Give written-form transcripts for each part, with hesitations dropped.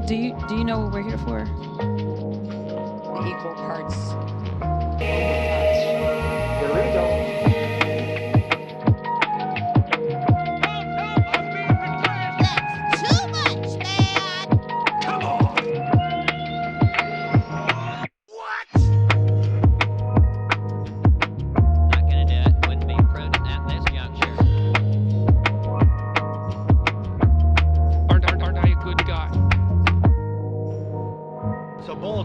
Do you know what we're here for? The equal parts. Here we go.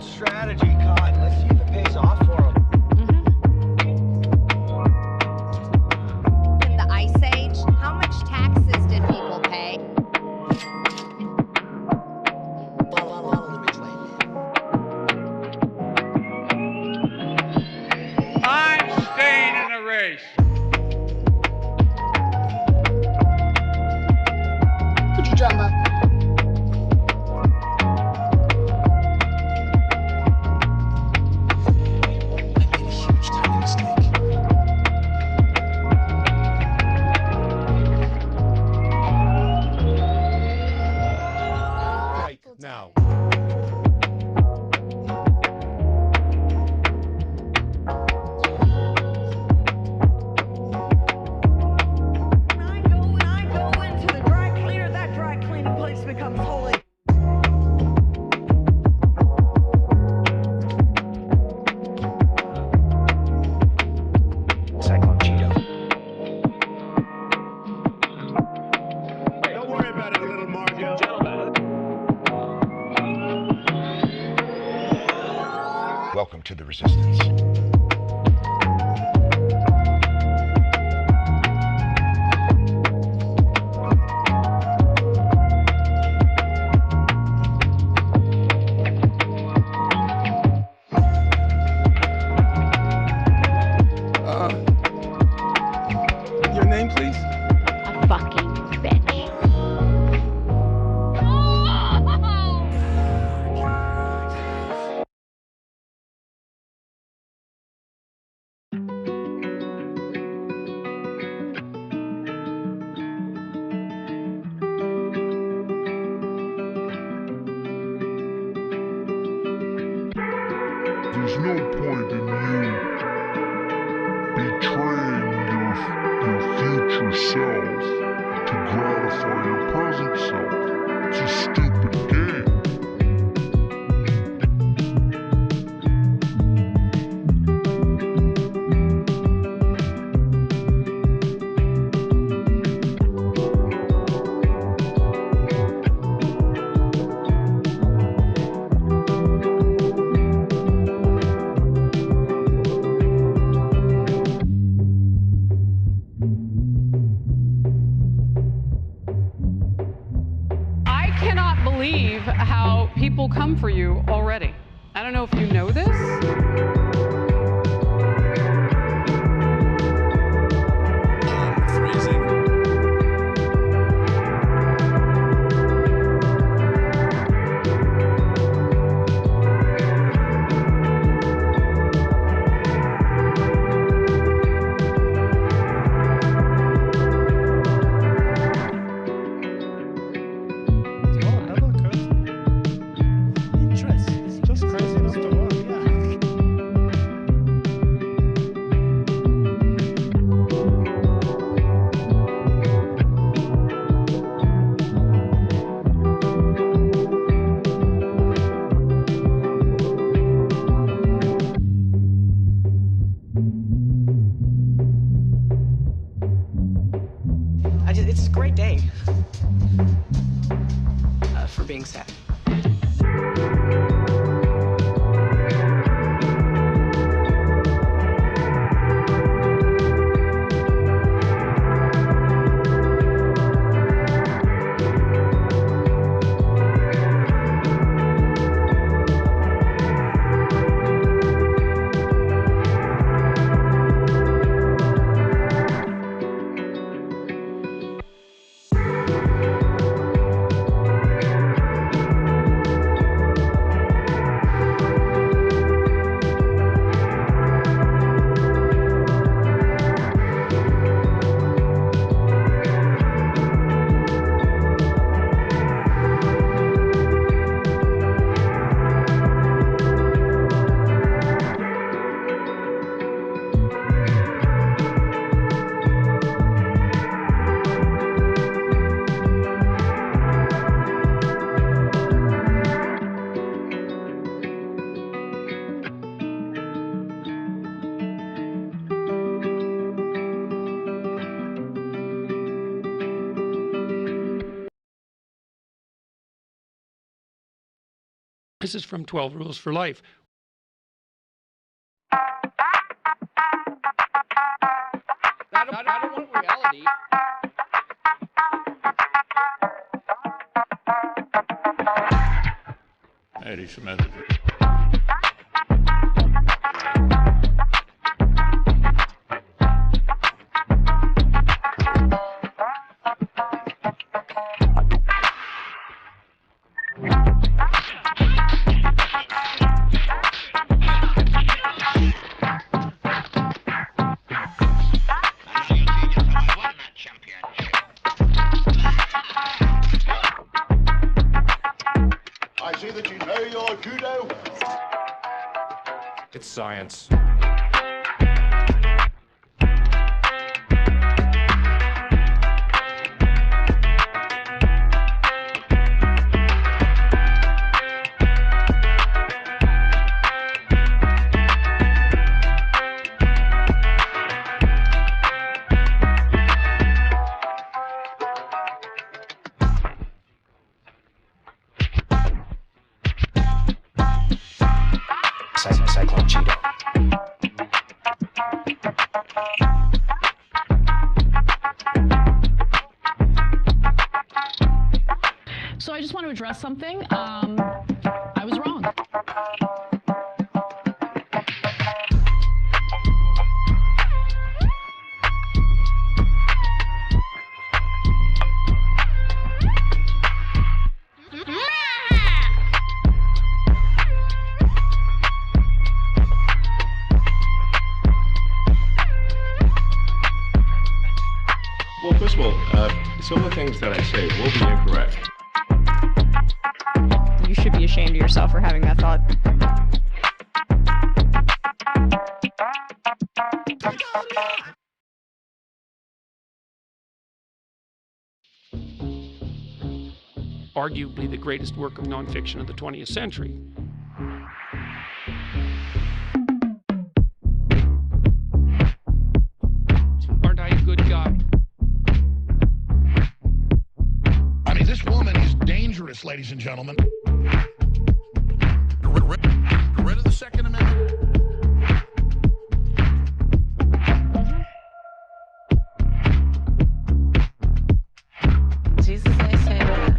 Strategy, Cotton. Let's see if it pays off for him. In the Ice Age, how much taxes did people pay? I'm staying in the race. Could you jump up? Now. When I go into the dry cleaner, that dry cleaning place becomes holy. Cyclone Cheeto. Don't worry about it, little Margot. Welcome to the Resistance. Your name, please? A fucking bitch. There's no point in you betraying your future self to gratify your present self. It's a stupid game. How people come for you already. I don't know if you know this. It's a great day for being sad. This is from 12 Rules for Life. I don't want reality. Anti-Semitism. I see that you know your judo well. It's science. Cyclone Cheeto. So I just want to address something. I was wrong. Well, first of all, some of the things that I say will be incorrect. You should be ashamed of yourself for having that thought. Arguably the greatest work of nonfiction of the 20th century. Aren't I a good guy? I mean, this woman is dangerous, ladies and gentlemen. Get rid of the Second Amendment. Jesus, I say that.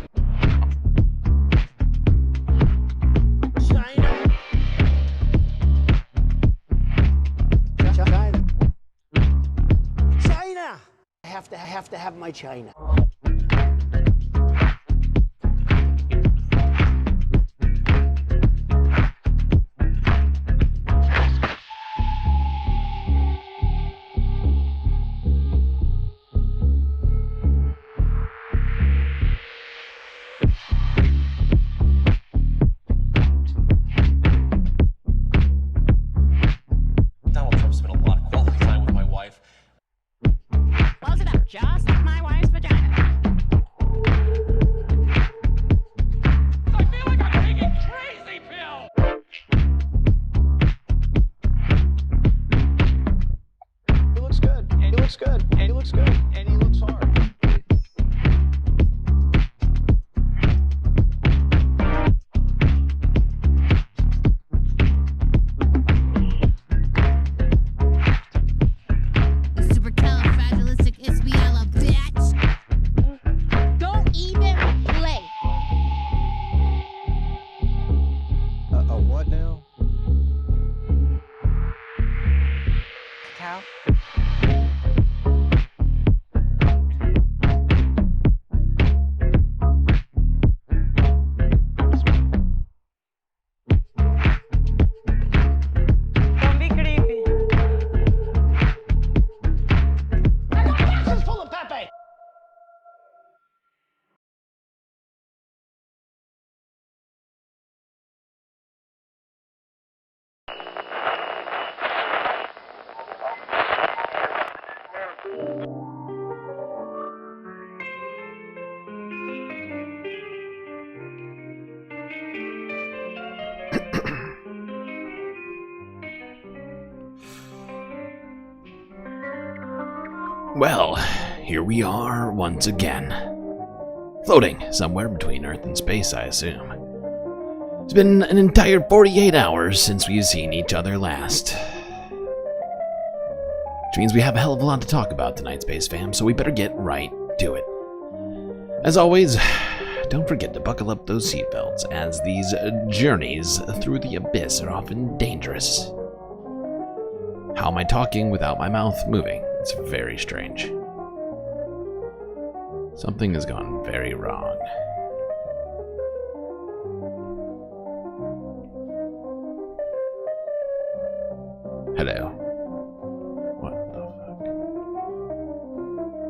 China! I have to have my China. Donald Trump spent a lot of quality time with my wife. Close it up, just like my wife's vagina. I feel like I'm taking crazy pill. He looks good, and he looks good, and he looks good, and he looks hard. Supercalifragilisticexpialidocious, bitch. Don't even play. What now? Cow? Don't be creepy. I got boxes full of Pepe! Well, here we are once again. Floating somewhere between Earth and space, I assume. It's been an entire 48 hours since we've seen each other last. Which means we have a hell of a lot to talk about tonight, Space Fam, so we better get right to it. As always, don't forget to buckle up those seatbelts, as these journeys through the abyss are often dangerous. How am I talking without my mouth moving? It's very strange. Something has gone very wrong. Hello. What the fuck?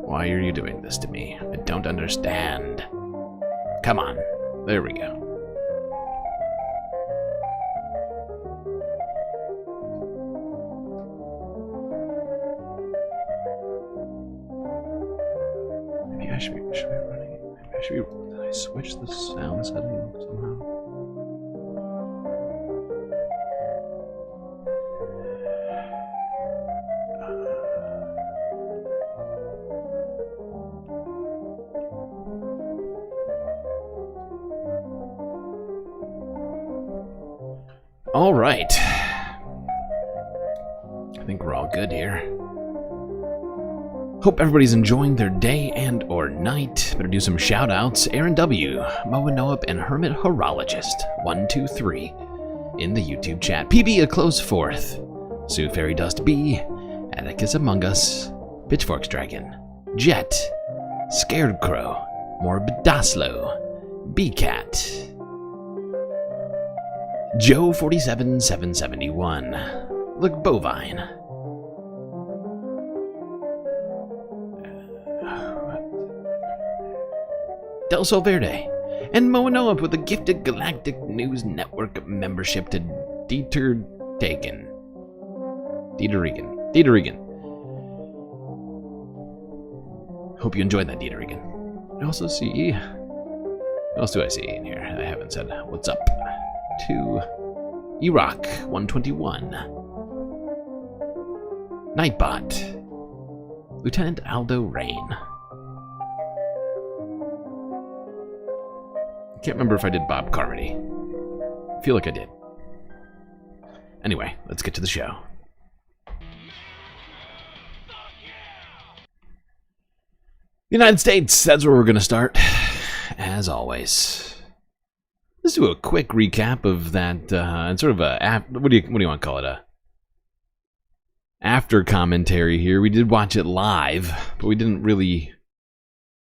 Why are you doing this to me? I don't understand. Come on. There we go. Maybe I should be running. Maybe I should be. Did I switch the sound setting somehow? All right. I think we're all good here. Hope everybody's enjoying their day and or night. Better do some shout outs. Aaron W, Moa Noab, and Hermit Horologist 123 in the YouTube chat. PB a close fourth. Sue Fairy Dust B, Atticus Among Us, Pitchforks Dragon, Jet, Scared Crow, Morbidaslo, B-Cat, Joe 47771, Look Bovine, Del Sol Verde, and Moanoa with a gifted Galactic News Network membership to Dieter Regan. Hope you enjoyed that, Dieter Regan. I also see. What else do I see in here? I haven't said what's up to Iraq 121, Nightbot, Lieutenant Aldo Rain. I can't remember if I did Bob Carmody. I feel like I did. Anyway, let's get to the show. United States, that's where we're going to start, as always. Let's do a quick recap of that, and sort of a, what do you want to call it, after commentary here. We did watch it live, but we didn't really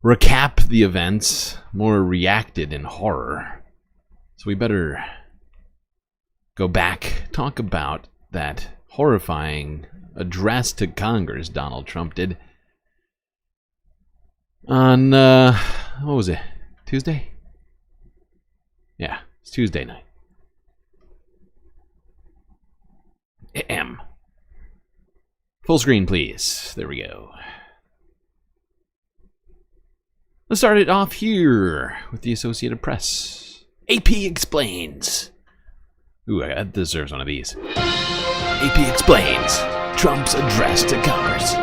recap the events, more reacted in horror. So we better go back, talk about that horrifying address to Congress Donald Trump did on, what was it, Tuesday? Yeah, it's Tuesday night. AM. Full screen, please. There we go. Let's start it off here with the Associated Press. AP explains. Ooh, that deserves one of these. AP explains. Trump's address to Congress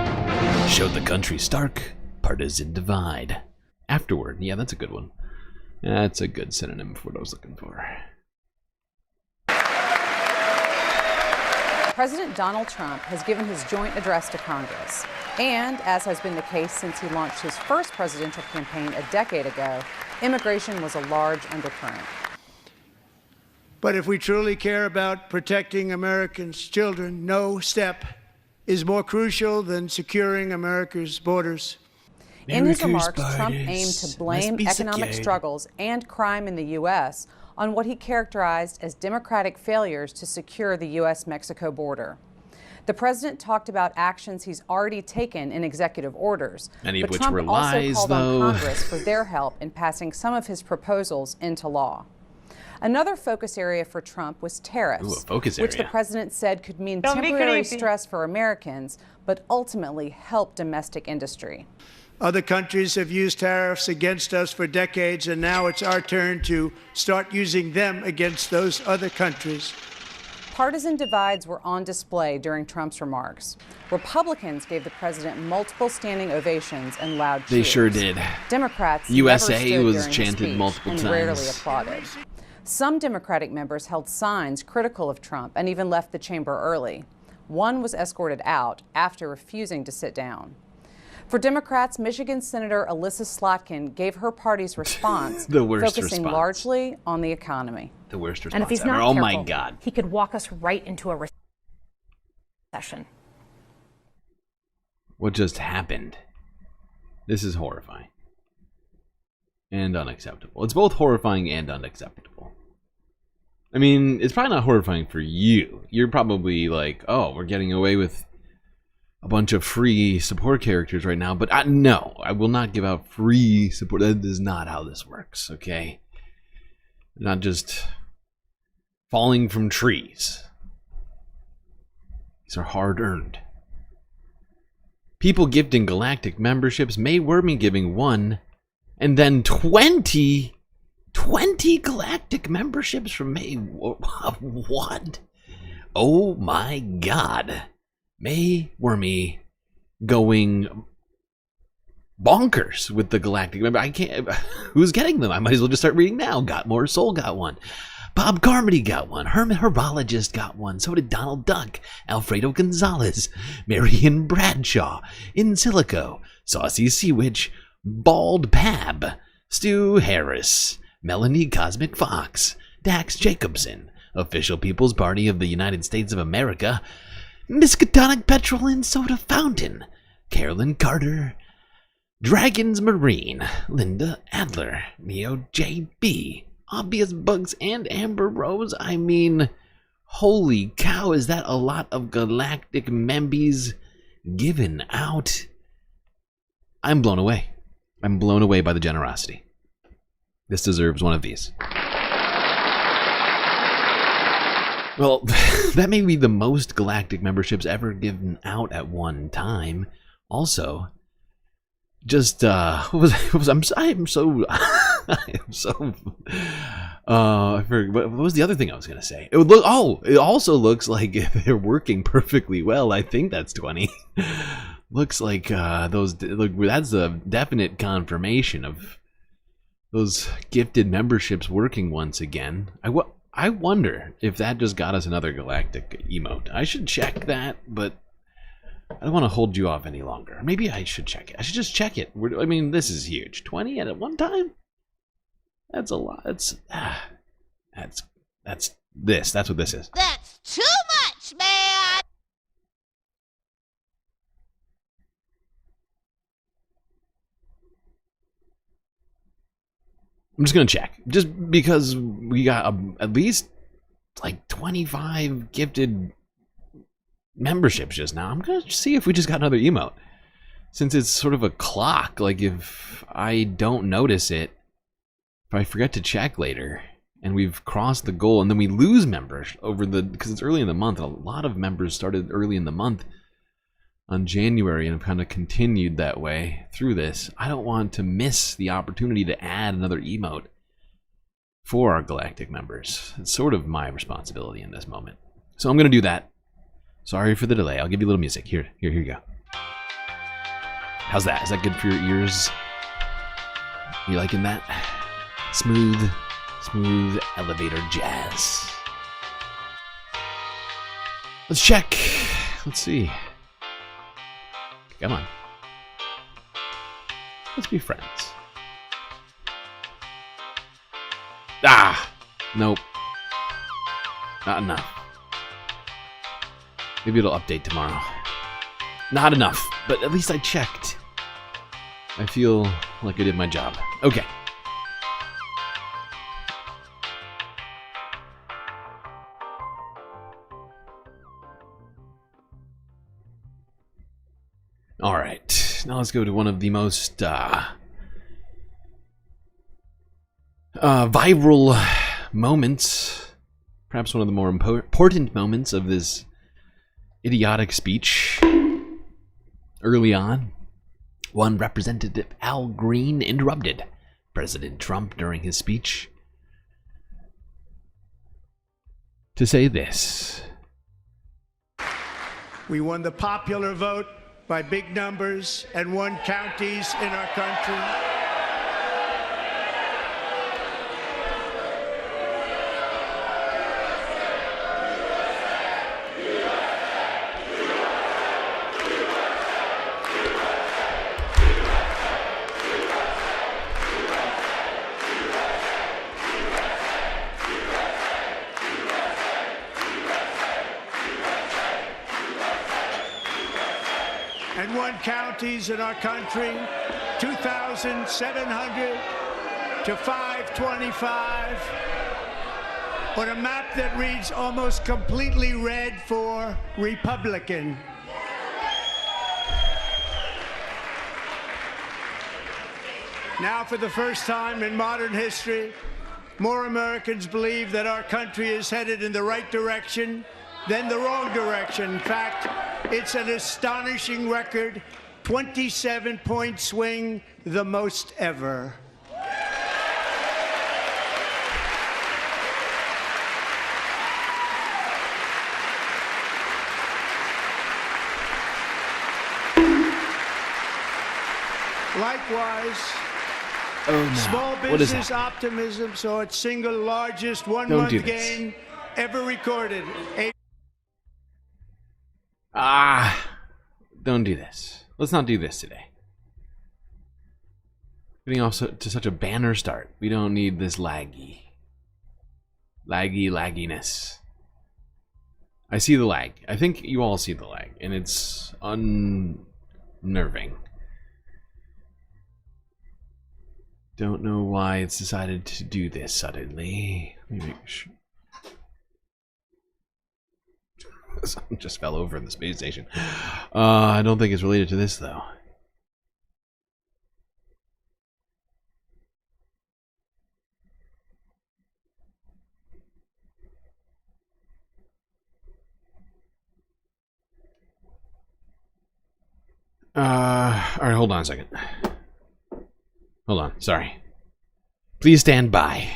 showed the country's stark partisan divide. Afterward. Yeah, that's a good one. That's a good synonym for what I was looking for. President Donald Trump has given his joint address to Congress. And, as has been the case since he launched his first presidential campaign a decade ago, immigration was a large undercurrent. But if we truly care about protecting Americans' children, no step is more crucial than securing America's borders. In his remarks, Trump aimed to blame economic struggles and crime in the U.S. on what he characterized as democratic failures to secure the U.S.-Mexico border. The president talked about actions he's already taken in executive orders, many but of which Trump were also lies, called though. on Congress for their help in passing some of his proposals into law. Another focus area for Trump was tariffs, which the president said could mean temporary stress for Americans, but ultimately help domestic industry. Other countries have used tariffs against us for decades, and now it's our turn to start using them against those other countries. Partisan divides were on display during Trump's remarks. Republicans gave the president multiple standing ovations and loud cheers. They sure did. Democrats USA never stood was during chanted his speech multiple and times. rarely applauded. Some Democratic members held signs critical of Trump and even left the chamber early. One was escorted out after refusing to sit down. For Democrats, Michigan Senator Alyssa Slotkin gave her party's response focusing largely on the economy. The worst response and if he's ever. not Oh careful, my God. He could walk us right into a recession. What just happened? This is horrifying. And unacceptable. It's both horrifying and unacceptable. I mean, it's probably not horrifying for you. You're probably like, oh, we're getting away with a bunch of free support characters right now. But no, I will not give out free support. That is not how this works, okay? Not just falling from trees. These are hard-earned. People gifting Galactic memberships, May Wormy giving 1, and then 20 Galactic memberships from May. What? Oh my God. May Wormy going bonkers with the Galactic member. I can't. Who's getting them? I might as well just start reading now. Got More Soul got 1. Bob Carmody got 1. Hermit Horologist got 1. So did Donald Duck, Alfredo Gonzalez, Marion Bradshaw, In Silico, Saucy Sea Witch, Bald Pab, Stu Harris, Melanie Cosmic Fox, Dax Jacobson, Official People's Party of the United States of America, Miskatonic Petrol and Soda Fountain, Carolyn Carter, Dragons Marine, Linda Adler, Neo JB, Obvious Bugs, and Amber Rose. I mean, holy cow, is that a lot of Galactic membies given out? I'm blown away. I'm blown away by the generosity. This deserves one of these. Well, that may be the most Galactic memberships ever given out at one time. Also, just I am so I forget, what was the other thing I was gonna say? It would look. Oh, it also looks like they're working perfectly well. I think that's 20. Looks like those. Look, that's a definite confirmation of those gifted memberships working once again. I wonder if that just got us another Galactic emote. I should check that, but I don't want to hold you off any longer. Maybe I should check it. I should just check it. I mean, this is huge. 20 at one time? That's a lot. That's this. That's what this is. That's too much, man! I'm just going to check. Just because we got at least like 25 gifted memberships just now. I'm going to see if we just got another emote. Since it's sort of a clock, like if I don't notice it, if I forget to check later, and we've crossed the goal, and then we lose members over because it's early in the month, and a lot of members started early in the month on January and have kind of continued that way through this. I don't want to miss the opportunity to add another emote for our Galactic members. It's sort of my responsibility in this moment. So I'm going to do that. Sorry for the delay. I'll give you a little music. Here you go. How's that? Is that good for your ears? You liking that? Smooth elevator jazz. Let's check. Let's see. Come on. Let's be friends. Ah! Nope. Not enough. Maybe it'll update tomorrow. Not enough, but at least I checked. I feel like I did my job. Okay. All right, now let's go to one of the most viral moments, perhaps one of the more important moments of this idiotic speech. Early on, one Representative Al Green interrupted President Trump during his speech to say this. We won the popular vote by big numbers and won counties in our country. 51 counties in our country, 2,700 to 525, on a map that reads almost completely red for Republican. Now, for the first time in modern history, more Americans believe that our country is headed in the right direction than the wrong direction. In fact, it's an astonishing record, 27-point swing, the most ever. Likewise, small business optimism saw its single largest one-month gain ever recorded. Don't do this. Let's not do this today. Getting off to such a banner start. We don't need this lagginess. I see the lag. I think you all see the lag, and it's unnerving. Don't know why it's decided to do this suddenly. Let me make sure. Something just fell over in the space station. I don't think it's related to this, though. Alright, hold on a second. Hold on, sorry. Please stand by.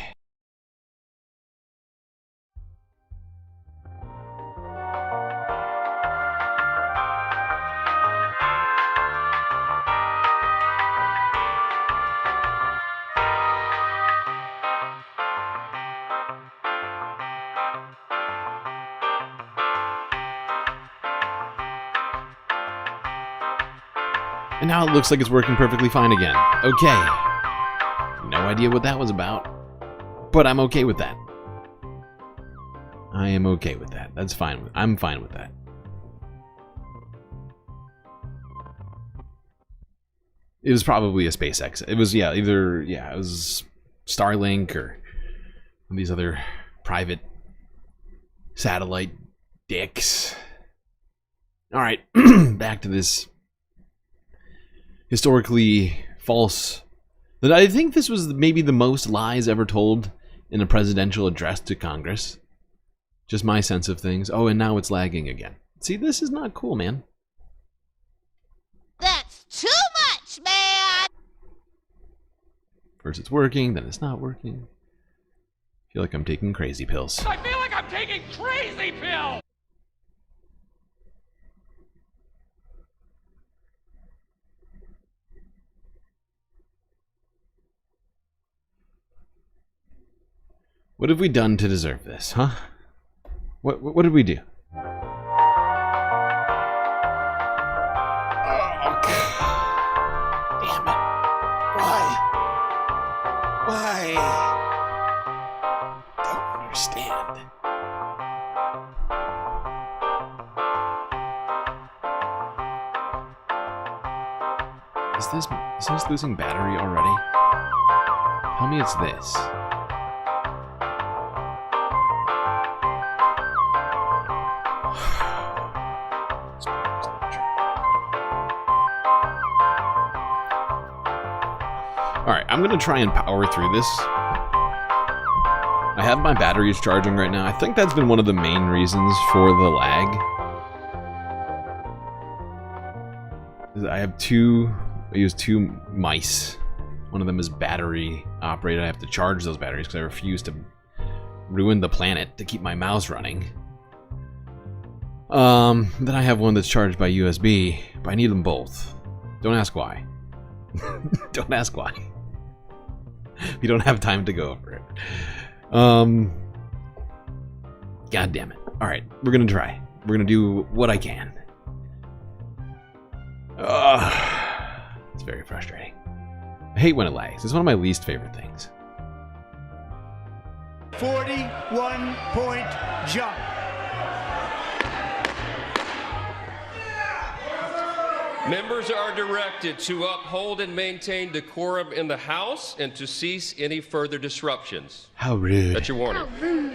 And now it looks like it's working perfectly fine again. Okay. No idea what that was about. But I'm okay with that. I am okay with that. That's fine. I'm fine with that. It was probably a SpaceX. It was, it was Starlink or these other private satellite dicks. Alright, back to this historically false. That I think this was maybe the most lies ever told in a presidential address to Congress. Just my sense of things. Oh, and now it's lagging again. See, this is not cool, man. That's too much, man! First it's working, then it's not working. I feel like I'm taking crazy pills. I feel like I'm taking crazy pills! What have we done to deserve this, huh? What did we do? Damn it. Why? Don't understand. Is this losing battery already? Tell me it's this. Alright, I'm gonna try and power through this. I have my batteries charging right now. I think that's been one of the main reasons for the lag. I use two mice. One of them is battery operated. I have to charge those batteries because I refuse to ruin the planet to keep my mouse running. Then I have one that's charged by USB, but I need them both. Don't ask why. Don't ask why. We don't have time to go over it. God damn it. Alright, we're gonna try. We're gonna do what I can. It's very frustrating. I hate when it lags. It's one of my least favorite things. 41-point jump. Members are directed to uphold and maintain decorum in the House and to cease any further disruptions. How rude. That's your warning. How rude.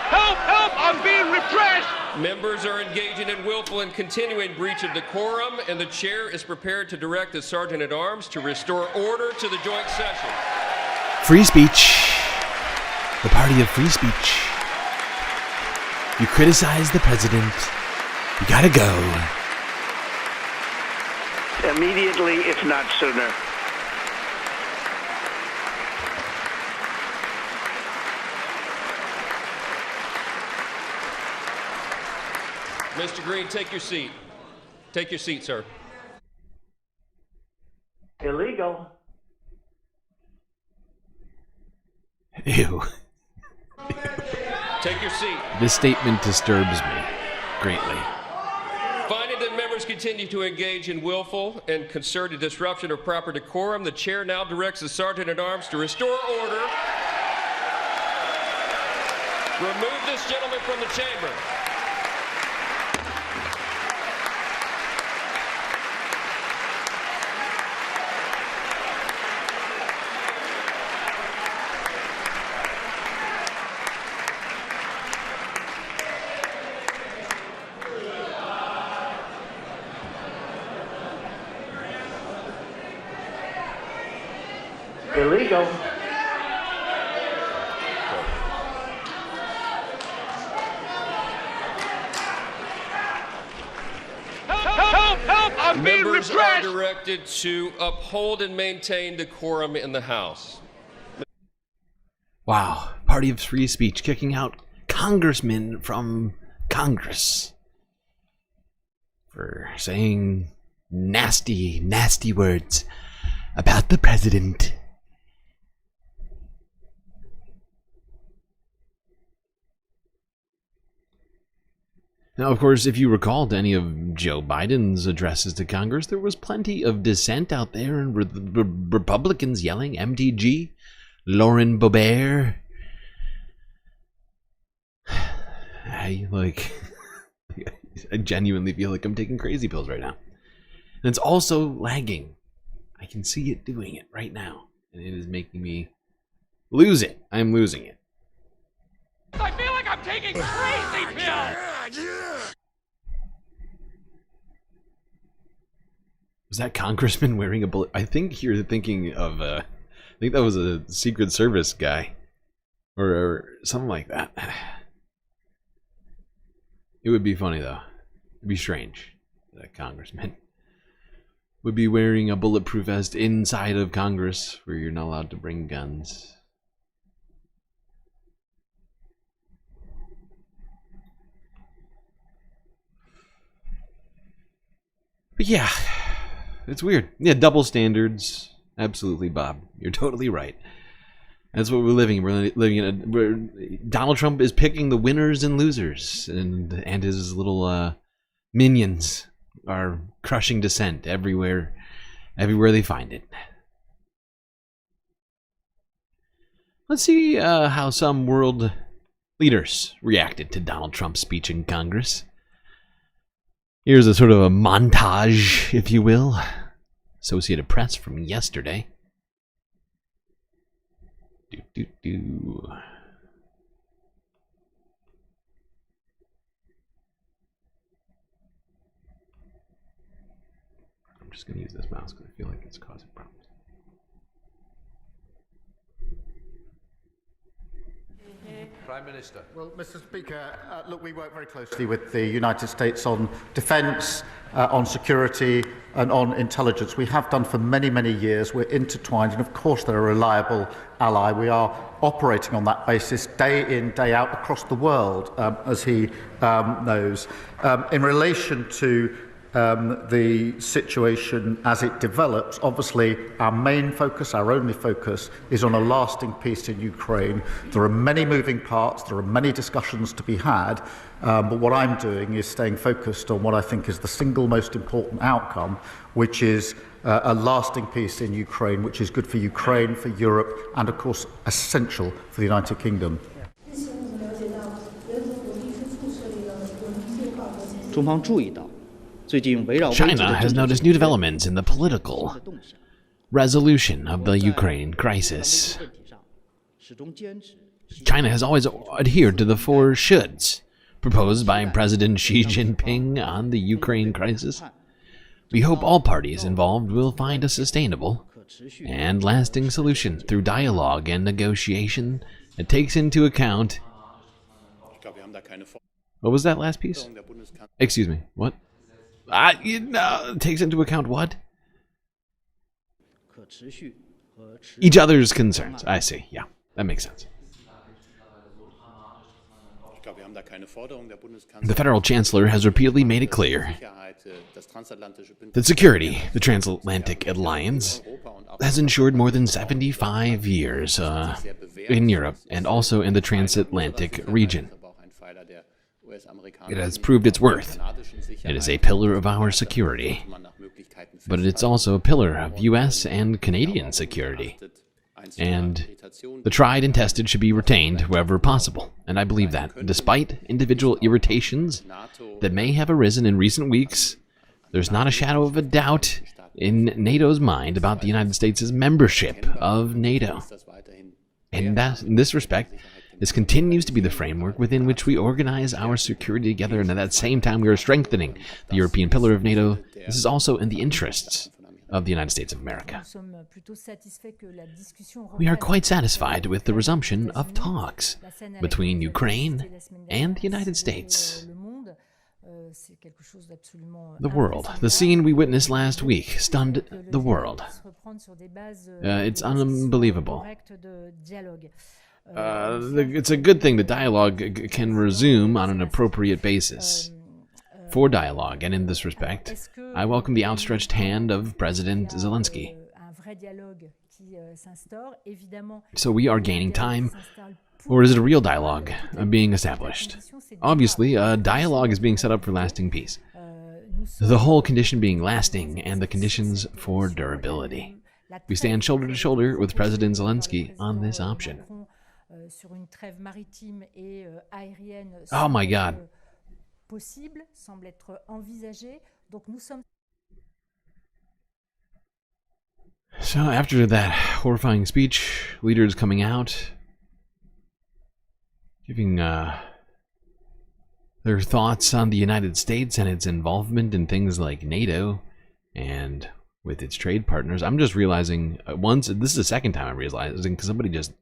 Help! Help! I'm being repressed! Members are engaging in willful and continuing breach of decorum, and the chair is prepared to direct the Sergeant-at-Arms to restore order to the joint session. Free speech. The party of free speech. You criticize the president, you gotta go. Immediately, if not sooner. Mr. Green, take your seat. Take your seat, sir. Illegal. Ew. Take your seat. This statement disturbs me greatly. Finding that members continue to engage in willful and concerted disruption of proper decorum, the chair now directs the Sergeant-at-Arms to restore order. Remove this gentleman from the chamber. Illegal. Help! Help! I'm being Members repressed! are directed to uphold and maintain decorum in the House. Wow. Party of free speech kicking out congressmen from Congress for saying nasty, nasty words about the president. Now, of course, if you recall any of Joe Biden's addresses to Congress, there was plenty of dissent out there and Republicans yelling MTG, Lauren Boebert. I genuinely feel like I'm taking crazy pills right now. And it's also lagging. I can see it doing it right now. And it is making me lose it. I'm losing it. I feel like I'm taking crazy pills! Was that congressman wearing a bullet? I think you're thinking of, I think that was a Secret Service guy. Or something like that. It would be funny, though. It'd be strange. That congressman would be wearing a bulletproof vest inside of Congress, where you're not allowed to bring guns. But yeah, it's weird. Yeah, double standards. Absolutely, Bob. You're totally right. That's what we're living in. We're living in Donald Trump is picking the winners and losers, and his little minions are crushing dissent everywhere they find it. Let's see how some world leaders reacted to Donald Trump's speech in Congress. Here's a sort of a montage, if you will. Associated Press from yesterday. I'm just going to use this mouse because I feel like it's causing problems. Prime Minister. Well, Mr. Speaker, look, we work very closely with the United States on defence, on security and on intelligence. We have done for many, many years. We're intertwined and, of course, they're a reliable ally. We are operating on that basis day in, day out across the world, as he knows. In relation to the situation as it develops, obviously our main focus, our only focus, is on a lasting peace in Ukraine. There are many moving parts, there are many discussions to be had, but what I'm doing is staying focused on what I think is the single most important outcome, which is a lasting peace in Ukraine, which is good for Ukraine, for Europe, and of course essential for the United Kingdom. China has noticed new developments in the political resolution of the Ukraine crisis. China has always adhered to the 4 shoulds proposed by President Xi Jinping on the Ukraine crisis. We hope all parties involved will find a sustainable and lasting solution through dialogue and negotiation that takes into account... What was that last piece? Excuse me, what? Takes into account what? Each other's concerns. I see, yeah, that makes sense. The federal chancellor has repeatedly made it clear that security, the transatlantic alliance, has ensured more than 75 years in Europe and also in the transatlantic region. It has proved its worth. It is a pillar of our security, but it's also a pillar of U.S. and Canadian security. And the tried and tested should be retained wherever possible, and I believe that, despite individual irritations that may have arisen in recent weeks, there's not a shadow of a doubt in NATO's mind about the United States' membership of NATO. And in this respect, this continues to be the framework within which we organize our security together, and at that same time we are strengthening the European pillar of NATO. This is also in the interests of the United States of America. We are quite satisfied with the resumption of talks between Ukraine and the United States. The world. The scene we witnessed last week stunned the world. It's unbelievable. It's a good thing that dialogue can resume on an appropriate basis for dialogue, and in this respect, I welcome the outstretched hand of President Zelensky. So we are gaining time, or is it a real dialogue being established? Obviously, a dialogue is being set up for lasting peace. The whole condition being lasting and the conditions for durability. We stand shoulder to shoulder with President Zelensky on this option. Oh my God. So after that horrifying speech, leaders coming out, giving their thoughts on the United States and its involvement in things like NATO and with its trade partners. I'm just realizing once, this is the second time I'm realizing, because somebody just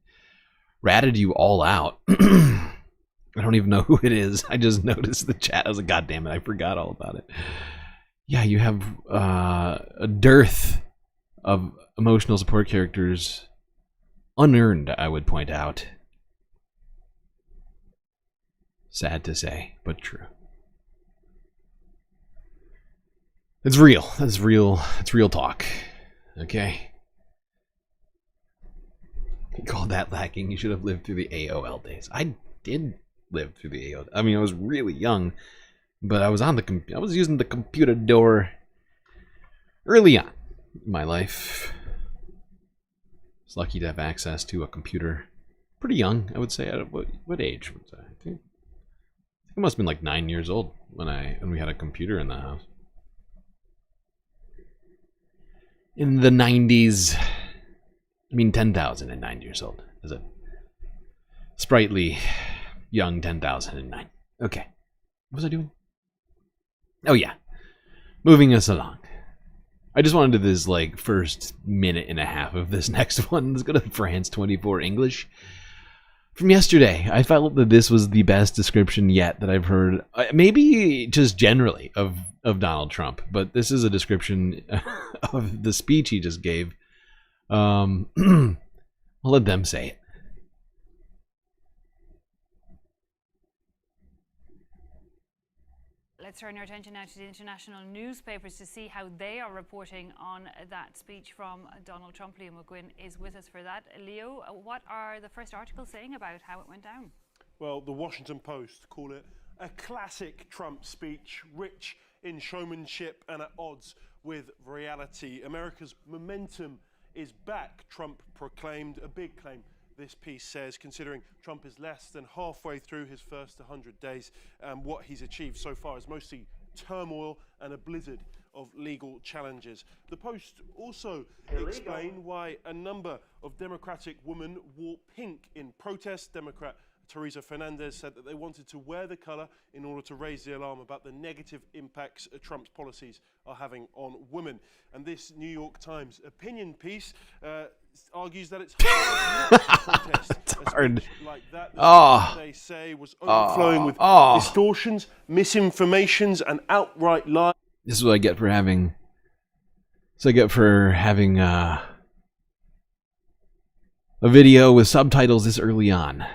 ratted you all out. I don't even know who it is. I just noticed the chat. I was like, God damn it, I forgot all about it. Yeah, you have a dearth of emotional support characters. Unearned, I would point out. Sad to say, but true. It's real. That's real. It's real talk. Okay? You call that lacking. You should have lived through the AOL days. I did live through the AOL. I mean, I was really young, but I was on the I was using the computer door early on in my life. I was lucky to have access to a computer pretty young, I would say. At what age was I? I think I must have been like 9 years old when we had a computer in the house. In the 90s, I mean 10,000 and 9 years old. As a sprightly young 10,009. Okay. What was I doing? Oh yeah. Moving us along. I just wanted to do this like first minute and a half of this next one. Let's go to France 24 English. From yesterday, I felt that this was the best description yet that I've heard, maybe just generally, of Donald Trump. But this is a description of the speech he just gave. I'll let them say it. Let's turn our attention now to the international newspapers to see how they are reporting on that speech from Donald Trump. Leo McGuinn is with us for that. Leo, what are the first articles saying about how it went down? Well, the Washington Post call it a classic Trump speech, rich in showmanship and at odds with reality. America's momentum is back, Trump proclaimed, a big claim. This piece says, considering Trump is less than halfway through his first 100 days, what he's achieved so far is mostly turmoil and a blizzard of legal challenges. The Post also explained why a number of Democratic women wore pink in protest. Democrat Teresa Fernandez said that they wanted to wear the colour in order to raise the alarm about the negative impacts Trump's policies are having on women. And this New York Times opinion piece argues that it's hard not to protest. It's hard. Like that, they say was overflowing with distortions, misinformations, and outright lies. This is what I get for having. So I get for having a video with subtitles this early on.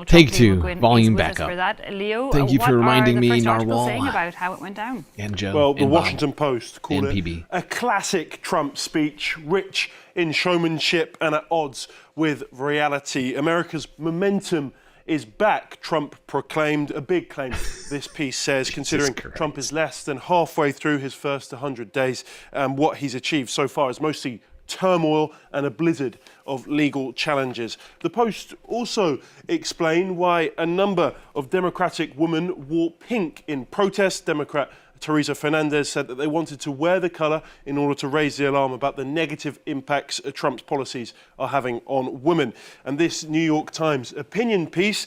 Take 2, volume back up. Leo, thank you for reminding me, Narwhal. Saying about how it went down. And Joe. Well, the and Washington Bob, Post called it PB. a classic Trump speech, rich in showmanship and at odds with reality. America's momentum is back, Trump proclaimed. A big claim, this piece says, considering Trump is less than halfway through his first 100 days. What he's achieved so far is mostly turmoil and a blizzard of legal challenges. The Post also explained why a number of Democratic women wore pink in protest. Democrat Teresa Fernandez said that they wanted to wear the colour in order to raise the alarm about the negative impacts Trump's policies are having on women. And this New York Times opinion piece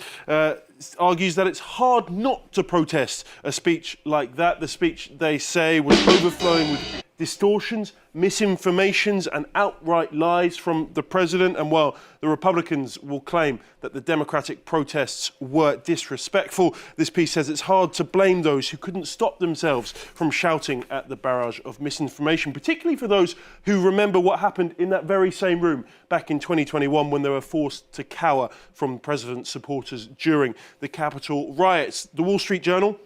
argues that it's hard not to protest a speech like that. The speech, they say, was overflowing with distortions, misinformations, and outright lies from the president. And while the Republicans will claim that the Democratic protests were disrespectful, this piece says it's hard to blame those who couldn't stop themselves from shouting at the barrage of misinformation, particularly for those who remember what happened in that very same room back in 2021 when they were forced to cower from president supporters during the Capitol riots. The Wall Street Journal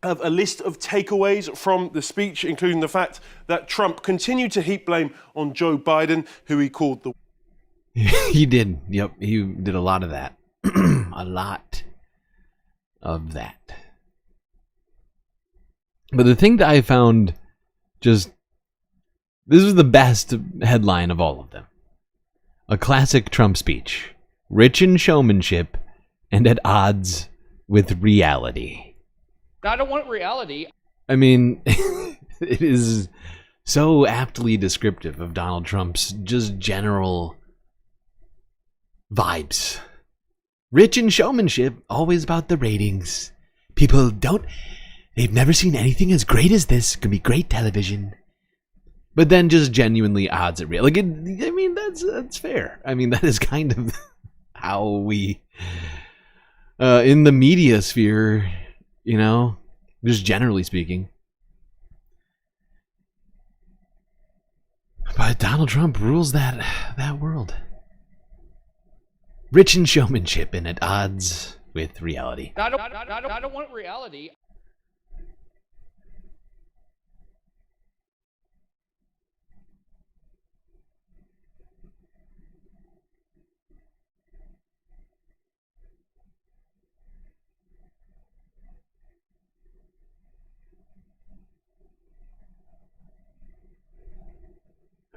have a list of takeaways from the speech, including the fact that Trump continued to heap blame on Joe Biden, who he called the... He did. Yep, he did a lot of that. A lot of that. But the thing that I found just... This was the best headline of all of them. A classic Trump speech. Rich in showmanship and at odds with reality. I don't want reality. I mean, it is so aptly descriptive of Donald Trump's just general vibes. Rich in showmanship, always about the ratings. People they've never seen anything as great as this. Could be great television. But then just genuinely odds at real. Like, I mean, that's fair. I mean, that is kind of how we, in the media sphere, you know, just generally speaking. But Donald Trump rules that world. Rich in showmanship and at odds with reality. I don't want reality.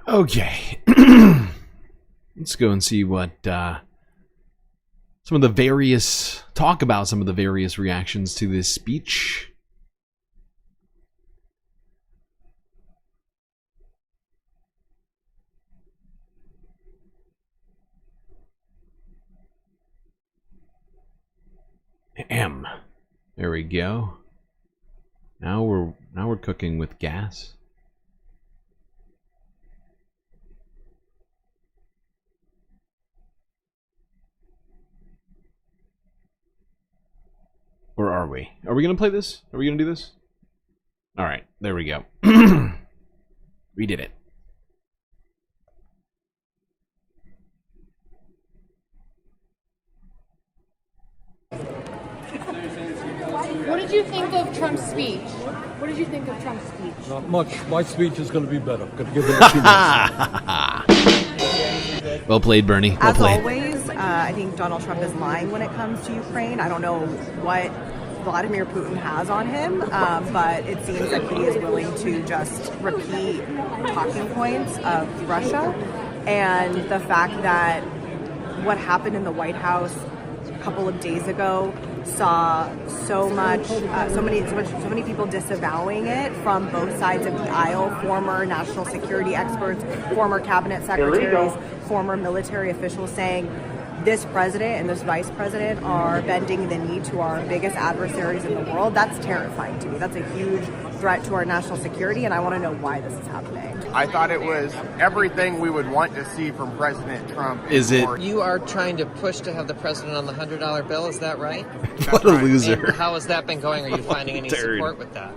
Okay. Let's go and see what talk about some of the various reactions to this speech. There we go. Now we're cooking with gas. Or are we? Are we going to play this? Are we going to do this? All right, there we go. We did it. What did you think of Trump's speech? What did you think of Trump's speech? Not much. My speech is going to be better. Going to give it a few minutes. Well played, Bernie. Well played. As always, I think Donald Trump is lying when it comes to Ukraine. I don't know what Vladimir Putin has on him, but it seems that he is willing to just repeat talking points of Russia. And the fact that what happened in the White House a couple of days ago saw so many people disavowing it from both sides of the aisle, former national security experts, former cabinet secretaries, former military officials saying this president and this vice president are bending the knee to our biggest adversaries in the world. That's terrifying to me. That's a huge threat to our national security, and I want to know why this is happening. I thought it was everything we would want to see from President Trump. Is it? You are trying to push to have the president on the $100 bill, is that right? What a loser. And how has that been going? Are you finding any support with that?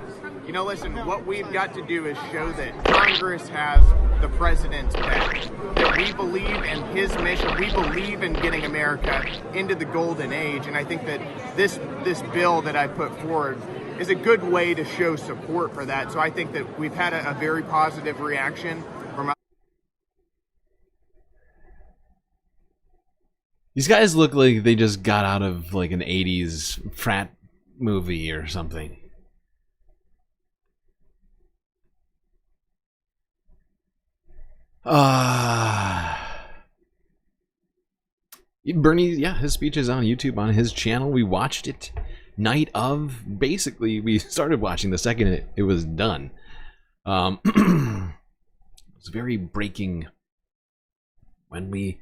You know, listen, what we've got to do is show that Congress has the president's back, that we believe in his mission, we believe in getting America into the golden age, and I think that this bill that I put forward is a good way to show support for that. So I think that we've had a very positive reaction from. These guys look like they just got out of like an 80s frat movie or something. Bernie, yeah, his speech is on YouTube on his channel. We watched it night of. Basically, we started watching the second it was done. It was very breaking when we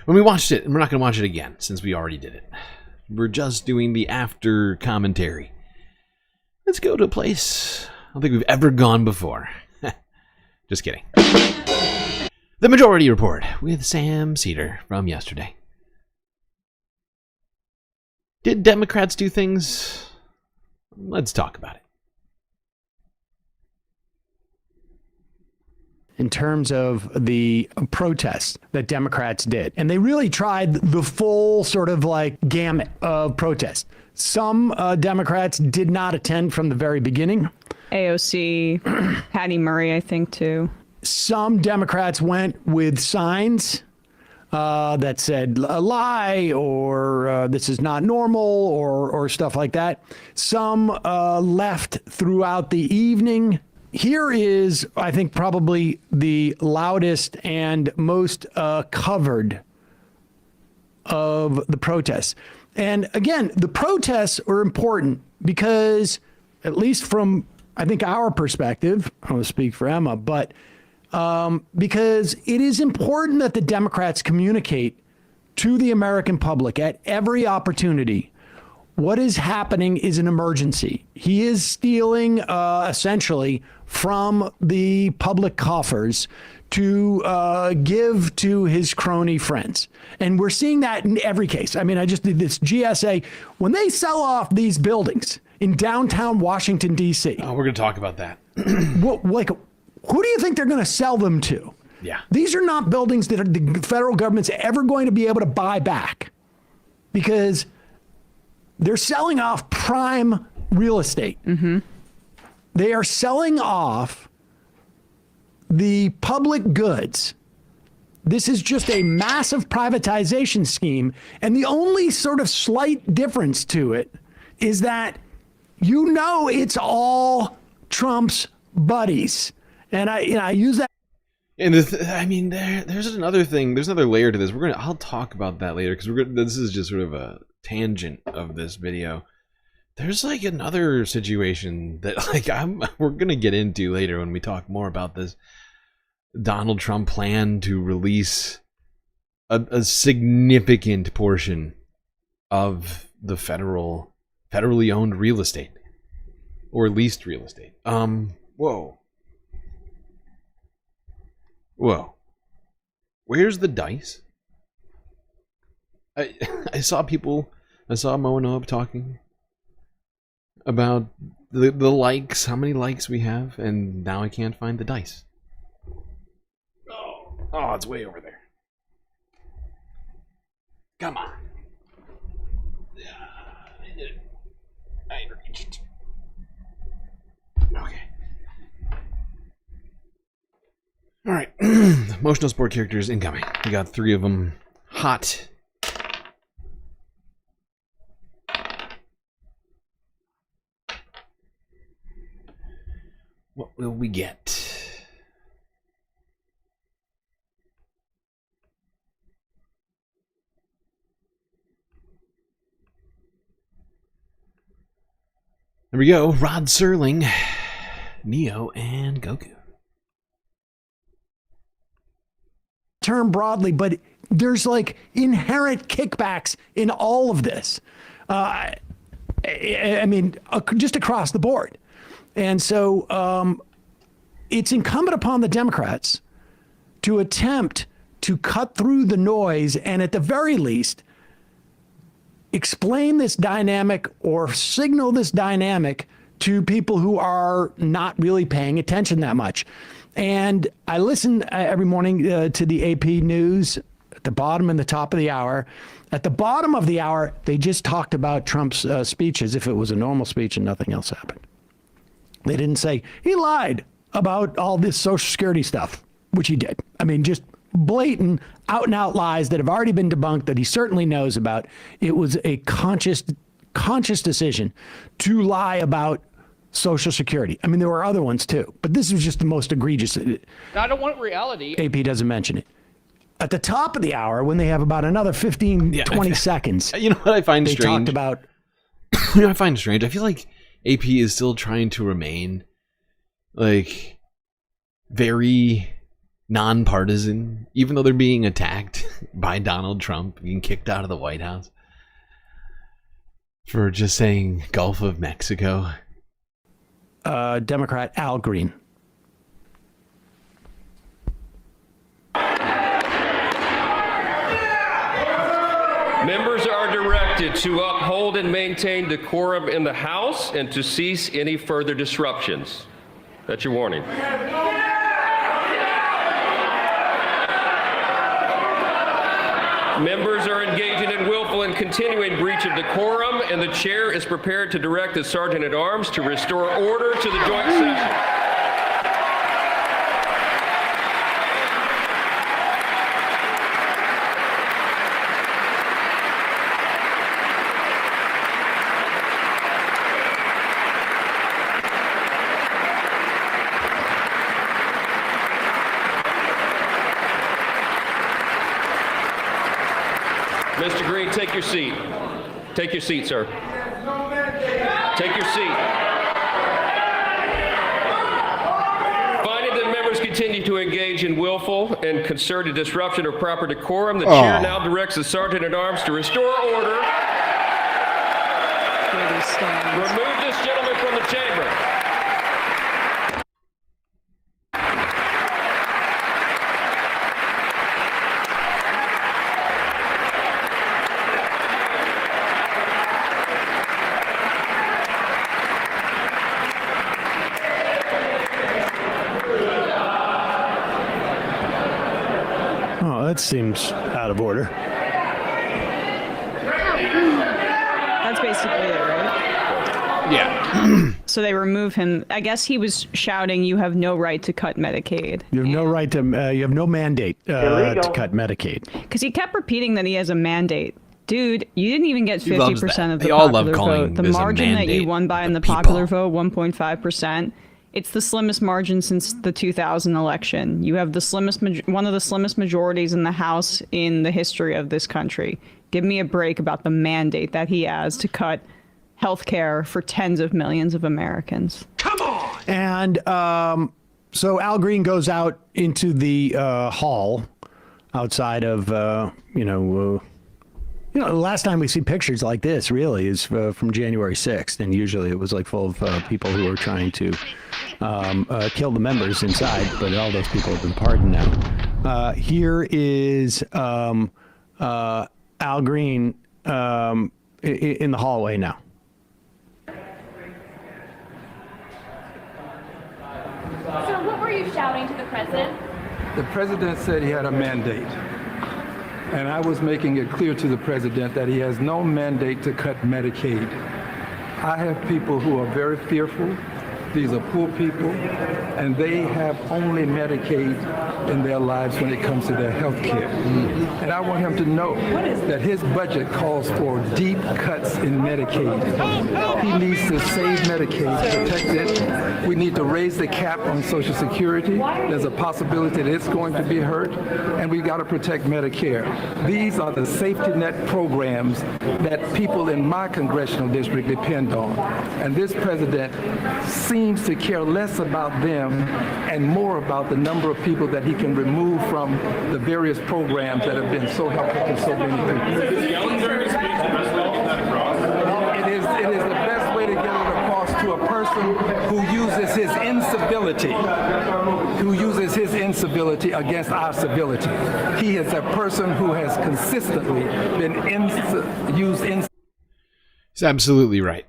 watched it, and we're not going to watch it again since we already did it. We're just doing the after commentary. Let's go to a place I don't think we've ever gone before. Just kidding. The Majority Report with Sam Cedar from yesterday. Did Democrats do things? Let's talk about it. In terms of the protests that Democrats did. And they really tried the full sort of like gamut of protests. Some Democrats did not attend from the very beginning. AOC, Patty Murray, I think, too. Some Democrats went with signs that said a lie or this is not normal or stuff like that. Some left throughout the evening. Here is, I think, probably the loudest and most covered of the protests. And again, the protests are important because, at least from, I think, our perspective, I don't want to speak for Emma, but because it is important that the Democrats communicate to the American public at every opportunity what is happening is an emergency. He is stealing, essentially, from the public coffers to give to his crony friends. And we're seeing that in every case. I mean, I just did this GSA. When they sell off these buildings in downtown Washington, D.C. Oh, we're going to talk about that. Who do you think they're going to sell them to? Yeah. These are not buildings that the federal government's ever going to be able to buy back because they're selling off prime real estate. Mm-hmm. They are selling off the public goods. This is just a massive privatization scheme. And the only sort of slight difference to it is that, you know, it's all Trump's buddies. And I use that. And I mean, there's another thing. There's another layer to this. I'll talk about that later because this is just sort of a tangent of this video. There's like another situation that we're gonna get into later when we talk more about this Donald Trump plan to release a significant portion of the federally owned real estate or leased real estate. Whoa. Where's the dice? I saw Mo and Noah talking about the likes, how many likes we have, and now I can't find the dice. Oh, it's way over there. Come on. Yeah, I did it. I reached. Okay. Alright. Emotional support characters incoming. We got 3 of them. Hot. What will we get? There we go. Rod Serling, Neo, and Goku. Term broadly, but there's like inherent kickbacks in all of this. I mean, just across the board. And so it's incumbent upon the Democrats to attempt to cut through the noise and at the very least explain this dynamic or signal this dynamic to people who are not really paying attention that much. And I listen every morning to the AP News at the bottom and the top of the hour. At the bottom of the hour, they just talked about Trump's speech as if it was a normal speech and nothing else happened. They didn't say he lied about all this Social Security stuff, which he did. I mean, just blatant, out and out lies that have already been debunked that he certainly knows about. It was a conscious decision to lie about Social Security. I mean, there were other ones too, but this was just the most egregious. I don't want reality. AP doesn't mention it. At the top of the hour, when they have about another 20 seconds. You know what I find strange? They talked about. You know what I find strange? I feel like AP is still trying to remain like very nonpartisan, even though they're being attacked by Donald Trump, being kicked out of the White House for just saying Gulf of Mexico. Democrat Al Green. Members are directed to uphold and maintain decorum in the House and to cease any further disruptions. That's your warning. Members are engaging in willful and continuing breach of decorum, and the chair is prepared to direct the Sergeant-at-Arms to restore order to the joint session. Mr. Green, take your seat. Take your seat, sir. Take your seat. Finding that members continue to engage in willful and concerted disruption of proper decorum, the chair now directs the Sergeant-at-Arms to restore order. Remove this gentleman from the chamber. That seems out of order. That's basically it, right? Yeah. So they remove him. I guess he was shouting, "You have no right to cut Medicaid." You have no right to. You have no mandate to cut Medicaid. Because he kept repeating that he has a mandate. Dude, you didn't even get 50% of the they all popular love calling vote. The this a margin that you mandate won by in the people. popular vote, 1.5%. It's the slimmest margin since the 2000 election. You have the slimmest, one of the slimmest majorities in the House in the history of this country. Give me a break about the mandate that he has to cut health care for tens of millions of Americans. Come on! And so Al Green goes out into the hall outside of, the last time we see pictures like this really is from January 6th. And usually it was like full of people who were trying to kill the members inside, but all those people have been pardoned now. Here is Al Green in the hallway now. So what were you shouting to the president? The president said he had a mandate. And I was making it clear to the president that he has no mandate to cut Medicaid. I have people who are very fearful These are poor people, and they have only Medicaid in their lives when it comes to their health care. And I want him to know that his budget calls for deep cuts in Medicaid. He needs to save Medicaid, protect it. We need to raise the cap on Social Security. There's a possibility that it's going to be hurt, and we've got to protect Medicare. These are the safety net programs that people in my congressional district depend on. And this president seems to care less about them and more about the number of people that he can remove from the various programs that have been so helpful to so many people. It is the best way to get it across to a person who uses his incivility against our civility. He is a person who has consistently been used. He's absolutely right.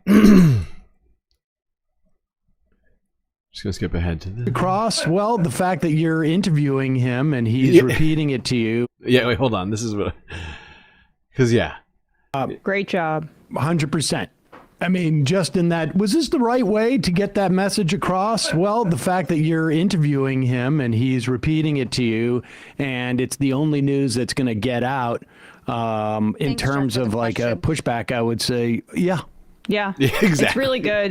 Just gonna skip ahead to the Cross. Well, the fact that you're interviewing him and he's repeating it to you. Yeah, wait, hold on. This is what. Because great job. 100%. I mean, just in that, was this the right way to get that message across? Well, the fact that you're interviewing him and he's repeating it to you, and it's the only news that's going to get out in terms of like a pushback, I would say, yeah. Yeah, exactly. It's really good.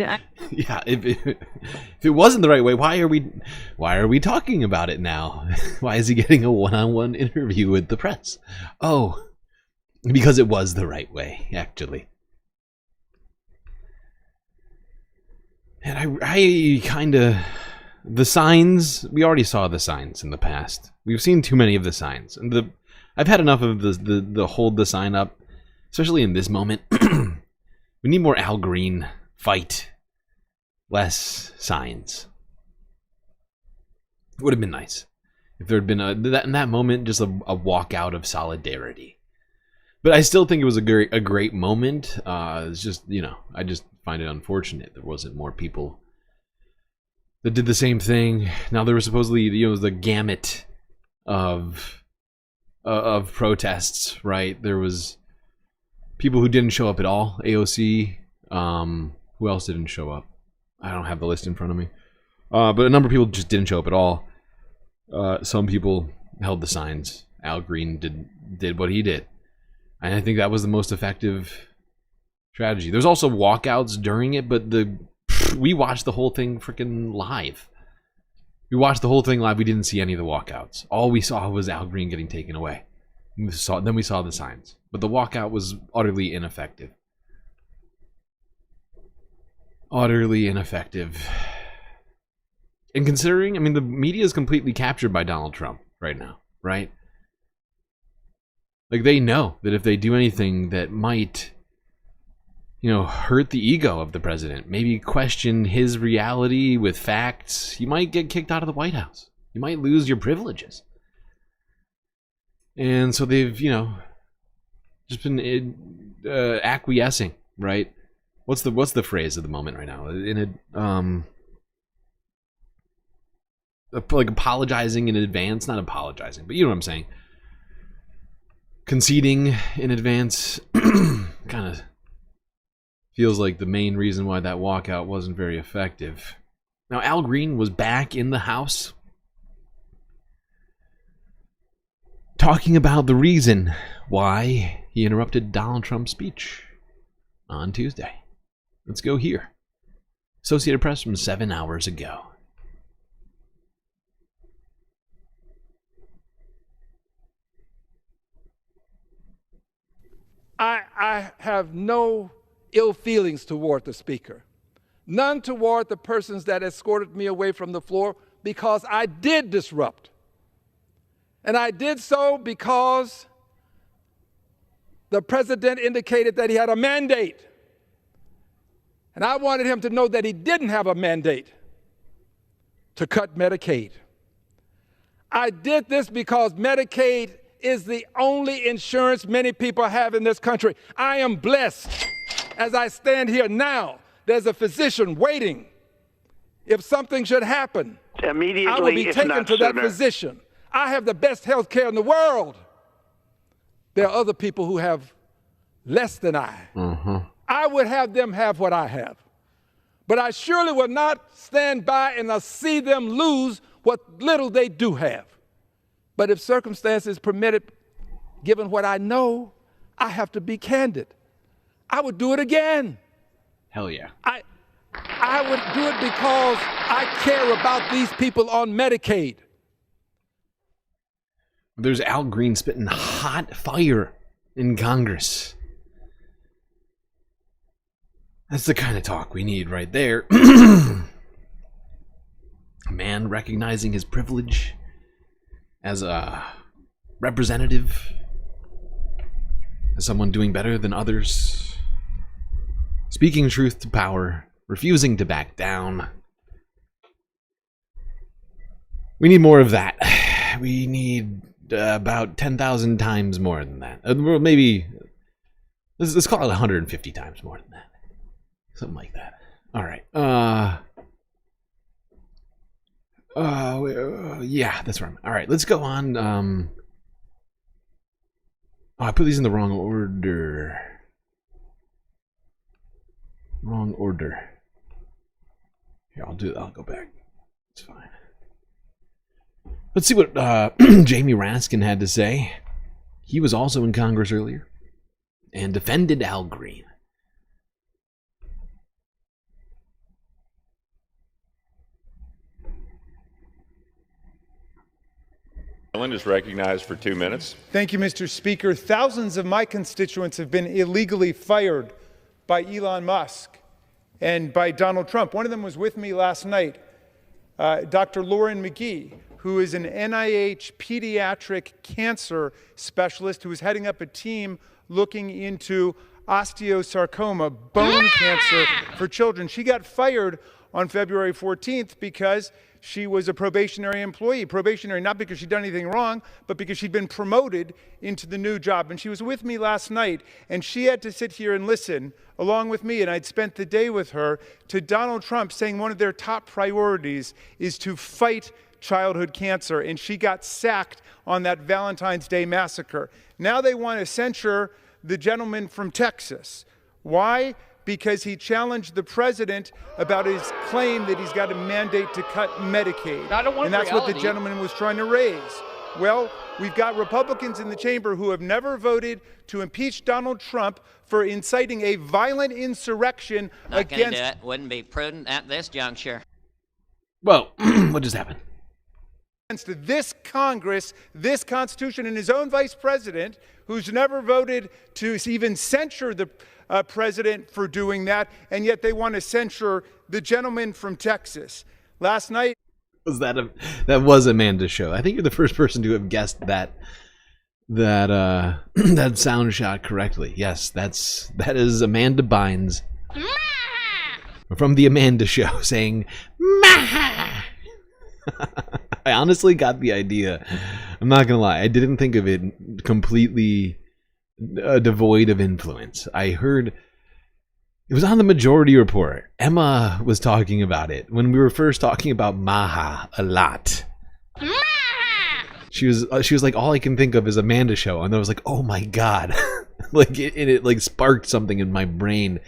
Yeah, if it wasn't the right way, why are we talking about it now? Why is he getting a one-on-one interview with the press? Oh, because it was the right way, actually. And I kind of, the signs, we already saw the signs in the past. We've seen too many of the signs. And I've had enough of the hold the sign up, especially in this moment. We need more Al Green fight, less signs. It would have been nice if there had been in that moment just a walkout of solidarity. But I still think it was a great moment. It's just, I just find it unfortunate there wasn't more people that did the same thing. Now there was supposedly the gamut of protests, right? There was people who didn't show up at all. AOC. Who else didn't show up? I don't have the list in front of me. But a number of people just didn't show up at all. Some people held the signs. Al Green did what he did. And I think that was the most effective strategy. There's also walkouts during it, but we watched the whole thing freaking live. We watched the whole thing live. We didn't see any of the walkouts. All we saw was Al Green getting taken away. Then we saw the signs. But the walkout was utterly ineffective. Utterly ineffective. And considering, the media is completely captured by Donald Trump right now, right? Like, they know that if they do anything that might, hurt the ego of the president, maybe question his reality with facts, you might get kicked out of the White House. You might lose your privileges. And so they've, just been acquiescing, right? What's the phrase of the moment right now? Like apologizing in advance, not apologizing, but you know what I'm saying. Conceding in advance kind of feels like the main reason why that walkout wasn't very effective. Now, Al Green was back in the House talking about the reason why he interrupted Donald Trump's speech on Tuesday. Let's go here. Associated Press from 7 hours ago. I have no ill feelings toward the speaker. None toward the persons that escorted me away from the floor, because I did disrupt. And I did so because the president indicated that he had a mandate. And I wanted him to know that he didn't have a mandate to cut Medicaid. I did this because Medicaid is the only insurance many people have in this country. I am blessed. As I stand here now, there's a physician waiting. If something should happen, immediately, I will be taken to that physician. I have the best health care in the world. There are other people who have less than I. I would have them have what I have. But I surely will not stand by and see them lose what little they do have. But if circumstances permit it, given what I know, I have to be candid. I would do it again. Hell yeah. I would do it because I care about these people on Medicaid. There's Al Green spitting hot fire in Congress. That's the kind of talk we need right there. A man recognizing his privilege as a representative, as someone doing better than others, speaking truth to power, refusing to back down. We need more of that. We need about 10,000 times more than that. Well, maybe, let's call it 150 times more than that. Something like that. All right. Yeah, that's right. All right, let's go on. Oh, I put these in the wrong order. Wrong order. Here, I'll go back. It's fine. Let's see what Jamie Raskin had to say. He was also in Congress earlier and defended Al Green. Is recognized for 2 minutes. Thank you, Mr. Speaker. Thousands of my constituents have been illegally fired by Elon Musk and by Donald Trump. One of them was with me last night, Dr. Lauren McGee, who is an NIH pediatric cancer specialist who is heading up a team looking into osteosarcoma, bone cancer for children. She got fired on February 14th because she was a probationary employee. Probationary not because she'd done anything wrong, but because she'd been promoted into the new job. And she was with me last night, and she had to sit here and listen along with me, and I'd spent the day with her, to Donald Trump saying one of their top priorities is to fight childhood cancer, and she got sacked on that Valentine's Day massacre. Now they want to censure the gentleman from Texas. Why? Because he challenged the president about his claim that he's got a mandate to cut Medicaid. And that's what the gentleman was trying to raise. Well, we've got Republicans in the chamber who have never voted to impeach Donald Trump for inciting a violent insurrection against... Not gonna do it. Wouldn't be prudent at this juncture. Well, what just happened? Against this Congress, this Constitution, and his own vice president, who's never voted to even censure the president for doing that, and yet they want to censure the gentleman from Texas. Last night... That was Amanda's show. I think you're the first person to have guessed that sound shot correctly. Yes, that is Amanda Bynes from the Amanda Show saying "Maha." I honestly got the idea. I'm not gonna lie. I didn't think of it completely devoid of influence. I heard it was on the Majority Report. Emma was talking about it when we were first talking about Maha a lot. She was like, all I can think of is Amanda Show, and I was like, oh my god, like it like sparked something in my brain,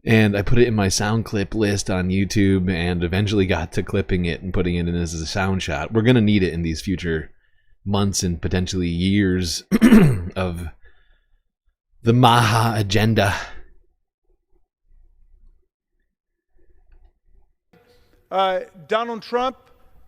and I put it in my sound clip list on YouTube, and eventually got to clipping it and putting it in as a sound shot. We're gonna need it in these future months and potentially years of the Maha agenda. Donald Trump,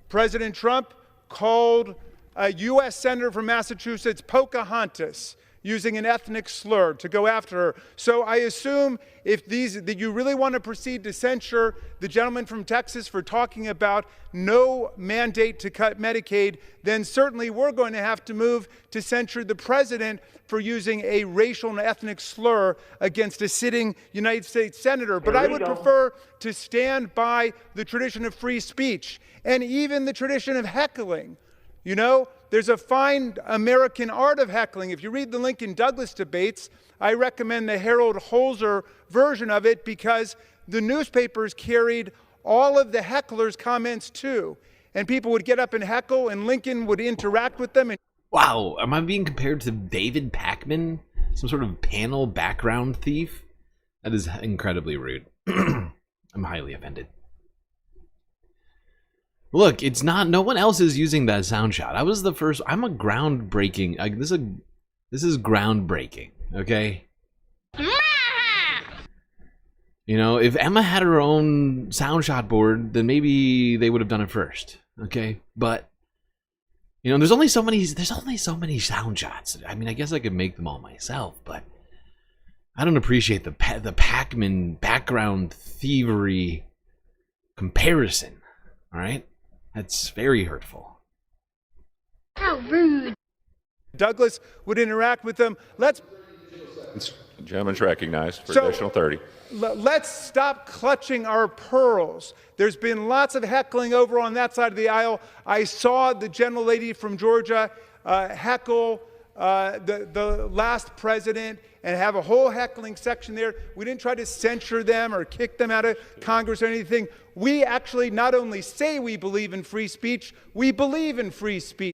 President Trump, called a U.S. Senator from Massachusetts Pocahontas, using an ethnic slur to go after her. So I assume that you really want to proceed to censure the gentleman from Texas for talking about no mandate to cut Medicaid, then certainly we're going to have to move to censure the president for using a racial and ethnic slur against a sitting United States senator. But I would prefer to stand by the tradition of free speech and even the tradition of heckling. You know, there's a fine American art of heckling. If you read the Lincoln Douglas debates, I recommend the Harold Holzer version of it because the newspapers carried all of the hecklers' comments too. And people would get up and heckle, and Lincoln would interact with them. Wow, am I being compared to David Pakman? Some sort of panel background thief? That is incredibly rude. I'm highly offended. Look, it's not. No one else is using that sound shot. I was the first. I'm a groundbreaking. This is groundbreaking. Okay. You know, if Emma had her own sound shot board, then maybe they would have done it first. Okay, but you know, there's only so many sound shots. I mean, I guess I could make them all myself, but I don't appreciate the Pac-Man background thievery comparison. All right. That's very hurtful. How rude. Douglas would interact with them. The gentleman's recognized for additional 30. Let's stop clutching our pearls. There's been lots of heckling over on that side of the aisle. I saw the gentlelady from Georgia heckle the last president and have a whole heckling section there. We didn't try to censure them or kick them out of Congress or anything. We actually not only say we believe in free speech, we believe in free speech.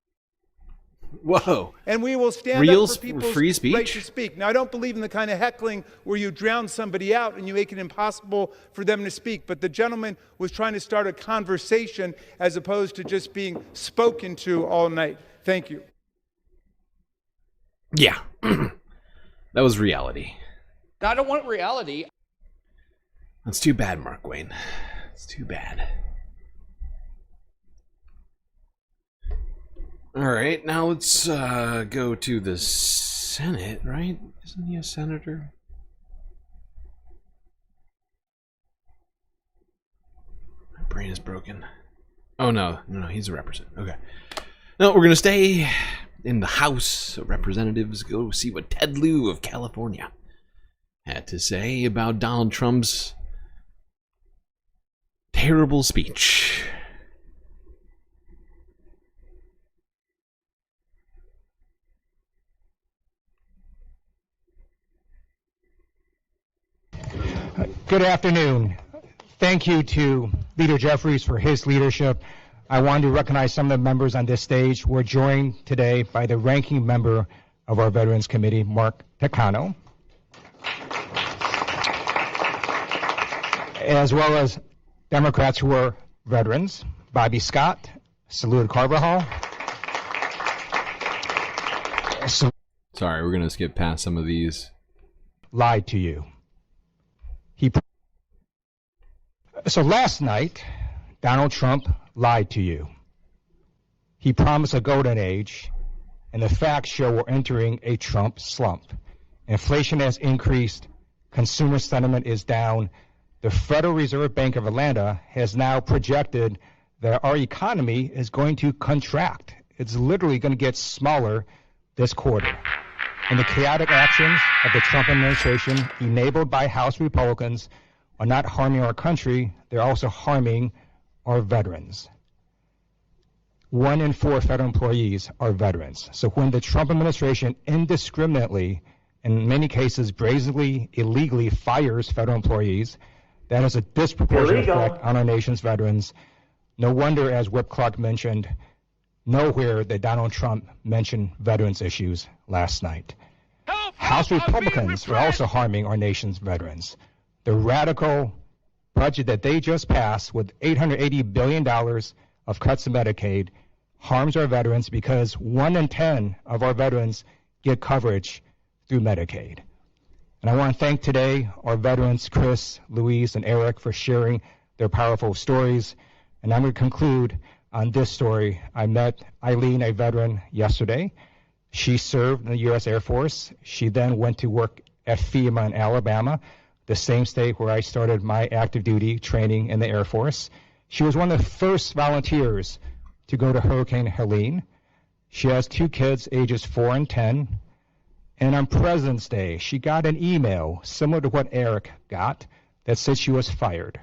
Whoa. And we will stand up for people's free speech? right to speak. Now, I don't believe in the kind of heckling where you drown somebody out and you make it impossible for them to speak. But the gentleman was trying to start a conversation as opposed to just being spoken to all night. Thank you. Yeah. That was reality. I don't want reality. That's too bad, Mark Wayne. It's too bad. All right, now let's go to the Senate, right? Isn't he a senator? My brain is broken. Oh, no, he's a representative. Okay. No, we're going to stay in the House of Representatives, go see what Ted Lieu of California had to say about Donald Trump's terrible speech. Good afternoon. Thank you to Leader Jeffries for his leadership. I wanted to recognize some of the members on this stage. We're joined today by the ranking member of our Veterans Committee, Mark Takano, as well as Democrats who are veterans, Bobby Scott, Salud Carvajal. Sorry, we're going to skip past some of these. Lied to you. So last night, Donald Trump lied to you. He promised a golden age, and the facts show we're entering a Trump slump. Inflation has increased, consumer sentiment is down. The Federal Reserve Bank of Atlanta has now projected that our economy is going to contract. It's literally going to get smaller this quarter. And the chaotic actions of the Trump administration, enabled by House Republicans, are not harming our country, they're also harming our veterans. 1 in 4 federal employees are veterans. So when the Trump administration indiscriminately, in many cases brazenly, illegally fires federal employees, that has a disproportionate effect on our nation's veterans. No wonder, as Whip Clark mentioned, nowhere did Donald Trump mention veterans issues last night. House Republicans are also harming our nation's veterans. The radical budget that they just passed with $880 billion of cuts to Medicaid harms our veterans because 1 in 10 of our veterans get coverage through Medicaid. And I want to thank today our veterans, Chris, Louise, and Eric, for sharing their powerful stories. And I'm going to conclude on this story. I met Eileen, a veteran, yesterday. She served in the U.S. Air Force. She then went to work at FEMA in Alabama, the same state where I started my active duty training in the Air Force. She was one of the first volunteers to go to Hurricane Helene. She has 2 kids, ages 4 and 10. And on President's Day, she got an email similar to what Eric got that said she was fired.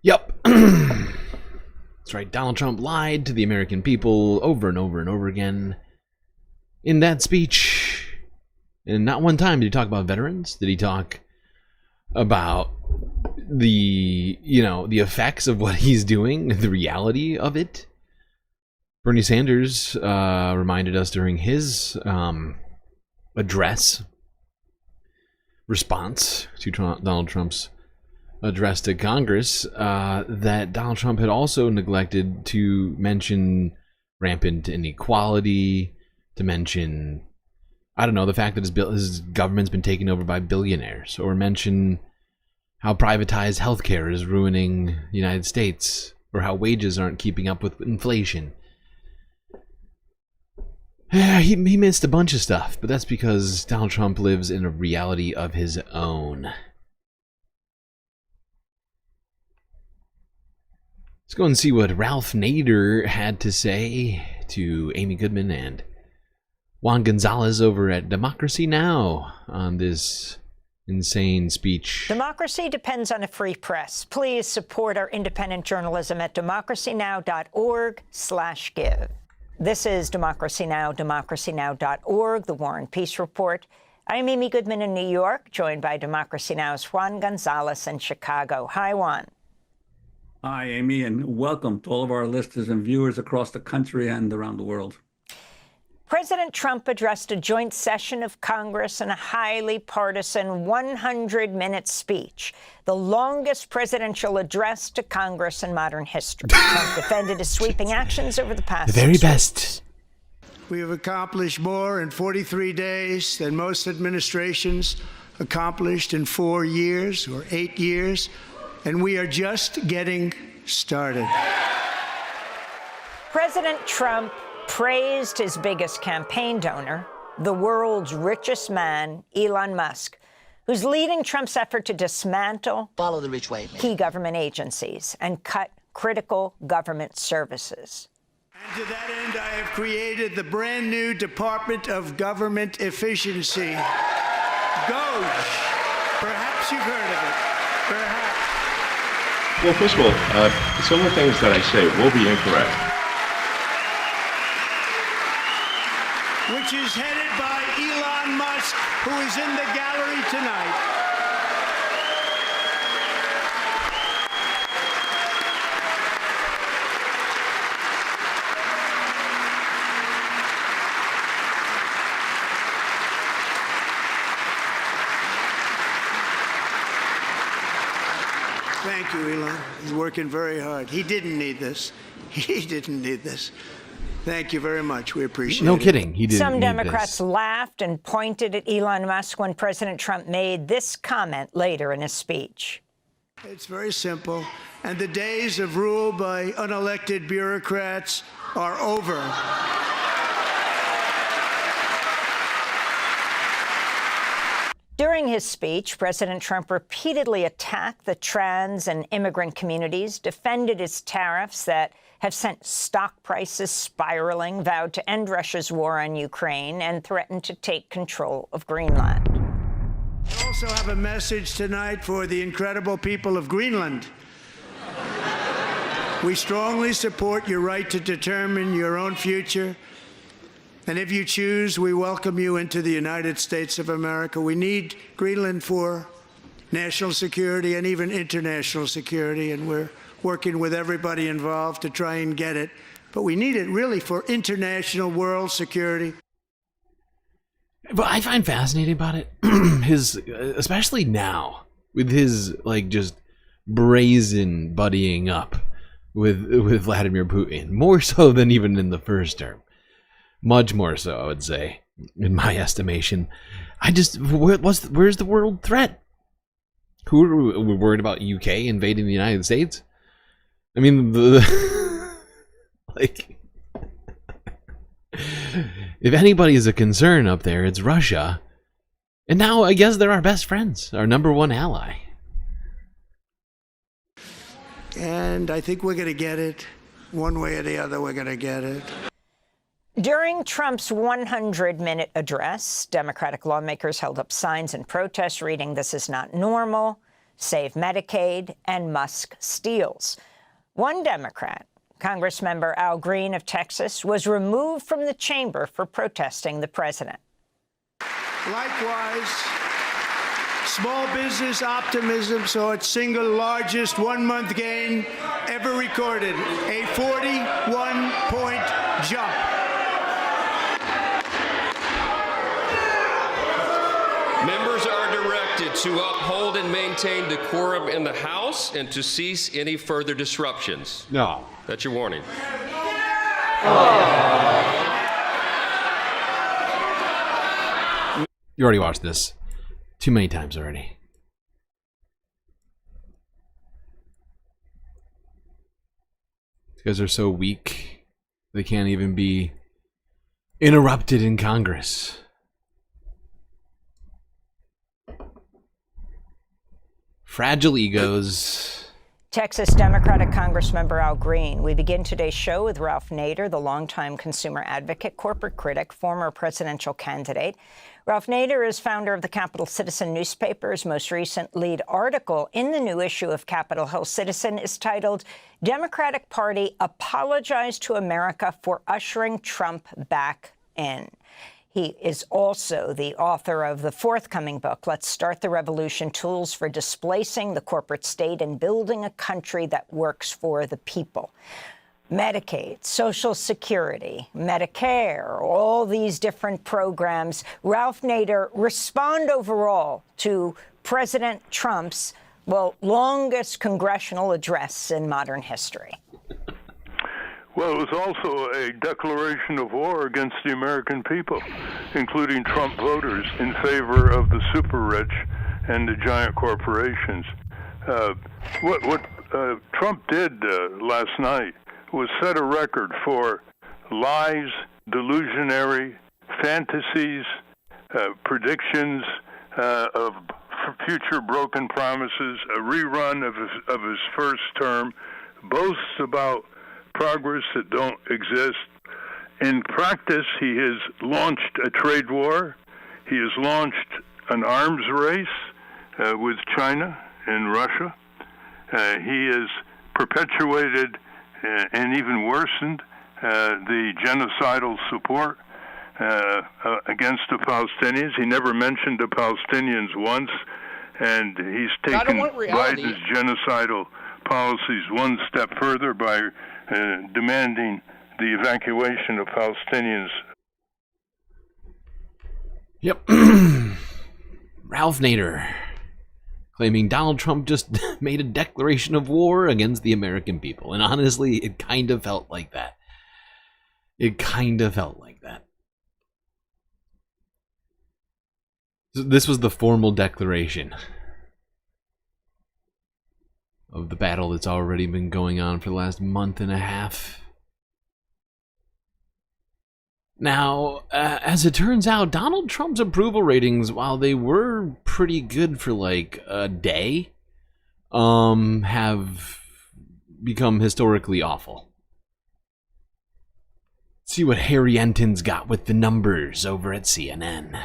Yep. That's right. Donald Trump lied to the American people over and over and over again in that speech. And not one time did he talk about veterans. Did he talk about the effects of what he's doing, the reality of it? Bernie Sanders reminded us during his address response to Donald Trump's address to Congress that Donald Trump had also neglected to mention rampant inequality, to mention, I don't know, the fact that his government's been taken over by billionaires, or mention how privatized healthcare is ruining the United States, or how wages aren't keeping up with inflation. He missed a bunch of stuff, but that's because Donald Trump lives in a reality of his own. Let's go and see what Ralph Nader had to say to Amy Goodman and Juan Gonzalez over at Democracy Now! On this insane speech. Democracy depends on a free press. Please support our independent journalism at democracynow.org/give. This is Democracy Now!, democracynow.org, the War and Peace Report. I'm Amy Goodman in New York, joined by Democracy Now!'s Juan Gonzalez in Chicago. Hi, Juan. Hi, Amy, and welcome to all of our listeners and viewers across the country and around the world. President Trump addressed a joint session of Congress in a highly partisan 100-minute speech, the longest presidential address to Congress in modern history. Trump defended his sweeping actions over the past 6 weeks. best. We have accomplished more in 43 days than most administrations accomplished in 4 years or 8 years, and we are just getting started. President Trump praised his biggest campaign donor, the world's richest man, Elon Musk, who's leading Trump's effort to dismantle follow the rich way, man. Key government agencies and cut critical government services. And to that end, I have created the brand new Department of Government Efficiency, DOGE. Perhaps you've heard of it. Perhaps. Well, first of all, some of the things that I say will be incorrect. Which is headed by Elon Musk, who is in the gallery tonight. Thank you, Elon. He's working very hard. He didn't need this. He didn't need this. Thank you very much. We appreciate it. No kidding. He didn't. Some Democrats laughed and pointed at Elon Musk when President Trump made this comment later in his speech. It's very simple, and the days of rule by unelected bureaucrats are over. During his speech, President Trump repeatedly attacked the trans and immigrant communities, defended his tariffs that have sent stock prices spiraling, vowed to end Russia's war on Ukraine, and threatened to take control of Greenland. I also have a message tonight for the incredible people of Greenland. We strongly support your right to determine your own future. And if you choose, we welcome you into the United States of America. We need Greenland for national security and even international security, and we're working with everybody involved to try and get it. But we need it really for international world security. But I find fascinating about it, especially now, with his, like, just brazen buddying up with Vladimir Putin, more so than even in the first term. Much more so, I would say, in my estimation. Where's the world threat? Who are we worried about? UK invading the United States? I mean, like, if anybody is a concern up there, it's Russia. And now I guess they're our best friends, our number one ally. And I think we're going to get it. One way or the other, we're going to get it. During Trump's 100-minute address, Democratic lawmakers held up signs in protest reading, "This is not normal," "Save Medicaid," and "Musk steals." One Democrat, Congressmember Al Green of Texas, was removed from the chamber for protesting the president. Likewise, small business optimism saw its single largest one-month gain ever recorded, a 41-point jump. Members are directed directed to uphold and maintain decorum in the House and to cease any further disruptions. No. That's your warning. You already watched this too many times already. These guys are so weak, they can't even be interrupted in Congress. Fragile egos. Texas Democratic Congressmember Al Green. We begin today's show with Ralph Nader, the longtime consumer advocate, corporate critic, former presidential candidate. Ralph Nader is founder of the Capital Citizen newspaper's most recent lead article in the new issue of Capitol Hill Citizen is titled, Democratic Party Apologize to America for Ushering Trump Back In. He is also the author of the forthcoming book, Let's Start the Revolution, Tools for Displacing the Corporate State and Building a Country That Works for the People. Medicaid, Social Security, Medicare, all these different programs. Ralph Nader, respond overall to President Trump's, longest congressional address in modern history. Well, it was also a declaration of war against the American people, including Trump voters in favor of the super rich and the giant corporations. What Trump did last night was set a record for lies, delusionary fantasies, predictions of future broken promises, a rerun of his first term, boasts about progress that don't exist. In practice, he has launched a trade war. He has launched an arms race with China and Russia. He has perpetuated and even worsened the genocidal support against the Palestinians. He never mentioned the Palestinians once, and he's taken Biden's genocidal policies one step further by demanding the evacuation of Palestinians. Yep. Ralph Nader claiming Donald Trump just made a declaration of war against the American people. And honestly, it kind of felt like that. It kind of felt like that. This was the formal declaration of the battle that's already been going on for the last month and a half. Now, as it turns out, Donald Trump's approval ratings, while they were pretty good for like a day, have become historically awful. See what Harry Enton's got with the numbers over at CNN.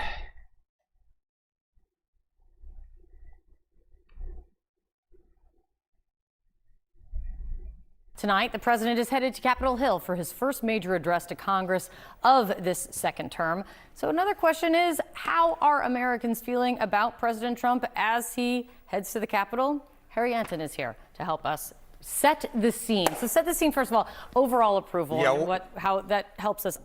Tonight, the president is headed to Capitol Hill for his first major address to Congress of this second term. So another question is, how are Americans feeling about President Trump as he heads to the Capitol? Harry Enton is here to help us set the scene. So set the scene, first of all, overall approval, and how that helps us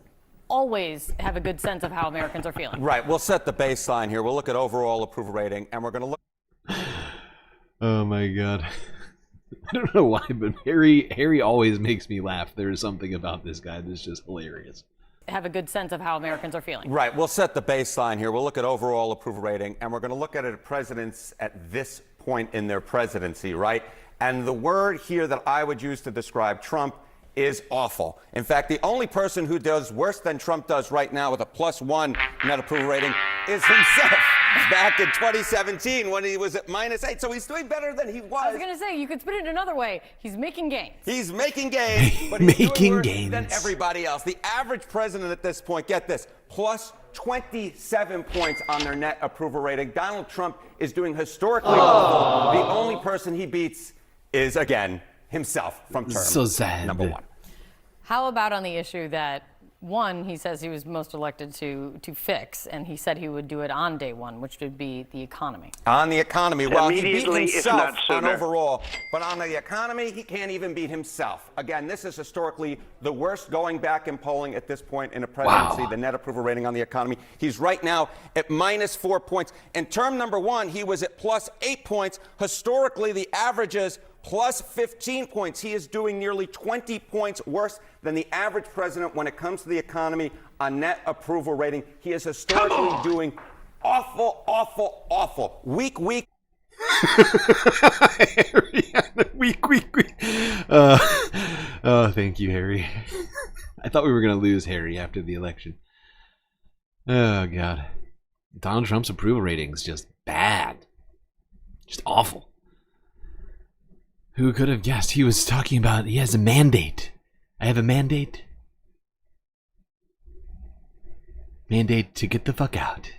always have a good sense of how Americans are feeling. Right. We'll set the baseline here. We'll look at overall approval rating, and we're going to look. Oh, my God. I don't know why, but Harry always makes me laugh. There's something about this guy that's just hilarious. Have a good sense of how Americans are feeling. Right. We'll set the baseline here. We'll look at overall approval rating, and we're going to look at presidents at this point in their presidency, right? And the word here that I would use to describe Trump is awful. In fact, the only person who does worse than Trump does right now with a +1 net approval rating is himself. Back in 2017 when he was at -8. So he's doing better than he was. I was going to say, you could spin it another way. He's making gains. He's making gains, but he's doing worse than everybody else. The average president at this point, get this, +27 points on their net approval rating. Donald Trump is doing historically awful. The only person he beats is, again, himself from term so sad. number 1. How about on the issue that One, he says he was most elected to fix, and he said he would do it on day one, which would be the economy. On the economy, well, he beat Immediately, if himself not on sooner. overall, but on the economy, he can't even beat himself. Again, this is historically the worst going back in polling at this point in a presidency, the net approval rating on the economy. He's right now at -4 points. In term number one, he was at +8 points. Historically, the average is +15 points. He is doing nearly 20 points worse than the average president when it comes to the economy on net approval rating. He is historically doing awful, awful, awful. Weak. Weak. Thank you, Harry. I thought we were going to lose Harry after the election. Oh, God. Donald Trump's approval rating's just bad. Just awful. Who could have guessed? He was talking about he has a mandate. I have a mandate. Mandate to get the fuck out.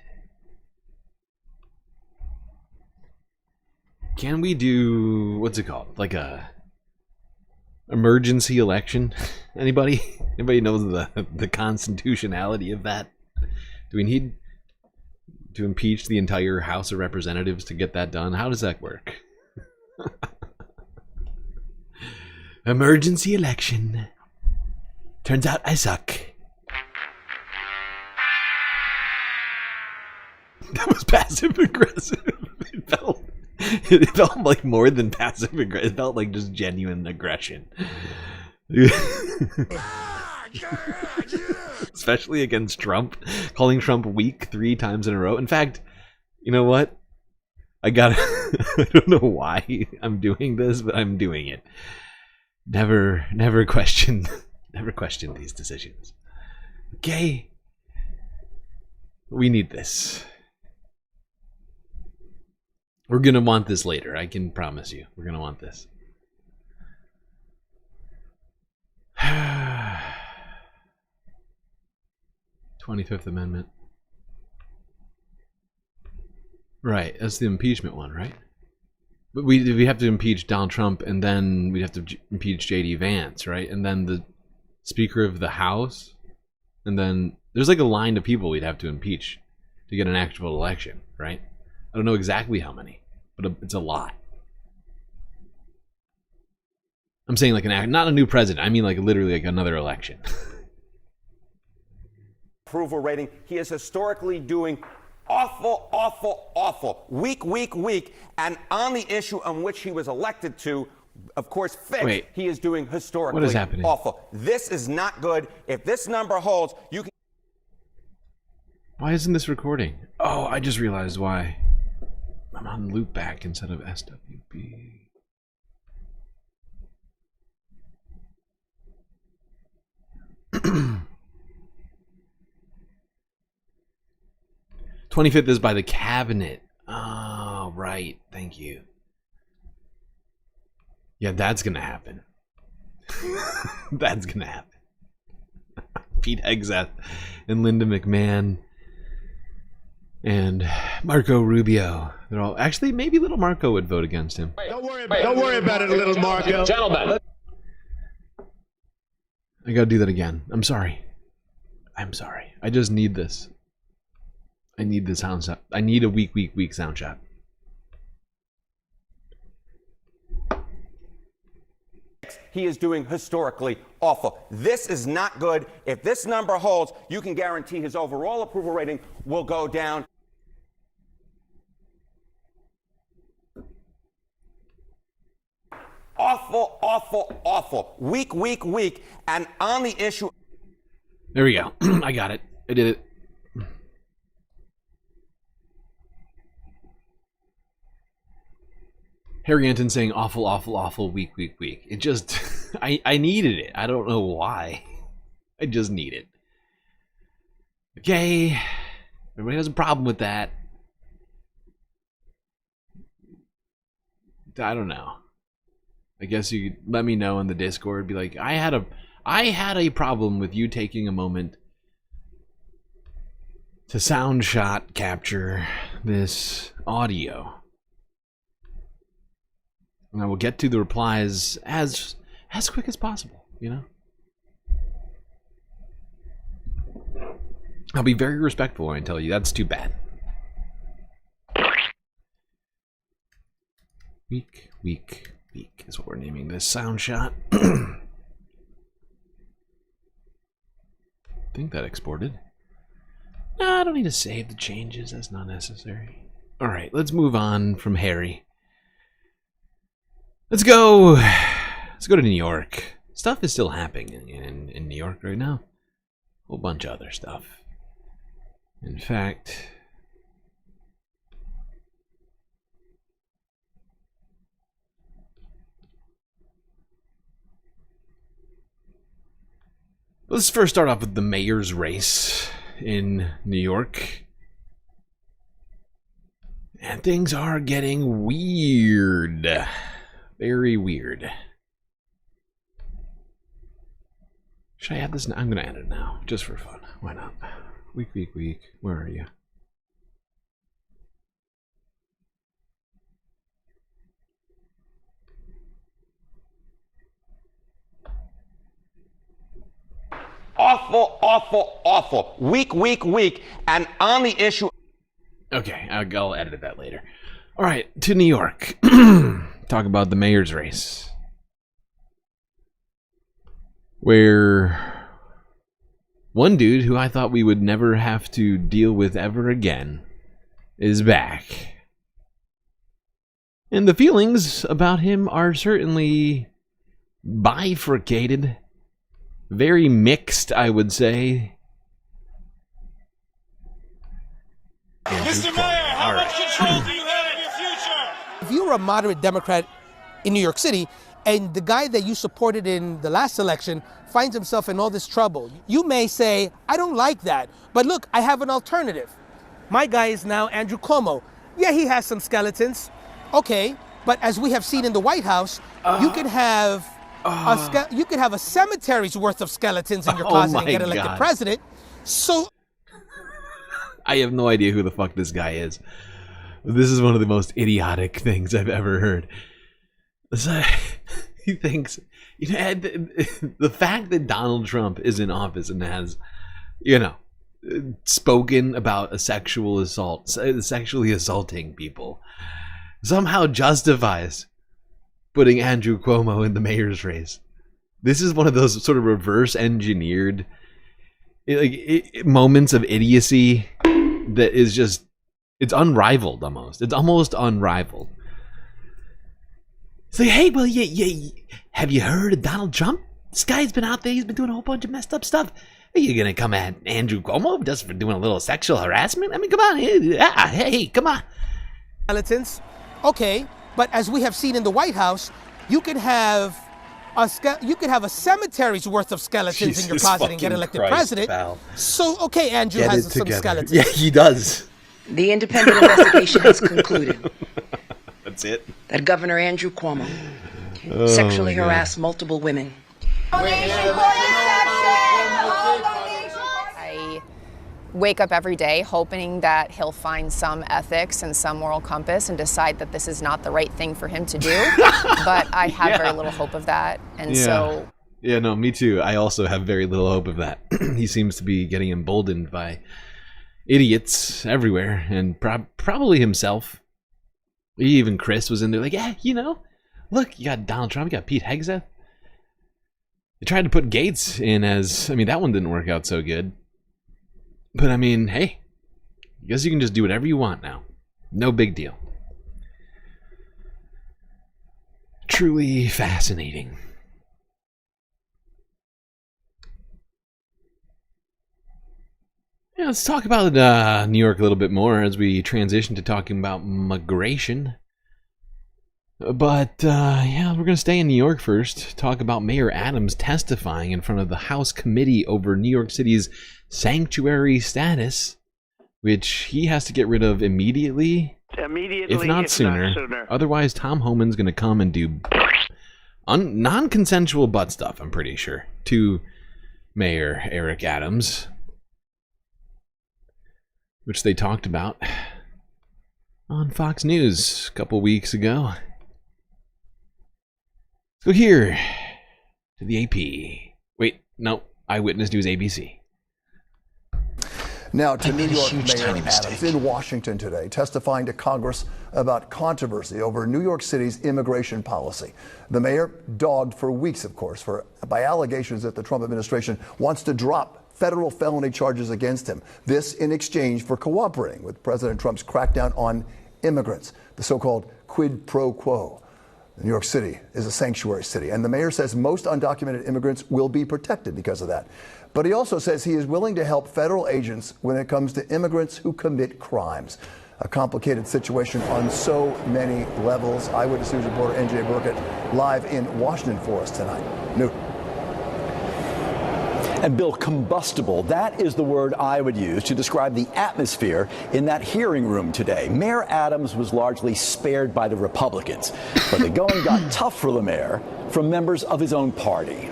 Can we do, what's it called? Like a emergency election? Anybody? Anybody knows the constitutionality of that? Do we need to impeach the entire House of Representatives to get that done? How does that work? Emergency election. Turns out I suck. That was passive aggressive. It felt like more than passive aggressive. It felt like just genuine aggression. Especially against Trump. Calling Trump weak 3 times in a row. In fact, you know what? I don't know why I'm doing this, but I'm doing it. Never question these decisions. Okay? We need this. We're gonna want this later, I can promise you. We're gonna want this. 25th Amendment. Right, that's the impeachment one, right? But we have to impeach Donald Trump, and then we'd have to impeach J.D. Vance, right? And then the Speaker of the House, and then there's like a line of people we'd have to impeach to get an actual election, right? I don't know exactly how many, but it's a lot. I'm saying like not a new president. I mean like literally like another election. Approval rating. He is historically doing awful, awful, awful. Weak. And on the issue on which he was elected to, of course, fixed, he is doing historically what is happening? Awful. This is not good. If this number holds, you can... Why isn't this recording? Oh, I just realized why. I'm on loop back instead of SWB. '25th is by the cabinet. Oh, right. Thank you. Yeah, that's gonna happen. That's gonna happen. Pete Hegseth and Linda McMahon and Marco Rubio. They're all actually maybe little Marco would vote against him. Don't worry about it, little Marco. Gentlemen. I gotta do that again. I'm sorry. I just need this. I need this sound shot. I need a weak sound shot. He is doing historically awful. This is not good. If this number holds, you can guarantee his overall approval rating will go down. Awful, awful, awful. Weak. And on the issue... There we go. I got it. I did it. Harry Anton saying awful, weak. It just, I needed it. I don't know why. I just need it. Okay. Everybody has a problem with that. I don't know. I guess you could let me know in the Discord. Be like, I had a problem with you taking a moment to sound shot capture this audio. And I will get to the replies as quick as possible, you know? I'll be very respectful when I tell you that's too bad. Weak is what we're naming this sound shot. I think that exported. No, I don't need to save the changes. That's not necessary. All right, let's move on from Harry. Let's go to New York. Stuff is still happening in New York right now. A whole bunch of other stuff. In fact, let's first start off with the mayor's race in New York. And things are getting weird. Very weird. Should I add this? I'm going to add it now, just for fun. Why not? Week. Where are you? Awful. Weak. And on the issue. Okay, I'll edit that later. All right, to New York. Talk about the mayor's race. Where one dude who I thought we would never have to deal with ever again is back. And the feelings about him are certainly bifurcated. Very mixed, I would say. Mr. Mayor, how much control do you have in your future? If you were a moderate Democrat in New York City, and the guy that you supported in the last election finds himself in all this trouble, you may say, I don't like that, but look, I have an alternative. My guy is now Andrew Cuomo. Yeah, he has some skeletons. Okay, but as we have seen in the White House, you can have a cemetery's worth of skeletons in your closet and get elected president. So I have no idea who the fuck this guy is. This is one of the most idiotic things I've ever heard. So, he thinks, you know, the fact that Donald Trump is in office and has, you know, spoken about a sexual assault, sexually assaulting people, somehow justifies putting Andrew Cuomo in the mayor's race. This is one of those sort of reverse engineered moments of idiocy that is just, it's unrivaled almost. It's almost unrivaled. It's like, hey, well, yeah, have you heard of Donald Trump? This guy's been out there, he's been doing a whole bunch of messed up stuff. Are you gonna come at Andrew Cuomo just for doing a little sexual harassment? I mean, come on, hey, come on. Skeletons, okay, but as we have seen in the White House, you can have a cemetery's worth of skeletons in your closet and get elected president. Pal. So, okay, Andrew has some skeletons. Yeah, he does. The independent investigation has concluded. That's it. That Governor Andrew Cuomo sexually harassed multiple women. I wake up every day hoping that he'll find some ethics and some moral compass and decide that this is not the right thing for him to do. But I have very little hope of that. And so... Yeah, no, me too. I also have very little hope of that. He seems to be getting emboldened by idiots everywhere, and probably himself. Even Chris was in there like, yeah, you know, look, you got Donald Trump, you got Pete Hegseth. They tried to put Gates in as, I mean, that one didn't work out so good. But I mean, hey, I guess you can just do whatever you want now. No big deal. Truly fascinating. Yeah, let's talk about New York a little bit more as we transition to talking about migration. But, yeah, we're going to stay in New York first. Talk about Mayor Adams testifying in front of the House Committee over New York City's sanctuary status, which he has to get rid of immediately, if not sooner. Otherwise, Tom Homan's going to come and do non-consensual butt stuff, I'm pretty sure, to Mayor Eric Adams, which they talked about on Fox News a couple weeks ago. Let's go here to the AP. Wait, no, Eyewitness News ABC. Now to New York huge, Mayor tiny Adams mistake. in Washington today, testifying to Congress about controversy over New York City's immigration policy. The mayor dogged for weeks, of course, by allegations that the Trump administration wants to drop federal felony charges against him. This in exchange for cooperating with President Trump's crackdown on immigrants, the so-called quid pro quo. New York City is a sanctuary city, and the mayor says most undocumented immigrants will be protected because of that. But he also says he is willing to help federal agents when it comes to immigrants who commit crimes. A complicated situation on so many levels. Eyewitness News reporter NJ Burkett live in Washington for us tonight. Newton. And Bill, combustible, that is the word I would use to describe the atmosphere in that hearing room today. Mayor Adams was largely spared by the Republicans, but the going got tough for the mayor from members of his own party.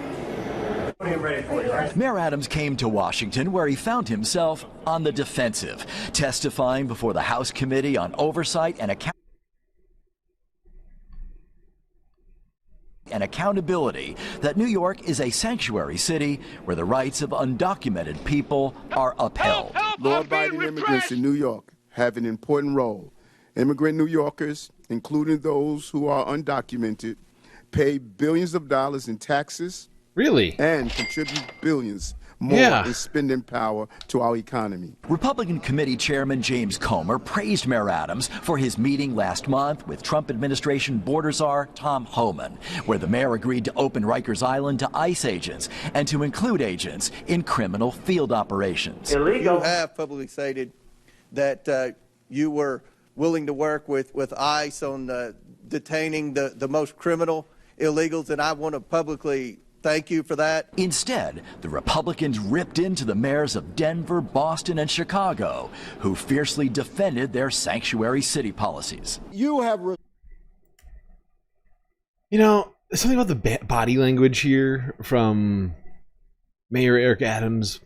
Mayor Adams came to Washington, where he found himself on the defensive, testifying before the House Committee on Oversight and Accountability that New York is a sanctuary city where the rights of undocumented people are upheld. Law-abiding immigrants in New York have an important role. Immigrant New Yorkers, including those who are undocumented, pay billions of dollars in taxes. Really? And contribute billions more in spending power to our economy. Republican Committee Chairman James Comer praised Mayor Adams for his meeting last month with Trump administration border czar Tom Homan, where the mayor agreed to open Rikers Island to ICE agents and to include agents in criminal field operations. Illegal. You have publicly stated that you were willing to work with ICE on detaining the most criminal illegals, and I want to publicly thank you for that. Instead, the Republicans ripped into the mayors of Denver, Boston, and Chicago, who fiercely defended their sanctuary city policies. You know, something about the body language here from Mayor Eric Adams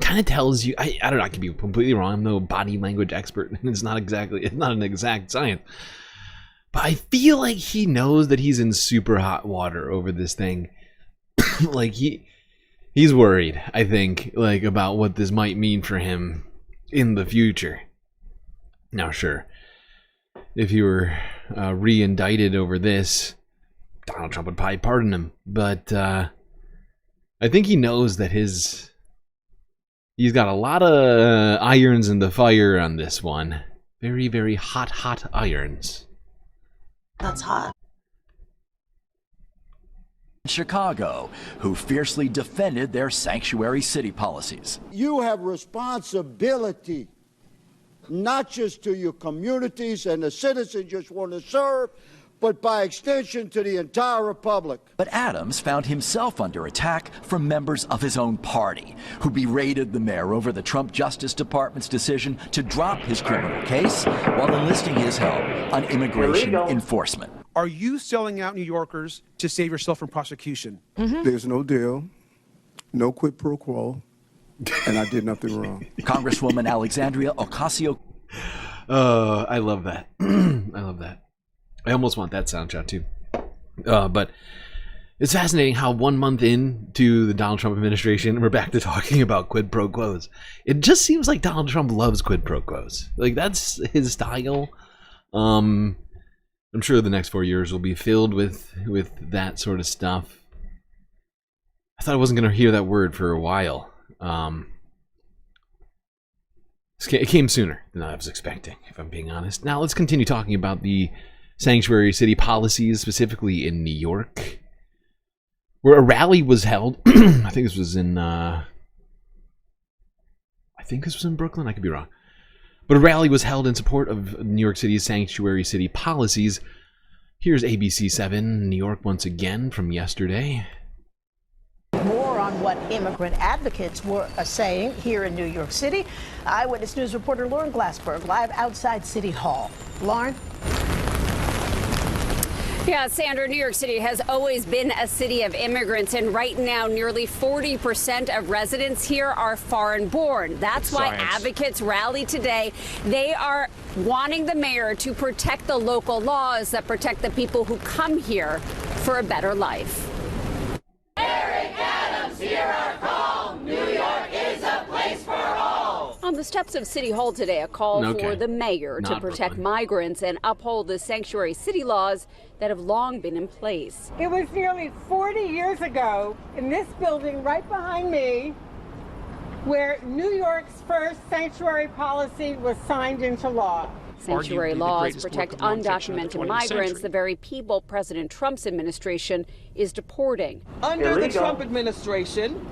kind of tells you, I don't know, I could be completely wrong. I'm no body language expert. It's not an exact science. But I feel like he knows that he's in super hot water over this thing. Like he's worried, I think, like about what this might mean for him in the future. Now, sure, if he were re-indicted over this, Donald Trump would probably pardon him. But I think he knows that he's got a lot of irons in the fire on this one. Very, very hot irons. That's hot. Chicago, who fiercely defended their sanctuary city policies. You have responsibility, not just to your communities and the citizens you want to serve, but by extension to the entire republic. But Adams found himself under attack from members of his own party, who berated the mayor over the Trump Justice Department's decision to drop his criminal case while enlisting his help on immigration enforcement. Are you selling out New Yorkers to save yourself from prosecution? There's no deal, no quid pro quo, and I did nothing wrong. Congresswoman Alexandria Ocasio. I love that. I love that. I almost want that soundtrack too. But it's fascinating how 1 month into the Donald Trump administration, we're back to talking about quid pro quos. It just seems like Donald Trump loves quid pro quos. Like, that's his style. I'm sure the next 4 years will be filled with that sort of stuff. I thought I wasn't going to hear that word for a while. It came sooner than I was expecting, if I'm being honest. Now let's continue talking about the sanctuary city policies, specifically in New York, where a rally was held. I think this was in Brooklyn. I could be wrong. But a rally was held in support of New York City's sanctuary city policies. Here's ABC7 New York once again from yesterday. More on what immigrant advocates were saying here in New York City. Eyewitness News reporter Lauren Glassberg live outside City Hall. Lauren? Yeah, Sandra, New York City has always been a city of immigrants, and right now nearly 40% of residents here are foreign-born. That's why advocates rallied today. They are wanting the mayor to protect the local laws that protect the people who come here for a better life. Eric Adams, hear our call. New York is a place for all. On the steps of City Hall today, a call for the mayor to protect migrants and uphold the sanctuary city laws that have long been in place. It was nearly 40 years ago in this building right behind me where New York's first sanctuary policy was signed into law. Sanctuary laws protect undocumented migrants, the very people President Trump's administration is deporting. Under the Trump administration,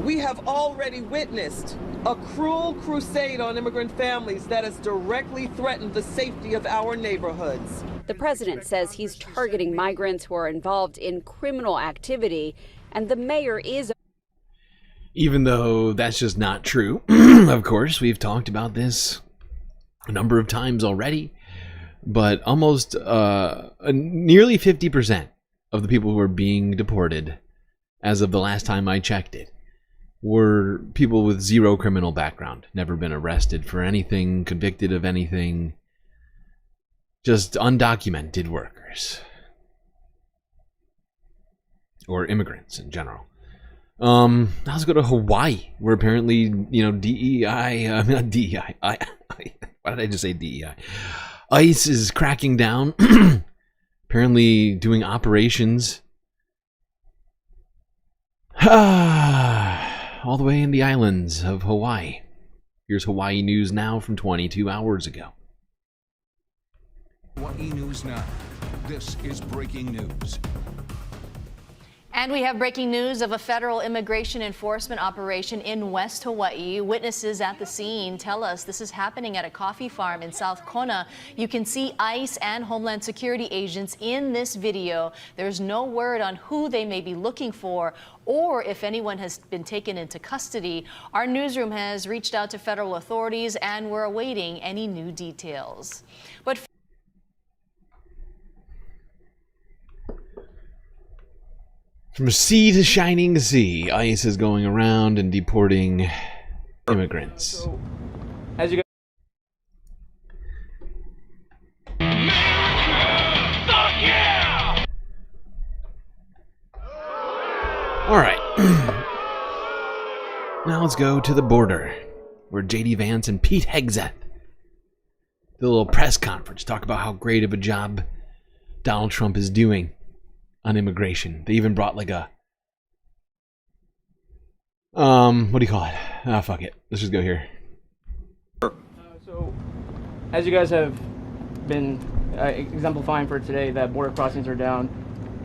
we have already witnessed a cruel crusade on immigrant families that has directly threatened the safety of our neighborhoods. The president says he's targeting migrants who are involved in criminal activity, and the mayor is. Even though that's just not true. Of course, we've talked about this a number of times already, but almost nearly 50% of the people who are being deported, as of the last time I checked it, were people with zero criminal background, never been arrested for anything, convicted of anything, just undocumented workers. Or immigrants in general. Now let's go to Hawaii, where apparently, not DEI, why did I just say DEI? ICE is cracking down, apparently doing operations all the way in the islands of Hawaii. Here's Hawaii news now from 22 hours ago. Hawaii News Now. This is breaking news. And we have breaking news of a federal immigration enforcement operation in West Hawaii. Witnesses at the scene tell us this is happening at a coffee farm in South Kona. You can see ICE and Homeland Security agents in this video. There's no word on who they may be looking for or if anyone has been taken into custody. Our newsroom has reached out to federal authorities and we're awaiting any new details. But from sea to shining sea, ICE is going around and deporting immigrants. So, as you guys. All right. Now let's go to the border, where J.D. Vance and Pete Hegseth did a little press conference, talk about how great of a job Donald Trump is doing on immigration. They even brought like a what do you call it? Ah, fuck it. Let's just go here. So, as you guys have been exemplifying for today, that border crossings are down.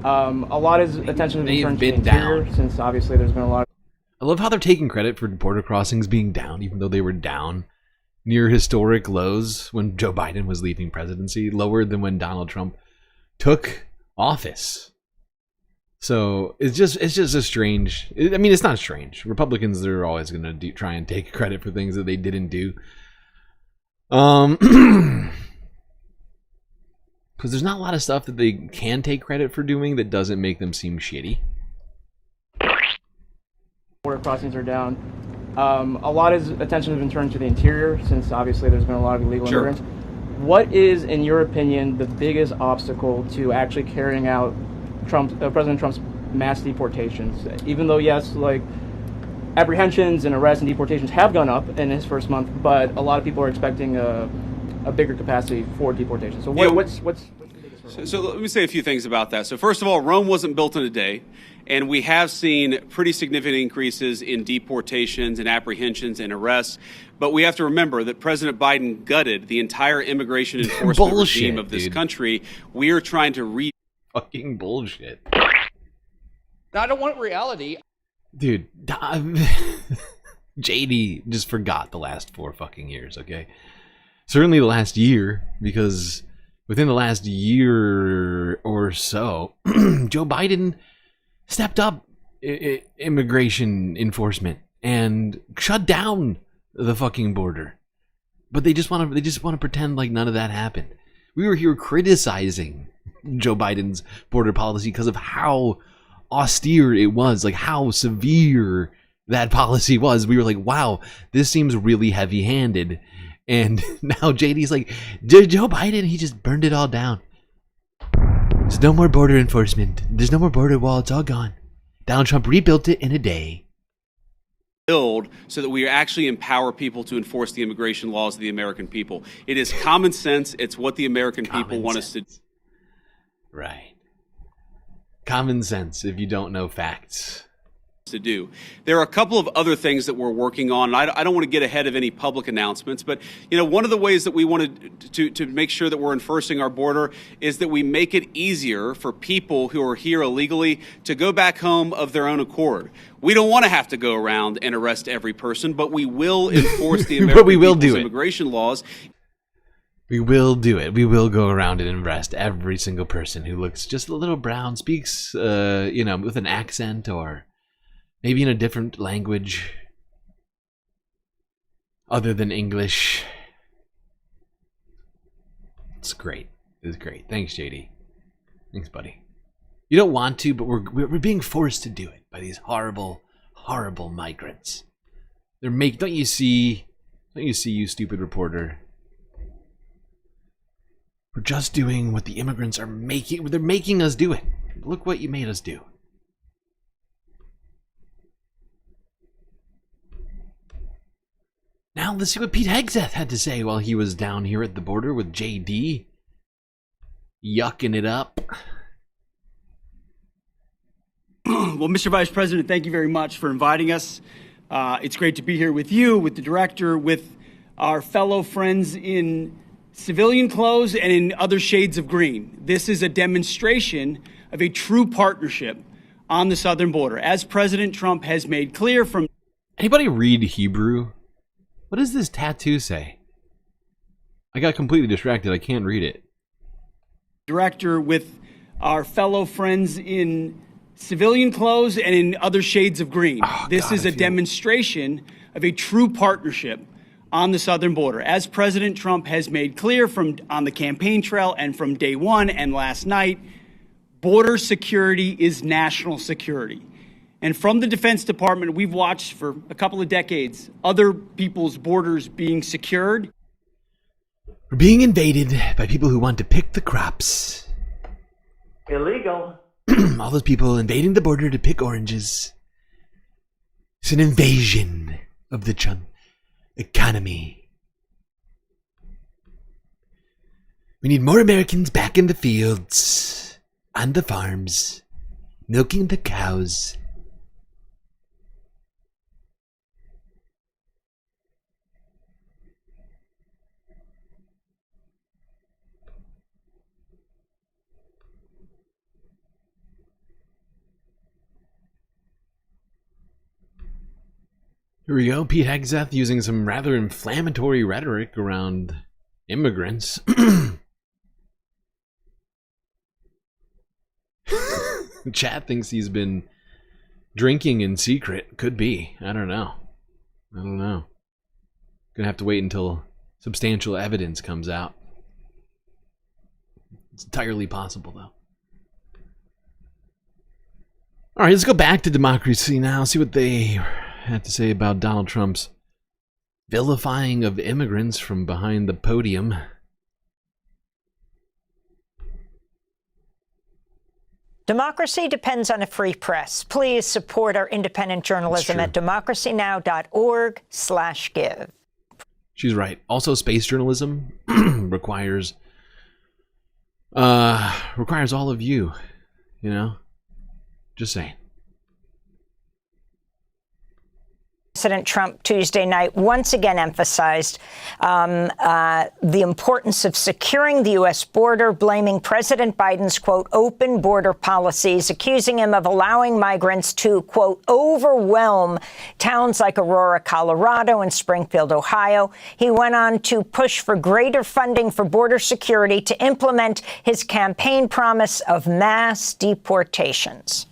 A lot of attention has been turned to the interior, since obviously there's been a lot. I love how they're taking credit for border crossings being down, even though they were down near historic lows when Joe Biden was leaving presidency, lower than when Donald Trump took office. So it's just a strange. I mean, it's not strange. Republicans, they're always going to try and take credit for things that they didn't do. Because there's not a lot of stuff that they can take credit for doing that doesn't make them seem shitty. Border crossings are down. A lot of attention has been turned to the interior, since obviously there's been a lot of illegal immigrants. What is, in your opinion, the biggest obstacle to actually carrying out President Trump's mass deportations? Even though, yes, like apprehensions and arrests and deportations have gone up in his first month, but a lot of people are expecting a bigger capacity for deportation. So what's the biggest hurdle? So let me say a few things about that. So first of all, Rome wasn't built in a day, and we have seen pretty significant increases in deportations and apprehensions and arrests. But we have to remember that President Biden gutted the entire immigration enforcement regime of this country. We are trying to fucking bullshit. I don't want reality. Dude, JD just forgot the last 4 fucking years, okay? Certainly the last year, because within the last year or so, Joe Biden stepped up immigration enforcement and shut down the fucking border. But they just want to pretend like none of that happened. We were here criticizing Joe Biden's border policy because of how austere it was, like how severe that policy was. We were like, wow, this seems really heavy-handed. And now JD's like, Joe Biden, he just burned it all down. There's no more border enforcement. There's no more border wall. It's all gone. Donald Trump rebuilt it in a day. build so that we actually empower people to enforce the immigration laws of the American people. It is common sense. It's what the American people want us to do. Right. Common sense if you don't know facts. To do. There are a couple of other things that we're working on. And I don't want to get ahead of any public announcements, but one of the ways that we wanted to make sure that we're enforcing our border is that we make it easier for people who are here illegally to go back home of their own accord. We don't want to have to go around and arrest every person, but we will enforce the American people's immigration laws. We will do it. We will go around and arrest every single person who looks just a little brown, speaks, with an accent or maybe in a different language other than English. It's great. It's great. Thanks, JD. Thanks, buddy. You don't want to, but we're being forced to do it by these horrible, horrible migrants. Don't you see, you stupid reporter? We're just doing what the immigrants are making. They're making us do it. Look what you made us do. Now let's see what Pete Hegseth had to say while he was down here at the border with JD. Yucking it up. Well, Mr. Vice President, thank you very much for inviting us. It's great to be here with you, with the director, with our fellow friends in civilian clothes and in other shades of green. This is a demonstration of a true partnership on the southern border. As President Trump has made clear from... Anybody read Hebrew? What does this tattoo say? I got completely distracted. I can't read it. Director, with our fellow friends in civilian clothes and in other shades of green. This is a demonstration of a true partnership on the southern border. As President Trump has made clear on the campaign trail and from day one and last night, border security is national security. And from the Defense Department, we've watched for a couple of decades other people's borders being secured. We're being invaded by people who want to pick the crops. Illegal. All those people invading the border to pick oranges. It's an invasion of the economy. We need more Americans back in the fields, on the farms, milking the cows. Here we go, Pete Hegseth using some rather inflammatory rhetoric around immigrants. Chad thinks he's been drinking in secret. Could be. I don't know. Gonna have to wait until substantial evidence comes out. It's entirely possible, though. All right, let's go back to democracy now. See what they had to say about Donald Trump's vilifying of immigrants from behind the podium. Democracy depends on a free press. Please support our independent journalism at democracynow.org/give. She's right. Also, space journalism requires all of you, Just saying. President Trump Tuesday night once again emphasized the importance of securing the U.S. border, blaming President Biden's, quote, open border policies, accusing him of allowing migrants to, quote, overwhelm towns like Aurora, Colorado, and Springfield, Ohio. He went on to push for greater funding for border security to implement his campaign promise of mass deportations.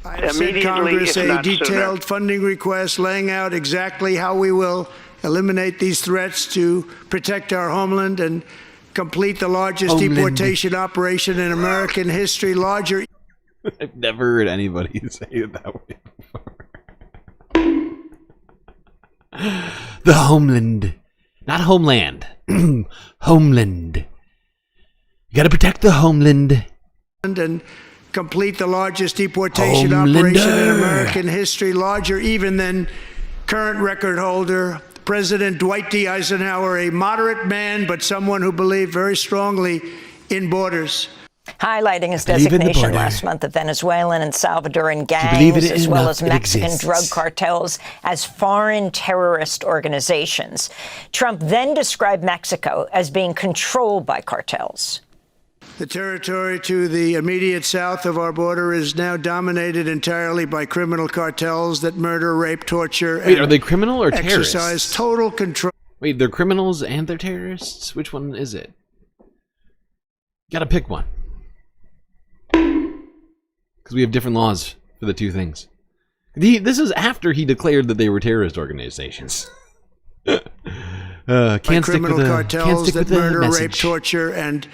I sent Congress a detailed funding request laying out exactly how we will eliminate these threats to protect our homeland and complete the largest deportation operation in American history. I've never heard anybody say it that way before. The homeland. Not homeland. Homeland. You gotta protect the homeland. And complete the largest deportation operation in American history, larger even than current record holder President Dwight D. Eisenhower, a moderate man, but someone who believed very strongly in borders. Highlighting his designation last month of Venezuelan and Salvadoran gangs, as well as Mexican drug cartels, as foreign terrorist organizations. Trump then described Mexico as being controlled by cartels. The territory to the immediate south of our border is now dominated entirely by criminal cartels that murder, rape, torture, Wait, are they criminal or terrorists? Exercise total control. Wait, they're criminals and they're terrorists? Which one is it? Gotta pick one. Because we have different laws for the two things. This is after he declared that they were terrorist organizations. Can't stick with cartels that murder, message. rape, torture, and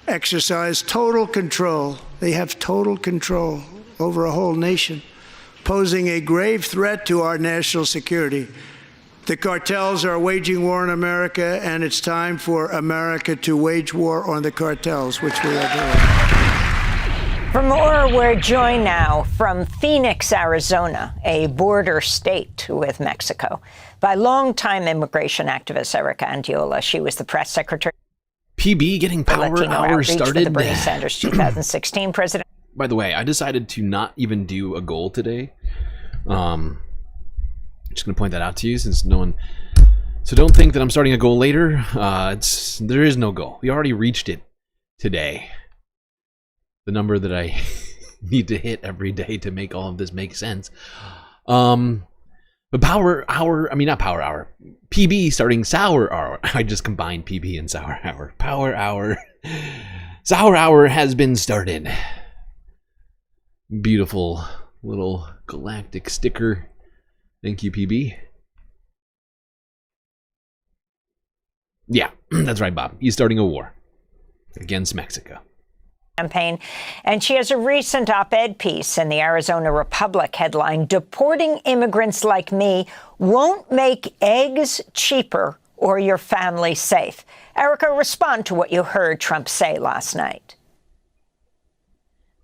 exercise total control. They have total control over a whole nation, posing a grave threat to our national security. The cartels are waging war in America, and it's time for America to wage war on the cartels, which we are doing. For more, we're joined now from Phoenix, Arizona, a border state with Mexico, by longtime immigration activist Erica Andiola. She was the press secretary. PB getting power hour started. For the Bernie Sanders 2016 president. By the way, I decided to not even do a goal today. Just gonna point that out to you, since no one. So don't think that I'm starting a goal later. There is no goal. We already reached it today. The number that I need to hit every day to make all of this make sense. But power hour, I mean not power hour. PB starting sour hour. I just combined PB and sour hour. Power hour. Sour hour has been started. Beautiful little galactic sticker. Thank you, PB. Yeah, that's right, Bob. He's starting a war against Mexico. Campaign, and she has a recent op-ed piece in the Arizona Republic headline, "Deporting immigrants like me won't make eggs cheaper or your family safe." Erica, respond to what you heard Trump say last night.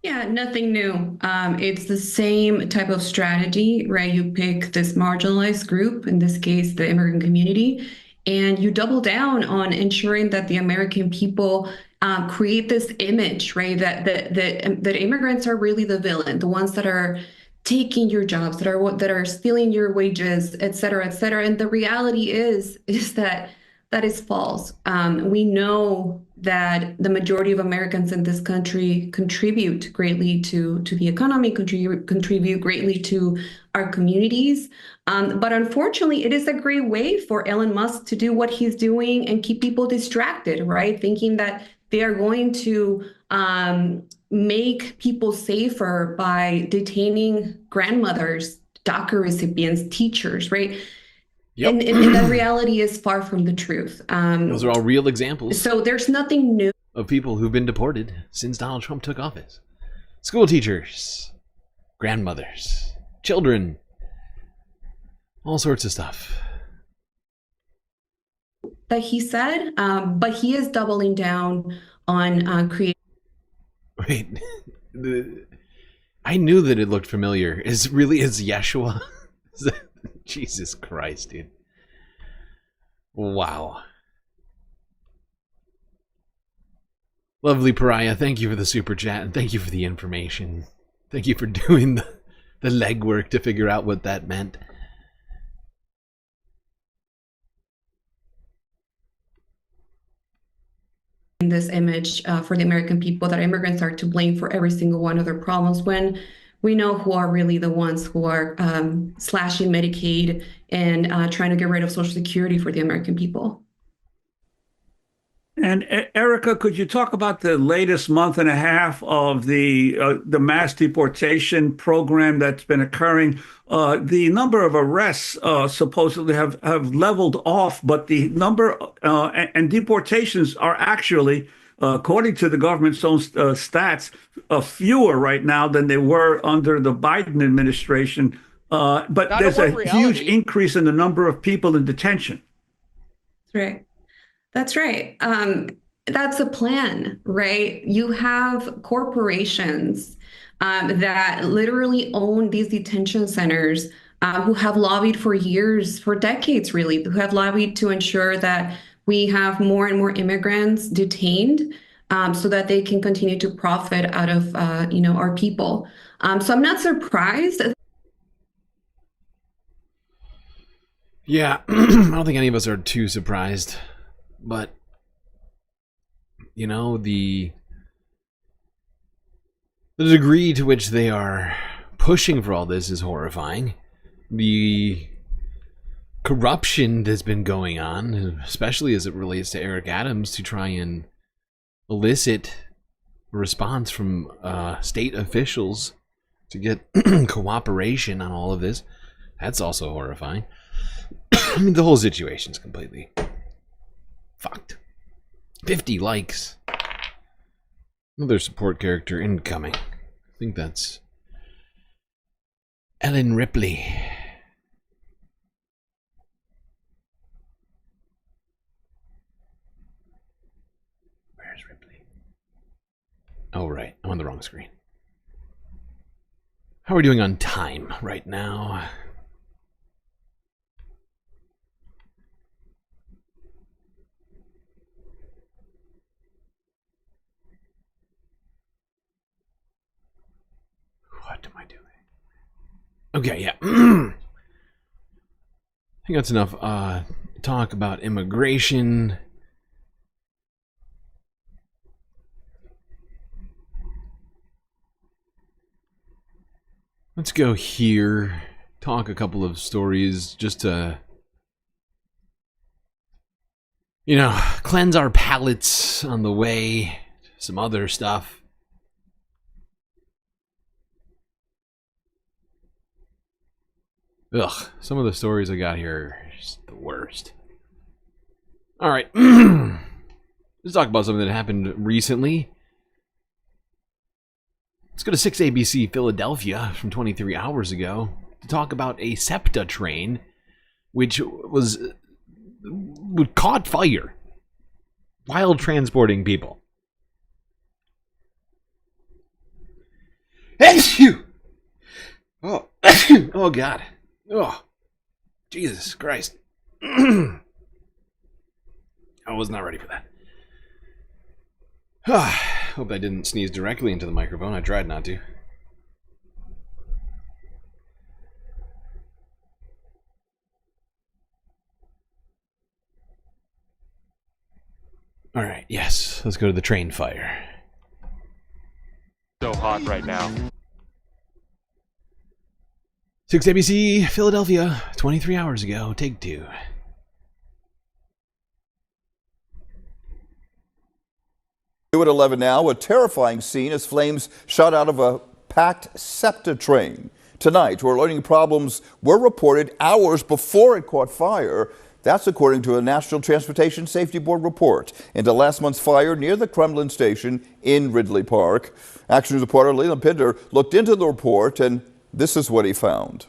Yeah, nothing new. It's the same type of strategy, right? You pick this marginalized group, in this case, the immigrant community, and you double down on ensuring that the American people create this image, right? That immigrants are really the villain, the ones that are taking your jobs, that are stealing your wages, et cetera, et cetera. And the reality is that is false. We know that the majority of Americans in this country contribute greatly to the economy, contribute greatly to our communities. But unfortunately, it is a great way for Elon Musk to do what he's doing and keep people distracted, right? Thinking that they are going to make people safer by detaining grandmothers, DACA recipients, teachers, right? Yep. And that reality is far from the truth. Those are all real examples. So there's nothing new of people who've been deported since Donald Trump took office. School teachers, grandmothers, children, all sorts of stuff. That he said, but he is doubling down on creating. Wait, I knew that it looked familiar. Is Yeshua? Jesus Christ, dude. Wow. Lovely Pariah, thank you for the super chat, and thank you for the information. Thank you for doing the legwork to figure out what that meant. This image for the American people that immigrants are to blame for every single one of their problems, when we know who are really the ones who are slashing Medicaid and trying to get rid of Social Security for the American people. And Erica, could you talk about the latest month and a half of the mass deportation program that's been occurring? The number of arrests supposedly have leveled off, but the number and deportations are actually, according to the government's own stats, fewer right now than they were under the Biden administration. But there's a huge increase in the number of people in detention. That's right. That's right. That's a plan, right? You have corporations that literally own these detention centers, who have lobbied for years, for decades really, who have lobbied to ensure that we have more and more immigrants detained, so that they can continue to profit out of our people. So I'm not surprised. Yeah, I don't think any of us are too surprised, but the degree to which they are pushing for all this is horrifying. The corruption that's been going on, especially as it relates to Eric Adams, to try and elicit a response from state officials to get cooperation on all of this, that's also horrifying. I mean, the whole situation's completely fucked. 50 likes. Another support character incoming. I think that's Ellen Ripley. Where's Ripley? Oh, right. I'm on the wrong screen. How are we doing on time right now? What am I doing? Okay, yeah. I think that's enough talk about immigration. Let's go here, talk a couple of stories just to, cleanse our palates on the way to some other stuff. Ugh, some of the stories I got here are just the worst. Alright, let's talk about something that happened recently. Let's go to 6ABC Philadelphia from 23 hours ago to talk about a SEPTA train which caught fire while transporting people. Oh, oh God. Oh, Jesus Christ. I was not ready for that. Hope I didn't sneeze directly into the microphone. I tried not to. Alright, yes. Let's go to the train fire. So hot right now. 6ABC Philadelphia, 23 hours ago. Take two. At 11 now, a terrifying scene as flames shot out of a packed SEPTA train. Tonight, we're learning problems were reported hours before it caught fire. That's according to a National Transportation Safety Board report into last month's fire near the Kremlin station in Ridley Park. Action News reporter Leland Pinder looked into the report, and this is what he found.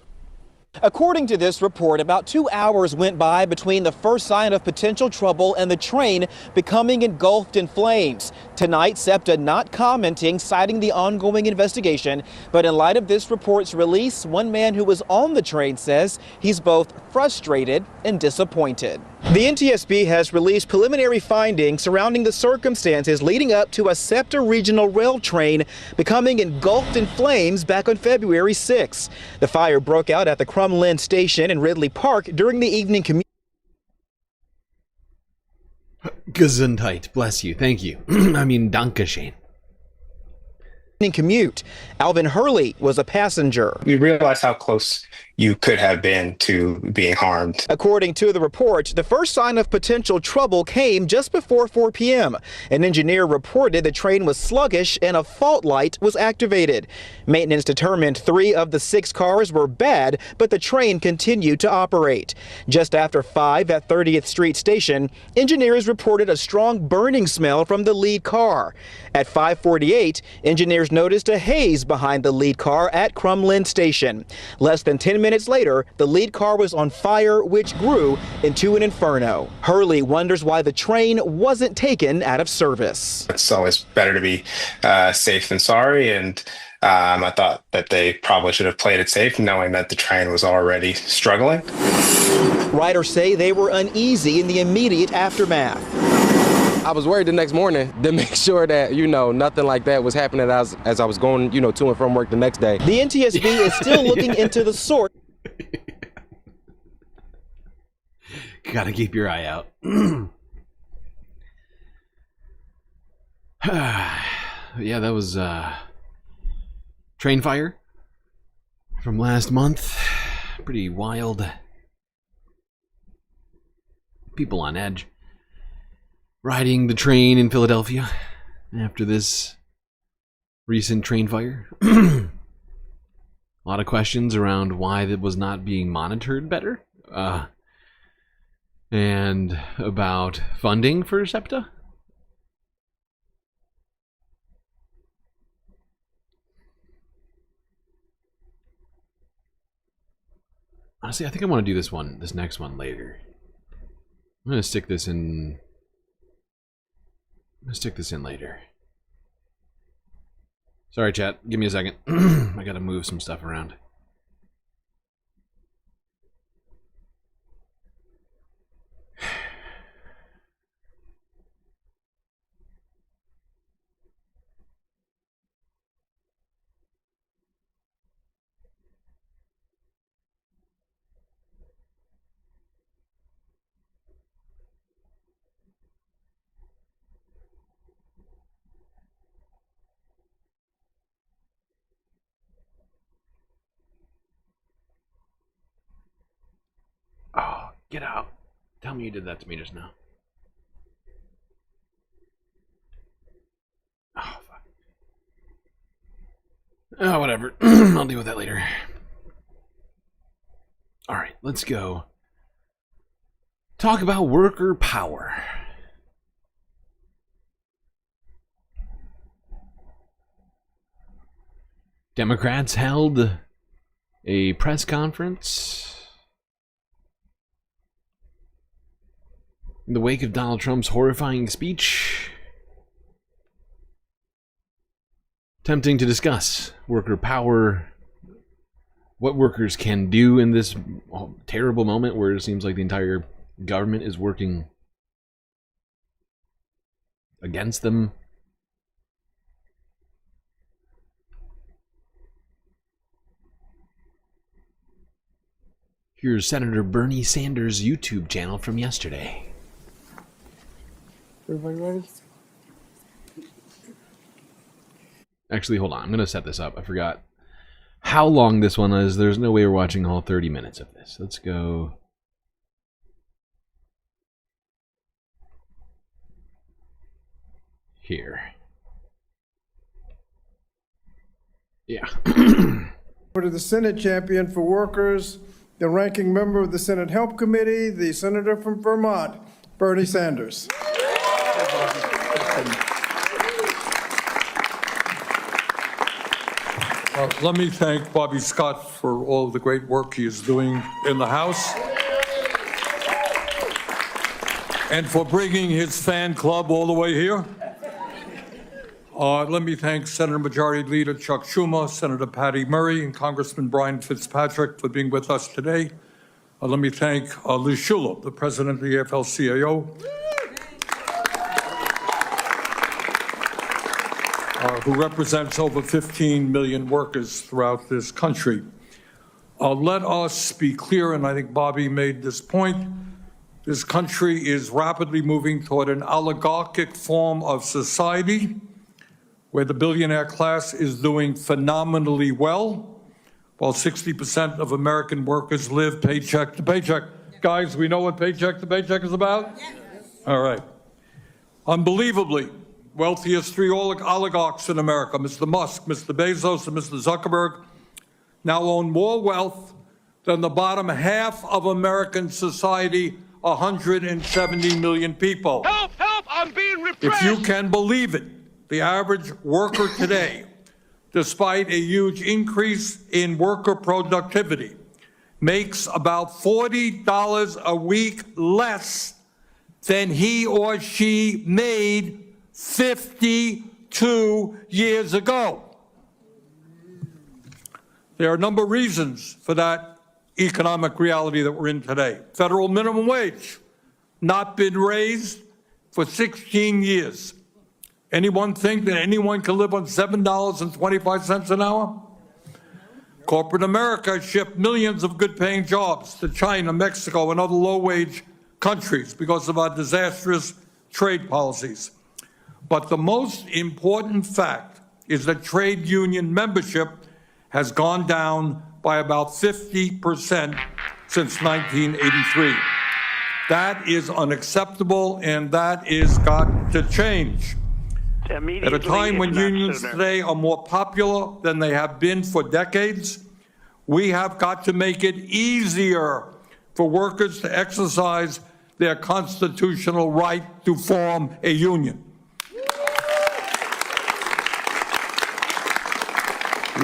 According to this report, about 2 hours went by between the first sign of potential trouble and the train becoming engulfed in flames. Tonight, SEPTA not commenting, citing the ongoing investigation. But in light of this report's release, one man who was on the train says he's both frustrated and disappointed. The NTSB has released preliminary findings surrounding the circumstances leading up to a SEPTA regional rail train becoming engulfed in flames back on February 6. The fire broke out at the Kremlin station in Ridley Park during the evening commute. Gesundheit, bless you, thank you. I mean, Dankeschön. Commute. Alvin Hurley was a passenger. We realized how close you could have been to being harmed. According to the report, the first sign of potential trouble came just before 4 p.m. An engineer reported the train was sluggish and a fault light was activated. Maintenance determined 3 of the 6 cars were bad, but the train continued to operate. Just after 5 at 30th Street Station, engineers reported a strong burning smell from the lead car. At 5:48, engineers noticed a haze behind the lead car at Kremlin Station. Less than 10 minutes later, the lead car was on fire, which grew into an inferno. Hurley wonders why the train wasn't taken out of service. It's always better to be safe than sorry, and I thought that they probably should have played it safe, knowing that the train was already struggling. Riders say they were uneasy in the immediate aftermath. I was worried the next morning to make sure that, nothing like that was happening as I was going, to and from work the next day. The NTSB is still looking into the source. Gotta keep your eye out. Yeah, that was train fire from last month. Pretty wild. People on edge. Riding the train in Philadelphia after this recent train fire. A lot of questions around why that was not being monitored better. And about funding for SEPTA. Honestly, I think I want to do this next one later. I'm going to stick this in. I'm going to stick this in later. Sorry, chat. Give me a second. I got to move some stuff around. Oh, get out. Tell me you did that to me just now. Oh, fuck. Oh, whatever. I'll deal with that later. Alright, let's go. Talk about worker power. Democrats held a press conference in the wake of Donald Trump's horrifying speech, attempting to discuss worker power, what workers can do in this terrible moment where it seems like the entire government is working against them. Here's Senator Bernie Sanders' YouTube channel from yesterday. Everybody ready? Actually, hold on. I'm going to set this up. I forgot how long this one is. There's no way we're watching all 30 minutes of this. Let's go. Here. Yeah. To the Senate champion for workers, the ranking member of the Senate Help Committee, the senator from Vermont, Bernie Sanders. Let me thank Bobby Scott for all of the great work he is doing in the House and for bringing his fan club all the way here. Let me thank Senator Majority Leader Chuck Schumer, Senator Patty Murray, and Congressman Brian Fitzpatrick for being with us today. Let me thank Liz Shuler, the president of the AFL-CIO, who represents over 15 million workers throughout this country. Let us be clear, and I think Bobby made this point, this country is rapidly moving toward an oligarchic form of society where the billionaire class is doing phenomenally well, while 60% of American workers live paycheck to paycheck. Guys, we know what paycheck to paycheck is about? Yes. All right. Unbelievably, wealthiest three oligarchs in America, Mr. Musk, Mr. Bezos, and Mr. Zuckerberg, now own more wealth than the bottom half of American society, 170 million people. Help! Help! I'm being repressed! If you can believe it, the average worker today, despite a huge increase in worker productivity, makes about $40 a week less than he or she made 52 years ago. There are a number of reasons for that economic reality that we're in today. Federal minimum wage, not been raised for 16 years. Anyone think that anyone can live on $7.25 an hour? Corporate America shipped millions of good-paying jobs to China, Mexico, and other low-wage countries because of our disastrous trade policies. But the most important fact is that trade union membership has gone down by about 50% since 1983. That is unacceptable, and that is got to change. At a time when unions today are more popular than they have been for decades, we have got to make it easier for workers to exercise their constitutional right to form a union.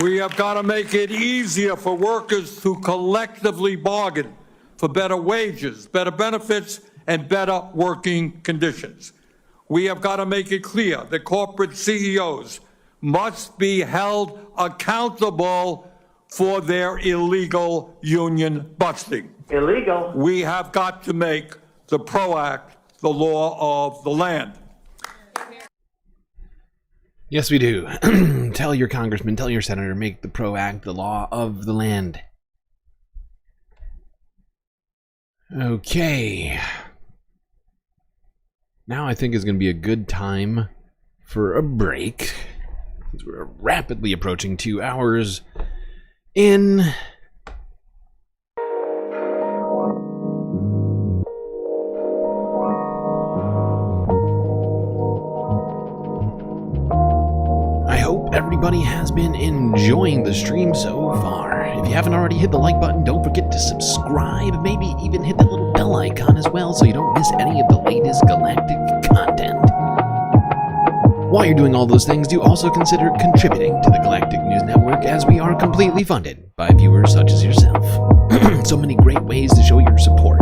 We have got to make it easier for workers to collectively bargain for better wages, better benefits, and better working conditions. We have got to make it clear that corporate CEOs must be held accountable for their illegal union busting. Illegal? We have got to make the PRO Act the law of the land. Yes, we do. Tell your congressman, tell your senator, make the PRO Act the law of the land. Okay. Now I think is going to be a good time for a break, since we're rapidly approaching 2 hours in. I hope everybody has been enjoying the stream so far. If you haven't already hit the like button, don't forget to subscribe. Maybe even hit that little bell icon as well so you don't miss any of the latest Galactic content. While you're doing all those things, do also consider contributing to the Galactic News Network, as we are completely funded by viewers such as yourself. So many great ways to show your support.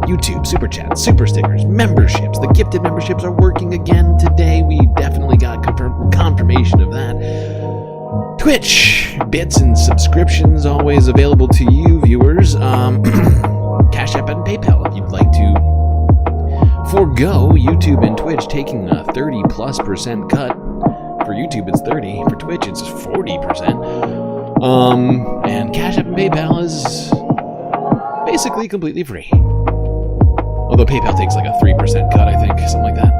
YouTube, Super Chats, Super Stickers, memberships. The gifted memberships are working again today. We definitely got confirmation of that. Twitch, bits and subscriptions always available to you viewers. Cash App and PayPal if you'd like to forego YouTube and Twitch taking a 30+% cut. For YouTube it's 30, for Twitch it's 40%. And Cash App and PayPal is basically completely free. Although PayPal takes like a 3% cut, I think, something like that.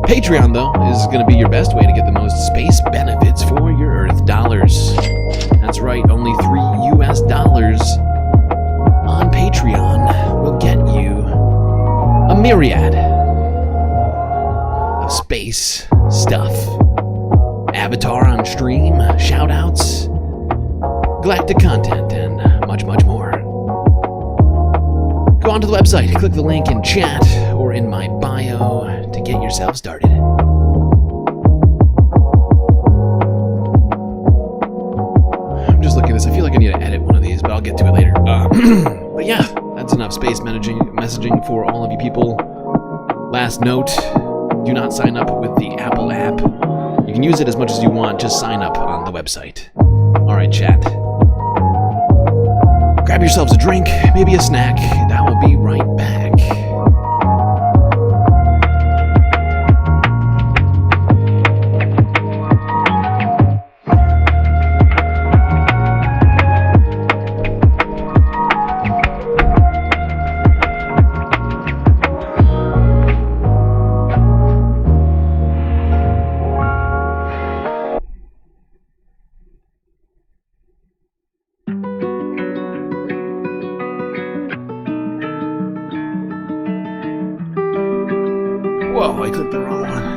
Patreon, though, is going to be your best way to get the most space benefits for your Earth dollars. That's right, only $3 US on Patreon will get you a myriad of space stuff. Avatar on stream, shoutouts, galactic content, and much, much more. Go onto the website, click the link in chat or in my bio to get yourself started. I'm just looking at this. I feel like I need to edit one of these, but I'll get to it later. But yeah, that's enough space messaging for all of you people. Last note, do not sign up with the Apple app. You can use it as much as you want, just sign up on the website. Alright, chat. Grab yourselves a drink, maybe a snack, and I will be right back. Whoa, I clicked the wrong one.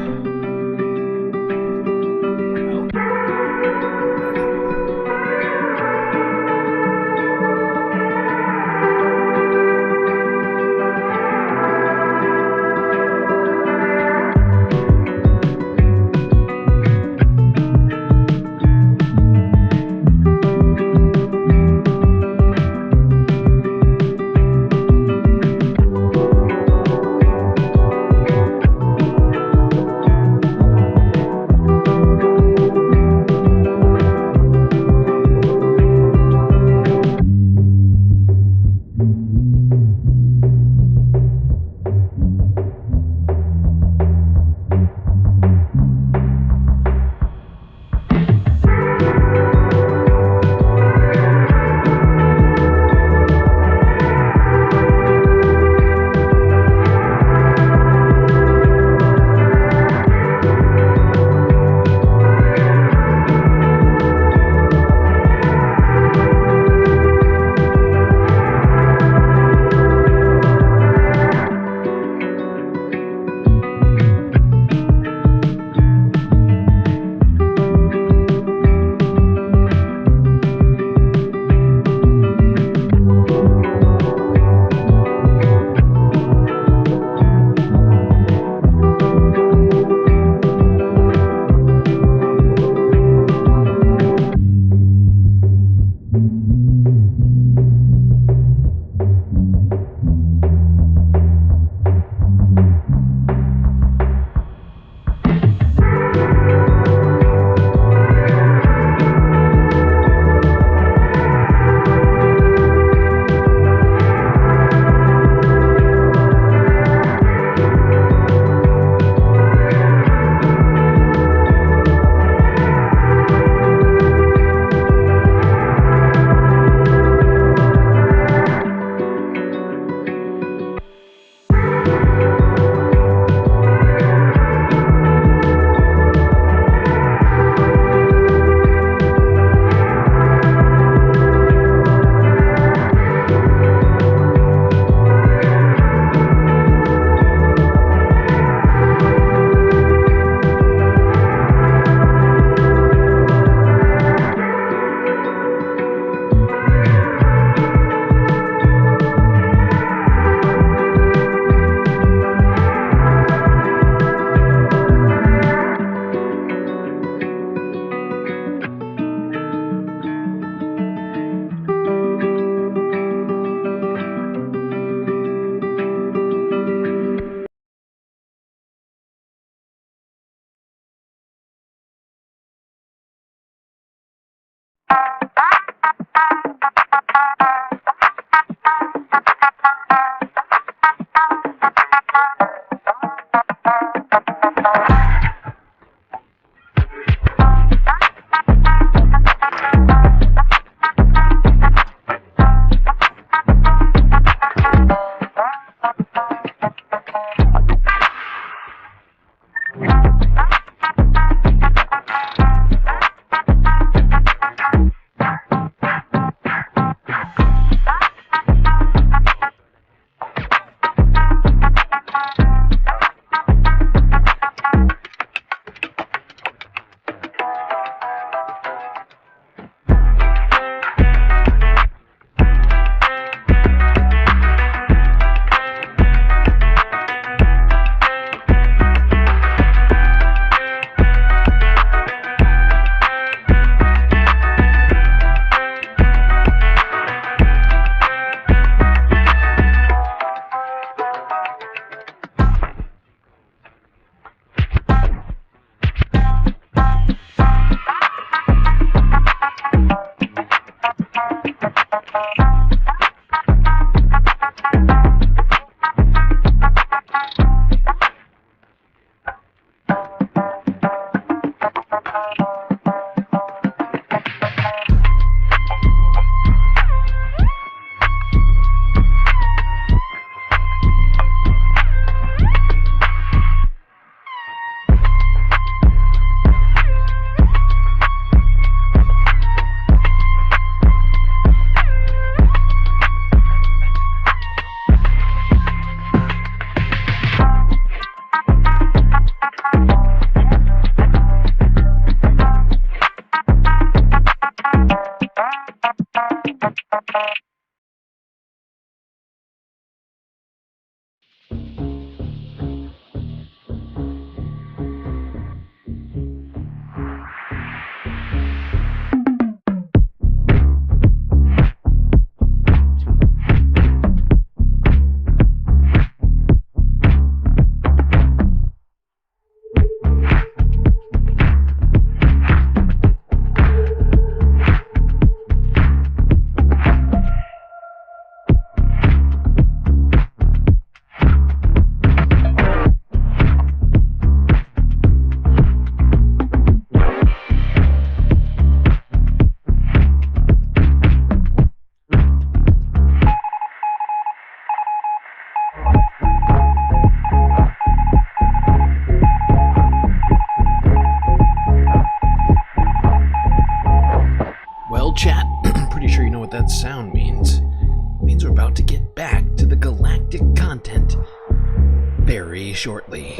underway shortly.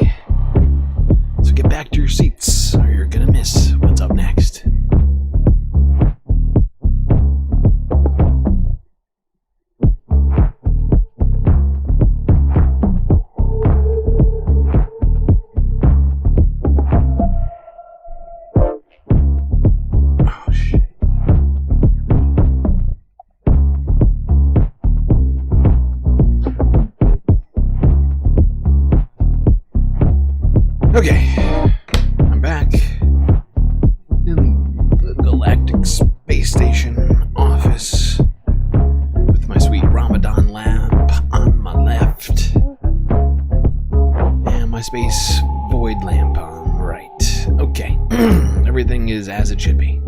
So get back to your seats or you're gonna miss what's up next. Okay, I'm back in the Galactic Space Station office with my sweet Ramadan lamp on my left and my space void lamp on the right. Okay, everything is as it should be.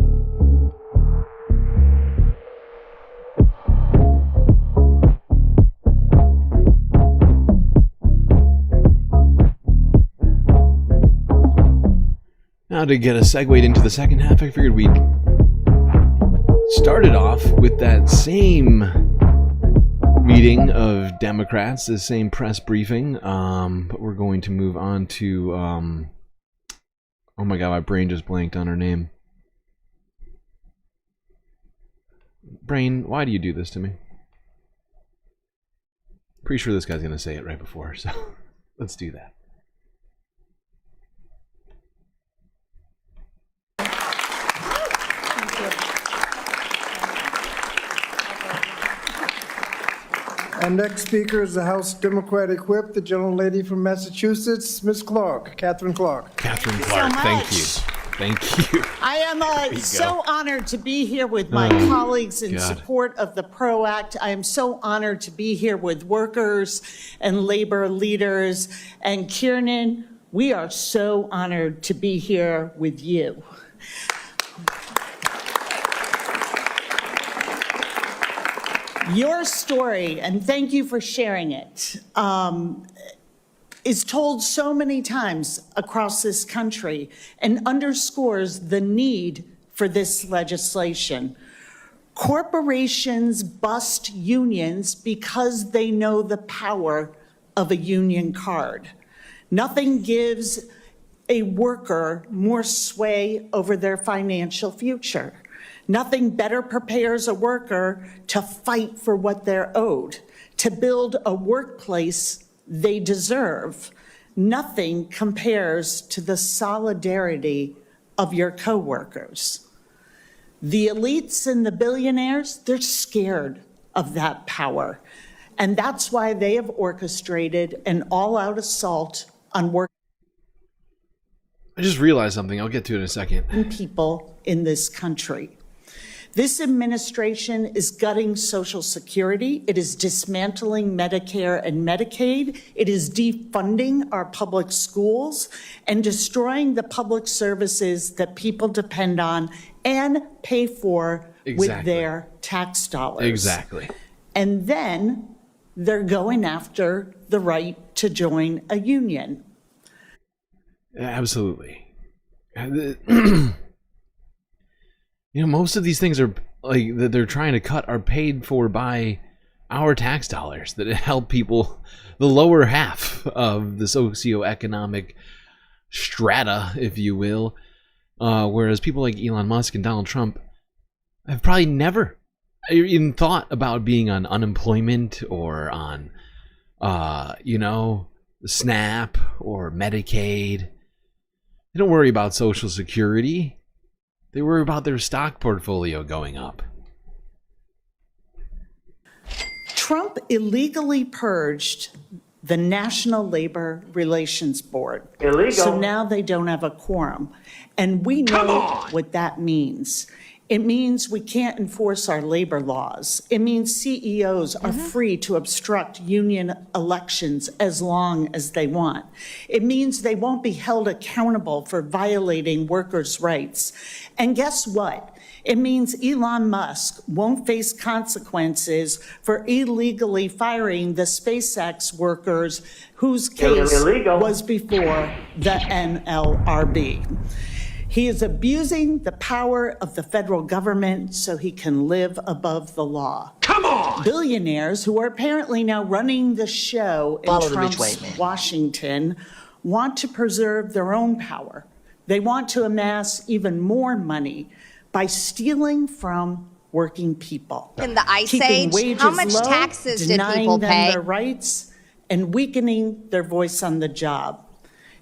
Now to get us segued into the second half, I figured we'd started off with that same meeting of Democrats, the same press briefing, but we're going to move on to, oh my god, my brain just blanked on her name. Brain, why do you do this to me? Pretty sure this guy's going to say it right before, so let's do that. Our next speaker is the House Democratic Whip, the gentlelady from Massachusetts, Ms. Clark, Catherine Clark. Catherine Clark, thank you. Thank you. I am so honored to be here with my colleagues in support of the PRO Act. I am so honored to be here with workers and labor leaders. And Kiernan, we are so honored to be here with you. Your story, and thank you for sharing it, is told so many times across this country and underscores the need for this legislation. Corporations bust unions because they know the power of a union card. Nothing gives a worker more sway over their financial future. Nothing better prepares a worker to fight for what they're owed, to build a workplace they deserve. Nothing compares to the solidarity of your coworkers. The elites and the billionaires, they're scared of that power. And that's why they have orchestrated an all-out assault on work. I just realized something. I'll get to it in a second. People in this country. This administration is gutting Social Security. It is dismantling Medicare and Medicaid. It is defunding our public schools and destroying the public services that people depend on and pay for with their tax dollars. Exactly. And then they're going after the right to join a union. Absolutely. You know, most of these things are like that they're trying to cut are paid for by our tax dollars that help people, the lower half of the socioeconomic strata, if you will. Whereas people like Elon Musk and Donald Trump have probably never even thought about being on unemployment or on, you know, SNAP or Medicaid. They don't worry about Social Security. They worry about their stock portfolio going up. Trump illegally purged the National Labor Relations Board. Illegal. So now they don't have a quorum. And we know what that means. It means we can't enforce our labor laws. It means CEOs are free to obstruct union elections as long as they want. It means they won't be held accountable for violating workers' rights. And guess what? It means Elon Musk won't face consequences for illegally firing the SpaceX workers whose case was before the NLRB. He is abusing the power of the federal government so he can live above the law. Come on! billionaires who are apparently now running the show in Trump's Washington want to preserve their own power. They want to amass even more money by stealing from working people. In the ice keeping age, wages how much low, taxes did denying people them pay? their rights, and weakening their voice on the job.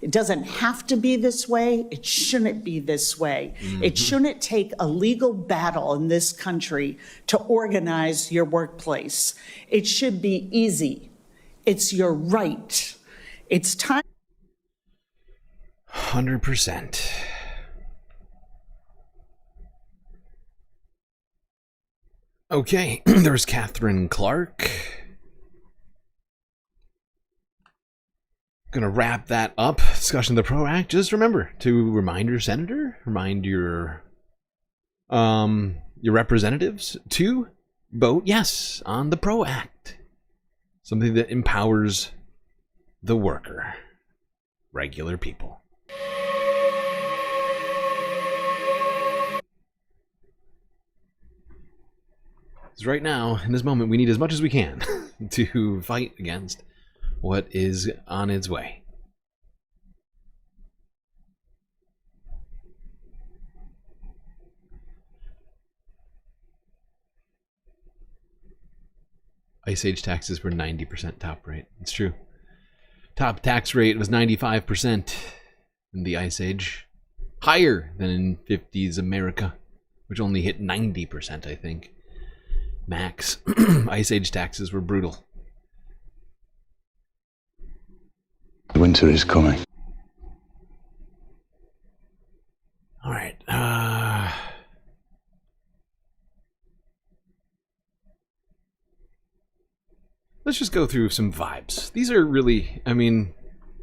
It doesn't have to be this way. It shouldn't be this way. It shouldn't take a legal battle in this country to organize your workplace. It should be easy. It's your right. It's time. 100%. Okay, there's Catherine Clark. Gonna wrap that up. Discussion of the PRO Act. Just remember to remind your senator, remind your representatives to vote yes on the PRO Act. Something that empowers the worker, regular people. Because right now, in this moment, we need as much as we can to fight against what is on its way. Ice Age taxes were 90% top rate. It's true. Top tax rate was 95% in the Ice Age. Higher than in 50s America, which only hit 90%, I think. Max. Ice Age taxes were brutal. Winter is coming. All right. Let's just go through some vibes. These are really, I mean,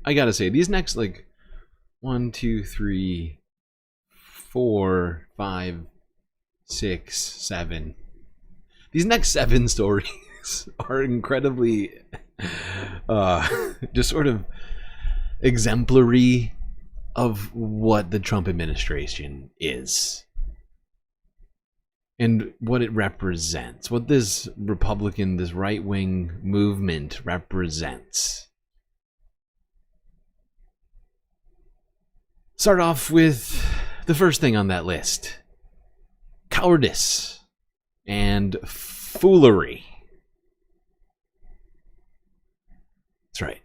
I gotta say, these next, like, 1, 2, 3, 4, 5, 6, 7. These next 7 stories are incredibly, just sort of exemplary of what the Trump administration is and what it represents, what this Republican, this right-wing movement represents. Start off with the first thing on that list: cowardice and foolery. That's right.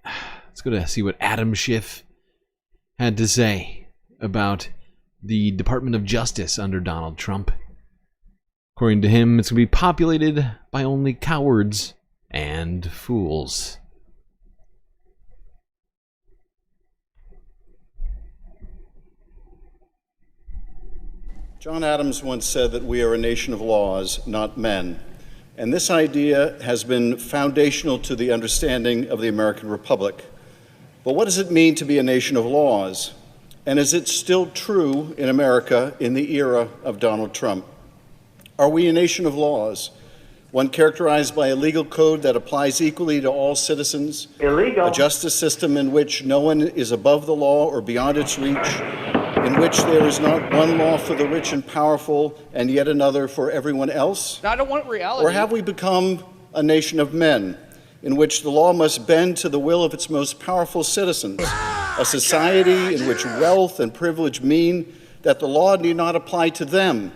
Let's go to see what Adam Schiff had to say about the Department of Justice under Donald Trump. According to him, it's going to be populated by only cowards and fools. John Adams once said that we are a nation of laws, not men. And this idea has been foundational to the understanding of the American Republic. But what does it mean to be a nation of laws? And is it still true in America in the era of Donald Trump? Are we a nation of laws, one characterized by a legal code that applies equally to all citizens, Illegal. a justice system in which no one is above the law or beyond its reach, in which there is not one law for the rich and powerful and yet another for everyone else? I don't want reality. Or have we become a nation of men, in which the law must bend to the will of its most powerful citizens, a society in which wealth and privilege mean that the law need not apply to them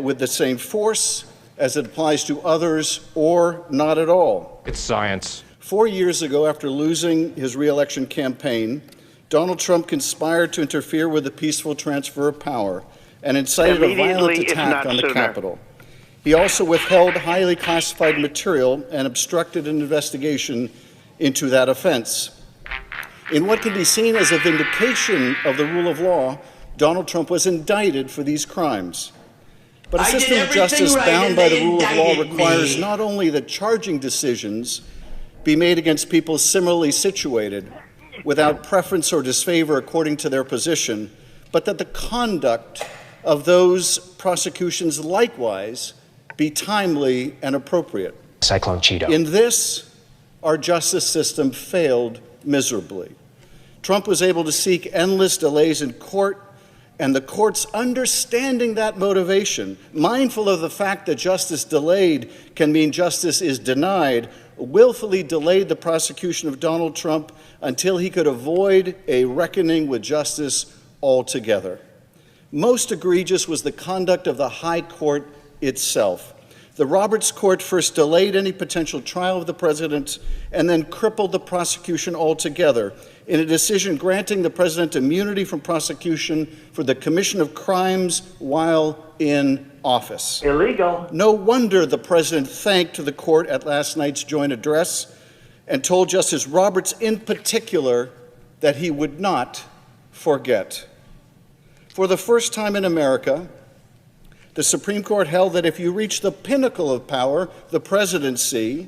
with the same force as it applies to others, or not at all? It's science. 4 years ago, after losing his re-election campaign, Donald Trump conspired to interfere with the peaceful transfer of power and incited a violent attack on the Capitol. He also withheld highly classified material and obstructed an investigation into that offense. In what can be seen as a vindication of the rule of law, Donald Trump was indicted for these crimes. But a system of justice bound by the rule of law requires not only that charging decisions be made against people similarly situated, without preference or disfavor according to their position, but that the conduct of those prosecutions likewise be timely and appropriate. Cyclone Cheeto. In this, our justice system failed miserably. Trump was able to seek endless delays in court And the courts, understanding that motivation, mindful of the fact that justice delayed can mean justice is denied, willfully delayed the prosecution of Donald Trump until he could avoid a reckoning with justice altogether. Most egregious was the conduct of the High Court itself. The Roberts Court first delayed any potential trial of the president and then crippled the prosecution altogether in a decision granting the president immunity from prosecution for the commission of crimes while in office. Illegal. No wonder the president thanked the court at last night's joint address and told Justice Roberts in particular that he would not forget. For the first time in America, the Supreme Court held that if you reach the pinnacle of power, the presidency,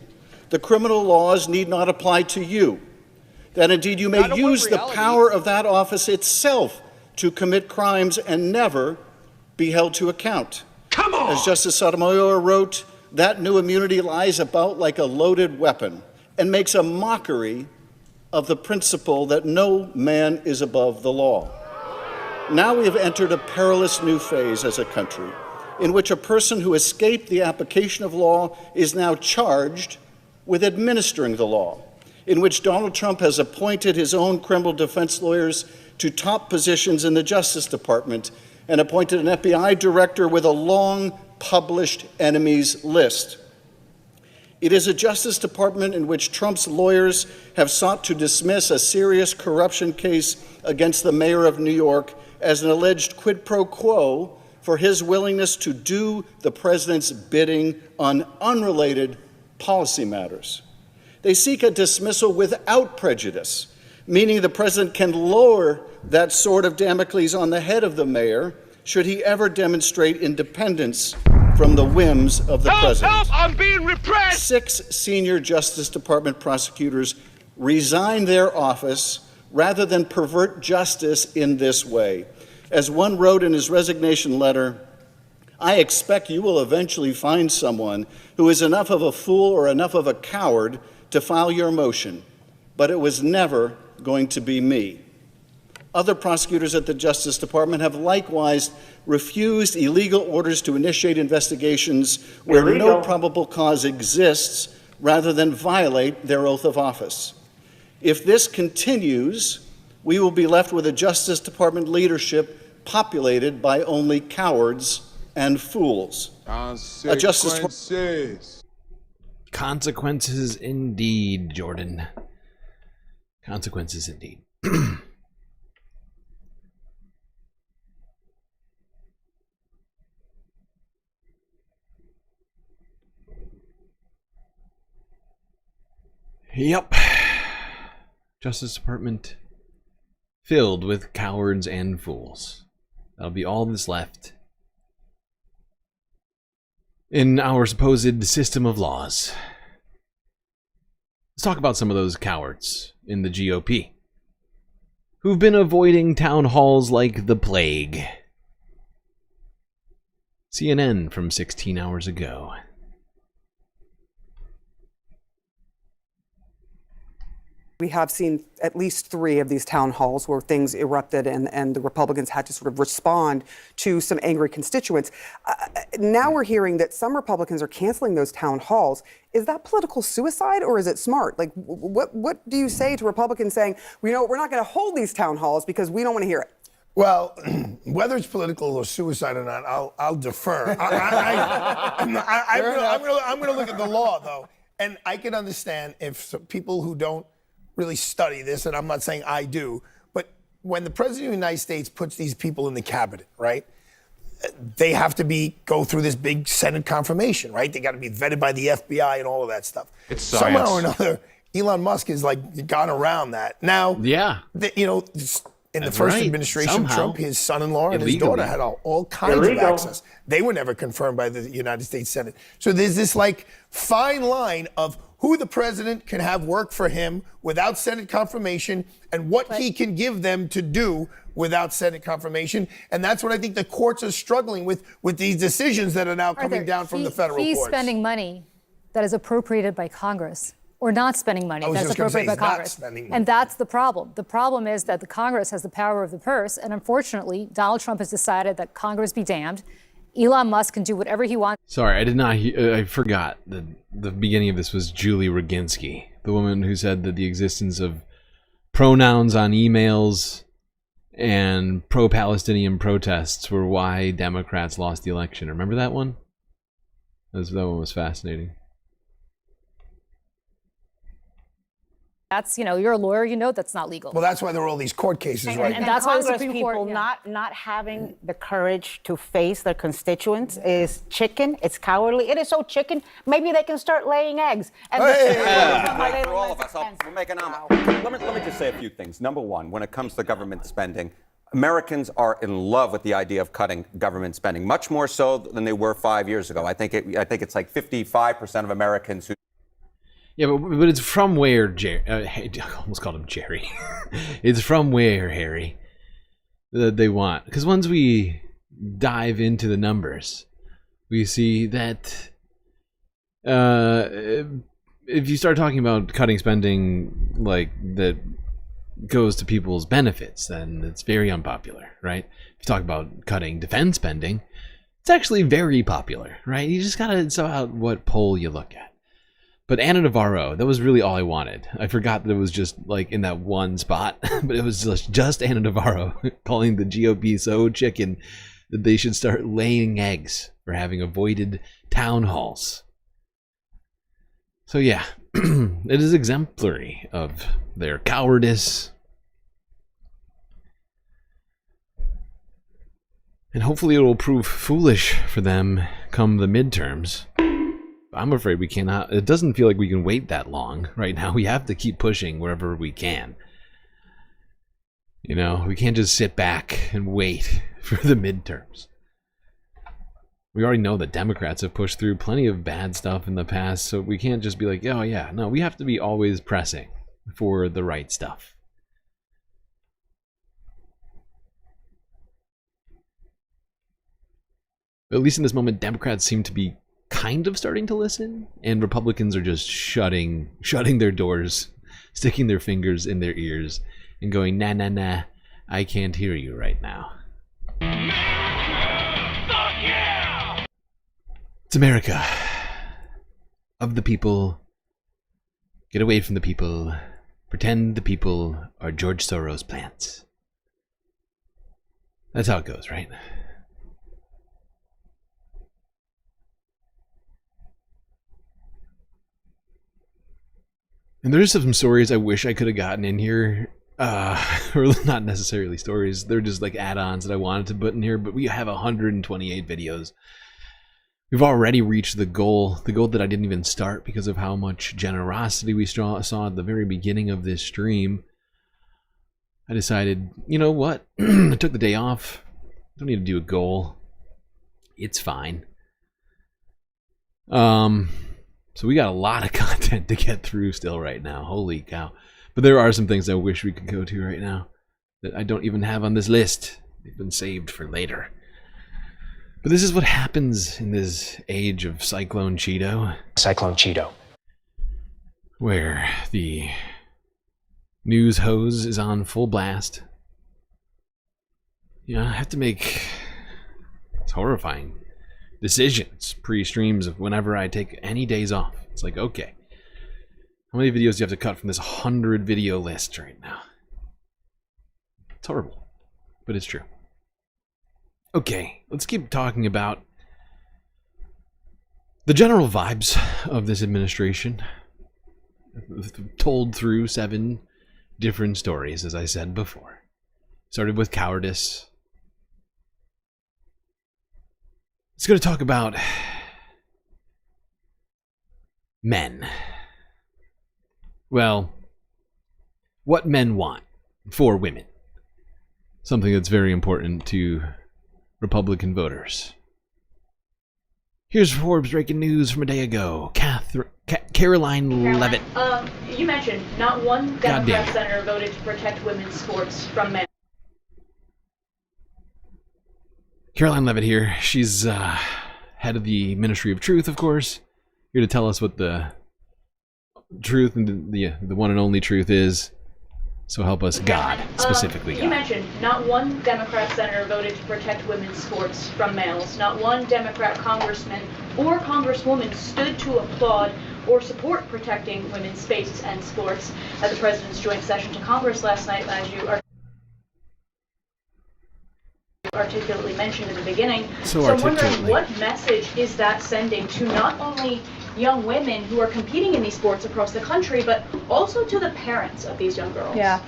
the criminal laws need not apply to you. That indeed you may use the power of that office itself to commit crimes and never be held to account. Come on! As Justice Sotomayor wrote, that new immunity lies about like a loaded weapon and makes a mockery of the principle that no man is above the law. Now we have entered a perilous new phase as a country, in which a person who escaped the application of law is now charged with administering the law, in which Donald Trump has appointed his own criminal defense lawyers to top positions in the Justice Department and appointed an FBI director with a long published enemies list. It is a Justice Department in which Trump's lawyers have sought to dismiss a serious corruption case against the mayor of New York as an alleged quid pro quo for his willingness to do the president's bidding on unrelated policy matters. They seek a dismissal without prejudice, meaning the president can lower that sword of Damocles on the head of the mayor should he ever demonstrate independence from the whims of the president. Help! I'm being repressed! 6 senior Justice Department prosecutors resigned their office rather than pervert justice in this way. As one wrote in his resignation letter, I expect you will eventually find someone who is enough of a fool or enough of a coward to file your motion, but it was never going to be me. Other prosecutors at the Justice Department have likewise refused illegal orders to initiate investigations where no probable cause exists rather than violate their oath of office. If this continues, we will be left with a Justice Department leadership populated by only cowards and fools. Consequences indeed, Jordan. Consequences indeed. Yep. Justice Department filled with cowards and fools. That'll be all that's left in our supposed system of laws. Let's talk about some of those cowards in the GOP who've been avoiding town halls like the plague. CNN from 16 hours ago. We have seen at least 3 of these town halls where things erupted and the Republicans had to sort of respond to some angry constituents. Now we're hearing that some Republicans are canceling those town halls. Is that political suicide or is it smart? Like, what do you say to Republicans saying, you know, we're not going to hold these town halls because we don't want to hear it? Well, whether it's political or suicide or not, I'll defer. I'm going to look at the law, though. And I can understand if some people who don't really study this, and I'm not saying I do, but when the President of the United States puts these people in the cabinet, right, they have to go through this big Senate confirmation, right? They got to be vetted by the FBI and all of that stuff. It's science. Somehow or another, Elon Musk has gone around that. Now, yeah, in the first administration of Trump, his son-in-law and his daughter had all kinds of access. They were never confirmed by the United States Senate. So there's this fine line of who the president can have work for him without Senate confirmation and what he can give them to do without Senate confirmation. And that's what I think the courts are struggling with these decisions that are now coming down from the federal courts. He's spending money that is appropriated by Congress or not spending money I was that's just gonna say appropriated by he's not Congress. spending money. And that's the problem. The problem is that the Congress has the power of the purse, and unfortunately, Donald Trump has decided that Congress be damned. Elon Musk can do whatever he wants. Sorry, I did not. I forgot that the beginning of this was Julie Roginski, the woman who said that the existence of pronouns on emails and pro-Palestinian protests were why Democrats lost the election. Remember that one? That one was fascinating. That's, you're a lawyer, that's not legal. Well, that's why there are all these court cases right now. And that's why the Congress Supreme people Court, not having the courage to face their constituents is chicken. It's cowardly. It is so chicken. Maybe they can start laying eggs. And For all of us, we'll make an omelet. Let me just say a few things. Number one, when it comes to government spending, Americans are in love with the idea of cutting government spending, much more so than they were 5 years ago. I think it's like 55% of Americans who. Yeah, but it's from where, Jerry? I almost called him Jerry. It's from where, Harry, that they want. Because once we dive into the numbers, we see that if you start talking about cutting spending like that goes to people's benefits, then it's very unpopular, right? If you talk about cutting defense spending, it's actually very popular, right? You just gotta sort out what poll you look at. But Anna Navarro, that was really all I wanted. I forgot that it was just like in that one spot, but it was just Anna Navarro calling the GOP so chicken that they should start laying eggs for having avoided town halls. So yeah, it is exemplary of their cowardice. And hopefully it will prove foolish for them come the midterms. I'm afraid we cannot. It doesn't feel like we can wait that long right now. We have to keep pushing wherever we can. We can't just sit back and wait for the midterms. We already know that Democrats have pushed through plenty of bad stuff in the past, so we can't just be like, oh yeah, no, we have to be always pressing for the right stuff. But at least in this moment, Democrats seem to be kind of starting to listen, and Republicans are just shutting their doors, sticking their fingers in their ears, and going, nah, I can't hear you right now. It's America. Of the people. Get away from the people. Pretend the people are George Soros plants. That's how it goes, right? And there's some stories I wish I could have gotten in here. Or not necessarily stories. They're just like add-ons that I wanted to put in here. But we have 128 videos. We've already reached the goal that I didn't even start because of how much generosity we saw at the very beginning of this stream. I decided, you know what? I took the day off. Don't need to do a goal. It's fine. So we got a lot of content to get through still right now. Holy cow. But there are some things I wish we could go to right now that I don't even have on this list. They've been saved for later. But this is what happens in this age of Cyclone Cheeto. Cyclone Cheeto. Where the news hose is on full blast. I have to make... It's horrifying. Decisions pre-streams of whenever I take any days off. It's like, okay, how many videos do you have to cut from this 100 video list right now? It's horrible, but it's true. Okay, let's keep talking about the general vibes of this administration, told through 7 different stories, as I said before. Started with cowardice. Let's go to talk about men. Well, what men want for women. Something that's very important to Republican voters. Here's Forbes breaking news from a day ago. Caroline Levitt. You mentioned not one Democrat senator voted to protect women's sports from men. Caroline Levitt here. She's head of the Ministry of Truth, of course. Here to tell us what the truth, and the one and only truth is, so help us God, specifically You God. mentioned not one Democrat senator voted to protect women's sports from males. Not one Democrat congressman or congresswoman stood to applaud or support protecting women's space and sports at the president's joint session to Congress last night, as you articulately mentioned in the beginning. So I'm wondering, what message is that sending to not only young women who are competing in these sports across the country, but also to the parents of these young girls? Yeah.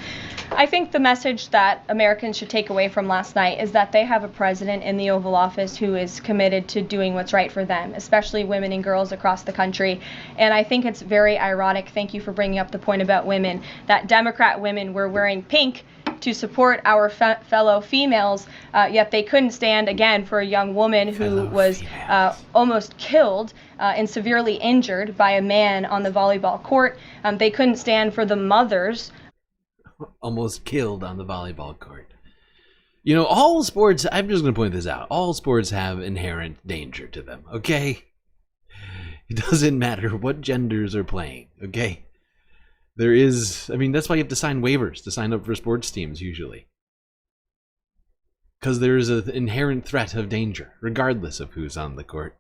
I think the message that Americans should take away from last night is that they have a president in the Oval Office who is committed to doing what's right for them, especially women and girls across the country. And I think it's very ironic, thank you for bringing up the point about women, that Democrat women were wearing pink to support our fellow females, yet they couldn't stand, again, for a young woman who was almost killed and severely injured by a man on the volleyball court. They couldn't stand for the mothers. Almost killed on the volleyball court. You know, all sports, I'm just going to point this out, all sports have inherent danger to them, okay? It doesn't matter what genders are playing, okay? There is, I mean, that's why you have to sign waivers to sign up for sports teams, usually. Because there is an inherent threat of danger, regardless of who's on the court.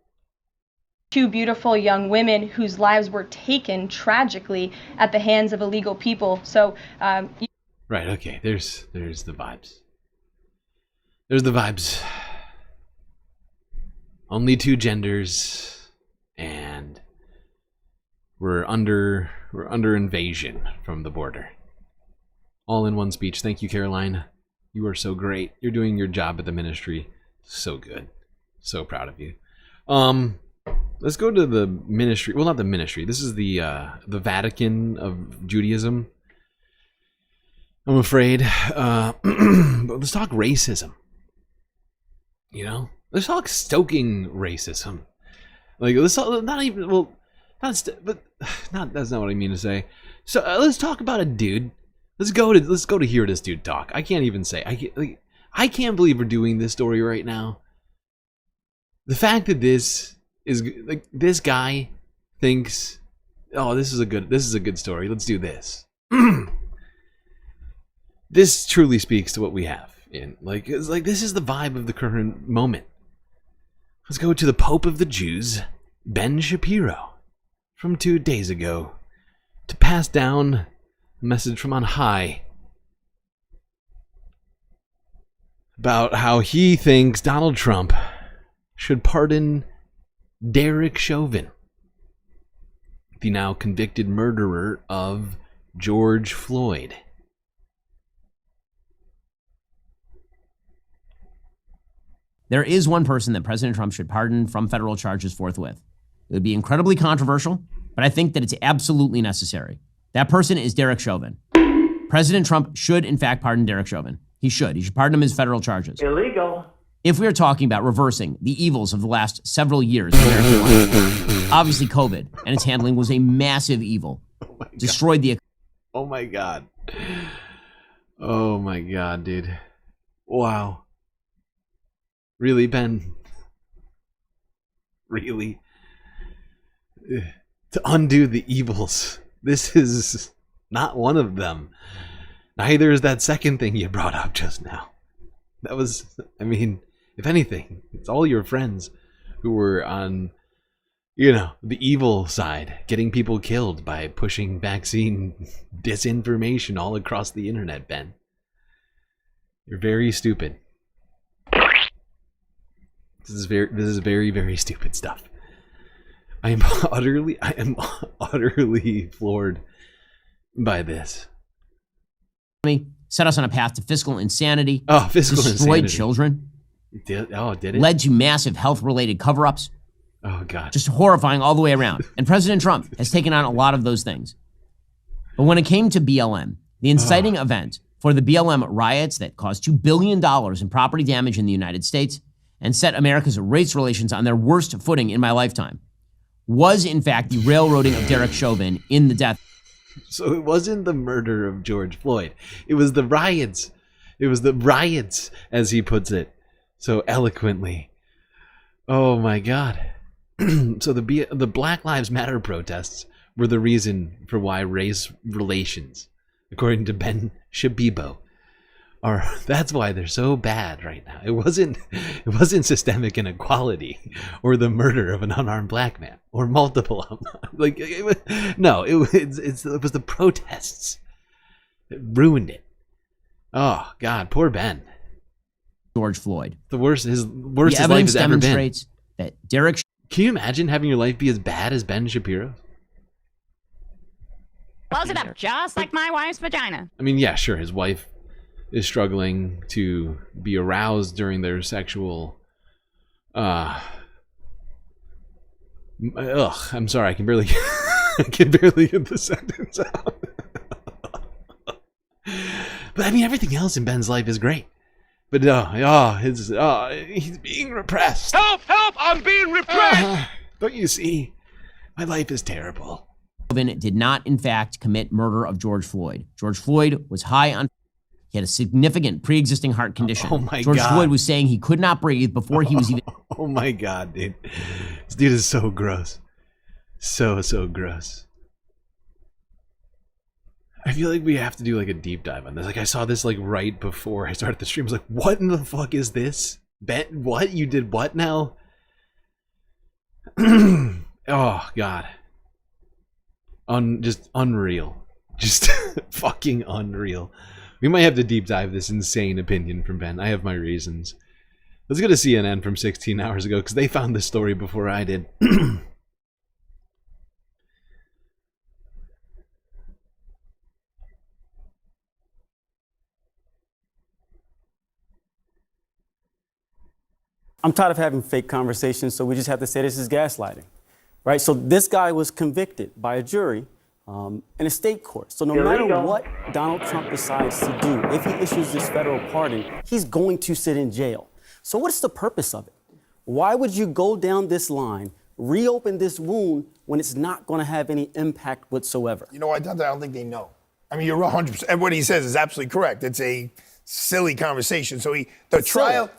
Two beautiful young women whose lives were taken tragically at the hands of illegal people. So, right, okay, there's the vibes. There's the vibes. Only two genders, and we're under invasion from the border. All in one speech. Thank you, Caroline. You are so great. You're doing your job at the ministry. So good. So proud of you. Let's go to the ministry. Well, not the ministry. This is the Vatican of Judaism, I'm afraid. But let's talk racism. You know? Let's talk stoking racism. Like, let's talk, not even, well, that's not what I mean to say. So let's talk about a dude. Let's go to hear this dude talk. I can't even say. I can't believe we're doing this story right now. The fact that this is like, this guy thinks, oh, this is a good story. Let's do this. This truly speaks to what we have in, like, it's like, this is the vibe of the current moment. Let's go to the Pope of the Jews, Ben Shapiro, from 2 days ago, to pass down a message from on high about how he thinks Donald Trump should pardon Derek Chauvin, the now convicted murderer of George Floyd. There is one person that President Trump should pardon from federal charges forthwith. It would be incredibly controversial, but I think that it's absolutely necessary. That person is Derek Chauvin. President Trump should, in fact, pardon Derek Chauvin. He should. He should pardon him his federal charges. Illegal. If we are talking about reversing the evils of the last several years of American life, obviously COVID and its handling was a massive evil. Destroyed the... Oh my God. Oh my God, dude. Wow. Really, Ben? Really? To undo the evils. This is not one of them. Neither is that second thing you brought up just now. That was, I mean, if anything, it's all your friends who were on, you know, the evil side, getting people killed by pushing vaccine disinformation all across the internet, Ben. You're very stupid. This is very, very stupid stuff. I am utterly floored by this. Set us on a path to fiscal insanity. Oh, fiscal destroyed insanity. Children. Did it? Led to massive health-related cover-ups. Oh, God. Just horrifying all the way around. And President Trump has taken on a lot of those things. But when it came to BLM, the inciting event for the BLM riots that caused $2 billion in property damage in the United States and set America's race relations on their worst footing in my lifetime, was in fact the railroading of Derek Chauvin in the death. So it wasn't the murder of George Floyd. It was the riots. It was the riots, as he puts it so eloquently. Oh my God. So the Black Lives Matter protests were the reason for why race relations, according to Ben Shabibo, that's why they're so bad right now. It wasn't systemic inequality or the murder of an unarmed black man or multiple it was the protests that ruined it. Oh God, poor Ben. George Floyd. The worst his life has ever been. That Derek. Can you imagine having your life be as bad as Ben Shapiro? Close it up, just like my wife's vagina. I mean, yeah, sure, his wife is struggling to be aroused during their sexual I'm sorry, I can barely get the sentence out. But I mean, everything else in Ben's life is great. But he's being repressed. Help! Help! I'm being repressed! Don't you see? My life is terrible. Did not, in fact, commit murder of George Floyd. George Floyd was high on. He had a significant pre-existing heart condition. Oh my George God. Floyd was saying he could not breathe before he was even. Oh my God, dude. This dude is so gross. So gross. I feel like we have to do like a deep dive on this. Like I saw this like right before I started the stream. I was like, what in the fuck is this? Ben, what? You did what now? Oh God. Just unreal. Just fucking unreal. We might have to deep dive this insane opinion from Ben. I have my reasons. Let's go to CNN from 16 hours ago because they found this story before I did. I'm tired of having fake conversations, so we just have to say this is gaslighting, right? So this guy was convicted by a jury in a state court. So no matter what Donald Trump decides to do, if he issues this federal pardon, he's going to sit in jail. So what's the purpose of it? Why would you go down this line, reopen this wound when it's not going to have any impact whatsoever? You know, I don't think they know. I mean, you're 100%. And what he says is absolutely correct. It's a silly conversation. So the trial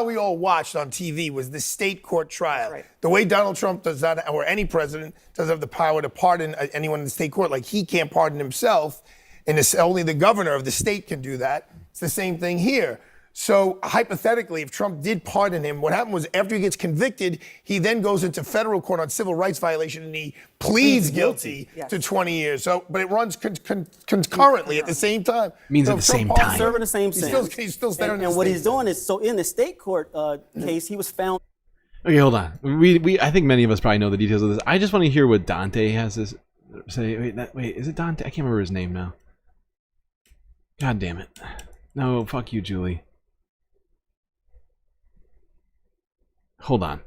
we all watched on TV was the state court trial. Right. The way Donald Trump does not, or any president doesn't have the power to pardon anyone in the state court, like he can't pardon himself, and only the governor of the state can do that. It's the same thing here. So hypothetically, if Trump did pardon him, what happened was after he gets convicted, he then goes into federal court on civil rights violation and he pleads guilty to 20 years. So, but it runs concurrently at the same time. Means so at the same time. Serving the same sentence. He's still standing. And what he's doing is, so in the state court case, he was found. Okay, hold on. I think many of us probably know the details of this. I just want to hear what Dante has to say. Wait, is it Dante? I can't remember his name now. God damn it. No, fuck you, Julie. Hold on.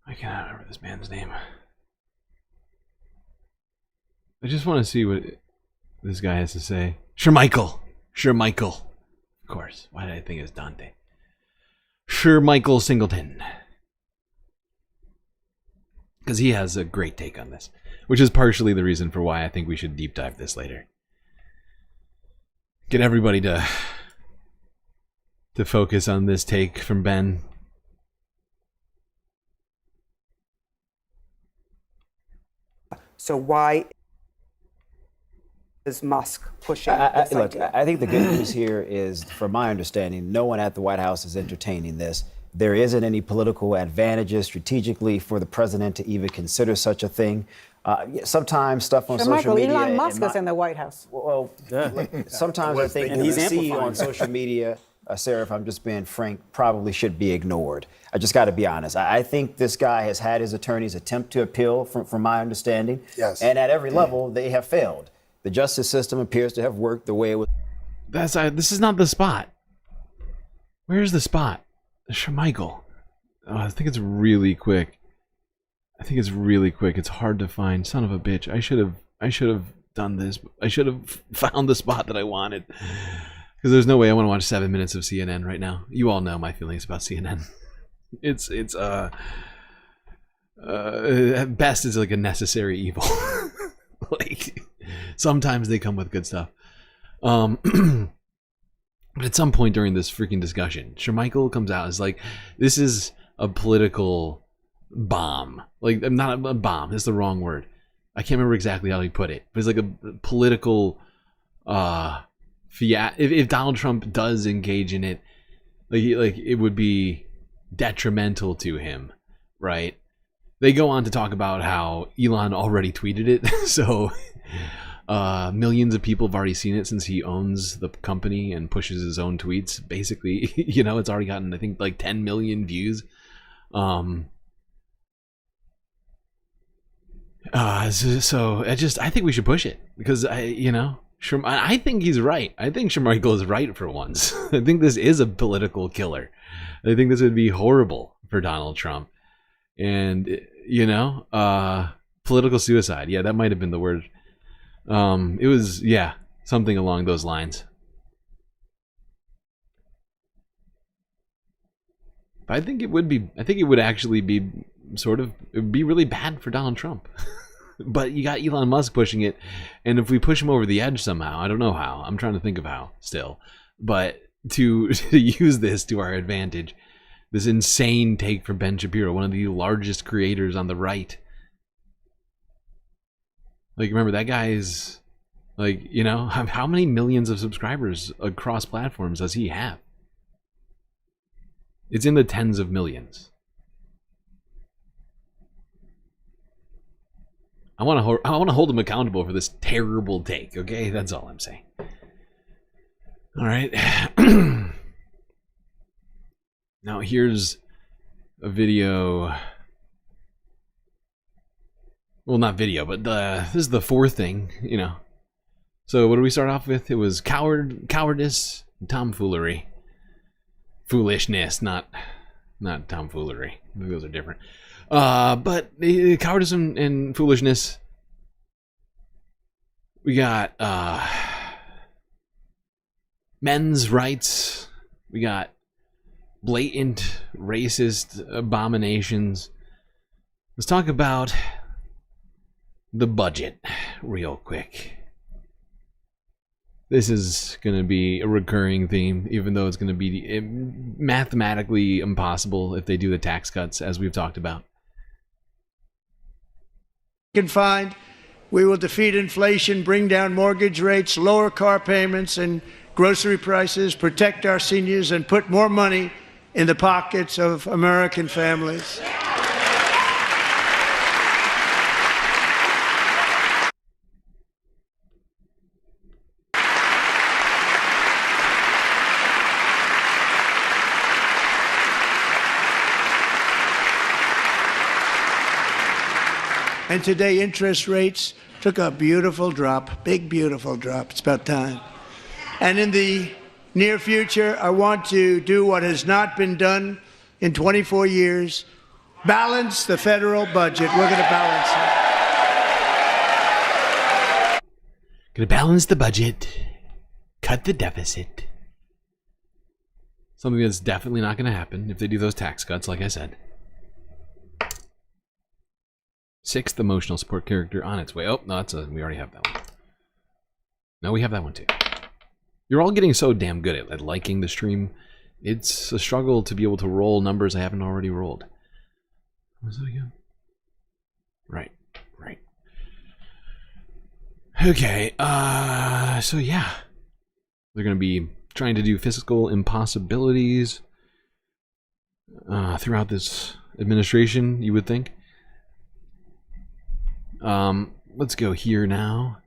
I cannot remember this man's name. I just want to see what this guy has to say. Shermichael. Of course. Why did I think it was Dante? Shermichael Singleton. Because he has a great take on this. Which is partially the reason for why I think we should deep dive this later. Get everybody to focus on this take from Ben. So why is Musk pushing this Look, idea? I think the good news here is, from my understanding, no one at the White House is entertaining this. There isn't any political advantages strategically for the president to even consider such a thing. Sometimes stuff on social media. Elon Musk is in the White House. Well, sometimes I think what we see on social media, Sarah, if I'm just being frank, probably should be ignored. I just got to be honest. I think this guy has had his attorneys attempt to appeal, from my understanding. Yes. And at every level, they have failed. The justice system appears to have worked the way it was. This is not the spot. Where's the spot? Shermichael. Oh, I think it's really quick. It's hard to find. Son of a bitch. I should have done this. I should have found the spot that I wanted. Because there's no way I want to watch 7 minutes of CNN right now. You all know my feelings about CNN. It's at best it's like a necessary evil. Like sometimes they come with good stuff. But at some point during this freaking discussion, Shermichael comes out as like, this is a political bomb. Like, not a bomb, that's the wrong word. I can't remember exactly how he put it, but it's like a political if Donald Trump does engage in it, like it would be detrimental to him, right? They go on to talk about how Elon already tweeted it, so millions of people have already seen it since he owns the company and pushes his own tweets. Basically, you know, it's already gotten, I think, like 10 million views. So I think we should push it because I think he's right. I think Shermichael is right for once. I think this is a political killer. I think this would be horrible for Donald Trump. And, political suicide. Yeah, that might have been the word. It was, something along those lines. I think it would actually be it would be really bad for Donald Trump. But you got Elon Musk pushing it, and if we push him over the edge somehow, I don't know how, I'm trying to think of how still, but to use this to our advantage, this insane take from Ben Shapiro, one of the largest creators on the right. Like, remember, that guy is, like, how many millions of subscribers across platforms does he have? It's in the tens of millions. I want to hold him accountable for this terrible take, okay? That's all I'm saying. All right. Now here's a video. Well, not video, but this is the fourth thing, So what do we start off with? It was cowardice, tomfoolery. Foolishness, not tomfoolery. Those are different. But cowardice and foolishness. We got men's rights. We got blatant racist abominations. Let's talk about the budget real quick. This is going to be a recurring theme, even though it's going to be mathematically impossible if they do the tax cuts, as we've talked about. Can find, we will defeat inflation, bring down mortgage rates, lower car payments and grocery prices, protect our seniors, and put more money in the pockets of American families. And today, interest rates took a beautiful drop, big, beautiful drop. It's about time. And in the near future, I want to do what has not been done in 24 years, balance the federal budget. We're going to balance it. Going to balance the budget, cut the deficit. Something that's definitely not going to happen if they do those tax cuts, like I said. 6th emotional support character on its way. Oh, no, we already have that one. No, we have that one too. You're all getting so damn good at liking the stream. It's a struggle to be able to roll numbers I haven't already rolled. What was that again? Right. Okay, so yeah. They're going to be trying to do fiscal impossibilities throughout this administration, you would think. Let's go here now.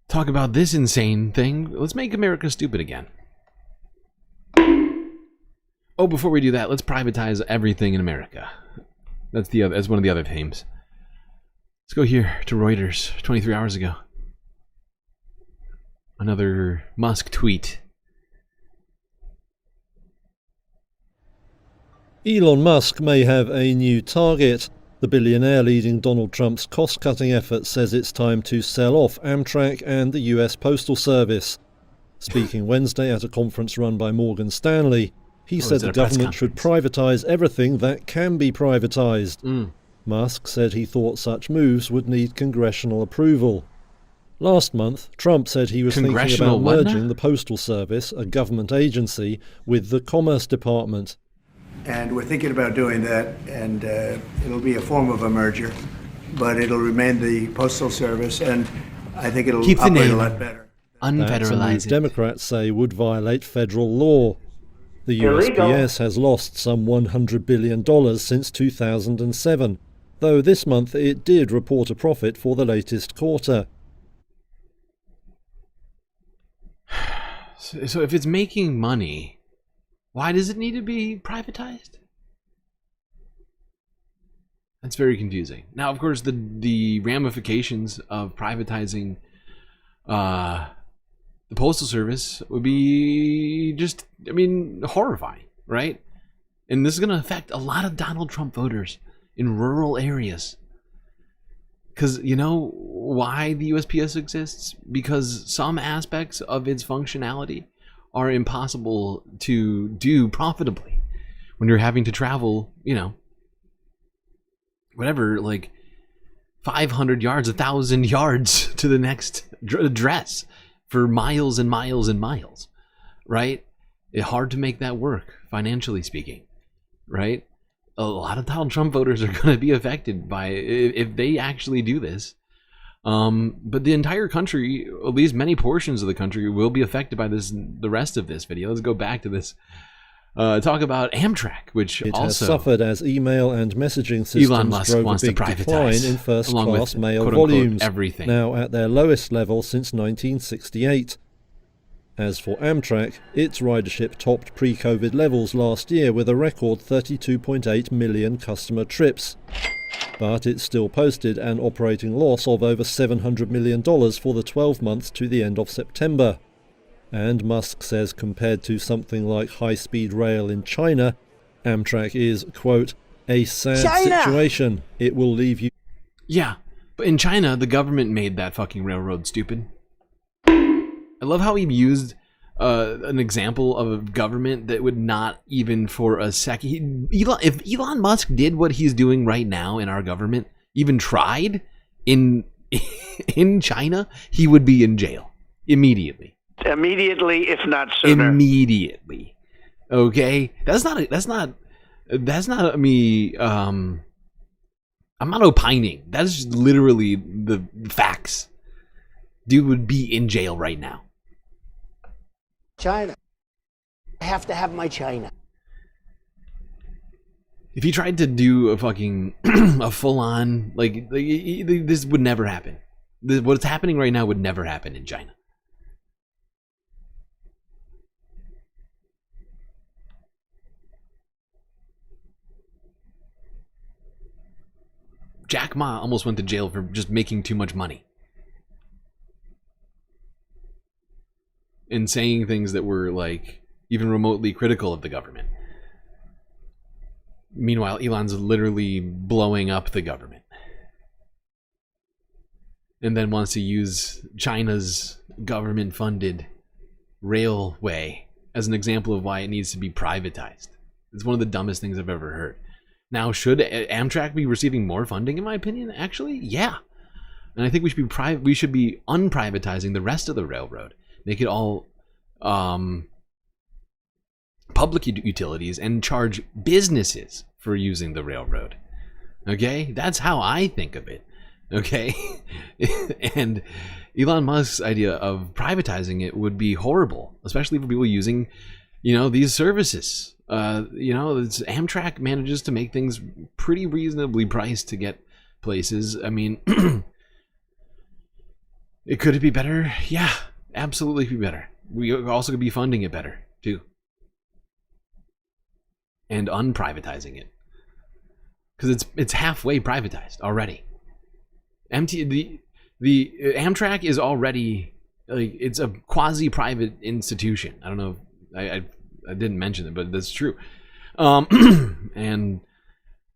Talk about this insane thing. Let's make America stupid again. Oh, before we do that, let's privatize everything in America. That's one of the other themes. Let's go here to Reuters 23 hours ago. Another Musk tweet. Elon Musk may have a new target. The billionaire leading Donald Trump's cost-cutting effort says it's time to sell off Amtrak and the US Postal Service. Speaking Wednesday at a conference run by Morgan Stanley, he said the government should privatize everything that can be privatized. Musk said he thought such moves would need congressional approval. Last month, Trump said he was thinking about merging the Postal Service, a government agency, with the Commerce Department. and we're thinking about doing that, and it'll be a form of a merger, but it'll remain the Postal Service, and I think it'll Keep the operate a name. lot better. That's a move Unfederalize it. Democrats say would violate federal law. The Illegal. USPS has lost some $100 billion since 2007, though this month it did report a profit for the latest quarter. So if it's making money, why does it need to be privatized? That's very confusing. Now, of course, the ramifications of privatizing the Postal Service would be just, I mean, horrifying, right? And this is going to affect a lot of Donald Trump voters in rural areas. Because you know why the USPS exists? Because some aspects of its functionality are impossible to do profitably when you're having to travel, you know, whatever, like 500 yards, 1,000 yards to the next address for miles and miles and miles, right? It's hard to make that work, financially speaking, right? A lot of Donald Trump voters are going to be affected by if they actually do this. But the entire country, at least many portions of the country, will be affected by this. The rest of this video. Let's go back to this. Talk about Amtrak, which it also has suffered as email and messaging systems Elon Musk drove wants a to big privatize, decline in first-class along with, mail quote-unquote, volumes, everything. now at their lowest level since 1968. As for Amtrak, its ridership topped pre-COVID levels last year with a record 32.8 million customer trips. But it still posted an operating loss of over $700 million for the 12 months to the end of September. And Musk says compared to something like high-speed rail in China, Amtrak is, quote, a sad situation. It will leave you... Yeah, but in China, the government made that fucking railroad stupid. I love how he used an example of a government that would not even for a second... if Elon Musk did what he's doing right now in our government, even tried in China, he would be in jail immediately. Immediately, if not sooner. Immediately. Okay? That's not me, I'm not opining. That's literally the facts. Dude would be in jail right now. China. I have to have my China. If he tried to do a fucking a full-on like this would never happen. What's happening right now would never happen in China. Jack Ma almost went to jail for just making too much money and saying things that were like even remotely critical of the government. Meanwhile, Elon's literally blowing up the government and then wants to use China's government-funded railway as an example of why it needs to be privatized. It's one of the dumbest things I've ever heard. Now, should Amtrak be receiving more funding, in my opinion? Actually, yeah. And I think we should be unprivatizing the rest of the railroad. Make it all public utilities and charge businesses for using the railroad. Okay? That's how I think of it. Okay? And Elon Musk's idea of privatizing it would be horrible, especially for people using, these services. Amtrak manages to make things pretty reasonably priced to get places. I mean, could it be better? Yeah, absolutely be better. We also could be funding it better too, and unprivatizing it because it's halfway privatized already. The Amtrak is already like it's a quasi-private institution. I don't know. I didn't mention it, but that's true. And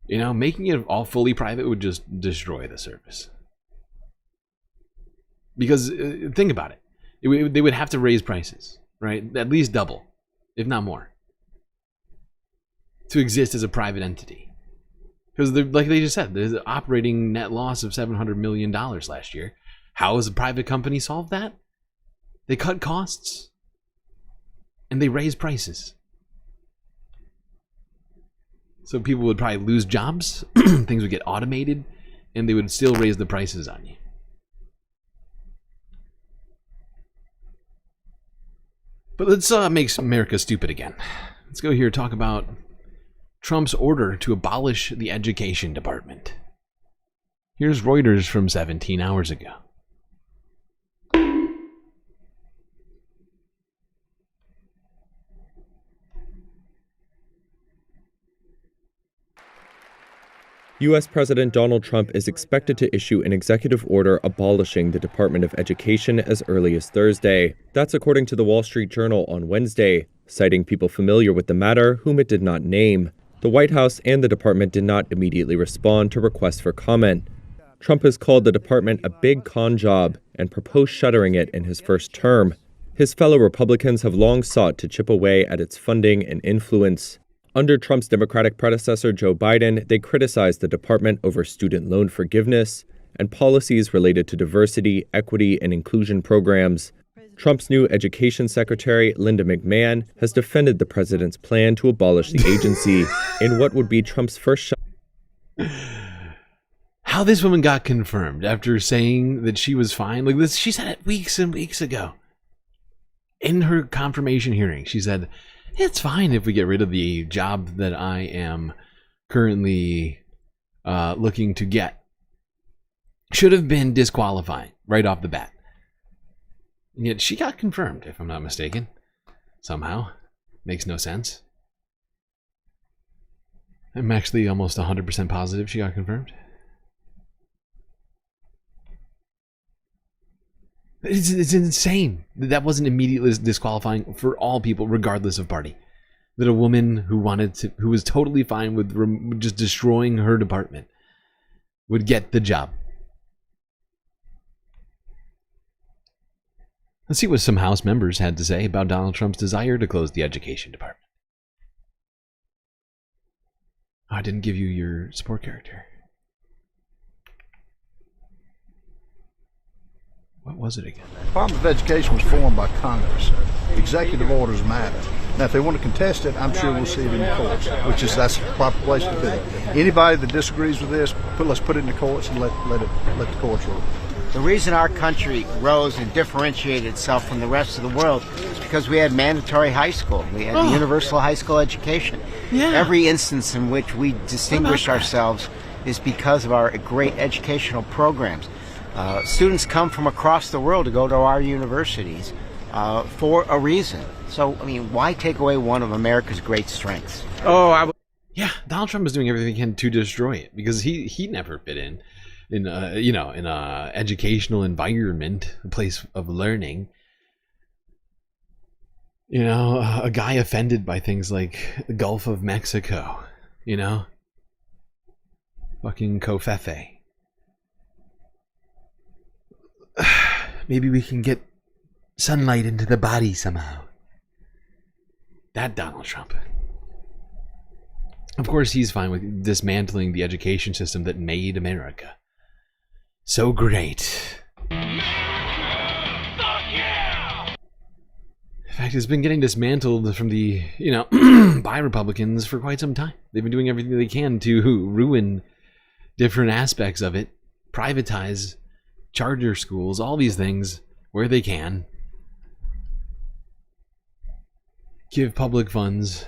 making it all fully private would just destroy the service. Because think about it. They would have to raise prices, right? At least double, if not more, to exist as a private entity. Because like they just said, there's an operating net loss of $700 million last year. How has a private company solved that? They cut costs and they raise prices. So people would probably lose jobs, things would get automated, and they would still raise the prices on you. But let's make America stupid again. Let's go here and talk about Trump's order to abolish the education department. Here's Reuters from 17 hours ago. U.S. President Donald Trump is expected to issue an executive order abolishing the Department of Education as early as Thursday. That's according to the Wall Street Journal on Wednesday, citing people familiar with the matter whom it did not name. The White House and the department did not immediately respond to requests for comment. Trump has called the department a big con job and proposed shuttering it in his first term. His fellow Republicans have long sought to chip away at its funding and influence. Under Trump's Democratic predecessor, Joe Biden, they criticized the department over student loan forgiveness and policies related to diversity, equity, and inclusion programs. Trump's new education secretary, Linda McMahon, has defended the president's plan to abolish the agency in what would be Trump's first shot. How this woman got confirmed after saying that she was fine. Like this, she said it weeks and weeks ago. In her confirmation hearing, she said, it's fine if we get rid of the job that I am currently looking to get. Should have been disqualifying right off the bat. And yet she got confirmed, if I'm not mistaken. Somehow. Makes no sense. I'm actually almost 100% positive she got confirmed. It's insane that wasn't immediately disqualifying for all people, regardless of party. That a woman who was totally fine with just destroying her department would get the job. Let's see what some House members had to say about Donald Trump's desire to close the education department. Oh, I didn't give you your support character. What was it again? The Department of Education was formed by Congress. Executive orders matter. Now, if they want to contest it, I'm sure we'll see it in the courts, that's the proper place to be. Anybody that disagrees with this, let's put it in the courts and let the courts rule. The reason our country rose and differentiated itself from the rest of the world is because we had mandatory high school. We had the universal high school education. Yeah. Every instance in which we distinguished ourselves is because of our great educational programs. Students come from across the world to go to our universities for a reason. So, I mean, why take away one of America's great strengths? Yeah, Donald Trump is doing everything he can to destroy it because he never fit in a educational environment, a place of learning. You know, a guy offended by things like the Gulf of Mexico. You know, fucking covfefe. Maybe we can get sunlight into the body somehow. That Donald Trump. Of course, he's fine with dismantling the education system that made America so great. In fact, it's been getting dismantled from the, by Republicans for quite some time. They've been doing everything they can to ruin different aspects of it, privatize charter schools, all these things where they can. Give public funds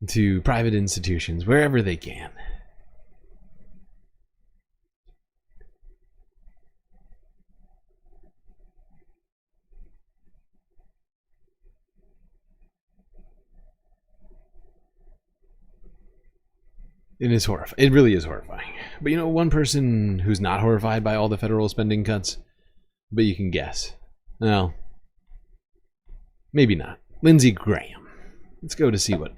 to private institutions wherever they can. It is horrifying. It really is horrifying. But one person who's not horrified by all the federal spending cuts, but you can guess. Well, maybe not. Lindsey Graham. Let's go to see what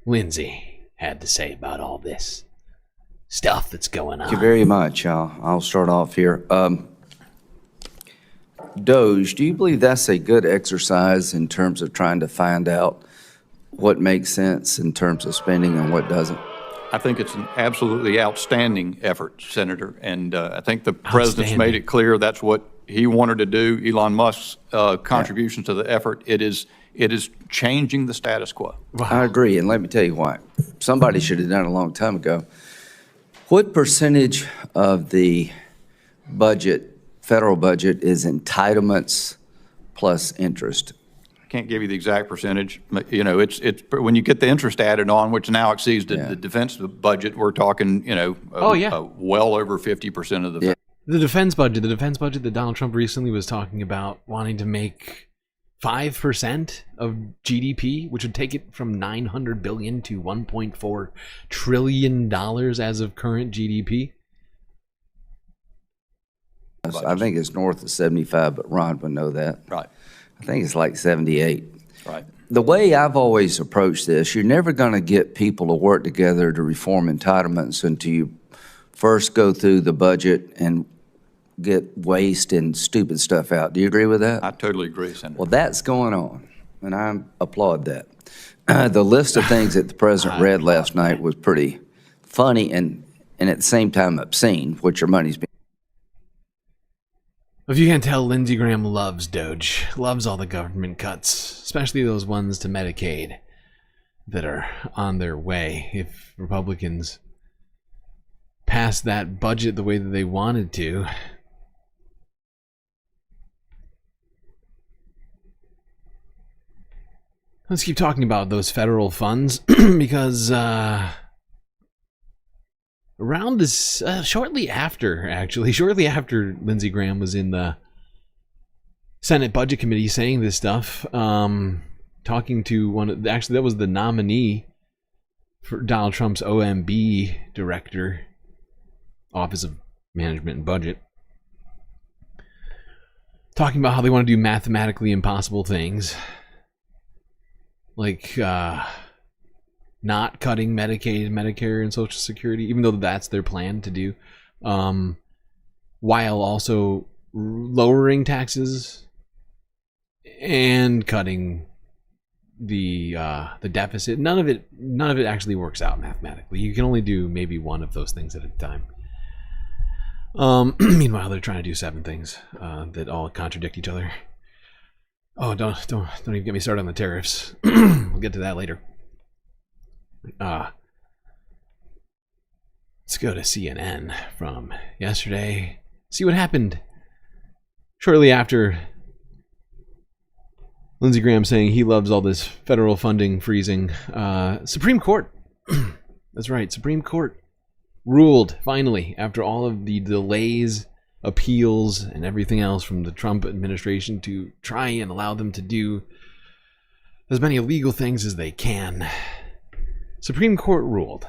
Lindsey had to say about all this stuff that's going on. Thank you very much. I'll start off here. DOGE, do you believe that's a good exercise in terms of trying to find out what makes sense in terms of spending and what doesn't? I think it's an absolutely outstanding effort, Senator, and I think the president's made it clear that's what he wanted to do. Elon Musk's contribution to the effort, it is It is changing the status quo. I agree, and let me tell you why. Somebody should have done it a long time ago. What percentage of the budget, federal budget, is entitlements plus interest? I can't give you the exact percentage. You know, it's when you get the interest added on, which now exceeds the defense budget, we're talking, you know, well over 50% of the. The defense budget that Donald Trump recently was talking about wanting to make 5% of GDP, which would take it from $900 billion to $1.4 trillion as of current GDP. I think it's north of 75, but Ron would know that. Right. I think it's like 78. Right. The way I've always approached this, you're never going to get people to work together to reform entitlements until you first go through the budget and get waste and stupid stuff out. Do you agree with that? I totally agree, Senator. Well, that's going on, and I applaud that. The list of things that the president read last night was pretty funny and at the same time obscene, what your money's being. If you can't tell, Lindsey Graham loves DOGE, loves all the government cuts, especially those ones to Medicaid that are on their way. If Republicans pass that budget the way that they wanted to, let's keep talking about those federal funds because around this, shortly after Lindsey Graham was in the Senate Budget Committee saying this stuff, talking to that was the nominee for Donald Trump's OMB director, Office of Management and Budget, talking about how they want to do mathematically impossible things, like not cutting Medicaid, Medicare, and Social Security, even though that's their plan to do, while also lowering taxes and cutting the deficit. None of it actually works out mathematically. You can only do maybe one of those things at a time. Meanwhile, they're trying to do 7 things that all contradict each other. Oh, don't even get me started on the tariffs. We'll get to that later. Let's go to CNN from yesterday. See what happened shortly after Lindsey Graham saying he loves all this federal funding freezing. Supreme Court. That's right. Supreme Court ruled finally after all of the delays, appeals, and everything else from the Trump administration to try and allow them to do as many illegal things as they can. Supreme Court ruled.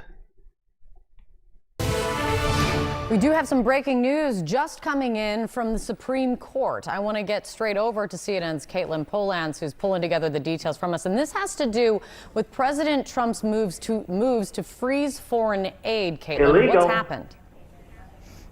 We do have some breaking news just coming in from the Supreme Court. I want to get straight over to CNN's Caitlin Polans, who's pulling together the details from us. And this has to do with President Trump's moves to freeze foreign aid. Caitlin, Illegal. what's happened?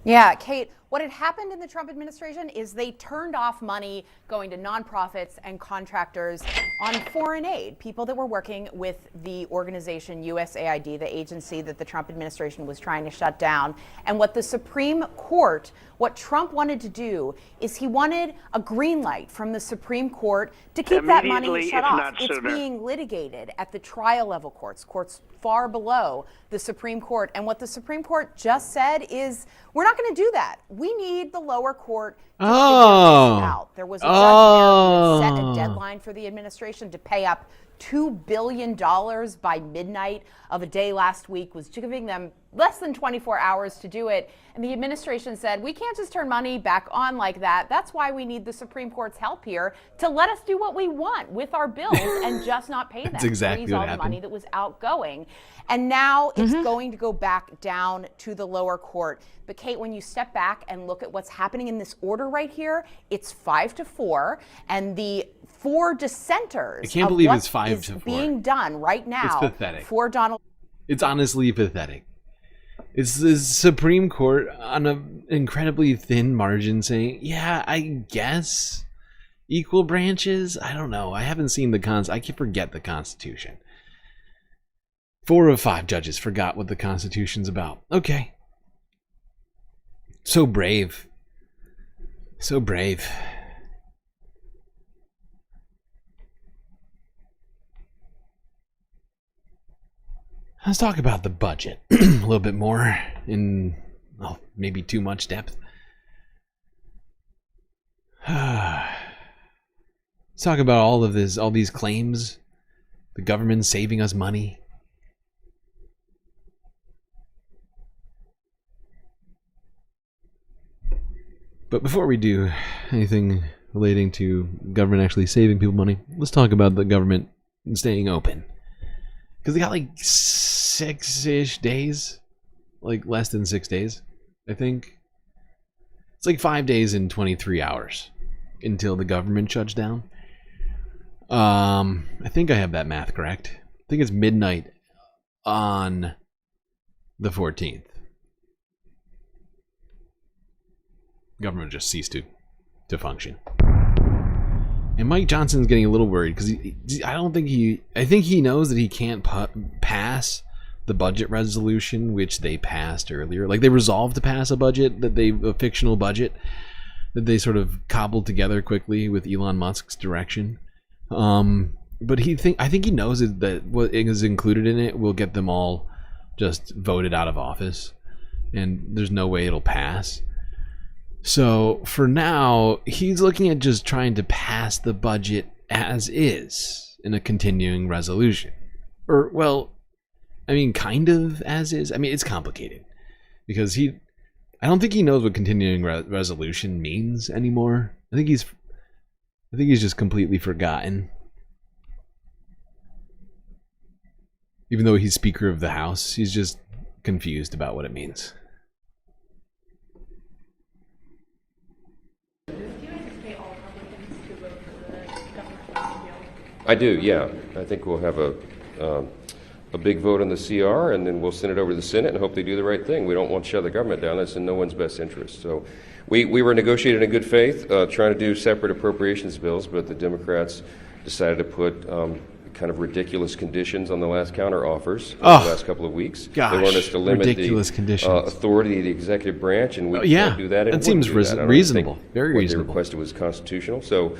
Yeah, Kate, what had happened in the Trump administration is they turned off money going to nonprofits and contractors on foreign aid, people that were working with the organization USAID, the agency that the Trump administration was trying to shut down. And what the Supreme Court, what Trump wanted to do is he wanted a green light from the Supreme Court to keep that money shut off. It's being litigated at the trial level courts far below the Supreme Court. And what the Supreme Court just said is, we're not going to do that. We need the lower court to figure this out. There was a judge there who had set a deadline for the administration to pay up $2 billion by midnight of a day last week, was giving them less than 24 hours to do it. And the administration said, we can't just turn money back on like that. That's why we need the Supreme Court's help here to let us do what we want with our bills and just not pay them. That's exactly freeze what all happened. the money that was outgoing. And now it's going to go back down to the lower court. But Kate, when you step back and look at what's happening in this order right here, it's 5-4, and the 4 dissenters. I can't believe it's 5-4. Being done right now. It's pathetic. For Donald. It's honestly pathetic. It's the Supreme Court on an incredibly thin margin saying, yeah, I guess equal branches. I don't know. I haven't seen I can forget the Constitution. 4 of 5 judges forgot what the Constitution's about. Okay. So brave. So brave. Let's talk about the budget a little bit more in, well, maybe too much depth. Let's talk about all these claims. The government's saving us money. But before we do anything relating to government actually saving people money, let's talk about the government staying open. Because they got like 6-ish days. Like less than 6 days, I think. It's like 5 days and 23 hours until the government shuts down. I think I have that math correct. I think it's midnight on the 14th. Government just ceased to function. And Mike Johnson's getting a little worried because I think he knows that he can't pass the budget resolution which they passed earlier. Like they resolved to pass a fictional budget that they sort of cobbled together quickly with Elon Musk's direction. But I think he knows that what is included in it will get them all just voted out of office, and there's no way it'll pass. So for now, he's looking at just trying to pass the budget as is in a continuing resolution. Or, well, I mean, kind of as is. I mean, it's complicated because I don't think he knows what continuing resolution means anymore. I think he's just completely forgotten. Even though he's Speaker of the House, he's just confused about what it means. I do, yeah. I think we'll have a big vote on the CR, and then we'll send it over to the Senate and hope they do the right thing. We don't want to shut the government down. That's in no one's best interest. So we were negotiating in good faith, trying to do separate appropriations bills, but the Democrats decided to put kind of ridiculous conditions on the last counter offers the last couple of weeks. Gosh, they want us to limit the authority of the executive branch, and we yeah, can't do that. That seems reasonable. Very reasonable. What they requested was constitutional. So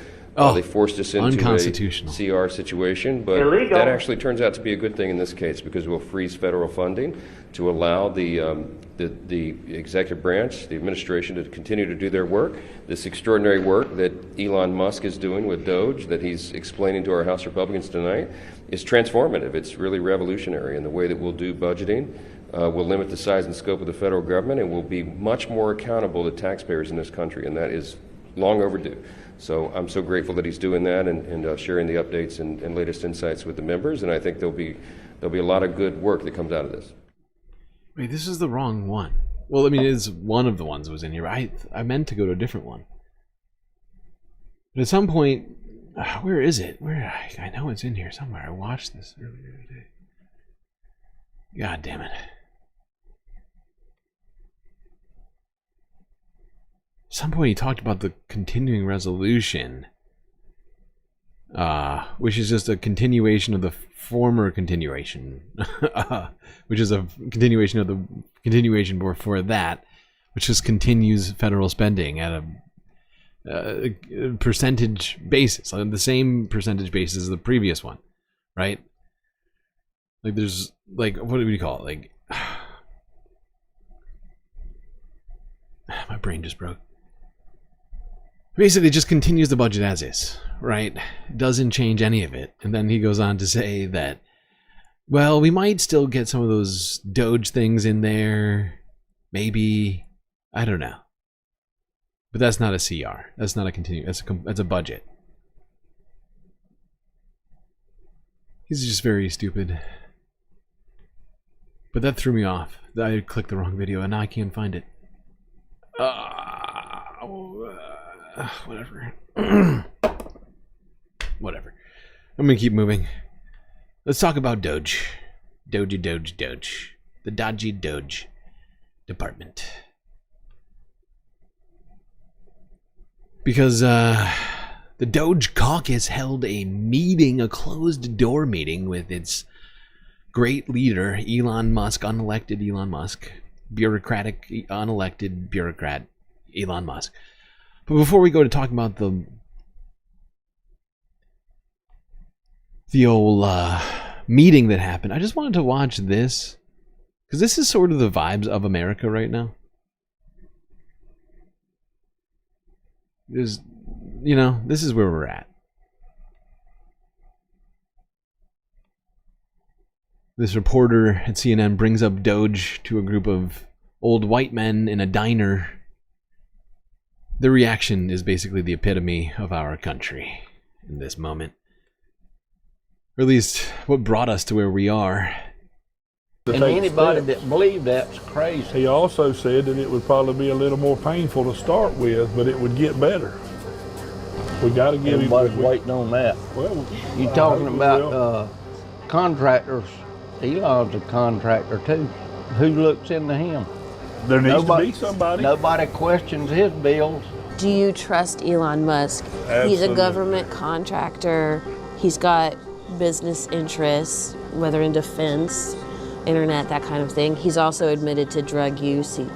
they forced us into unconstitutional. a CR situation, but Illegal. that actually turns out to be a good thing in this case because we'll freeze federal funding to allow the executive branch, the administration, to continue to do their work. This extraordinary work that Elon Musk is doing with DOGE, that he's explaining to our House Republicans tonight, is transformative. It's really revolutionary in the way that we'll do budgeting. We'll limit the size and scope of the federal government, and we'll be much more accountable to taxpayers in this country, and that is long overdue. So I'm so grateful that he's doing that and sharing the updates and latest insights with the members, and I think there'll be a lot of good work that comes out of this. Wait, this is the wrong one. Well, I mean, it's one of the ones that was in here. I meant to go to a different one. But at some point, where is it? I know it's in here somewhere. I watched this earlier today. God damn it. At some point he talked about the continuing resolution, which is just a continuation of the former continuation, which is a continuation of the continuation before that, which just continues federal spending at a percentage basis, on the same percentage basis as the previous one, right? Like there's like, what do we call it? Like, my brain just broke. Basically, it just continues the budget as is, right? Doesn't change any of it. And then he goes on to say that, well, we might still get some of those DOGE things in there. Maybe. I don't know. But that's not a CR. That's not a continue. That's a budget. He's just very stupid. But that threw me off. I clicked the wrong video and now I can't find it. Whatever. Whatever. I'm gonna keep moving. Let's talk about DOGE. Doge. The dodgy DOGE department. Because the DOGE caucus held a meeting, a closed door meeting with its great leader, Elon Musk, unelected Elon Musk, bureaucratic, unelected bureaucrat Elon Musk. But before we go to talk about the old meeting that happened. I just wanted to watch this because this is sort of the vibes of America right now. There's, you know, this is where we're at. This reporter at CNN brings up DOGE to a group of old white men in a diner. The reaction is basically the epitome of our country in this moment. Or at least what brought us to where we are. And anybody that believed that's crazy. He also said that it would probably be a little more painful to start with, but it would get better. We got to give Everybody's waiting on that. Well, you talking about contractors. Elon's a contractor too. Who looks into him? There needs to be somebody. Nobody questions his bills. Do you trust Elon Musk? Absolutely. He's a government contractor. He's got business interests, whether in defense, internet, that kind of thing. He's also admitted to drug use. He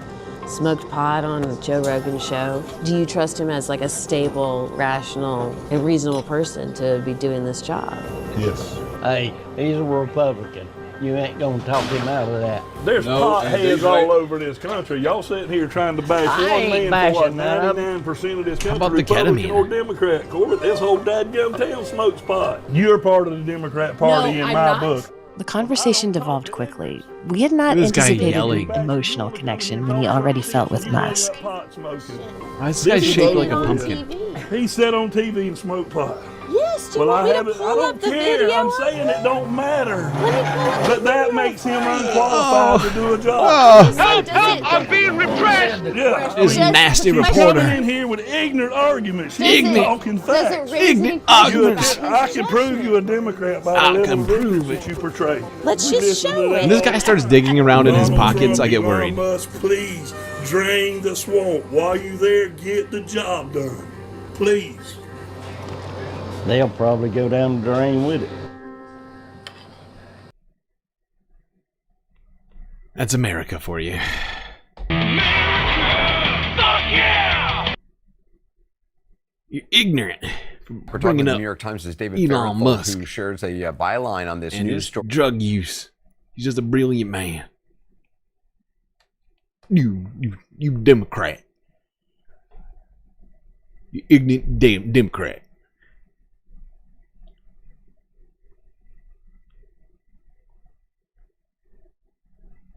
smoked pot on the Joe Rogan show. Do you trust him as like a stable, rational, and reasonable person to be doing this job? Yes. Hey, he's a Republican. You ain't gonna talk him out of that. There's potheads all over this country. Y'all sitting here trying to bash I one ain't man for what, bashing none. 99% of this country, about the Republican ketamine? or Democrat. Corbett, this whole dadgum town smokes pot. You're part of the Democrat Party in my book. The conversation devolved quickly. We had not This guy anticipated yelling. an emotional connection when he already felt with Musk. Why is this guy shaped like a pumpkin? He sat on TV and smoked pot. Yes, do you Well, want I me to haven't. I pull don't up the care. video? I'm saying it don't matter. But that makes him unqualified to do a job. Oh. Help! Help! I'm being repressed! Yeah. This nasty She's reporter. coming in here with ignorant arguments. She's Ignorant. talking facts. Ignorant arguments. I can prove you a Democrat by the level of ignorance that you portray. Let's You just listen to show that. When this guy starts digging around in his pockets, I get worried. Musk, please drain the swamp. While you there, get the job done. Please. They'll probably go down the drain with it. That's America for you. You're ignorant. We're talking Bringing to the up New York Times' David Elon Fairclough, Musk who shares a byline on this and news his story. drug use. He's just a brilliant man. You Democrat. You ignorant Democrat.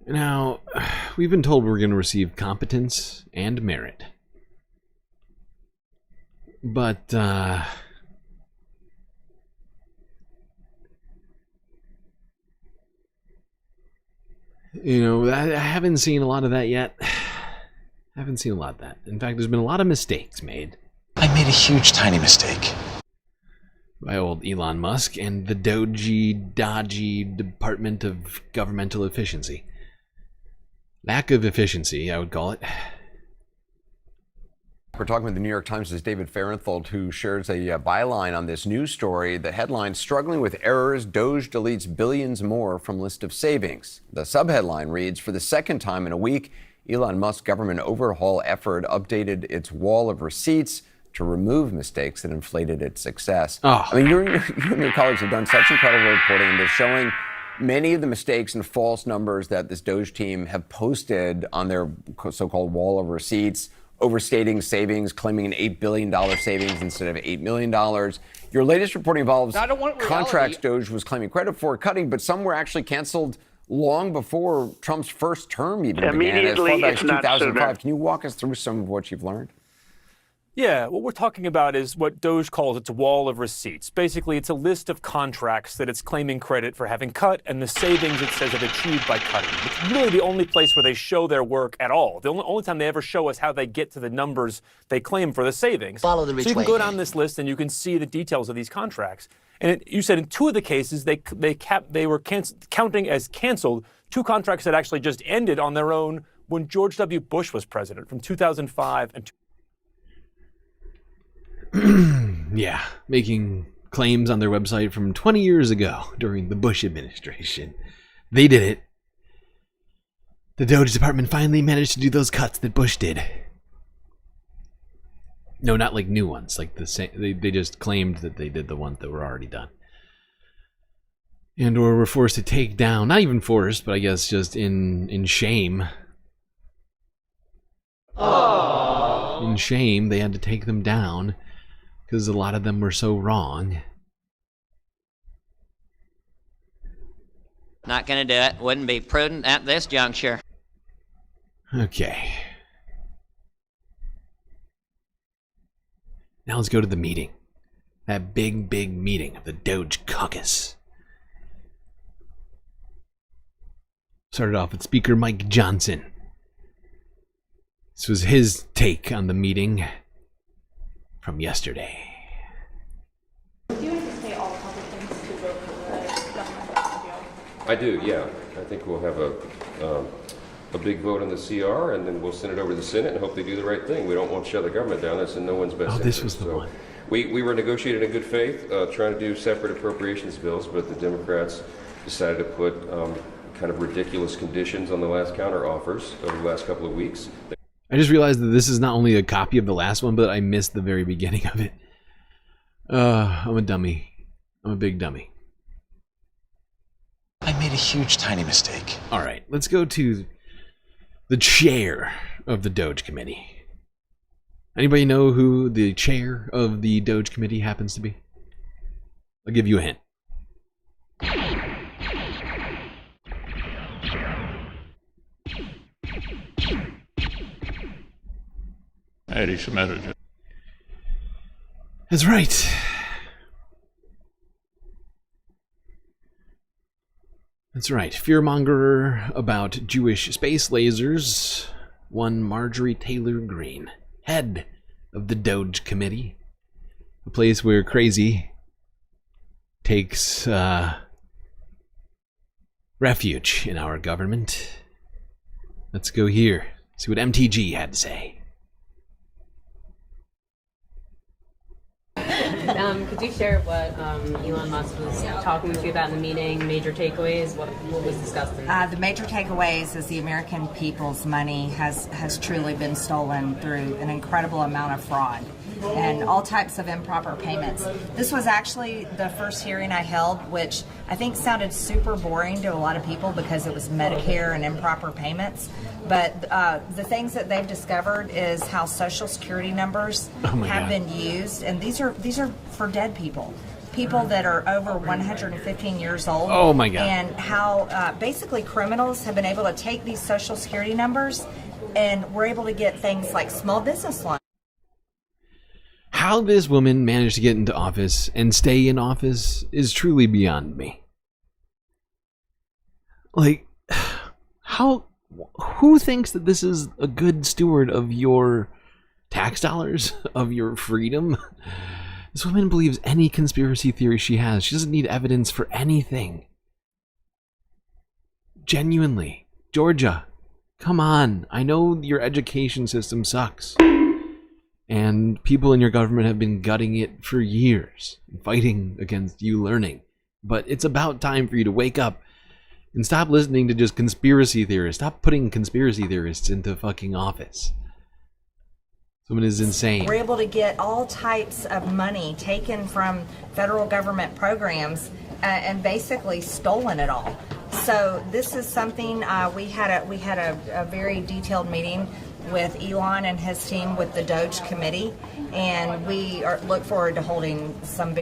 Now, we've been told we're going to receive competence and merit. But, you know, I haven't seen a lot of that yet. I haven't seen a lot of that. In fact, there's been a lot of mistakes made. I made a huge, tiny mistake. By old Elon Musk and the DOGE Department of Governmental Efficiency. Lack of efficiency, I would call it. We're talking with the New York Times' David Fairclough, who shares a byline on this news story. The headline, struggling with errors, DOGE deletes billions more from list of savings. The subheadline reads, for the second time in a week, Elon Musk's government overhaul effort updated its wall of receipts to remove mistakes that inflated its success. Oh. I mean, you and your colleagues have done such incredible reporting, and they're showing many of the mistakes and false numbers that this DOGE team have posted on their so-called wall of receipts, overstating savings, claiming an $8 billion savings instead of $8 million. Your latest reporting involves contracts DOGE was claiming credit for cutting, but some were actually canceled long before Trump's first term even began, as far back as 2005. Can you walk us through some of what you've learned? Yeah, what we're talking about is what DOGE calls its wall of receipts. Basically, it's a list of contracts that it's claiming credit for having cut and the savings it says it achieved by cutting. It's really the only place where they show their work at all. The only time they ever show us how they get to the numbers they claim for the savings. Follow the rich so you can way, go man. down this list and you can see the details of these contracts. And you said in two of the cases, they were counting as canceled 2 contracts that actually just ended on their own when George W. Bush was president from 2005 and Yeah, making claims on their website from 20 years ago during the Bush administration. They did it. The DOGE department finally managed to do those cuts that Bush did. No, not like new ones. Like the same, they just claimed that they did the ones that were already done. And or were forced to take down, not even forced, but I guess just in shame. Aww. In shame, they had to take them down because a lot of them were so wrong. Not gonna do it. Wouldn't be prudent at this juncture. Okay. Now let's go to the meeting. That big meeting of the DOGE caucus. Started off with Speaker Mike Johnson. This was his take on the meeting from yesterday. Do you anticipate all Republicans to vote for the government? I do, yeah. I think we'll have a big vote on the CR, and then we'll send it over to the Senate and hope they do the right thing. We don't want to shut the government down. That's in no one's best interest. This was the one. We were negotiating in good faith, trying to do separate appropriations bills, but the Democrats decided to put kind of ridiculous conditions on the last counter offers over the last couple of weeks. I just realized that this is not only a copy of the last one, but I missed the very beginning of it. I'm a dummy. I'm a big dummy. I made a huge, tiny mistake. All right, let's go to the chair of the DOGE committee. Anybody know who the chair of the DOGE committee happens to be? I'll give you a hint. Eddie Schmidt. That's right. That's right. Fearmonger about Jewish space lasers. One Marjorie Taylor Greene, head of the DOGE committee, a place where crazy takes refuge in our government. Let's go here, see what MTG had to say. Could you share what Elon Musk was talking with you about in the meeting, major takeaways, what was discussed? The major takeaways is the American people's money has truly been stolen through an incredible amount of fraud and all types of improper payments. This was actually the first hearing I held, which I think sounded super boring to a lot of people because it was Medicare and improper payments. But the things that they've discovered is how Social Security numbers have been used, and these are for dead people that are over 115 years old. Oh my God! And how basically criminals have been able to take these Social Security numbers, and we're able to get things like small business loans. How this woman managed to get into office and stay in office is truly beyond me. Like, how? Who thinks that this is a good steward of your tax dollars, of your freedom? This woman believes any conspiracy theory she has. She doesn't need evidence for anything. Genuinely. Georgia, come on. I know your education system sucks. And people in your government have been gutting it for years, fighting against you learning. But it's about time for you to wake up and stop listening to just conspiracy theorists. Stop putting conspiracy theorists into fucking office. Someone is insane. We're able to get all types of money taken from federal government programs and basically stolen it all. So this is something we had a very detailed meeting with Elon and his team with the DOGE committee, and we look forward to holding some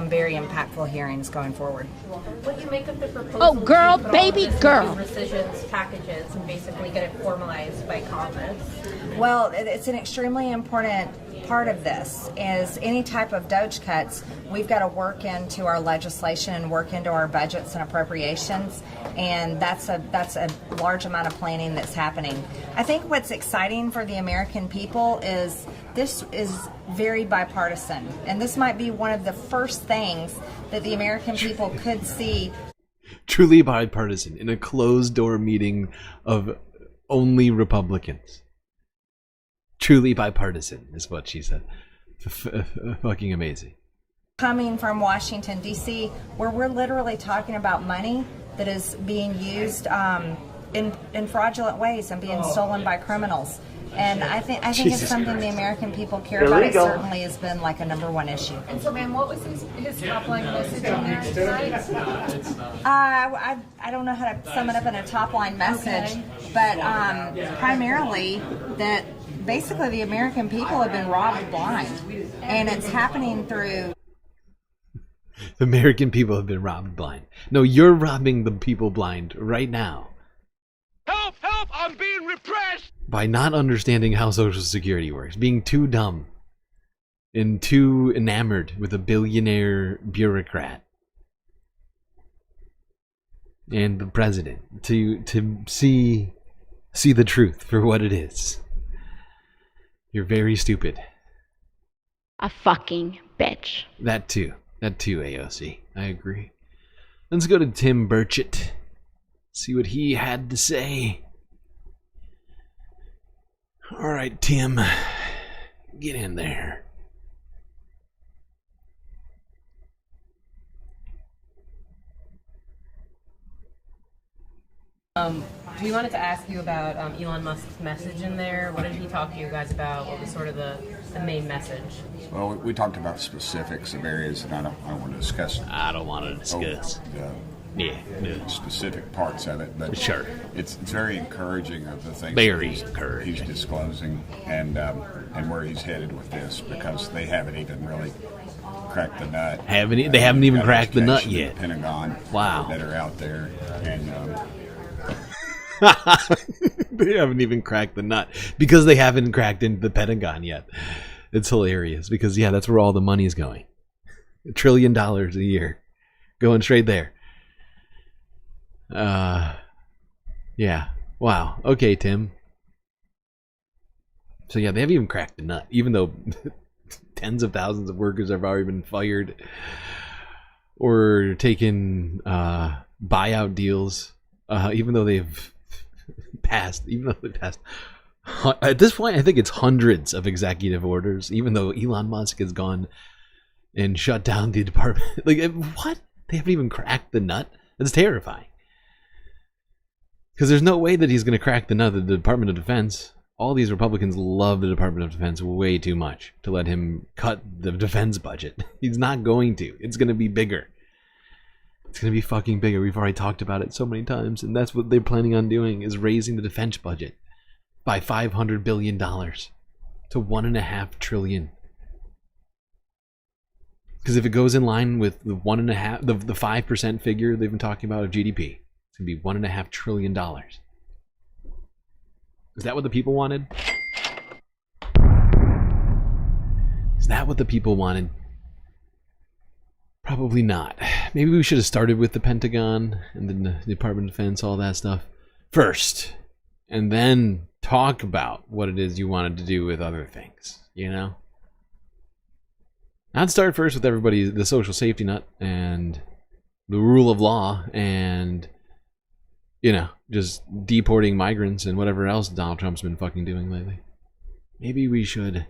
very impactful hearings going forward. What do you make of the proposal? Oh, girl, to put baby, all this girl. into rescissions packages and basically get it formalized by Congress? Well, it's an extremely important part of this. Is any type of DOGE cuts, we've got to work into our legislation and work into our budgets and appropriations, and that's a large amount of planning that's happening. I think what's exciting for the American people is this is very bipartisan, and this might be one of the first things that the American people could see. Truly bipartisan in a closed-door meeting of only Republicans. Truly bipartisan is what she said. Fucking amazing. Coming from Washington, D.C., where we're literally talking about money that is being used in fraudulent ways and being stolen by criminals. And I think it's something the American people care about. It certainly has been like a #1 issue. And so, ma'am, what was his top line message in there tonight? I don't know how to sum it up in a top line message, but primarily that basically the American people have been robbed blind, and it's happening through. The American people have been robbed blind. No, you're robbing the people blind right now. Help! Help! I'm being repressed! By not understanding how Social Security works, being too dumb and too enamored with a billionaire bureaucrat and the president to see the truth for what it is. You're very stupid. A fucking bitch. That too, AOC. I agree. Let's go to Tim Burchett. See what he had to say. All right, Tim, get in there. We wanted to ask you about Elon Musk's message in there. What did he talk to you guys about? What was sort of the main message? Well, we talked about specifics of areas that I don't want to discuss. I don't want to discuss. The specific parts of it, but sure, it's very encouraging of the things he's disclosing and where he's headed with this, because they haven't even really cracked the nut. They haven't even cracked the nut yet. The Pentagon, wow, that are out there, and they haven't even cracked the nut because they haven't cracked into the Pentagon yet. It's hilarious because that's where all the money is going. $1 trillion a year going straight there. Yeah. Wow. Okay, Tim. So they haven't even cracked the nut, even though tens of thousands of workers have already been fired or taken buyout deals, even though they've passed. At this point, I think it's hundreds of executive orders, even though Elon Musk has gone and shut down the department. Like, what? They haven't even cracked the nut? That's terrifying. Because there's no way that he's going to crack the nut of the Department of Defense. All these Republicans love the Department of Defense way too much to let him cut the defense budget. He's not going to. It's going to be bigger. It's going to be fucking bigger. We've already talked about it so many times, and that's what they're planning on doing, is raising the defense budget by $500 billion to $1.5 trillion. Because if it goes in line with the 5% figure they've been talking about of GDP, it's going to be $1.5 trillion. Is that what the people wanted? Is that what the people wanted? Probably not. Maybe we should have started with the Pentagon and then the Department of Defense, all that stuff first, and then talk about what it is you wanted to do with other things, Not start first with everybody, the social safety net and the rule of law and, just deporting migrants and whatever else Donald Trump's been fucking doing lately. Maybe we should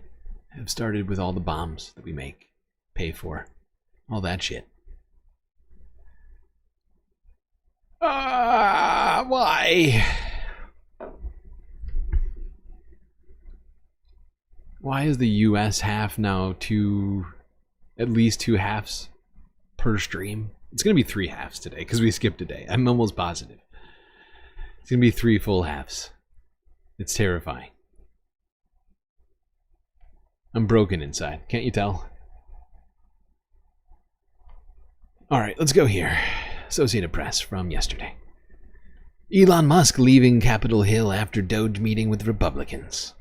have started with all the bombs that we pay for, all that shit. Why? Why is the U.S. half now at least 2 halves per stream? It's going to be 3 halves today because we skipped a day. I'm almost positive. It's going to be 3 full halves. It's terrifying. I'm broken inside. Can't you tell? All right, let's go here. Associated Press from yesterday. Elon Musk leaving Capitol Hill after DOGE meeting with Republicans.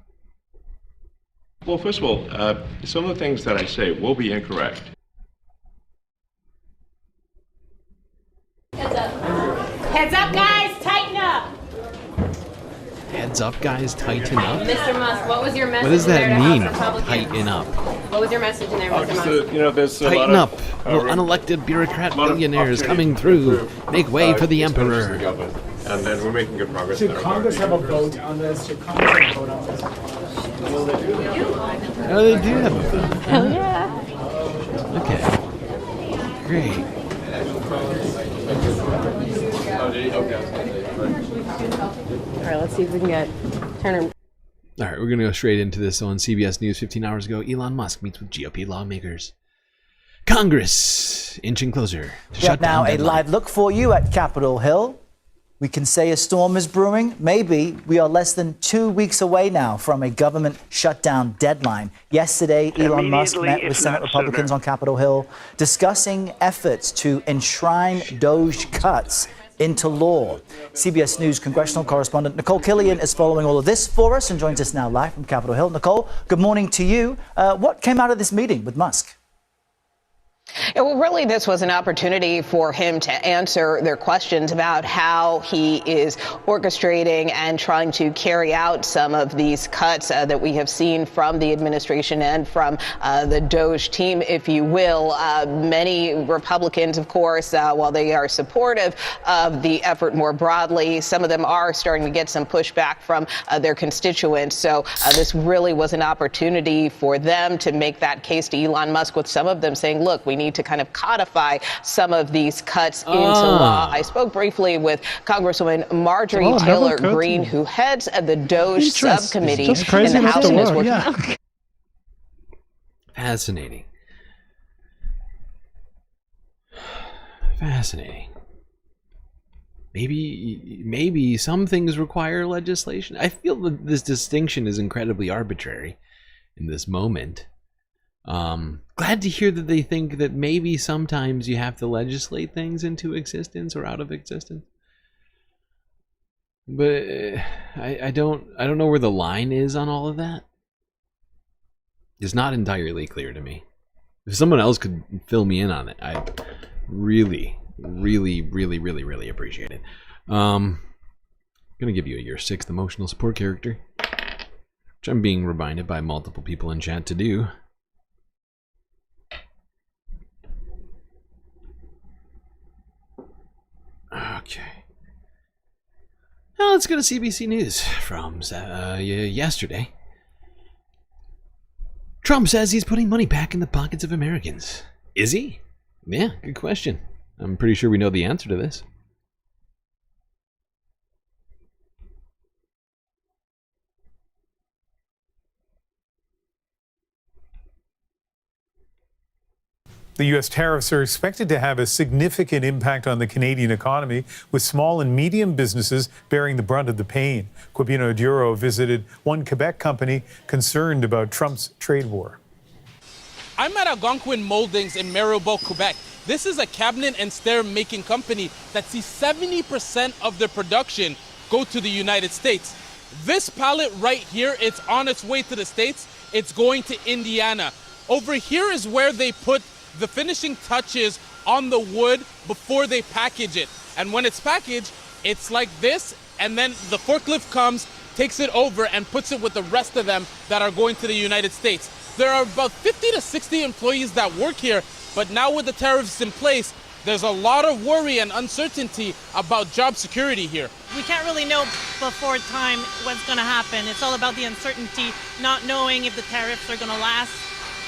Well, first of all, some of the things that I say will be incorrect. Heads up, guys! Tighten up! Heads up, guys, tighten up? Mr. Musk, what was your message? What does that mean, Republicans? tighten up? What was your message in there, Mr. Musk? There's a tighten lot up. of, Unelected bureaucrat billionaires coming through. Make way for the emperor. And then we're making good progress. Should Congress have a vote on this? Should Congress have a vote on this? Will they do? Oh, they do have a vote. Hell yeah. Okay. Great. All right, let's see if we can get Turner. All right, we're going to go straight into this on CBS News 15 hours ago. Elon Musk meets with GOP lawmakers. Congress inching closer to shut down now deadline. A live look for you at Capitol Hill. We can say a storm is brewing. Maybe we are less than 2 weeks away now from a government shutdown deadline. Yesterday, Elon Musk met with Senate Republicans on Capitol Hill discussing efforts to enshrine DOGE cuts into law. CBS News congressional correspondent Nicole Killian is following all of this for us and joins us now live from Capitol Hill. Nicole, good morning to you. What came out of this meeting with Musk? Well, really, this was an opportunity for him to answer their questions about how he is orchestrating and trying to carry out some of these cuts that we have seen from the administration and from the DOGE team, if you will. Many Republicans, of course, while they are supportive of the effort more broadly, some of them are starting to get some pushback from their constituents. So this really was an opportunity for them to make that case to Elon Musk, with some of them saying, look, we need to kind of codify some of these cuts into law. I spoke briefly with Congresswoman Marjorie Taylor Greene, who heads the DOGE subcommittee in the House and is working. Fascinating. Fascinating. Maybe some things require legislation. I feel that this distinction is incredibly arbitrary in this moment. Glad to hear that they think that maybe sometimes you have to legislate things into existence or out of existence. But I don't know where the line is on all of that. It's not entirely clear to me. If someone else could fill me in on it, I'd really appreciate it. I'm gonna give you your 6th emotional support character, which I'm being reminded by multiple people in chat to do. Okay. Now let's go to CBC News from yesterday. Trump says he's putting money back in the pockets of Americans. Is he? Yeah, good question. I'm pretty sure we know the answer to this. The U.S. tariffs are expected to have a significant impact on the Canadian economy, with small and medium businesses bearing the brunt of the pain. Quibino Duro visited one Quebec company concerned about Trump's trade war. I'm at Algonquin Moldings in Maribor, Quebec. This is a cabinet and stair making company that sees 70% of their production go to the United States. This pallet right here, it's on its way to the States. It's going to Indiana. Over here is where they put the finishing touches on the wood before they package it. And when it's packaged, it's like this, and then the forklift comes, takes it over, and puts it with the rest of them that are going to the United States. There are about 50 to 60 employees that work here, but now with the tariffs in place, there's a lot of worry and uncertainty about job security here. We can't really know before time what's going to happen. It's all about the uncertainty, not knowing if the tariffs are going to last,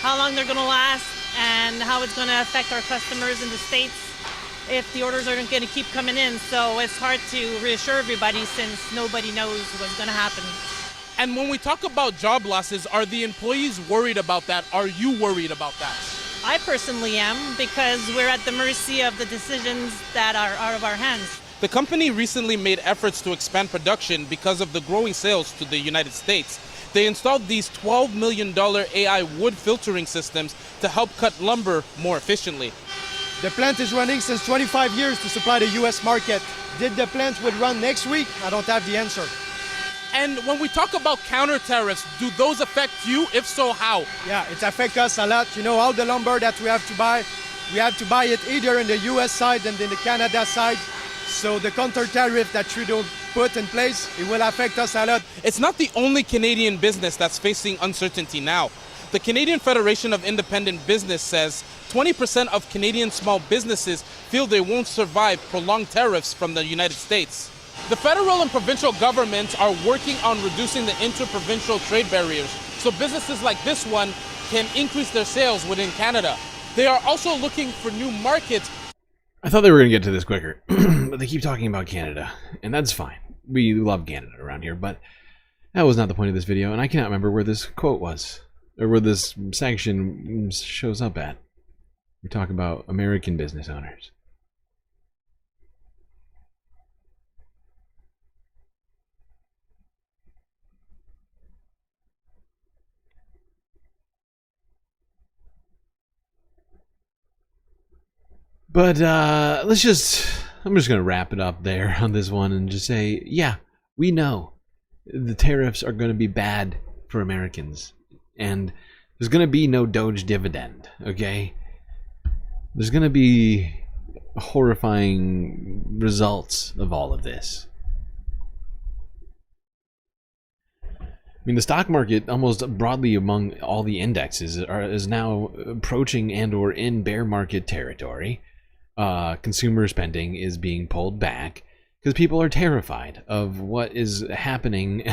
how long they're going to last, and how it's going to affect our customers in the States if the orders are going to keep coming in. So it's hard to reassure everybody since nobody knows what's going to happen. And when we talk about job losses, are the employees worried about that? Are you worried about that? I personally am, because we're at the mercy of the decisions that are out of our hands. The company recently made efforts to expand production because of the growing sales to the United States. They installed these $12 million AI wood filtering systems to help cut lumber more efficiently. The plant is running since 25 years to supply the U.S. market. Did the plant would run next week? I don't have the answer. And when we talk about counter tariffs, do those affect you? If so, how? Yeah, it affects us a lot. You know, all the lumber that we have to buy it either in the U.S. side and in the Canada side. So the counter tariff that Trudeau put in place, it will affect us a lot. It's not the only Canadian business that's facing uncertainty now. The Canadian Federation of Independent Business says 20% of Canadian small businesses feel they won't survive prolonged tariffs from the United States. The federal and provincial governments are working on reducing the interprovincial trade barriers, so businesses like this one can increase their sales within Canada. They are also looking for new markets. I thought they were going to get to this quicker, but they keep talking about Canada, and that's fine. We love Canada around here, but That was not the point of this video, and I cannot remember where this quote was, or where this section shows up at. We talk about American business owners. But I'm just going to wrap it up there on this one and just say, yeah, we know the tariffs are going to be bad for Americans. And there's going to be no DOGE dividend, okay? There's going to be horrifying results of all of this. I mean, the stock market, almost broadly among all the indexes, is now approaching and or in bear market territory. Consumer spending is being pulled back because people are terrified of what is happening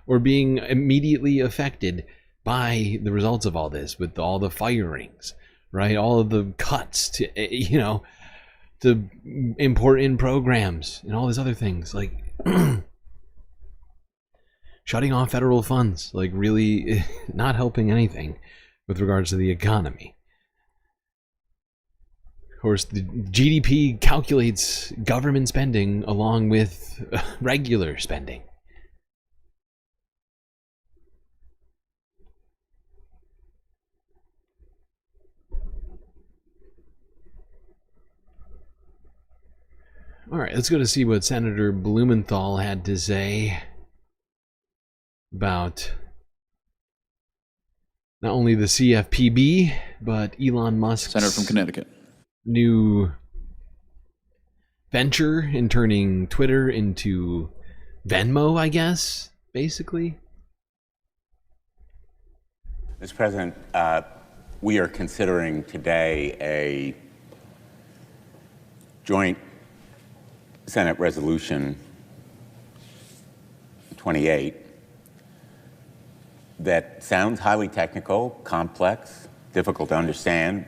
or being immediately affected by the results of all this, with all the firings, right? All of the cuts to, you know, to import in programs and all these other things, like shutting off federal funds, like really not helping anything with regards to the economy. Of course, the GDP calculates government spending along with regular spending. All right, let's go to see what Senator Blumenthal had to say about not only the CFPB, but Elon Musk's Senator from Connecticut. New venture in turning Twitter into Venmo, I guess, basically. Mr. President, we are considering today a joint Senate Resolution 28 that sounds highly technical, complex, difficult to understand,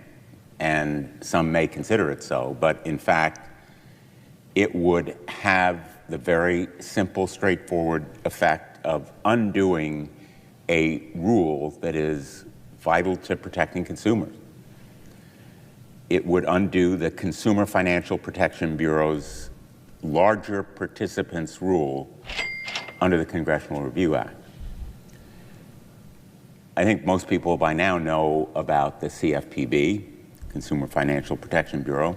and some may consider it so, but in fact, it would have the very simple, straightforward effect of undoing a rule that is vital to protecting consumers. It would undo the Consumer Financial Protection Bureau's larger participants rule under the Congressional Review Act. I think most people by now know about the CFPB, Consumer Financial Protection Bureau,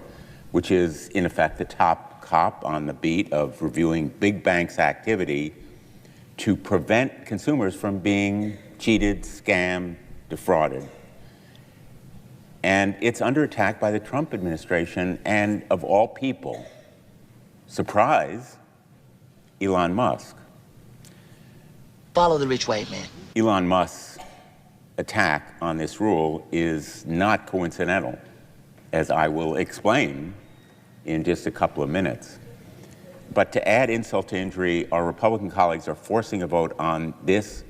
which is in effect the top cop on the beat of reviewing big banks' activity to prevent consumers from being cheated, scammed, defrauded. And it's under attack by the Trump administration and, of all people, surprise, Elon Musk. Follow the rich white man. Elon Musk's attack on this rule is not coincidental, as I will explain in just a couple of minutes. But to add insult to injury, our Republican colleagues are forcing a vote on this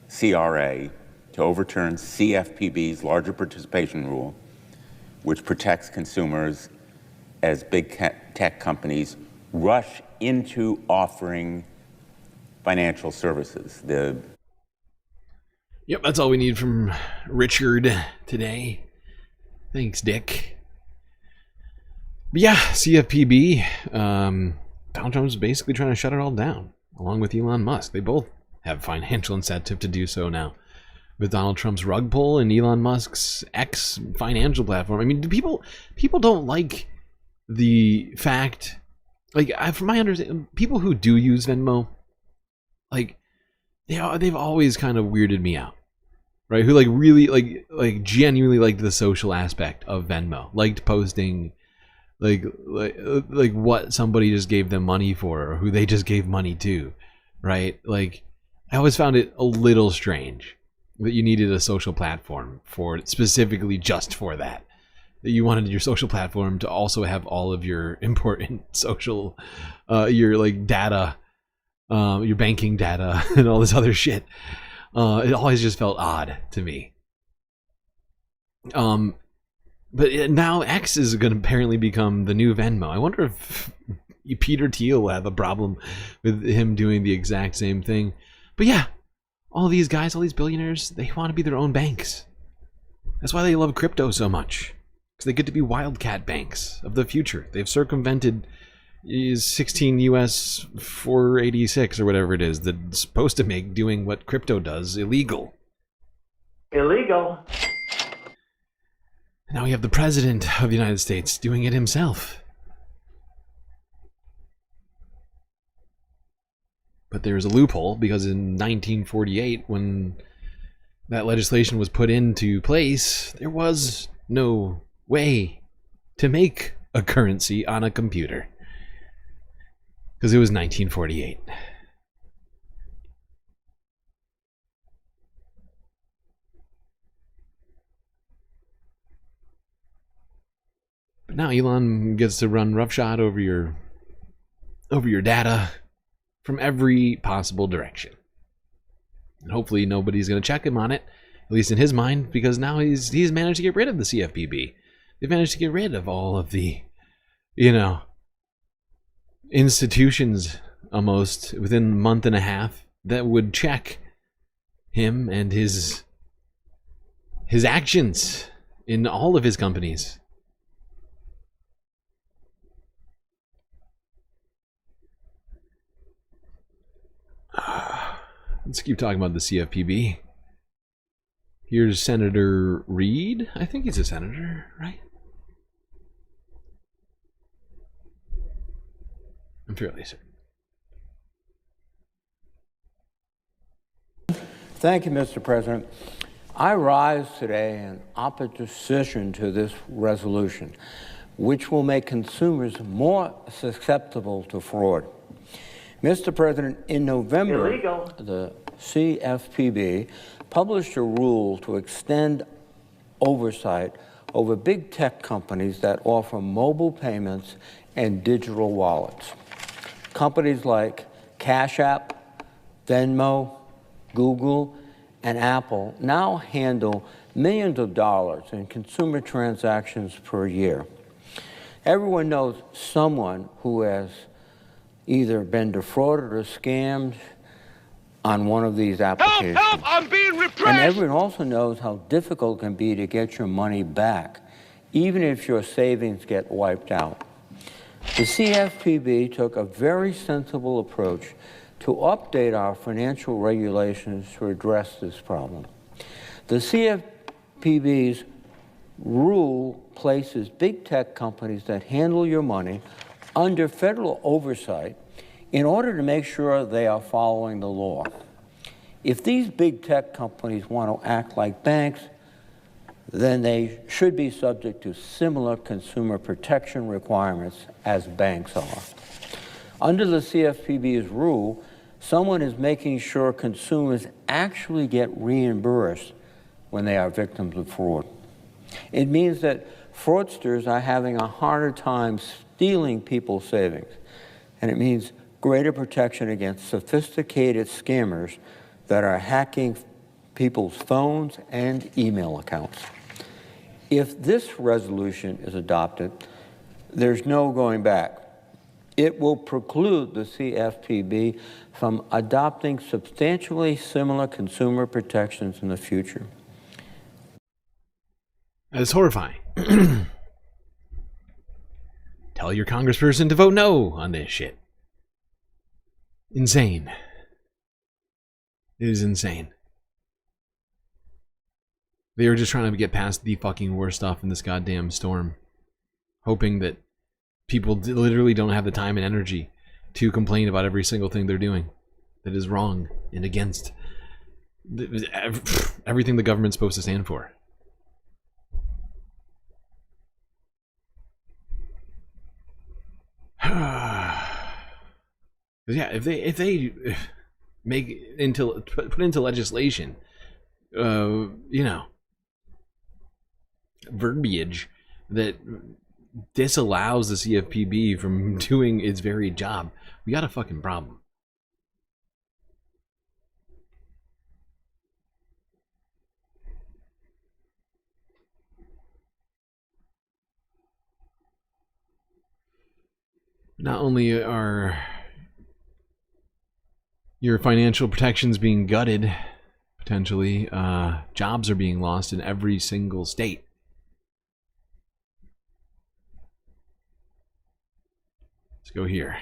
CRA to overturn CFPB's larger participation rule, which protects consumers as big tech companies rush into offering financial services. Yep, that's all we need from Richard today. Thanks, Dick. But yeah, CFPB, Donald Trump's basically trying to shut it all down, along with Elon Musk. They both have financial incentive to do so now. With Donald Trump's rug pull and Elon Musk's X financial platform. I mean, people don't like the fact, like, from my understanding, people who do use Venmo, like, they've always kind of weirded me out, right? Who like really like genuinely liked the social aspect of Venmo, liked posting like what somebody just gave them money for, or who they just gave money to, right? Like, I always found it a little strange that you needed a social platform for specifically just for that. That you wanted your social platform to also have all of your important social, your like data. Your banking data and all this other shit. It always just felt odd to me. But now X is going to apparently become the new Venmo. I wonder if Peter Thiel will have a problem with him doing the exact same thing. But yeah, All these guys, all these billionaires, they want to be their own banks. That's why they love crypto so much. Because they get to be wildcat banks of the future. They've circumvented 16 US 486 or whatever it is that's supposed to make doing what crypto does illegal. Illegal. Now we have the President of the United States doing it himself. But there's a loophole because in 1948, when that legislation was put into place, there was no way to make a currency on a computer. Because it was 1948. But now Elon gets to run roughshod over your data from every possible direction. And hopefully nobody's going to check him on it, at least in his mind, because now he's managed to get rid of the CFPB. They've managed to get rid of all of the, institutions almost within a month and a half that would check him and his actions in all of his companies. Let's keep talking about the CFPB. Here's Senator Reid. I think he's a senator, right? I'm fairly certain. Thank you, Mr. President. I rise today in opposition to this resolution, which will make consumers more susceptible to fraud. Mr. President, in November, the CFPB published a rule to extend oversight over big tech companies that offer mobile payments and digital wallets. Companies like Cash App, Venmo, Google, and Apple now handle millions of dollars in consumer transactions per year. Everyone knows someone who has either been defrauded or scammed on one of these applications. Help! I'm being repressed! And everyone also knows how difficult it can be to get your money back, even if your savings get wiped out. The CFPB took a very sensible approach to update our financial regulations to address this problem. The CFPB's rule places big tech companies that handle your money under federal oversight in order to make sure they are following the law. If these big tech companies want to act like banks, then they should be subject to similar consumer protection requirements as banks are. Under the CFPB's rule, someone is making sure consumers actually get reimbursed when they are victims of fraud. It means that fraudsters are having a harder time stealing people's savings, and it means greater protection against sophisticated scammers that are hacking people's phones and email accounts. If this resolution is adopted, there's no going back. It will preclude the CFPB from adopting substantially similar consumer protections in the future. That is horrifying. Tell your congressperson to vote no on this shit. Insane. It is insane. They were just trying to get past the fucking worst stuff in this goddamn storm. Hoping that people literally don't have the time and energy to complain about every single thing they're doing that is wrong and against everything the government's supposed to stand for. Yeah, if they make into put into legislation, verbiage that disallows the CFPB from doing its very job, we got a fucking problem. Not only are your financial protections being gutted potentially. Jobs are being lost in every single state. Let's go here.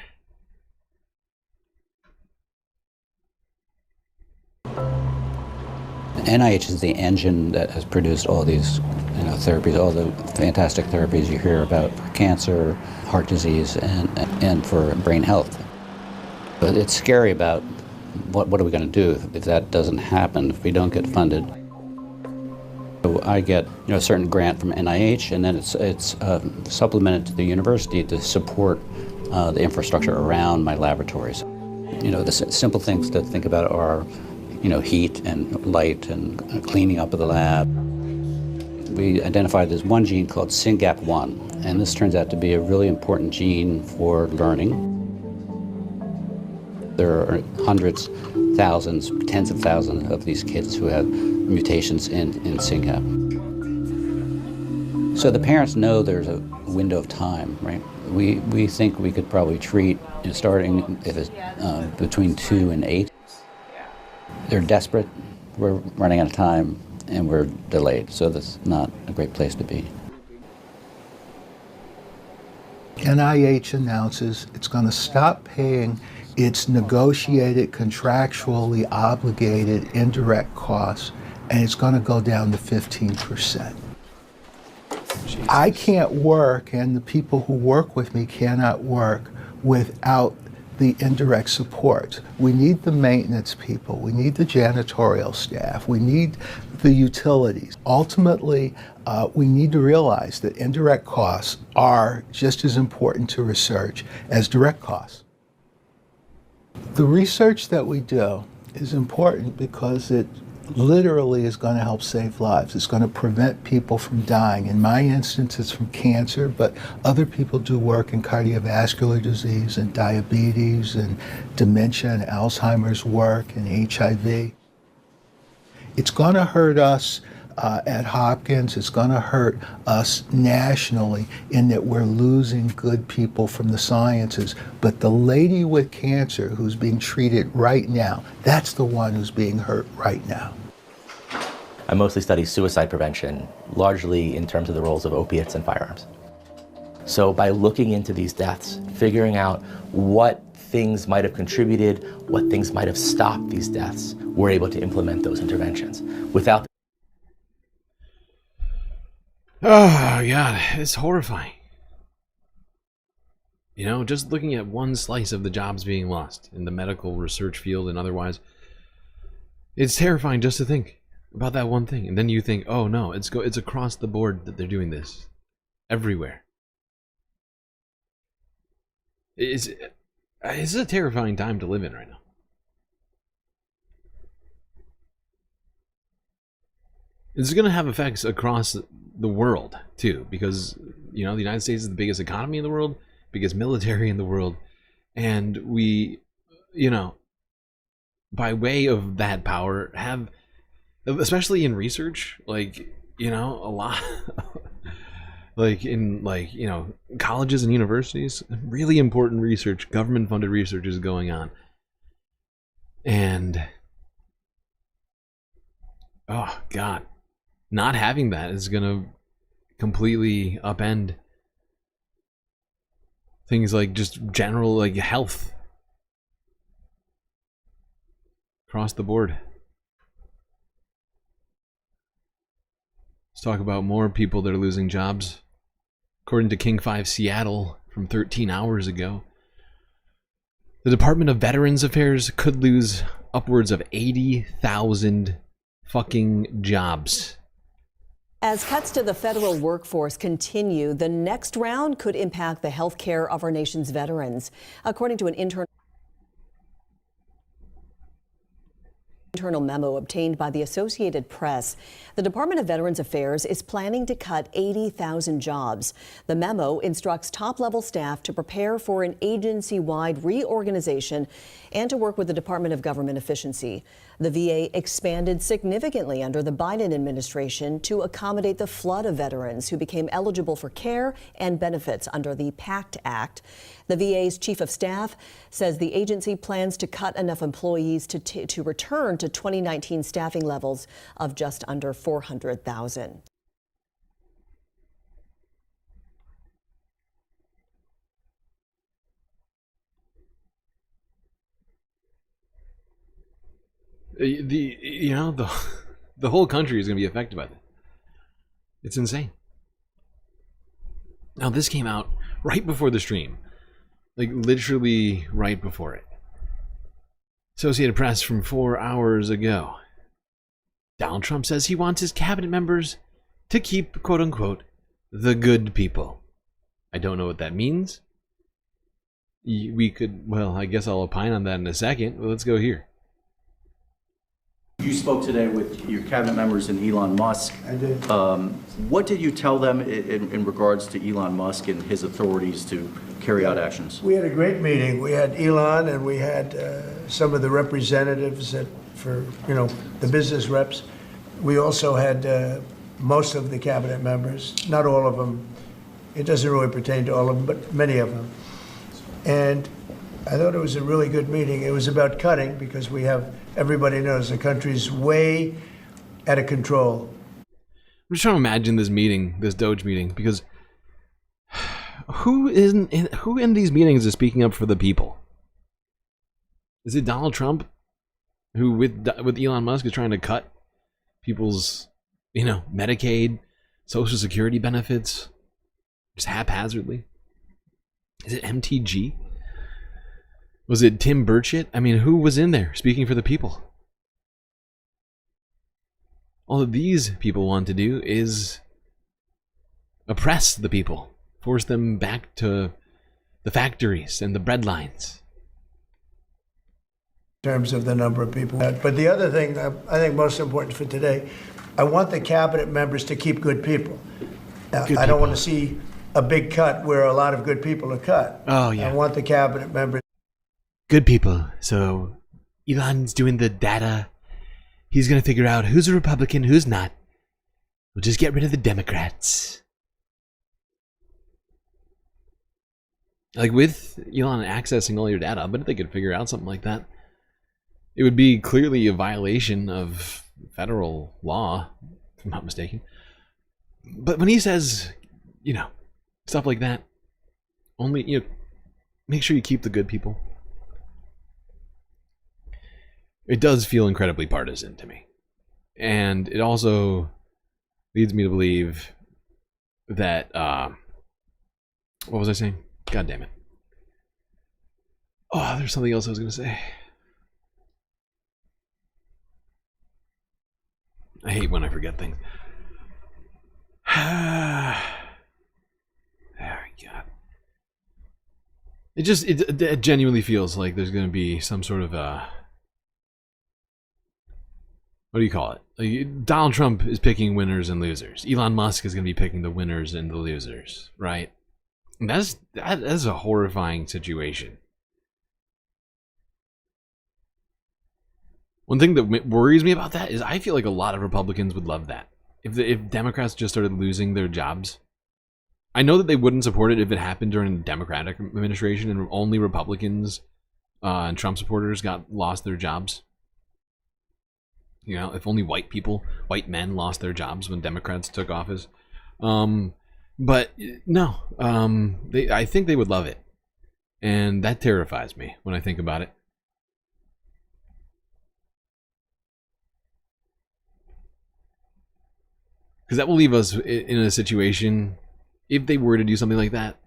NIH is the engine that has produced all these therapies, all the fantastic therapies you hear about for cancer, heart disease, and for brain health. But it's scary about what are we going to do if that doesn't happen, if we don't get funded. So I get a certain grant from NIH, and then it's supplemented to the university to support the infrastructure around my laboratories. The simple things to think about are heat and light and cleaning up of the lab. We identified there's one gene called SYNGAP1, and this turns out to be a really important gene for learning. There are hundreds, thousands, tens of thousands of these kids who have mutations in SYNGAP. So the parents know there's a window of time, right? We think we could probably treat, starting if it's between 2 and 8. They're desperate, we're running out of time, and we're delayed, so that's not a great place to be. NIH announces it's going to stop paying its negotiated, contractually obligated indirect costs, and it's going to go down to 15%. Jesus. I can't work, and the people who work with me cannot work without the indirect support. We need the maintenance people, we need the janitorial staff, we need the utilities. Ultimately, we need to realize that indirect costs are just as important to research as direct costs. The research that we do is important because it literally is going to help save lives. It's going to prevent people from dying. In my instance, it's from cancer, but other people do work in cardiovascular disease and diabetes and dementia and Alzheimer's work and HIV. It's going to hurt us at Hopkins. It's going to hurt us nationally in that we're losing good people from the sciences. But the lady with cancer who's being treated right now, that's the one who's being hurt right now. I mostly study suicide prevention, largely in terms of the roles of opiates and firearms. So by looking into these deaths, figuring out what things might have contributed, what things might have stopped these deaths, we're able to implement those interventions. Without oh, God, it's horrifying. Just looking at one slice of the jobs being lost in the medical research field and otherwise, it's terrifying just to think about that one thing. And then you think, oh no, it's across the board that they're doing this. Everywhere. It's a terrifying time to live in right now. It's going to have effects across the world, too, because, the United States is the biggest economy in the world, biggest military in the world, and we, by way of that power, have, especially in research, a lot, in, colleges and universities, really important research, government-funded research is going on. And, oh, God. Not having that is going to completely upend things like just general health across the board. Let's talk about more people that are losing jobs. According to King 5 Seattle from 13 hours ago, the Department of Veterans Affairs could lose upwards of 80,000 fucking jobs. As cuts to the federal workforce continue, the next round could impact the health care of our nation's veterans. According to an internal memo obtained by the Associated Press, the Department of Veterans Affairs is planning to cut 80,000 jobs. The memo instructs top-level staff to prepare for an agency-wide reorganization and to work with the Department of Government Efficiency. The VA expanded significantly under the Biden administration to accommodate the flood of veterans who became eligible for care and benefits under the PACT Act. The VA's chief of staff says the agency plans to cut enough employees to return to 2019 staffing levels of just under 400,000. The whole country is going to be affected by this. It's insane. Now, this came out right before the stream. Like, literally right before it. Associated Press from 4 hours ago. Donald Trump says he wants his cabinet members to keep, quote-unquote, the good people. I don't know what that means. We could, well, I guess I'll opine on that in a second. Well, let's go here. You spoke today with your cabinet members and Elon Musk. I did. What did you tell them in regards to Elon Musk and his authorities to carry out actions? We had a great meeting. We had Elon and we had some of the representatives for the business reps. We also had most of the cabinet members, not all of them. It doesn't really pertain to all of them, but many of them. And I thought it was a really good meeting. It was about cutting because everybody knows the country's way out of control. I'm just trying to imagine this meeting, this DOGE meeting, because who in these meetings is speaking up for the people? Is it Donald Trump, who with Elon Musk is trying to cut people's, Medicaid, Social Security benefits, just haphazardly? Is it MTG? Was it Tim Burchett? I mean, who was in there speaking for the people? All that these people want to do is oppress the people, force them back to the factories and the breadlines. In terms of the number of people. But the other thing I think most important for today, I want the cabinet members to keep good people. I don't want to see a big cut where a lot of good people are cut. Oh, yeah. I want the cabinet members. Good people. So Elon's doing the data. He's going to figure out who's a Republican, who's not. We'll just get rid of the Democrats. Like, with Elon accessing all your data, I bet they could figure out something like that. It would be clearly a violation of federal law, if I'm not mistaken. But when he says, stuff like that, only, make sure you keep the good people. It does feel incredibly partisan to me. And it also leads me to believe that, what was I saying? God damn it. Oh, there's something else I was going to say. I hate when I forget things. Oh, God. It genuinely feels like there's going to be some sort of what do you call it? Like, Donald Trump is picking winners and losers. Elon Musk is going to be picking the winners and the losers, right? And that's a horrifying situation. One thing that worries me about that is I feel like a lot of Republicans would love that. If Democrats just started losing their jobs. I know that they wouldn't support it if it happened during the Democratic administration and only Republicans and Trump supporters lost their jobs. If only white men lost their jobs when Democrats took office. But no, I think they would love it. And that terrifies me when I think about it. Because that will leave us in a situation, if they were to do something like that,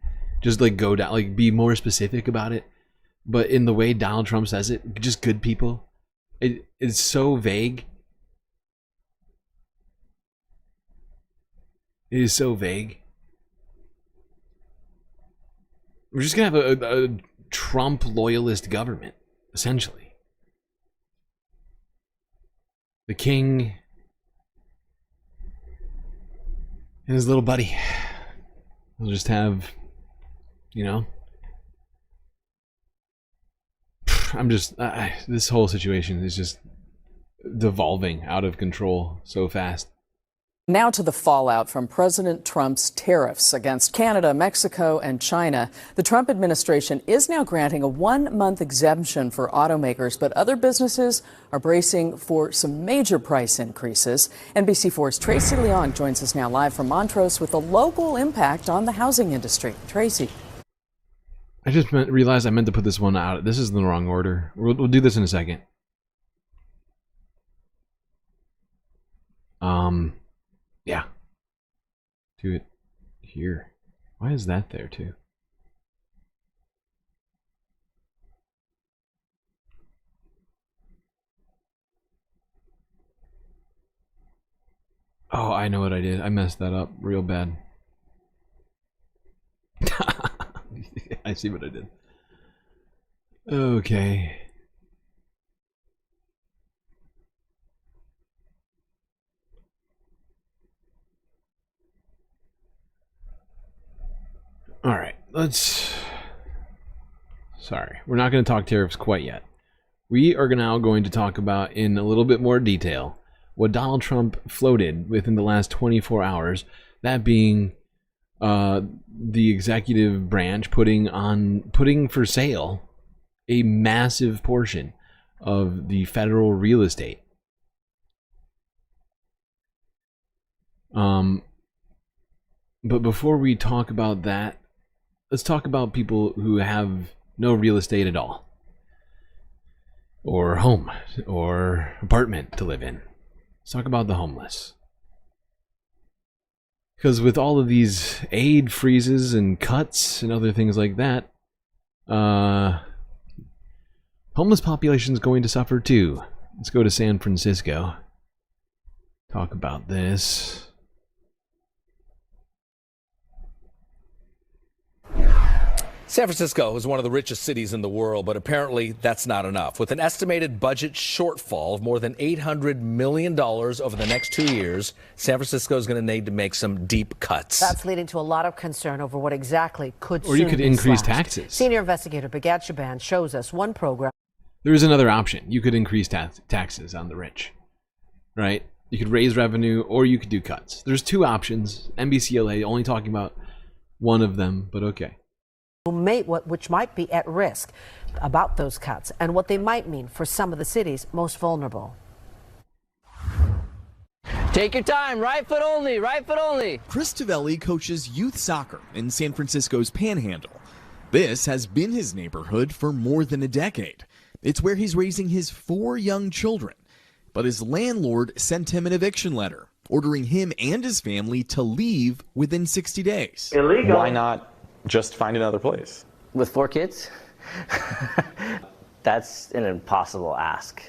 just like go down, like be more specific about it. But in the way Donald Trump says it, just good people. It's so vague. It is so vague. We're just going to have a Trump loyalist government, essentially. The king and his little buddy. We'll just have, this whole situation is just devolving out of control so fast. Now to the fallout from President Trump's tariffs against Canada, Mexico, and China. The Trump administration is now granting a 1-month exemption for automakers, but other businesses are bracing for some major price increases. NBC4's Tracy Leong joins us now live from Montrose with the local impact on the housing industry. Tracy. I just realized I meant to put this one out. This is in the wrong order. We'll do this in a second. Yeah. Do it here. Why is that there too? Oh, I know what I did. I messed that up real bad. I see what I did. Okay. All right, sorry, we're not going to talk tariffs quite yet. We are now going to talk about in a little bit more detail what Donald Trump floated within the last 24 hours, that being the executive branch putting for sale a massive portion of the federal real estate. But before we talk about that, let's talk about people who have no real estate at all, or home, or apartment to live in. Let's talk about the homeless. Because with all of these aid freezes and cuts and other things like that, homeless population is going to suffer too. Let's go to San Francisco. Talk about this. San Francisco is one of the richest cities in the world, but apparently that's not enough. With an estimated budget shortfall of more than $800 million over the next 2 years, San Francisco is going to need to make some deep cuts. That's leading to a lot of concern over what exactly could Or you could increase taxes. Senior investigator Bagat Shaban shows us one program. There is another option. You could increase taxes on the rich, right? You could raise revenue, or you could do cuts. There's two options. NBCLA only talking about one of them, but okay. Which might be at risk about those cuts and what they might mean for some of the cities most vulnerable. Take your time, right foot only, right foot only. Chris Tavelli coaches youth soccer in San Francisco's Panhandle. This has been his neighborhood for more than a decade. It's where he's raising his 4 young children. But his landlord sent him an eviction letter, ordering him and his family to leave within 60 days. Illegal. Why not just find another place? With 4 kids? That's an impossible ask.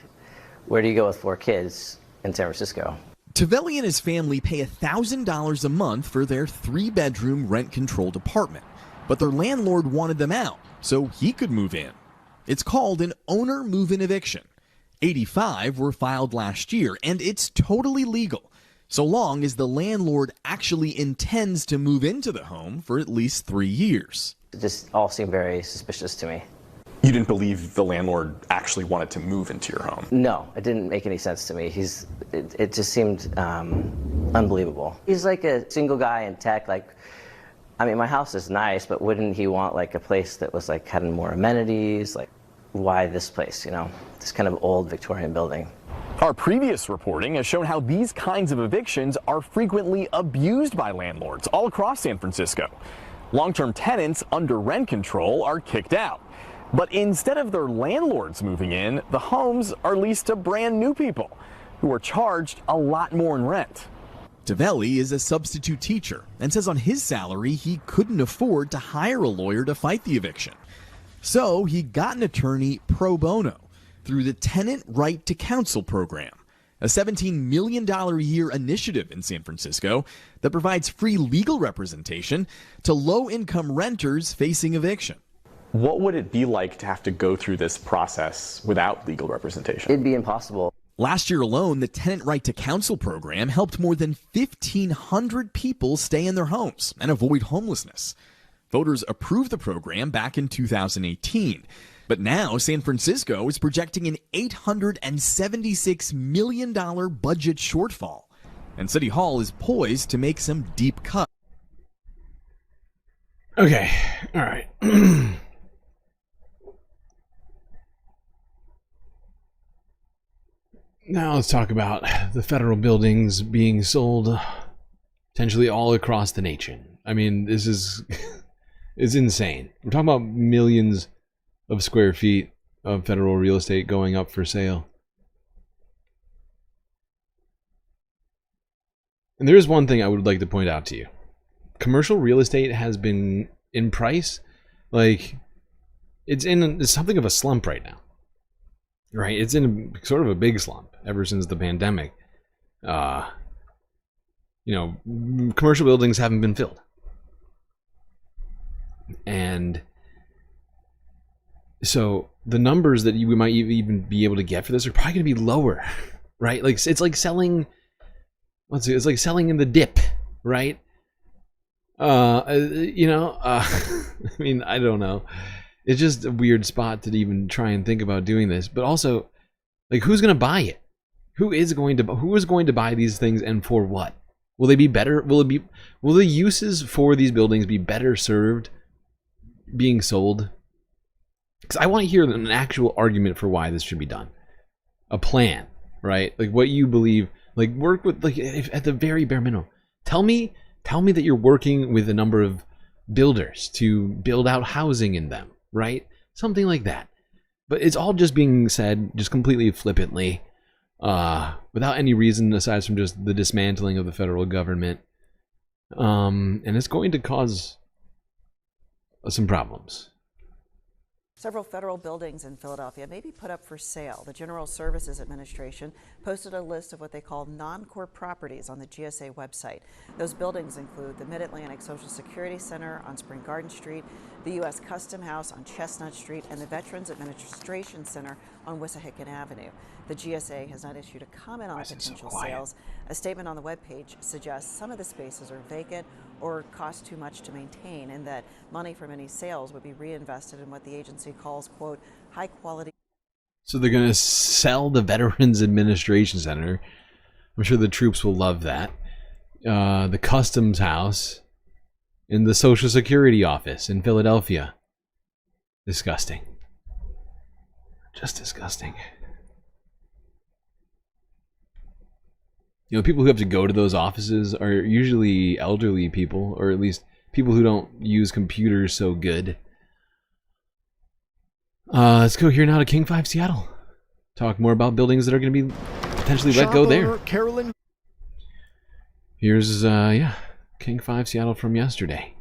Where do you go with 4 kids in San Francisco? Tavelli and his family pay $1,000 a month for their 3-bedroom rent-controlled apartment. But their landlord wanted them out, so he could move in. It's called an owner move-in eviction. 85 were filed last year, and it's totally legal, so long as the landlord actually intends to move into the home for at least 3 years. It just all seemed very suspicious to me. You didn't believe the landlord actually wanted to move into your home? No, it didn't make any sense to me. It just seemed unbelievable. He's like a single guy in tech. I mean, my house is nice, but wouldn't he want like a place that was like had more amenities? Like, why this place, you know? This kind of old Victorian building. Our previous reporting has shown how these kinds of evictions are frequently abused by landlords all across San Francisco. Long-term tenants under rent control are kicked out. But instead of their landlords moving in, the homes are leased to brand new people who are charged a lot more in rent. Tavelli is a substitute teacher and says on his salary he couldn't afford to hire a lawyer to fight the eviction. So he got an attorney pro bono through the Tenant Right to Counsel program, a $17 million a year initiative in San Francisco that provides free legal representation to low-income renters facing eviction. What would it be like to have to go through this process without legal representation? It'd be impossible. Last year alone, the Tenant Right to Counsel program helped more than 1,500 people stay in their homes and avoid homelessness. Voters approved the program back in 2018. But now San Francisco is projecting an $876 million budget shortfall. and City Hall is poised to make some deep cuts. Okay, all right. Now let's talk about the federal buildings being sold potentially all across the nation. I mean, this is it's insane. We're talking about millions of square feet of federal real estate going up for sale. And there is one thing I would like to point out to you. Commercial real estate has been in price, like it's in something of a slump right now. Right? It's in sort of a big slump ever since the pandemic. You know, commercial buildings haven't been filled. And so the numbers that we might even be able to get for this are probably going to be lower, right? Like it's like selling, it's like selling in the dip, right? You know, I mean, I don't know. It's just a weird spot to even try and think about doing this. But also, like, who's going to buy it? Who is going to buy these things, and for what? Will they be better? Will the uses for these buildings be better served being sold? Because I want to hear an actual argument for why this should be done. A plan, right? Like what you believe. Like work with, like, if at the very bare minimum. Tell me that you're working with a number of builders to build out housing in them, right? Something like that. But it's all just being said just completely flippantly, without any reason aside from just the dismantling of the federal government. And it's going to cause some problems. Several federal buildings in Philadelphia may be put up for sale. The General Services Administration posted a list of what they call non-core properties on the GSA website. Those buildings include the Mid-Atlantic Social Security Center on Spring Garden Street, the U.S. Custom House on Chestnut Street, and the Veterans Administration Center on Wissahickon Avenue. The GSA has not issued a comment on potential sales. A statement on the webpage suggests some of the spaces are vacant or cost too much to maintain, and that money from any sales would be reinvested in what the agency calls, quote, high quality. So they're going to sell the Veterans Administration Center. I'm sure the troops will love that. The Customs House and the Social Security Office in Philadelphia. Disgusting. Just disgusting. You know, people who have to go to those offices are usually elderly people, or at least people who don't use computers so good. Let's go here now to King 5 Seattle. Talk more about buildings that are going to be potentially let go there. Carolyn. Here's, King 5 Seattle from yesterday.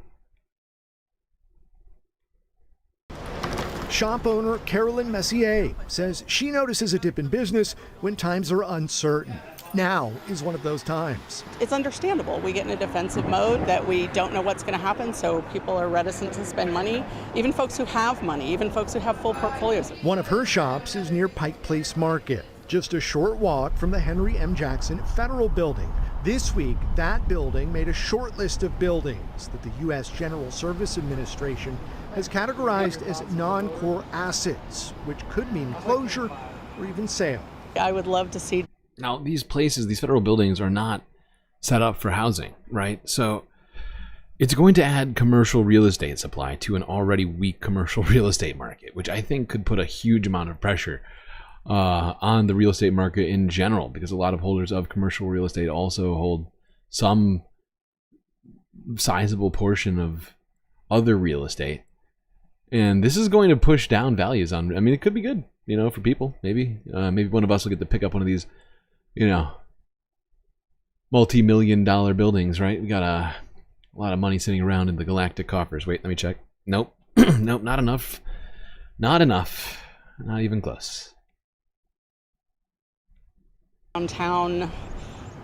Shop owner Carolyn Messier says she notices a dip in business when times are uncertain. Now is one of those times. It's understandable. We get in a defensive mode that we don't know what's going to happen, so people are reticent to spend money, even folks who have money, even folks who have full portfolios. One of her shops is near Pike Place Market, just a short walk from the Henry M. Jackson Federal Building. This week, that building made a short list of buildings that the U.S. General Services Administration has categorized as non-core assets, which could mean closure or even sale. I would love to see. Now, these places, these federal buildings are not set up for housing, right? So it's going to add commercial real estate supply to an already weak commercial real estate market, which I think could put a huge amount of pressure on the real estate market in general, because a lot of holders of commercial real estate also hold some sizable portion of other real estate. And this is going to push down values on, I mean, it could be good, you know, for people. Maybe one of us will get to pick up one of these, you know, multi-million-dollar buildings, right? We got a lot of money sitting around in the Galactic coffers. Wait, let me check. Nope. Nope, not enough. Not enough. Not even close. Downtown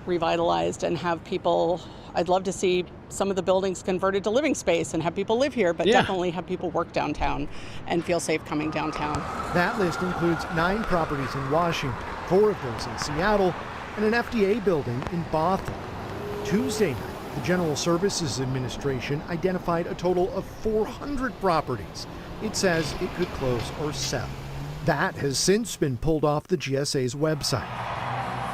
revitalized and have people, I'd love to see some of the buildings converted to living space and have people live here, but definitely have people work downtown and feel safe coming downtown. That list includes 9 properties in Washington, 4 of those in Seattle, and an FDA building in Bothell. Tuesday night, the General Services Administration identified a total of 400 properties it says it could close or sell. That has since been pulled off the GSA's website.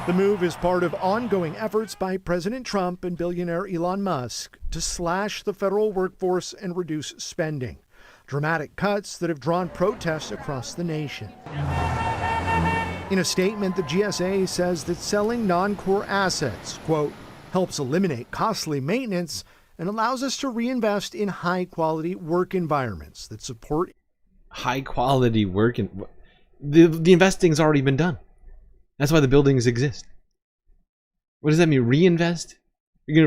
The move is part of ongoing efforts by President Trump and billionaire Elon Musk to slash the federal workforce and reduce spending. Dramatic cuts that have drawn protests across the nation. In a statement, the GSA says that selling non-core assets, quote, helps eliminate costly maintenance and allows us to reinvest in high-quality work environments that support high-quality work. The investing's already been done. That's why the buildings exist. What does that mean? Reinvest? They're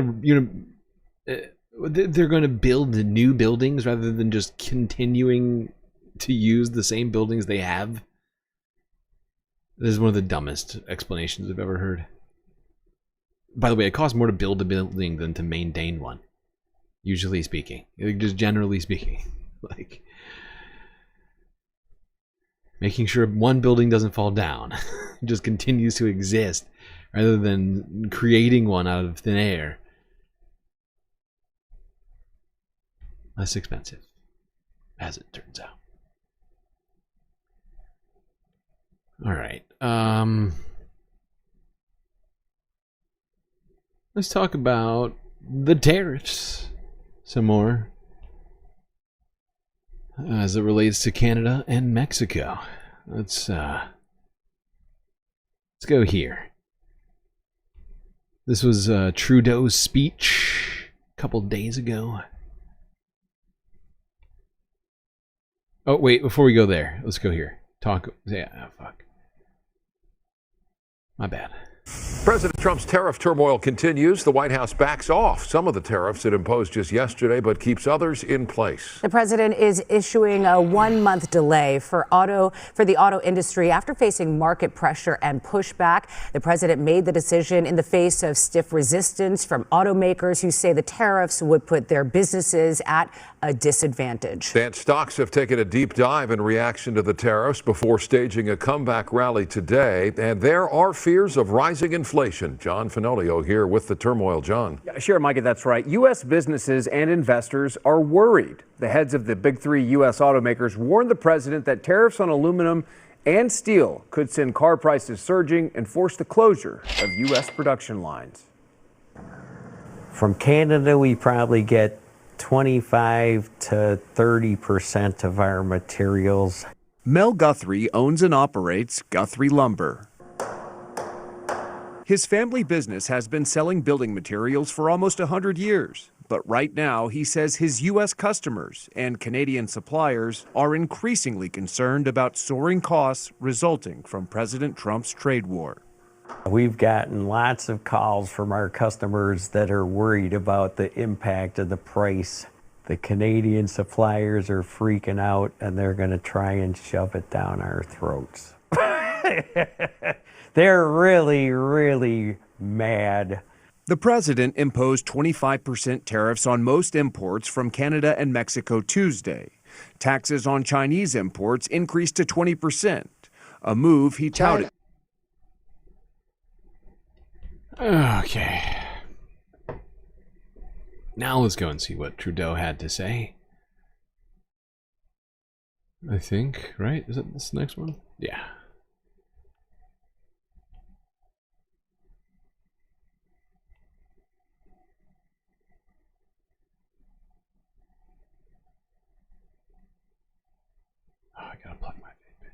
going to build new buildings rather than just continuing to use the same buildings they have. This is one of the dumbest explanations I've ever heard. By the way, it costs more to build a building than to maintain one. Usually speaking. Just generally speaking. Like, making sure one building doesn't fall down. Just continues to exist rather than creating one out of thin air. Less expensive, as it turns out. All right. Let's talk about the tariffs some more as it relates to Canada and Mexico. Let's go here. This was Trudeau's speech a couple days ago. Oh, wait, before we go there, let's go here. Fuck. My bad. President Trump's tariff turmoil continues. The White House backs off some of the tariffs it imposed just yesterday, but keeps others in place. The president is issuing a 1-month delay for the auto industry after facing market pressure and pushback. The president made the decision in the face of stiff resistance from automakers who say the tariffs would put their businesses at a disadvantage. And stocks have taken a deep dive in reaction to the tariffs before staging a comeback rally today. And there are fears of rising inflation. John Finolio here with the turmoil. John. Yeah, sure, Micah, that's right. U.S. businesses and investors are worried. The heads of the big three U.S. automakers warned the president that tariffs on aluminum and steel could send car prices surging and force the closure of U.S. production lines. From Canada, we probably get 25 to 30% of our materials. Mel Guthrie owns and operates Guthrie Lumber. His family business has been selling building materials for almost 100 years. But right now, he says his U.S. customers and Canadian suppliers are increasingly concerned about soaring costs resulting from President Trump's trade war. We've gotten lots of calls from our customers that are worried about the impact of the price. The Canadian suppliers are freaking out and they're going to try and shove it down our throats. They're really, really mad. The president imposed 25% tariffs on most imports from Canada and Mexico Tuesday. Taxes on Chinese imports increased to 20%, a move he touted. Okay. Now let's go and see what Trudeau had to say. I think, right? Is it this next one? Yeah. Oh, I gotta plug my vape in.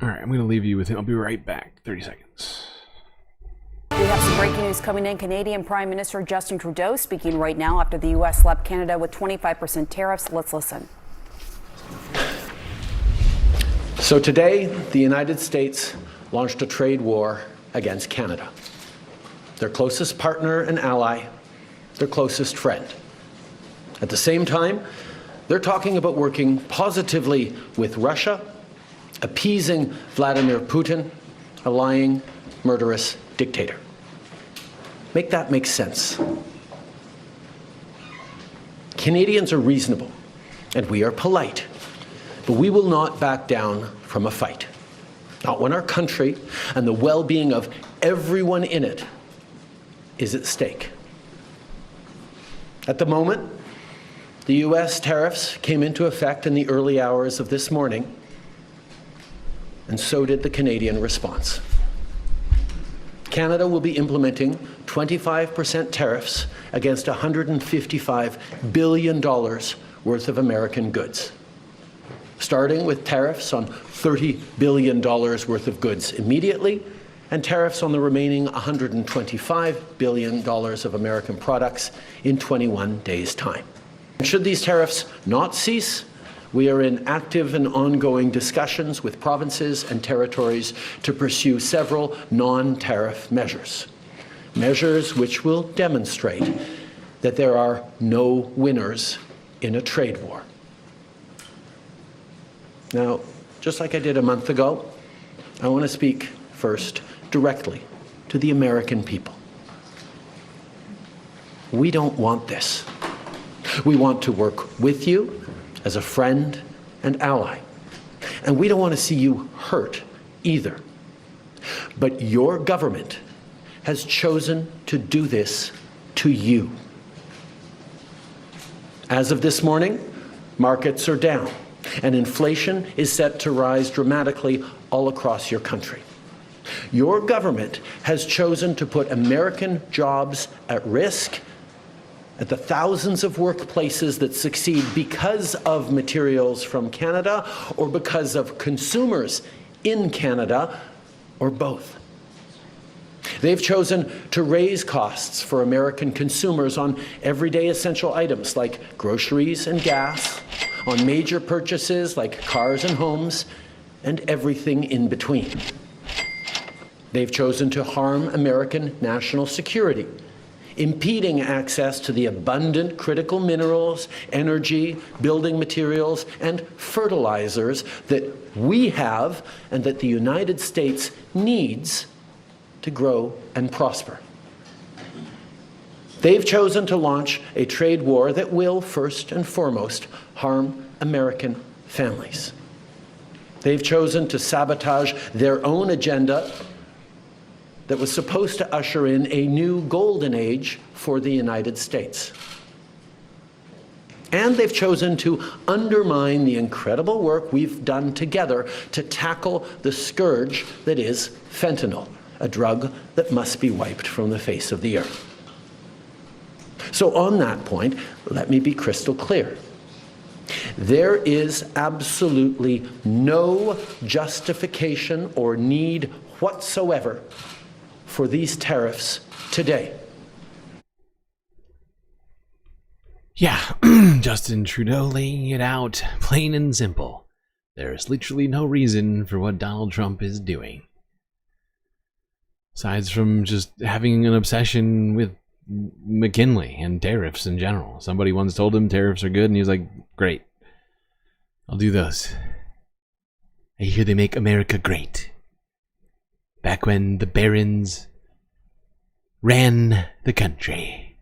All right, I'm going to leave you with him. I'll be right back. 30 seconds. We have some breaking news coming in. Canadian Prime Minister Justin Trudeau speaking right now after the U.S. slapped Canada with 25% tariffs. Let's listen. So today, the United States launched a trade war against Canada, their closest partner and ally, their closest friend. At the same time, they're talking about working positively with Russia, appeasing Vladimir Putin, a lying, murderous dictator. Make that make sense. Canadians are reasonable, and we are polite, but we will not back down from a fight. Not when our country and the well-being of everyone in it is at stake. At the moment, The U.S. tariffs came into effect in the early hours of this morning, and so did the Canadian response. Canada will be implementing 25% tariffs against $155 billion worth of American goods, starting with tariffs on $30 billion worth of goods immediately, and tariffs on the remaining $125 billion of American products in 21 days' time. And should these tariffs not cease, we are in active and ongoing discussions with provinces and territories to pursue several non-tariff measures, measures which will demonstrate that there are no winners in a trade war. Now, just like I did a month ago, I want to speak first directly to the American people. We don't want this. We want to work with you as a friend and ally. And we don't want to see you hurt either. But your government has chosen to do this to you. As of this morning, markets are down, and inflation is set to rise dramatically all across your country. Your government has chosen to put American jobs at risk, at the thousands of workplaces that succeed because of materials from Canada or because of consumers in Canada, or both. They've chosen to raise costs for American consumers on everyday essential items like groceries and gas, on major purchases like cars and homes, and everything in between. They've chosen to harm American national security, impeding access to the abundant critical minerals, energy, building materials, and fertilizers that we have and that the United States needs to grow and prosper. They've chosen to launch a trade war that will, first and foremost, harm American families. They've chosen to sabotage their own agenda that was supposed to usher in a new golden age for the United States. And they've chosen to undermine the incredible work we've done together to tackle the scourge that is fentanyl, a drug that must be wiped from the face of the earth. So on that point, let me be crystal clear. There is absolutely no justification or need whatsoever for these tariffs today. Yeah, Justin Trudeau laying it out plain and simple. There's literally no reason for what Donald Trump is doing. Aside from just having an obsession with McKinley and tariffs in general. Somebody once told him tariffs are good, and he was like, great, I'll do those. I hear they make America great. Back when the barons ran the country.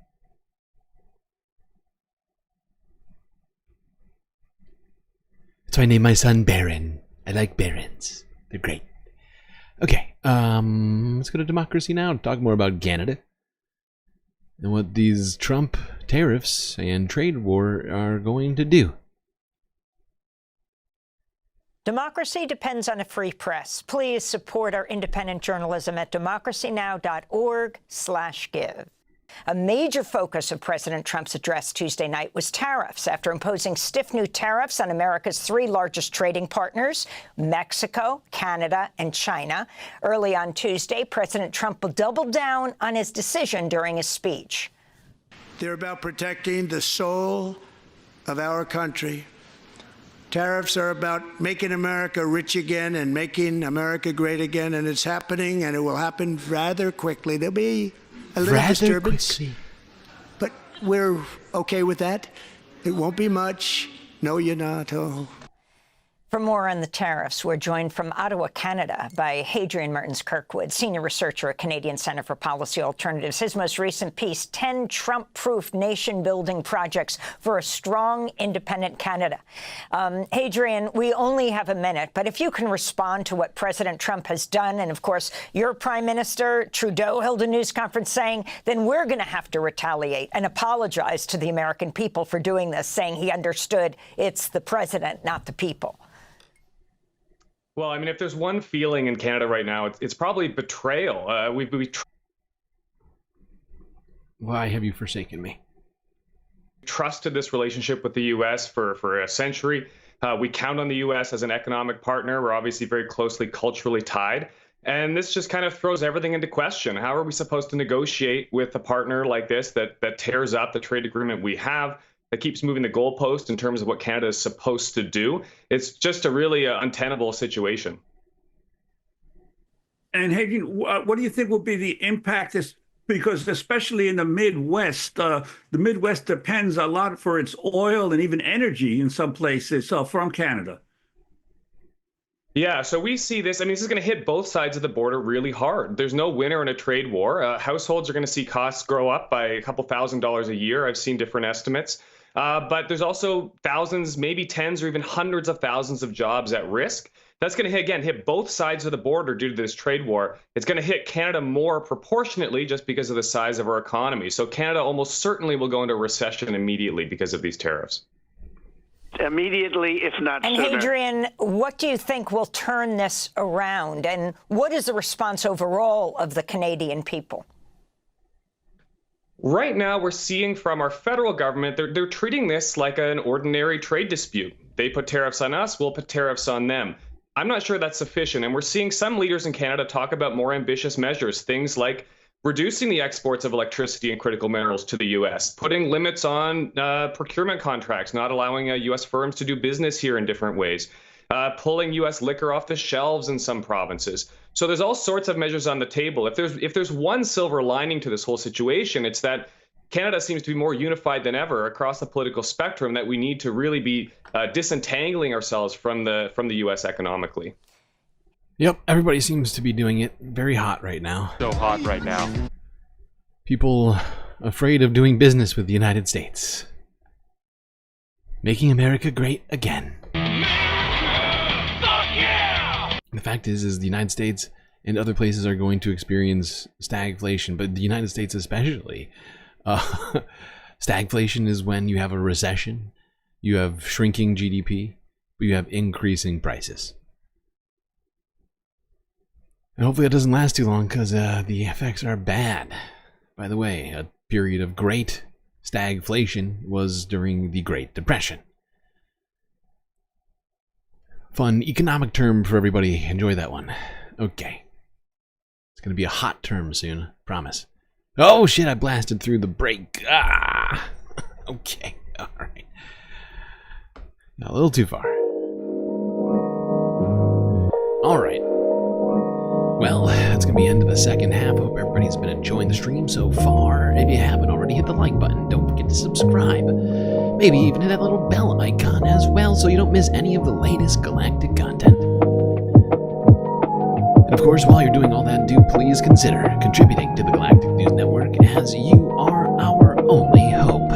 So I named my son Baron. I like barons. They're great. Okay, let's go to democracy now and talk more about Canada and what these Trump tariffs and trade war are going to do. Democracy depends on a free press. Please support our independent journalism at democracynow.org/give. A major focus of President Trump's address Tuesday night was tariffs after imposing stiff new tariffs on America's three largest trading partners, Mexico, Canada, and China. Early on Tuesday, President Trump doubled down on his decision during his speech. They're about protecting the soul of our country. Tariffs are about making America rich again and making America great again, and it's happening, and it will happen rather quickly. There'll be a little disturbance, but we're okay with that. It won't be much. No, you're not. Oh. For more on the tariffs, we're joined from Ottawa, Canada, by Hadrian Mertens-Kirkwood, senior researcher at Canadian Centre for Policy Alternatives. His most recent piece, 10 Trump-proof nation-building projects for a strong, independent Canada. Hadrian, we only have a minute, but if you can respond to what President Trump has done, and of course, your Prime Minister, Trudeau, held a news conference saying, then we're going to have to retaliate and apologize to the American people for doing this, saying he understood it's the president, not the people. Well, I mean, if there's one feeling in Canada right now, it's probably betrayal. Why have you forsaken me? Trusted this relationship with the U.S. for a century. We count on the U.S. as an economic partner. We're obviously very closely culturally tied. And this just kind of throws everything into question. How are we supposed to negotiate with a partner like this that tears up the trade agreement we have, that keeps moving the goalpost in terms of what Canada is supposed to do? It's just a really untenable situation. And Hadrian, what do you think will be the impact? Because especially in the Midwest depends a lot for its oil and even energy in some places from Canada. Yeah, so we see this. I mean, this is going to hit both sides of the border really hard. There's no winner in a trade war. Households are going to see costs grow up by a couple $1,000s a year. I've seen different estimates. But there's also thousands, maybe tens or even hundreds of thousands of jobs at risk. That's going to, hit both sides of the border due to this trade war. It's going to hit Canada more proportionately just because of the size of our economy. So Canada almost certainly will go into recession immediately because of these tariffs. Immediately, if not sooner. And Hadrian, what do you think will turn this around? And what is the response overall of the Canadian people? Right now, we're seeing from our federal government, they're treating this like an ordinary trade dispute. They put tariffs on us, we'll put tariffs on them. I'm not sure that's sufficient. And we're seeing some leaders in Canada talk about more ambitious measures, things like reducing the exports of electricity and critical minerals to the U.S., putting limits on procurement contracts, not allowing U.S. firms to do business here in different ways, pulling U.S. liquor off the shelves in some provinces. So there's all sorts of measures on the table. If there's one silver lining to this whole situation, it's that Canada seems to be more unified than ever across the political spectrum, that we need to really be disentangling ourselves from the U.S. economically. Yep, everybody seems to be doing it very hot right now. So hot right now. People afraid of doing business with the United States. Making America great again. The fact is the United States and other places are going to experience stagflation, but the United States especially. Stagflation is when you have a recession, you have shrinking GDP, but you have increasing prices. And hopefully it doesn't last too long, because the effects are bad. By the way, a period of great stagflation was during the Great Depression. Fun economic term for everybody. Enjoy that one. Okay. It's going to be a hot term soon. Promise. Oh shit, I blasted through the break. Ah! Okay. Alright. A little too far. Alright. Well, that's going to be the end of the second half. I hope everybody's been enjoying the stream so far. If you haven't already, hit the like button. Don't forget to subscribe. Maybe even hit that little bell icon as well so you don't miss any of the latest Galactic content. And of course, while you're doing all that, do please consider contributing to the Galactic News Network, as you are our only hope.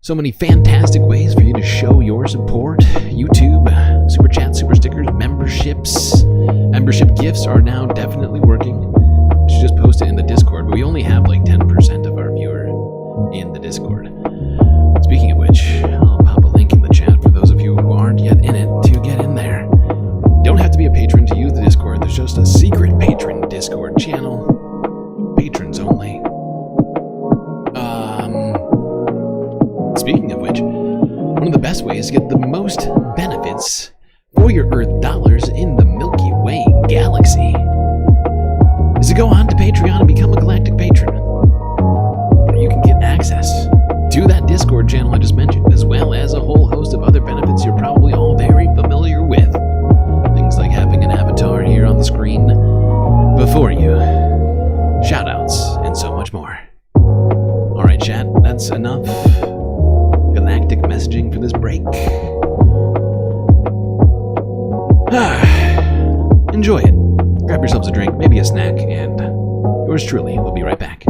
So many fantastic ways for you to show your support. YouTube, Super Chat, Super Stickers, memberships. Membership gifts are now definitely working. We should just post it in the Discord, but we only have like 10% of our viewer in the Discord. Speaking of which, I'll pop a link in the chat for those of you who aren't yet in it to get in there. You don't have to be a patron to use the Discord. There's just a secret patron Discord channel. Patrons only. Speaking of which, one of the best ways to get the most benefits for your Earth dollars in the Milky Way galaxy is to go on to Patreon and become a Galactic patron. Where you can get access to that Discord channel I just mentioned, as well as a whole host of other benefits you're probably all very familiar with. Things like having an avatar here on the screen before you, shoutouts, and so much more. Alright chat, that's enough Galactic messaging for this break. Enjoy it. Grab yourselves a drink, maybe a snack, and yours truly will be right back.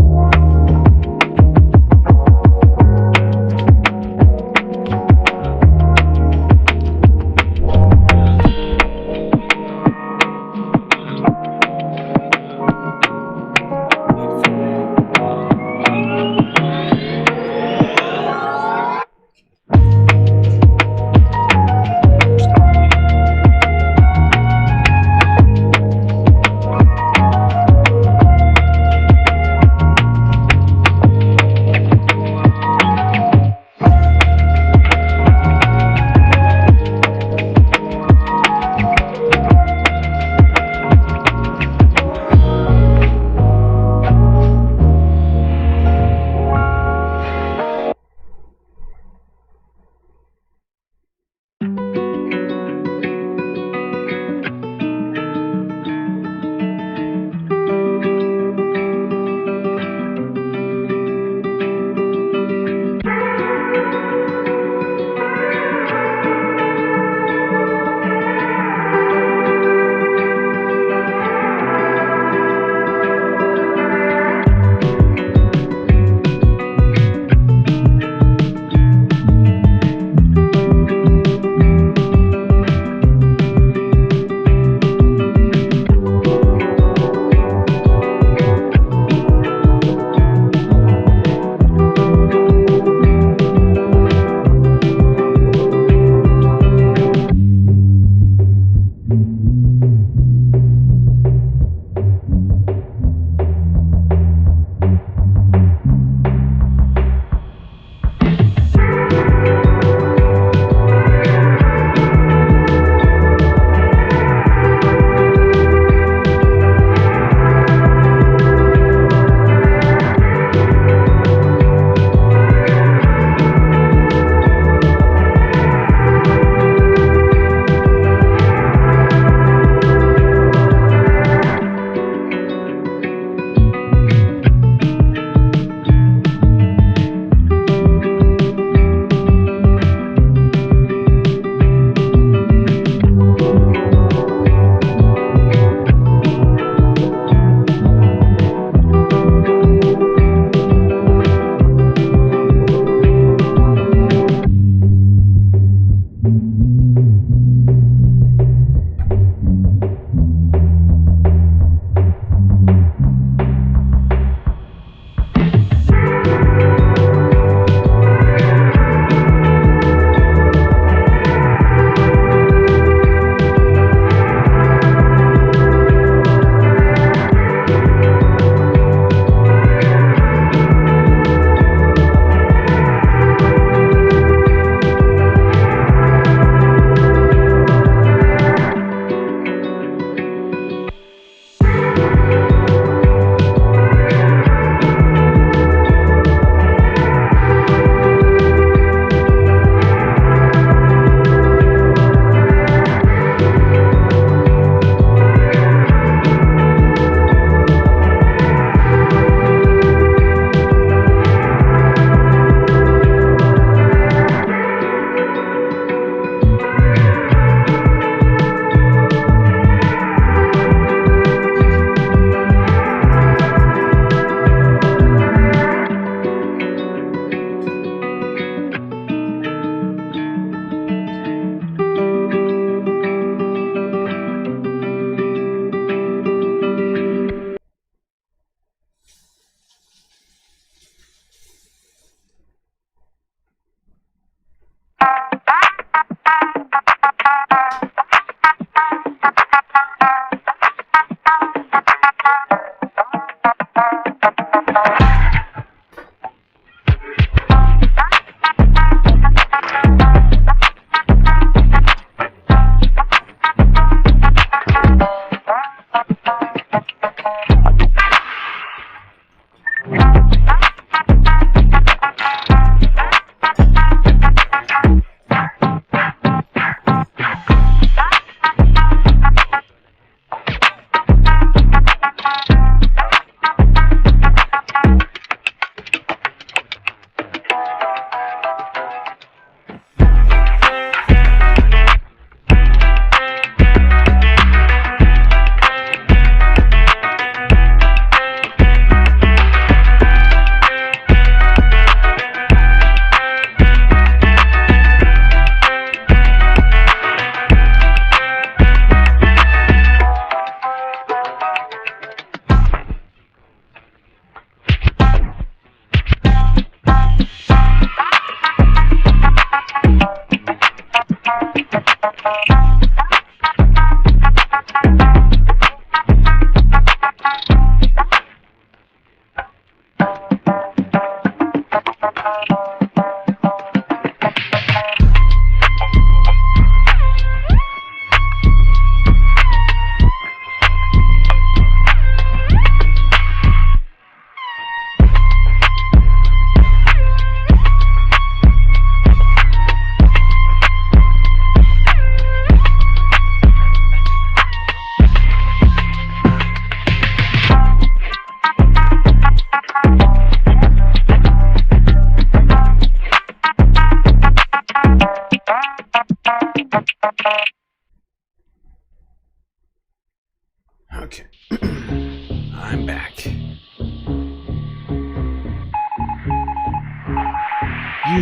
Okay. I'm back. You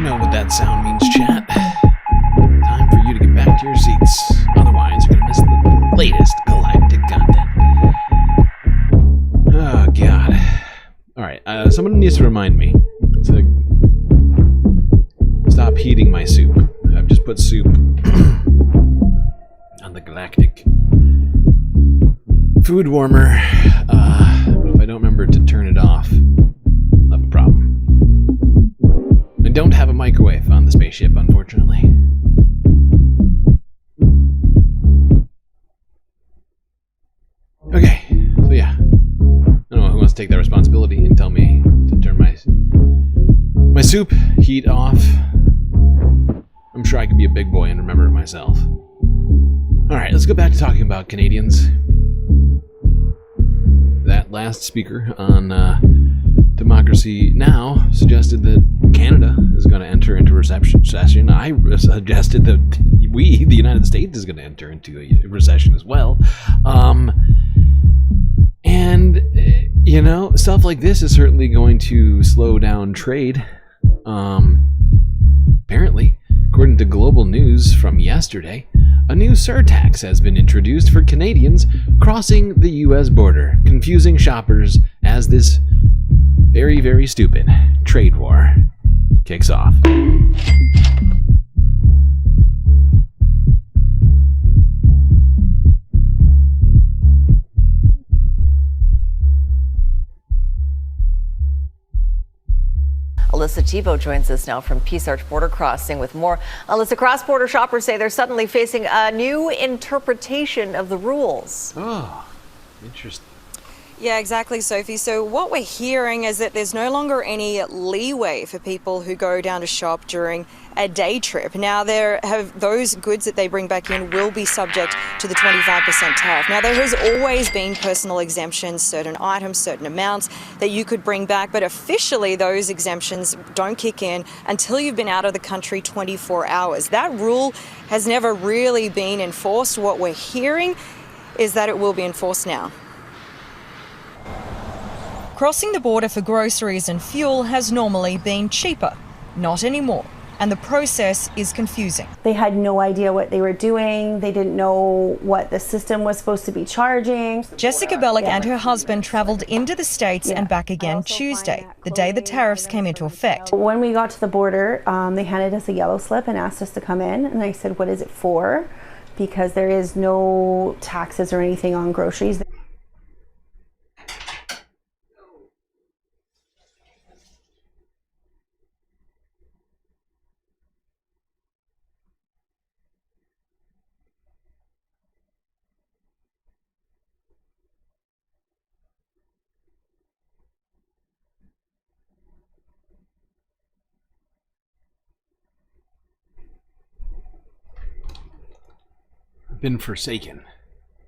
know what that sound means, chat. Time for you to get back to your seats. Otherwise, you're gonna miss the latest Galactic content. Oh, God. Alright, someone needs to remind me to stop heating my soup. I've just put soup on the Galactic food warmer. If I don't remember to turn it off, I'll have a problem. I don't have a microwave on the spaceship, unfortunately. Okay, so yeah. I don't know who wants to take that responsibility and tell me to turn my soup heat off. I'm sure I can be a big boy and remember it myself. Alright, let's go back to talking about Canadians. That last speaker on Democracy Now! Suggested that Canada is going to enter into recession. I suggested that we, the United States, is going to enter into a recession as well. And, you know, stuff like this is certainly going to slow down trade. Apparently, according to Global News from yesterday, a new surtax has been introduced for Canadians crossing the U.S. border, confusing shoppers as this very, very stupid trade war kicks off. Alyssa Tebow joins us now from Peace Arch Border Crossing with more. Alyssa, cross-border shoppers say they're suddenly facing a new interpretation of the rules. Oh, interesting. Yeah, exactly, Sophie. So what we're hearing is that there's no longer any leeway for people who go down to shop during a day trip. Now, those goods that they bring back in will be subject to the 25% tariff. Now, there has always been personal exemptions, certain items, certain amounts that you could bring back, but officially those exemptions don't kick in until you've been out of the country 24 hours. That rule has never really been enforced. What we're hearing is that it will be enforced now. Crossing the border for groceries and fuel has normally been cheaper. Not anymore. And the process is confusing. They had no idea what they were doing. They didn't know what the system was supposed to be charging. Jessica Bellick and her husband travelled into the States and back again Tuesday, the day the tariffs came into effect. When we got to the border, they handed us a yellow slip and asked us to come in. And I said, what is it for? Because there is no taxes or anything on groceries. Been forsaken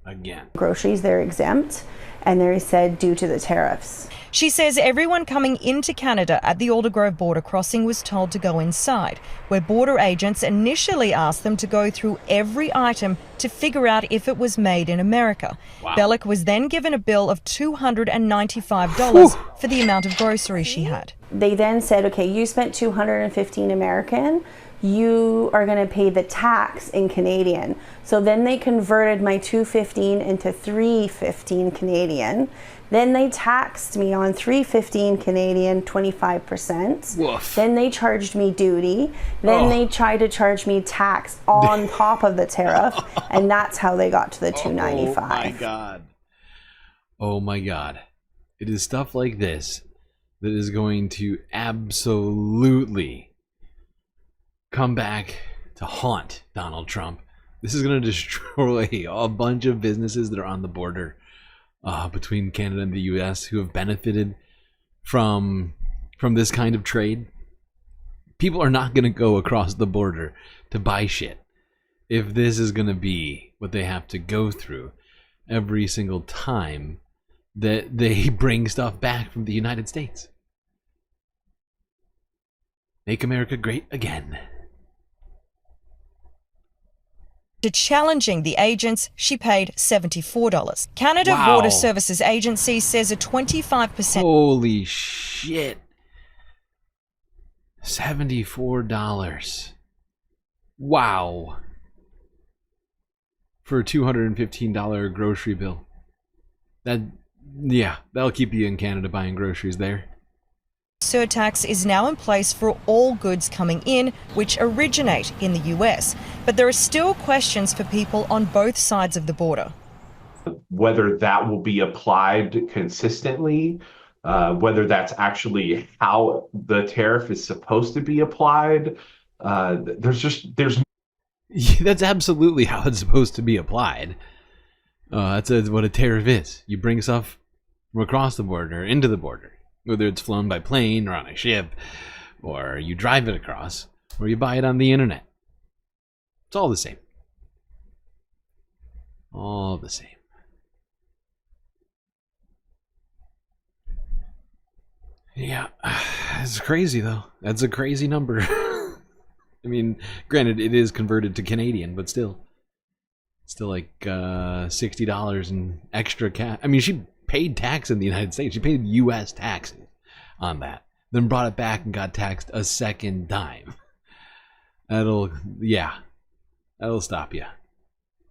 again. Groceries, they're exempt, and they said due to the tariffs. She says everyone coming into Canada at the Alder Grove border crossing was told to go inside, where border agents initially asked them to go through every item to figure out if it was made in America. Wow. Bellick was then given a bill of $295 for the amount of groceries she had. They then said, okay, you spent $215 American. You are going to pay the tax in Canadian. So then they converted my $215 into $315 Canadian. Then they taxed me on $315 Canadian, 25%. Woof. Then they charged me duty. Then they tried to charge me tax on top of the tariff, and that's how they got to the $295. Oh my God. Oh my God. It is stuff like this that is going to absolutely come back to haunt Donald Trump. This is going to destroy a bunch of businesses that are on the border between Canada and the U.S. who have benefited from this kind of trade. People are not going to go across the border to buy shit if this is going to be what they have to go through every single time that they bring stuff back from the United States. Make America great again. Challenging the agents, she paid $74. Canada Wow. Border Services Agency says a 25%. Holy shit. $74. Wow. For a $215 grocery bill. That'll keep you in Canada buying groceries there. Surtax is now in place for all goods coming in, which originate in the US. But there are still questions for people on both sides of the border. Whether that will be applied consistently, whether that's actually how the tariff is supposed to be applied. There's That's absolutely how it's supposed to be applied. That's what a tariff is. You bring stuff from across the border into the border, whether it's flown by plane or on a ship, or you drive it across, or you buy it on the internet. It's all the same. All the same. Yeah, it's crazy though. That's a crazy number. I mean, granted, it is converted to Canadian, but still like $60 in extra cash. I mean, she paid tax in the United States. She paid U.S. taxes on that, then brought it back and got taxed a second time. That'll stop you.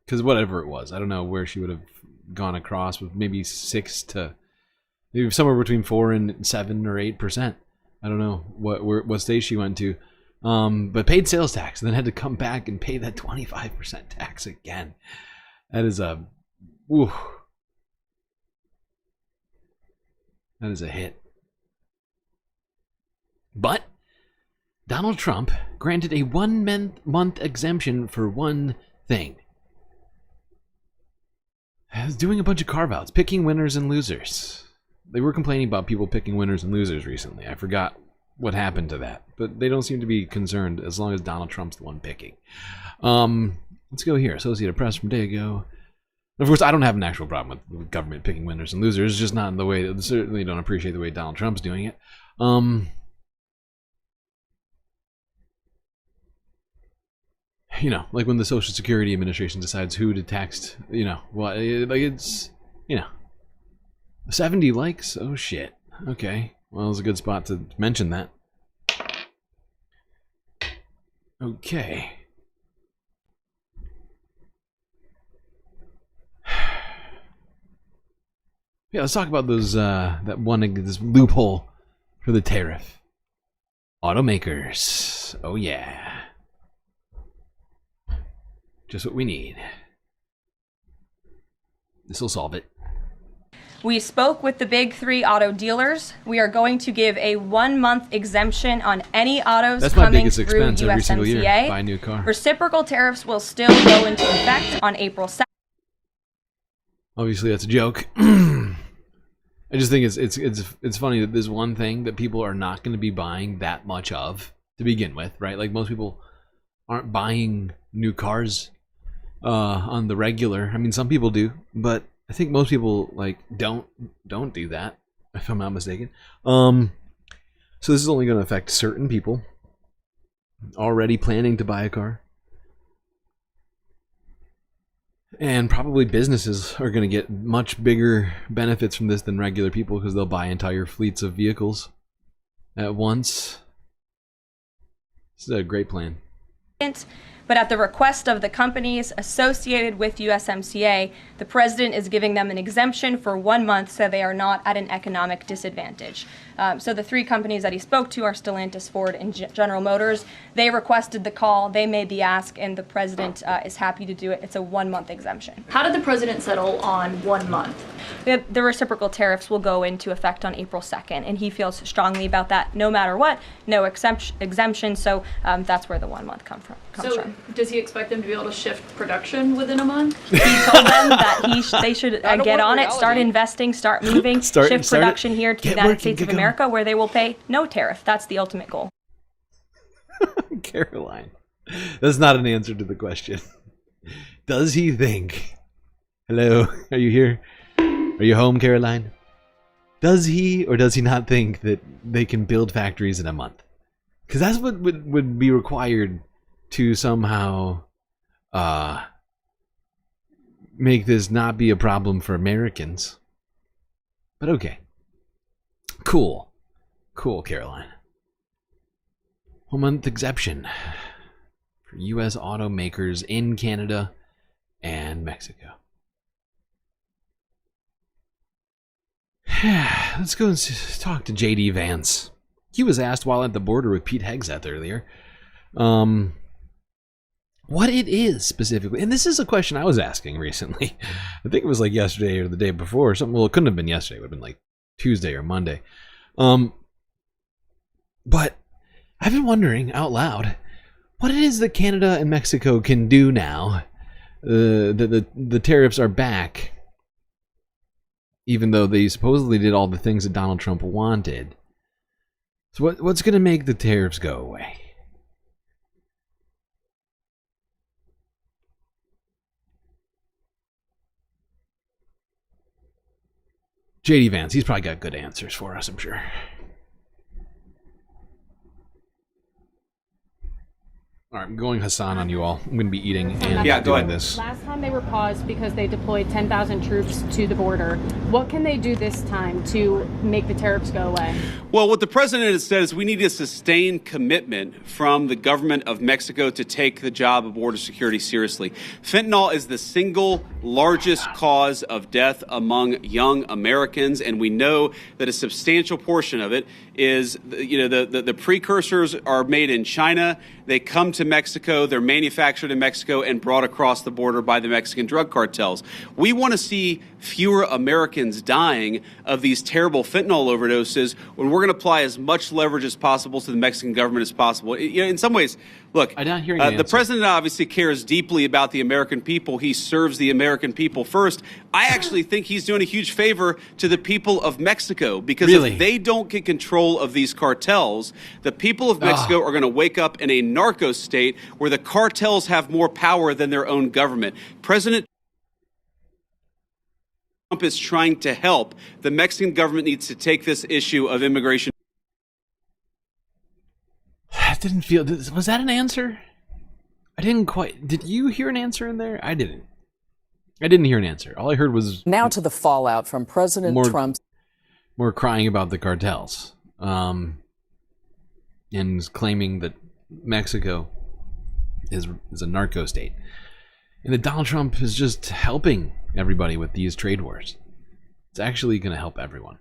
Because whatever it was, I don't know where she would have gone across with maybe 6 to maybe somewhere between 4 and 7 or 8%. I don't know what state she went to. But paid sales tax and then had to come back and pay that 25% tax again. That is a hit. But Donald Trump granted a 1 month exemption for one thing. He was doing a bunch of carve-outs, picking winners and losers. They were complaining about people picking winners and losers recently. I forgot what happened to that, but they don't seem to be concerned as long as Donald Trump's the one picking. Let's go here. Associated Press from a day ago. Of course, I don't have an actual problem with government picking winners and losers. It's just not in the way. Certainly don't appreciate the way Donald Trump's doing it. You know, like when the Social Security Administration decides who to tax. You know, well, like it's 70 likes. Oh shit. Okay. Well, it was a good spot to mention that. Okay. Yeah, let's talk about those this loophole for the tariff. Automakers. Oh yeah. Just what we need. This will solve it. We spoke with the big 3 auto dealers. We are going to give a 1 month exemption on any autos coming through every single year. USMCA. Buy a new car. Reciprocal tariffs will still go into effect on April 2nd. Obviously, that's a joke. I just think it's funny that there's one thing that people are not going to be buying that much of to begin with, right? Like most people aren't buying new cars on the regular. I mean, some people do, but I think most people like don't do that, if I'm not mistaken. So this is only going to affect certain people already planning to buy a car. And probably businesses are going to get much bigger benefits from this than regular people because they'll buy entire fleets of vehicles at once. This is a great plan. But at the request of the companies associated with USMCA, the president is giving them an exemption for 1 month so they are not at an economic disadvantage. So the 3 companies that he spoke to are Stellantis, Ford, and General Motors. They requested the call, they made the ask, and the president is happy to do it. It's a 1 month exemption. How did the president settle on 1 month? The reciprocal tariffs will go into effect on April 2nd, and he feels strongly about that no matter what, no exemption, so that's where the 1 month comes from. Does he expect them to be able to shift production within a month? He told them that they should get on it, start investing, start moving, shift production here to the United States of America, where they will pay no tariff. That's the ultimate goal. Caroline, that's not an answer to the question. Does he think? Hello, are you here? Are you home, Caroline? Does he or does he not think that they can build factories in a month? Because that's what would be required to somehow make this not be a problem for Americans. But okay. Cool. Cool, Caroline. 1 month exemption for U.S. automakers in Canada and Mexico. Let's go and talk to J.D. Vance. He was asked while at the border with Pete Hegseth earlier what it is specifically. And this is a question I was asking recently. I think it was like yesterday or the day before or something. Well, it couldn't have been yesterday. It would have been like Tuesday or Monday. But I've been wondering out loud what it is that Canada and Mexico can do now. The tariffs are back, even though they supposedly did all the things that Donald Trump wanted. So what's going to make the tariffs go away? J.D. Vance, he's probably got good answers for us, I'm sure. All right, I'm going Hassan on you all. I'm going to be eating and doing this. Last time they were paused because they deployed 10,000 troops to the border. What can they do this time to make the tariffs go away? Well, what the president has said is we need a sustained commitment from the government of Mexico to take the job of border security seriously. Fentanyl is the single largest cause of death among young Americans, and we know that a substantial portion of it is, the precursors are made in China. They come to Mexico, they're manufactured in Mexico and brought across the border by the Mexican drug cartels. We want to see fewer Americans dying of these terrible fentanyl overdoses when we're going to apply as much leverage as possible to the Mexican government as possible. In some ways, look, the president obviously cares deeply about the American people. He serves the American people first. I actually think he's doing a huge favor to the people of Mexico, because if they don't get control of these cartels, the people of Mexico are going to wake up in a narco state where the cartels have more power than their own government. President Trump is trying to help. The Mexican government needs to take this issue of immigration. I didn't feel... Was that an answer? I didn't quite... Did you hear an answer in there? I didn't. I didn't hear an answer. All I heard was... Now to the fallout from President Trump's... More crying about the cartels. And claiming that Mexico is a narco state. And that Donald Trump is just helping everybody with these trade wars. It's actually going to help everyone.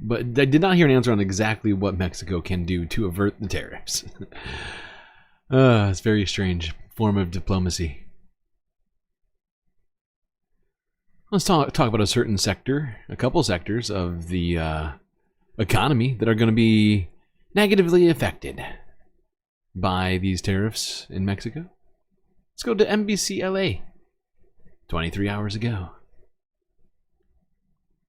But I did not hear an answer on exactly what Mexico can do to avert the tariffs. It's a very strange form of diplomacy. Let's talk about a certain sector, a couple sectors of the economy that are going to be negatively affected by these tariffs in Mexico. Let's go to NBC LA 23 hours ago.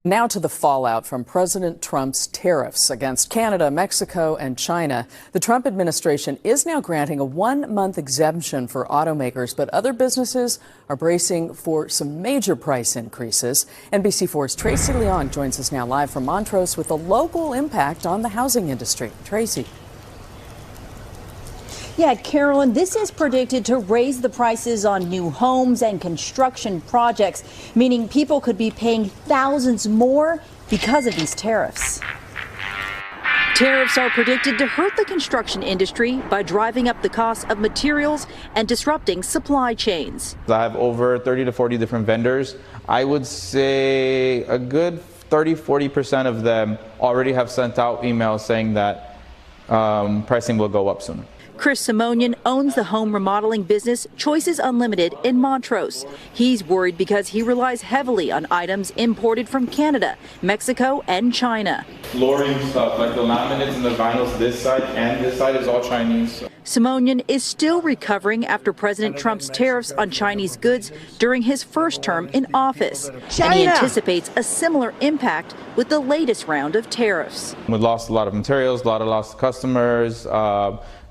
Now to the fallout from President Trump's tariffs against Canada, Mexico, and China. The Trump administration is now granting a 1-month exemption for automakers, but other businesses are bracing for some major price increases. NBC4's Tracy Leon joins us now live from Montrose with the local impact on the housing industry. Tracy. Yeah, Carolyn, this is predicted to raise the prices on new homes and construction projects, meaning people could be paying thousands more because of these tariffs. Tariffs are predicted to hurt the construction industry by driving up the cost of materials and disrupting supply chains. I have over 30 to 40 different vendors. I would say a good 30-40% of them already have sent out emails saying that pricing will go up soon. Chris Simonian owns the home remodeling business Choices Unlimited in Montrose. He's worried because he relies heavily on items imported from Canada, Mexico, and China. Flooring stuff, like the laminates and the vinyls this side and this side is all Chinese. Simonian is still recovering after President Trump's tariffs on Chinese goods during his first term in office. And he anticipates a similar impact with the latest round of tariffs. We lost a lot of materials, a lot of lost customers.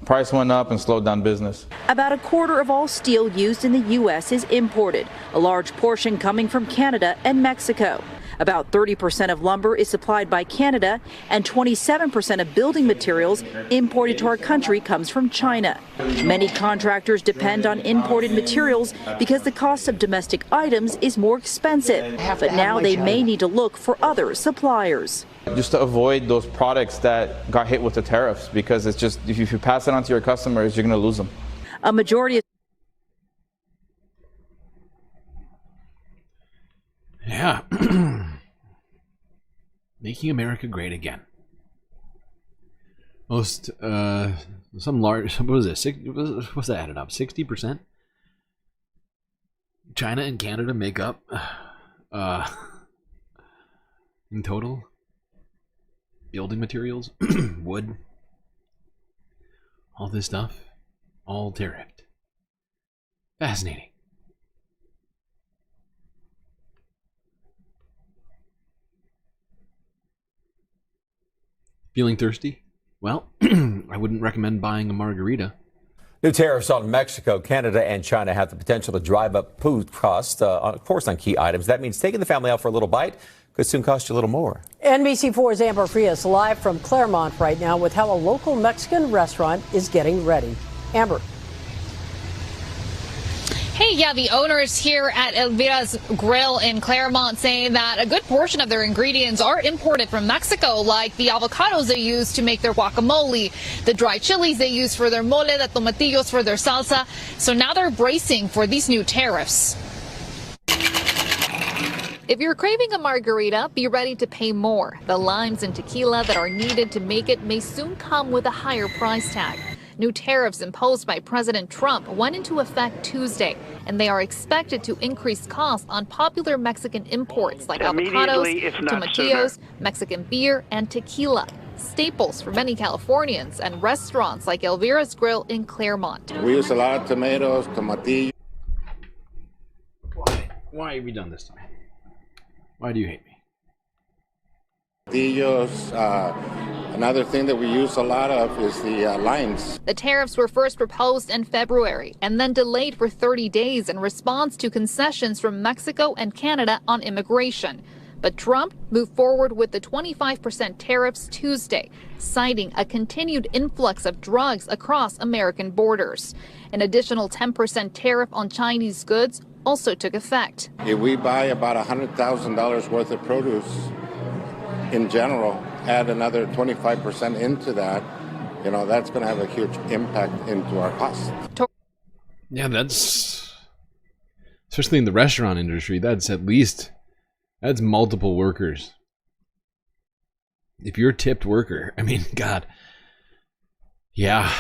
Price went up and slowed down business. About a quarter of all steel used in the U.S. is imported, a large portion coming from Canada and Mexico. About 30% of lumber is supplied by Canada, and 27% of building materials imported to our country comes from China. Many contractors depend on imported materials because the cost of domestic items is more expensive, but now they may need to look for other suppliers. Just to avoid those products that got hit with the tariffs, because it's just, if you pass it on to your customers, you're going to lose them. A majority of Yeah. Making America great again. Most, some large, what was it? What's that added up? 60%? China and Canada make up, in total, building materials, wood, all this stuff, all tariffed. Fascinating. Feeling thirsty? Well, I wouldn't recommend buying a margarita. New tariffs on Mexico, Canada, and China have the potential to drive up food costs, of course, on key items. That means taking the family out for a little bite could soon cost you a little more. NBC4's Amber Frias live from Claremont right now with how a local Mexican restaurant is getting ready. Amber. Hey, yeah, the owners here at Elvira's Grill in Claremont say that a good portion of their ingredients are imported from Mexico, like the avocados they use to make their guacamole, the dried chilies they use for their mole, the tomatillos for their salsa. So now they're bracing for these new tariffs. If you're craving a margarita, be ready to pay more. The limes and tequila that are needed to make it may soon come with a higher price tag. New tariffs imposed by President Trump went into effect Tuesday, and they are expected to increase costs on popular Mexican imports like avocados, tomatillos, Mexican beer, and tequila, staples for many Californians and restaurants like Elvira's Grill in Claremont. We use a lot of tomatoes, tomatillos. Why have you done this to me? Why do you hate me? Another thing that we use a lot of is the limes. The tariffs were first proposed in February and then delayed for 30 days in response to concessions from Mexico and Canada on immigration. But Trump moved forward with the 25% tariffs Tuesday, citing a continued influx of drugs across American borders. An additional 10% tariff on Chinese goods also took effect. If we buy about $100,000 worth of produce in general, add another 25% into that, that's going to have a huge impact into our costs. Yeah, that's, especially in the restaurant industry, that's multiple workers. If you're a tipped worker, I mean, God, yeah,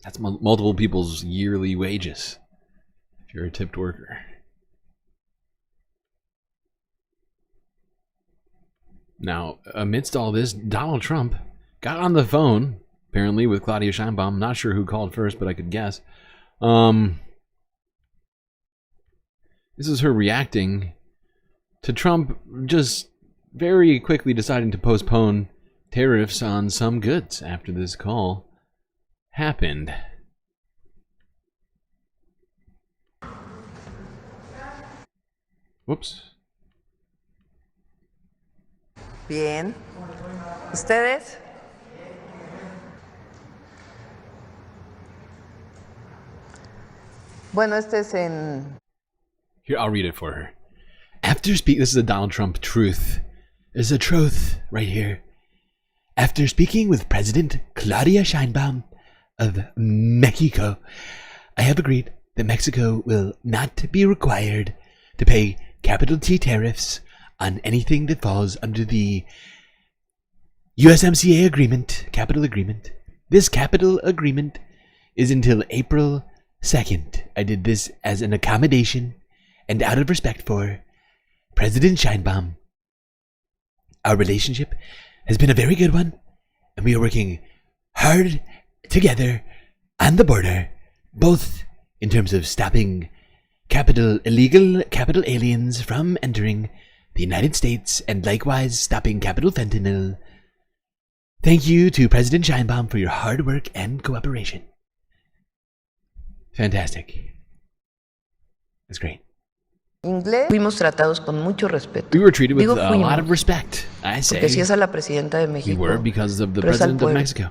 that's multiple people's yearly wages if you're a tipped worker. Now, amidst all this, Donald Trump got on the phone, apparently, with Claudia Sheinbaum. Not sure who called first, but I could guess. This is her reacting to Trump just very quickly deciding to postpone tariffs on some goods after this call happened. Whoops. Bien. ¿Ustedes? Bueno, este es en... Here, I'll read it for her. This is a Donald Trump truth. There's a truth right here. After speaking with President Claudia Sheinbaum of Mexico, I have agreed that Mexico will not be required to pay capital T tariffs on anything that falls under the USMCA agreement, capital agreement. This capital agreement is until April 2nd. I did this as an accommodation and out of respect for President Sheinbaum. Our relationship has been a very good one, and we are working hard together on the border, both in terms of stopping illegal capital aliens from entering the United States, and likewise stopping capital fentanyl. Thank you to President Sheinbaum for your hard work and cooperation. Fantastic. That's great. Fuimos tratados con mucho respeto. We were treated with Digo, a fuimos, lot of respect. I say porque si es a la presidenta de we México, were because of the pero es al president of pueblo. Mexico.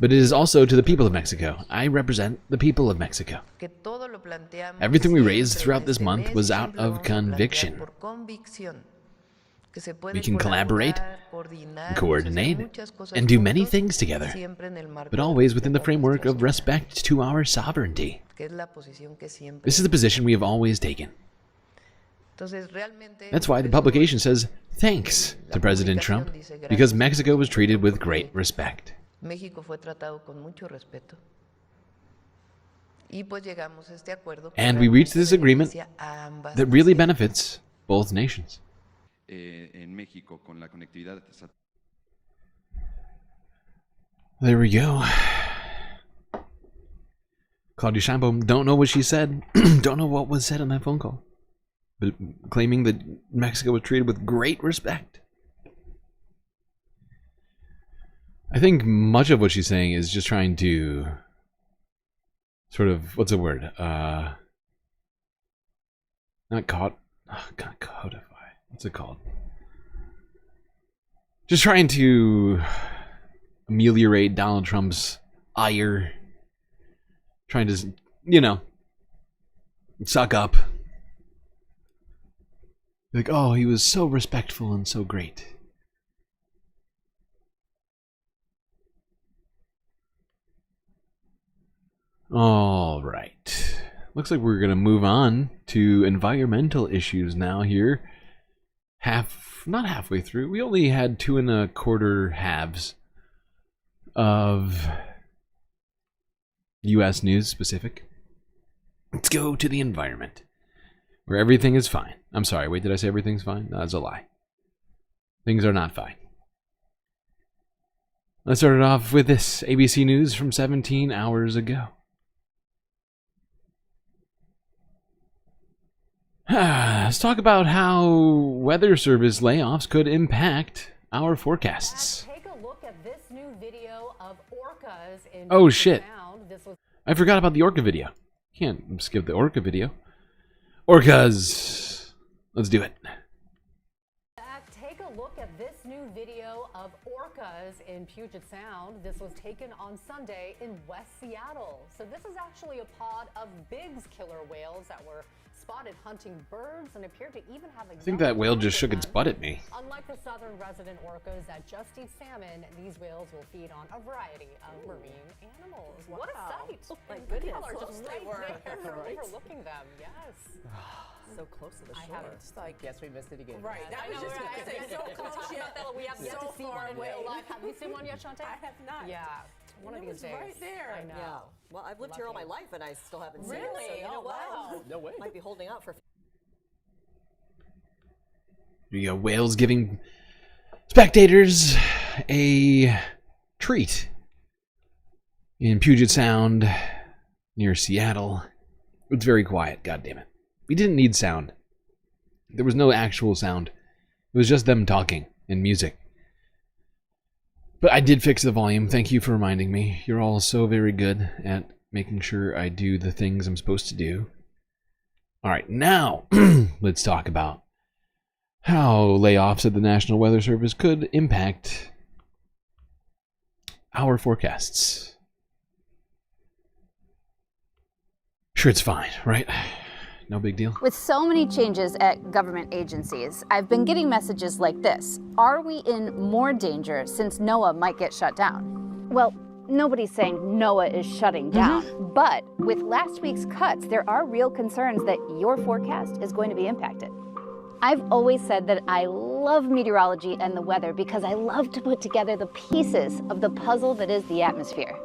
But it is also to the people of Mexico. I represent the people of Mexico. Que todo lo planteamos Everything we siempre raised en throughout this este month mes, was y out siempre lo of vamos a plantear conviction. por convicción. Que se puede We can collaborate, coordinar, coordinate, muchas cosas and do many juntos, things together, siempre en el marco but always within the framework of respect to our sovereignty. que es la posición que siempre. This is the position we have always taken. Entonces, realmente, That's why the publication says thanks to President Trump, because Mexico was treated with great respect. México fue tratado con mucho respeto. Y pues llegamos a este acuerdo que And we reached this agreement beneficia a ambas that really benefits both nations. En México con la conectividad. There we go. Claudia Sheinbaum, don't know what she said. Don't know what was said on that phone call. But claiming that Mexico was treated with great respect. I think much of what she's saying is just trying to sort of, what's the word? Not codify. What's it called? Just trying to ameliorate Donald Trump's ire. Trying to, you know, suck up. Like, oh, he was so respectful and so great. All right. Looks like we're going to move on to environmental issues now here. Not halfway through. We only had 2 1/4 halves of U.S. news specific. Let's go to the environment, where everything is fine. I'm sorry, wait, did I say everything's fine? No, that's a lie. Things are not fine. Let's start it off with this ABC News from 17 hours ago. Let's talk about how Weather Service layoffs could impact our forecasts. Take a look at this new video of orcas in Oh shit. This was I forgot about the orca video. Can't skip the orca video. Orcas. Let's do it. Take a look at this new video of orcas in Puget Sound. This was taken on Sunday in West Seattle. So this is actually a pod of Big's killer whales that were spotted hunting birds and appeared to even have a I think that whale just shook its butt at me. Unlike the southern resident orcas that just eat salmon, these whales will feed on a variety of marine animals. Wow. What a sight! Oh my goodness, people are just right there overlooking them. Yes. So close to the shore. I haven't. It's like, yes, we missed it again. Right. That was just going to say so close yet. We have yet to see one in real life. Have you seen one yet, Shantae? I have not. Yeah. One of these days. Right there. I know. Yeah. Well, I've lived here all my life and I still haven't seen it. Really? So you know what? No way. Might be holding out for. Here you go, whales giving spectators a treat in Puget Sound near Seattle. It's very quiet, goddammit. We didn't need sound. There was no actual sound. It was just them talking and music. But I did fix the volume. Thank you for reminding me. You're all so very good at making sure I do the things I'm supposed to do. Alright, now let's talk about how layoffs at the National Weather Service could impact our forecasts. Sure, it's fine, right? No big deal. With so many changes at government agencies, I've been getting messages like this. Are we in more danger since NOAA might get shut down? Well, nobody's saying NOAA is shutting down, but with last week's cuts, there are real concerns that your forecast is going to be impacted. I've always said that I love meteorology and the weather because I love to put together the pieces of the puzzle that is the atmosphere.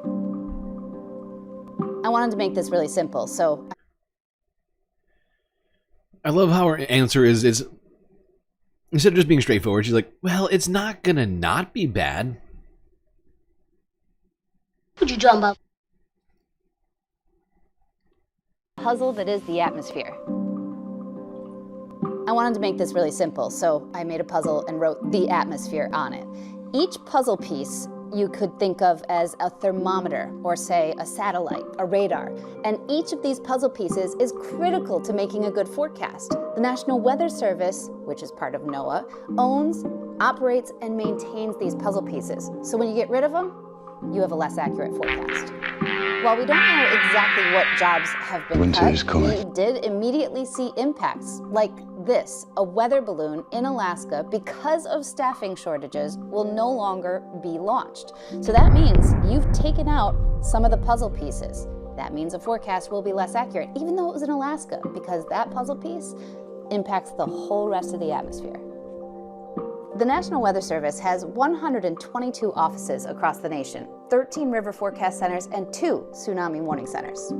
I wanted to make this really simple, so I love how her answer is instead of just being straightforward, she's like, well, it's not gonna not be bad. What'd you drum up? Puzzle that is the atmosphere. I wanted to make this really simple, so I made a puzzle and wrote the atmosphere on it. Each puzzle piece you could think of as a thermometer or, say, a satellite, a radar. And each of these puzzle pieces is critical to making a good forecast. The National Weather Service, which is part of NOAA, owns, operates, and maintains these puzzle pieces. So when you get rid of them, you have a less accurate forecast. While we don't know exactly what jobs have been cut, we did immediately see impacts like this. A weather balloon in Alaska, because of staffing shortages, will no longer be launched. So that means you've taken out some of the puzzle pieces. That means a forecast will be less accurate, even though it was in Alaska, because that puzzle piece impacts the whole rest of the atmosphere. The National Weather Service has 122 offices across the nation, 13 river forecast centers, and 2 tsunami warning centers.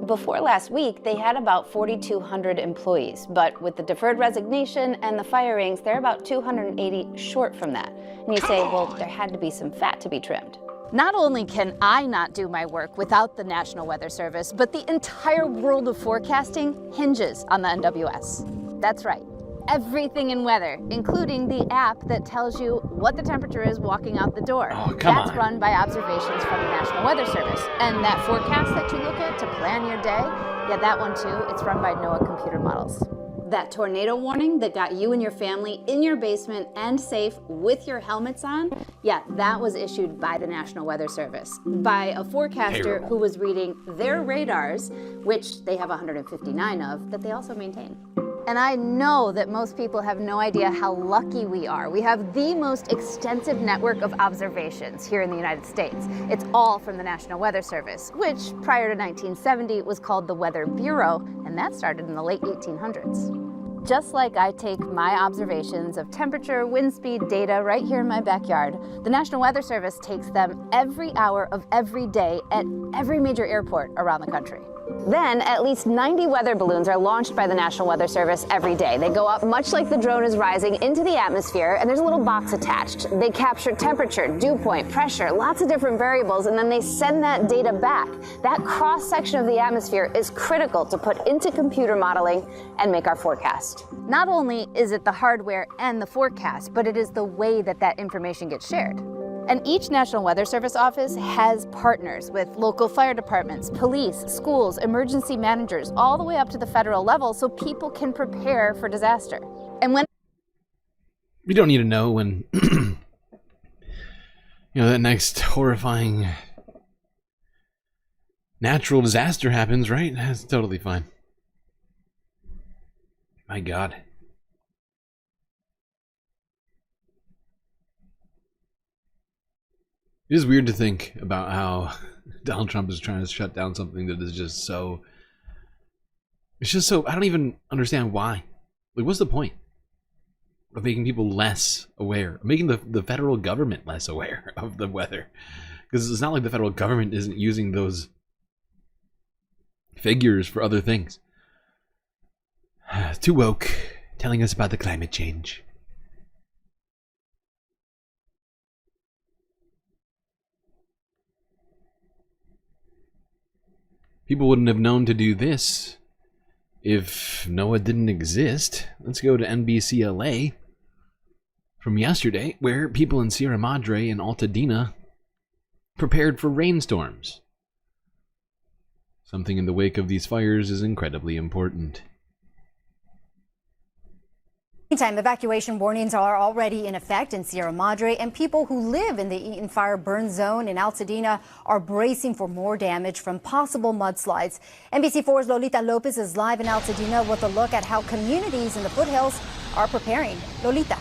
Before last week, they had about 4,200 employees, but with the deferred resignation and the firings, they're about 280 short from that. And you say, well, there had to be some fat to be trimmed. Not only can I not do my work without the National Weather Service, but the entire world of forecasting hinges on the NWS. That's right. Everything in weather, including the app that tells you what the temperature is walking out the door. That's run by observations from the National Weather Service. And that forecast that you look at to plan your day, yeah, that one too, it's run by NOAA computer models. That tornado warning that got you and your family in your basement and safe with your helmets on, yeah, that was issued by the National Weather Service, by a forecaster who was reading their radars, which they have 159 of, that they also maintain. And I know that most people have no idea how lucky we are. We have the most extensive network of observations here in the United States. It's all from the National Weather Service, which prior to 1970 was called the Weather Bureau, and that started in the late 1800s. Just like I take my observations of temperature, wind speed data right here in my backyard, the National Weather Service takes them every hour of every day at every major airport around the country. Then, at least 90 weather balloons are launched by the National Weather Service every day. They go up much like the drone is rising into the atmosphere, and there's a little box attached. They capture temperature, dew point, pressure, lots of different variables, and then they send that data back. That cross-section of the atmosphere is critical to put into computer modeling and make our forecast. Not only is it the hardware and the forecast, but it is the way that that information gets shared. And each National Weather Service office has partners with local fire departments, police, schools, emergency managers, all the way up to the federal level so people can prepare for disaster. And when we don't need to know when that next horrifying natural disaster happens, right? That's totally fine. My God. It is weird to think about how Donald Trump is trying to shut down something that is just so... It's just so... I don't even understand why. Like, what's the point of making people less aware? Making the federal government less aware of the weather? Because it's not like the federal government isn't using those figures for other things. Too woke, telling us about the climate change. People wouldn't have known to do this if NOAA didn't exist. Let's go to NBCLA from yesterday, where people in Sierra Madre and Altadena prepared for rainstorms. Something in the wake of these fires is incredibly important. Meantime, evacuation warnings are already in effect in Sierra Madre, and people who live in the Eaton Fire burn zone in Altadena are bracing for more damage from possible mudslides. NBC4's Lolita Lopez is live in Altadena with a look at how communities in the foothills are preparing. Lolita.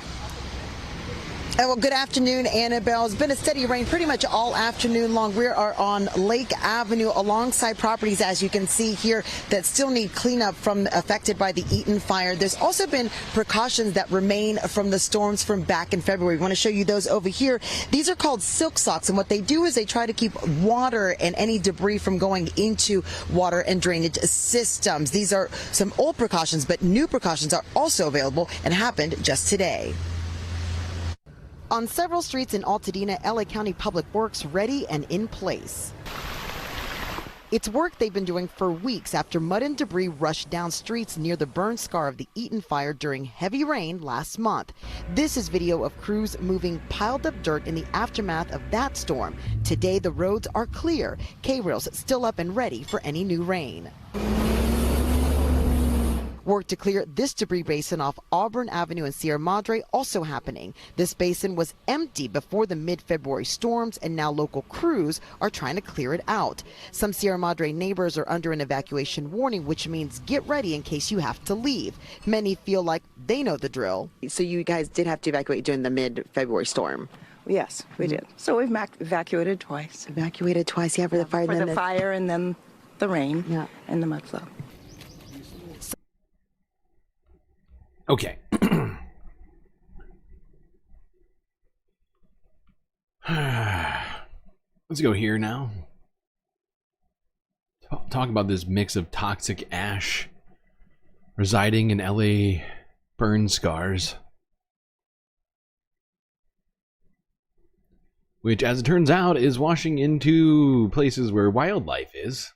Well, good afternoon, Annabelle. It's been a steady rain pretty much all afternoon long. We are on Lake Avenue alongside properties, as you can see here, that still need cleanup from affected by the Eaton fire. There's also been precautions that remain from the storms from back in February. We want to show you those over here. These are called silk socks, and what they do is they try to keep water and any debris from going into water and drainage systems. These are some old precautions, but new precautions are also available and happened just today. On several streets in Altadena, LA County Public Works ready and in place. It's work they've been doing for weeks after mud and debris rushed down streets near the burn scar of the Eaton fire during heavy rain last month. This is video of crews moving piled up dirt in the aftermath of that storm. Today, the roads are clear. K-rails still up and ready for any new rain. Work to clear this debris basin off Auburn Avenue and Sierra Madre also happening. This basin was empty before the mid-February storms, and now local crews are trying to clear it out. Some Sierra Madre neighbors are under an evacuation warning, which means get ready in case you have to leave. Many feel like they know the drill. So you guys did have to evacuate during the mid-February storm? Yes, we did. So we've evacuated twice. Evacuated twice, yeah, for the fire. For the fire and then the rain and the mud flow. Okay. Let's go here now. Talk about this mix of toxic ash residing in LA burn scars. Which, as it turns out, is washing into places where wildlife is.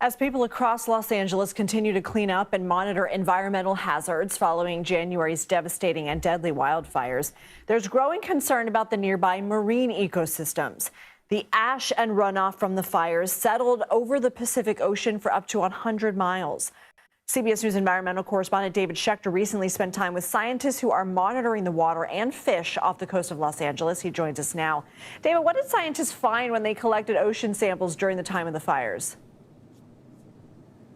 As people across Los Angeles continue to clean up and monitor environmental hazards following January's devastating and deadly wildfires, there's growing concern about the nearby marine ecosystems. The ash and runoff from the fires settled over the Pacific Ocean for up to 100 miles. CBS News environmental correspondent David Schechter recently spent time with scientists who are monitoring the water and fish off the coast of Los Angeles. He joins us now. David, what did scientists find when they collected ocean samples during the time of the fires?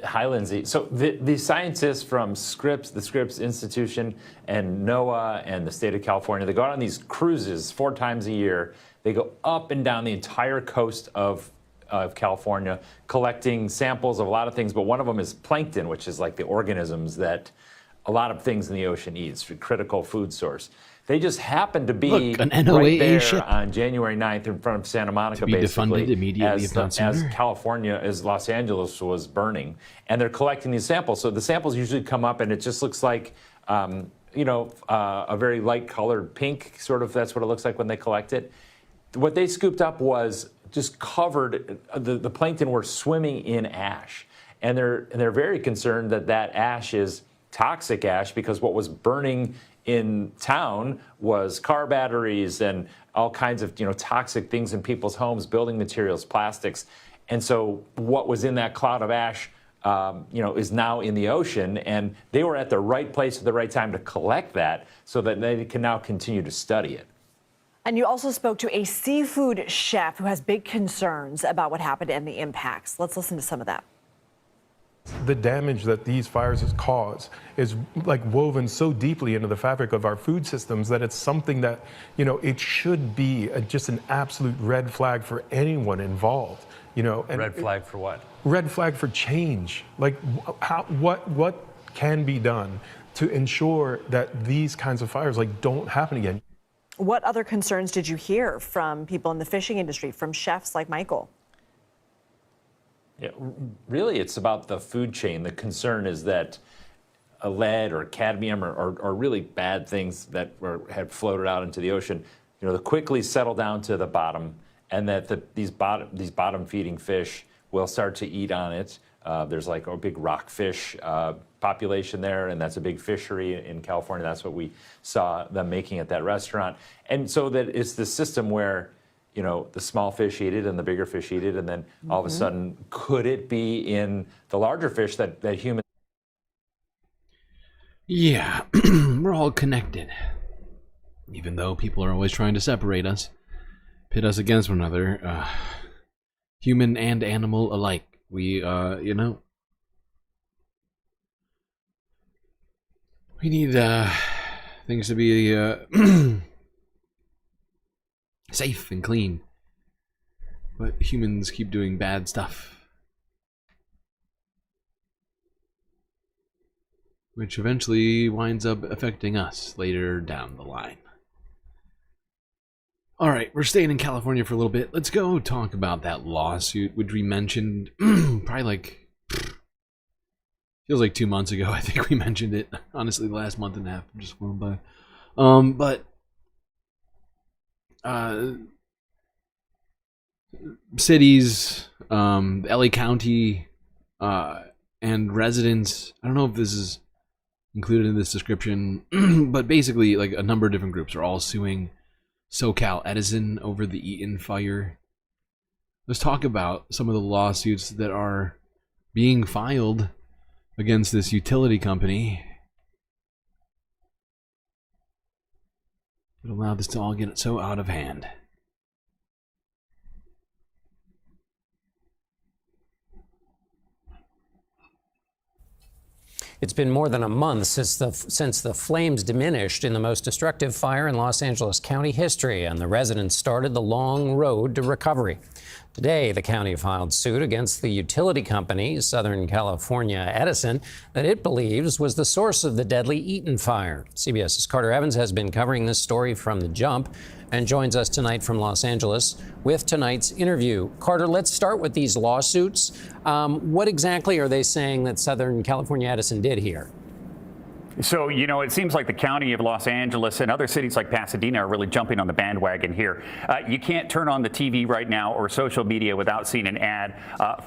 Hi, Lindsay. So the scientists from Scripps, the Scripps Institution, and NOAA and the state of California, they go out on these cruises 4 times a year. They go up and down the entire coast of California, collecting samples of a lot of things, but one of them is plankton, which is like the organisms that a lot of things in the ocean eat. It's a critical food source. They just happened to be an NOAA right there ship on January 9th in front of Santa Monica, to be defunded immediately, as California, as Los Angeles was burning. And they're collecting these samples. So the samples usually come up and it just looks like, a very light colored pink, sort of, that's what it looks like when they collect it. What they scooped up was just covered, the plankton were swimming in ash. And they're very concerned that ash is toxic ash, because what was burning in town was car batteries and all kinds of toxic things in people's homes, building materials, plastics. And so what was in that cloud of ash is now in the ocean, and they were at the right place at the right time to collect that so that they can now continue to study it. And you also spoke to a seafood chef who has big concerns about what happened and the impacts. Let's listen to some of that. The damage that these fires has caused is like woven so deeply into the fabric of our food systems that it's something that, it should be just an absolute red flag for anyone involved, And red flag for what? Red flag for change. Like what can be done to ensure that these kinds of fires don't happen again? What other concerns did you hear from people in the fishing industry, from chefs like Michael? Yeah, really, it's about the food chain. The concern is that lead or cadmium or really bad things that had floated out into the ocean, they quickly settle down to the bottom, and that these bottom feeding fish will start to eat on it. There's like a big rockfish population there, and that's a big fishery in California. That's what we saw them making at that restaurant. And so that it's the system where the small fish eat it and the bigger fish eat it, and then all of a sudden, could it be in the larger fish that humans? Yeah, we're all connected. Even though people are always trying to separate us, pit us against one another, human and animal alike. We, we need things to be safe and clean, but humans keep doing bad stuff, which eventually winds up affecting us later down the line. All right, we're staying in California for a little bit. Let's go talk about that lawsuit, which we mentioned probably feels like 2 months ago. I think we mentioned it. Honestly, the last month and a half just flown by. But cities, LA County, and residents. I don't know if this is included in this description, but basically, like, a number of different groups are all suing SoCal Edison over the Eaton fire. Let's talk about some of the lawsuits that are being filed against this utility company that allowed this to all get so out of hand. It's been more than a month since the flames diminished in the most destructive fire in Los Angeles County history, and the residents started the long road to recovery. Today, the county filed suit against the utility company, Southern California Edison, that it believes was the source of the deadly Eaton fire. CBS's Carter Evans has been covering this story from the jump and joins us tonight from Los Angeles with tonight's interview. Carter, let's start with these lawsuits. What exactly are they saying that Southern California Edison did here? So, you know, it seems like the county of Los Angeles and other cities like Pasadena are really jumping on the bandwagon here. You can't turn on the TV right now or social media without seeing an ad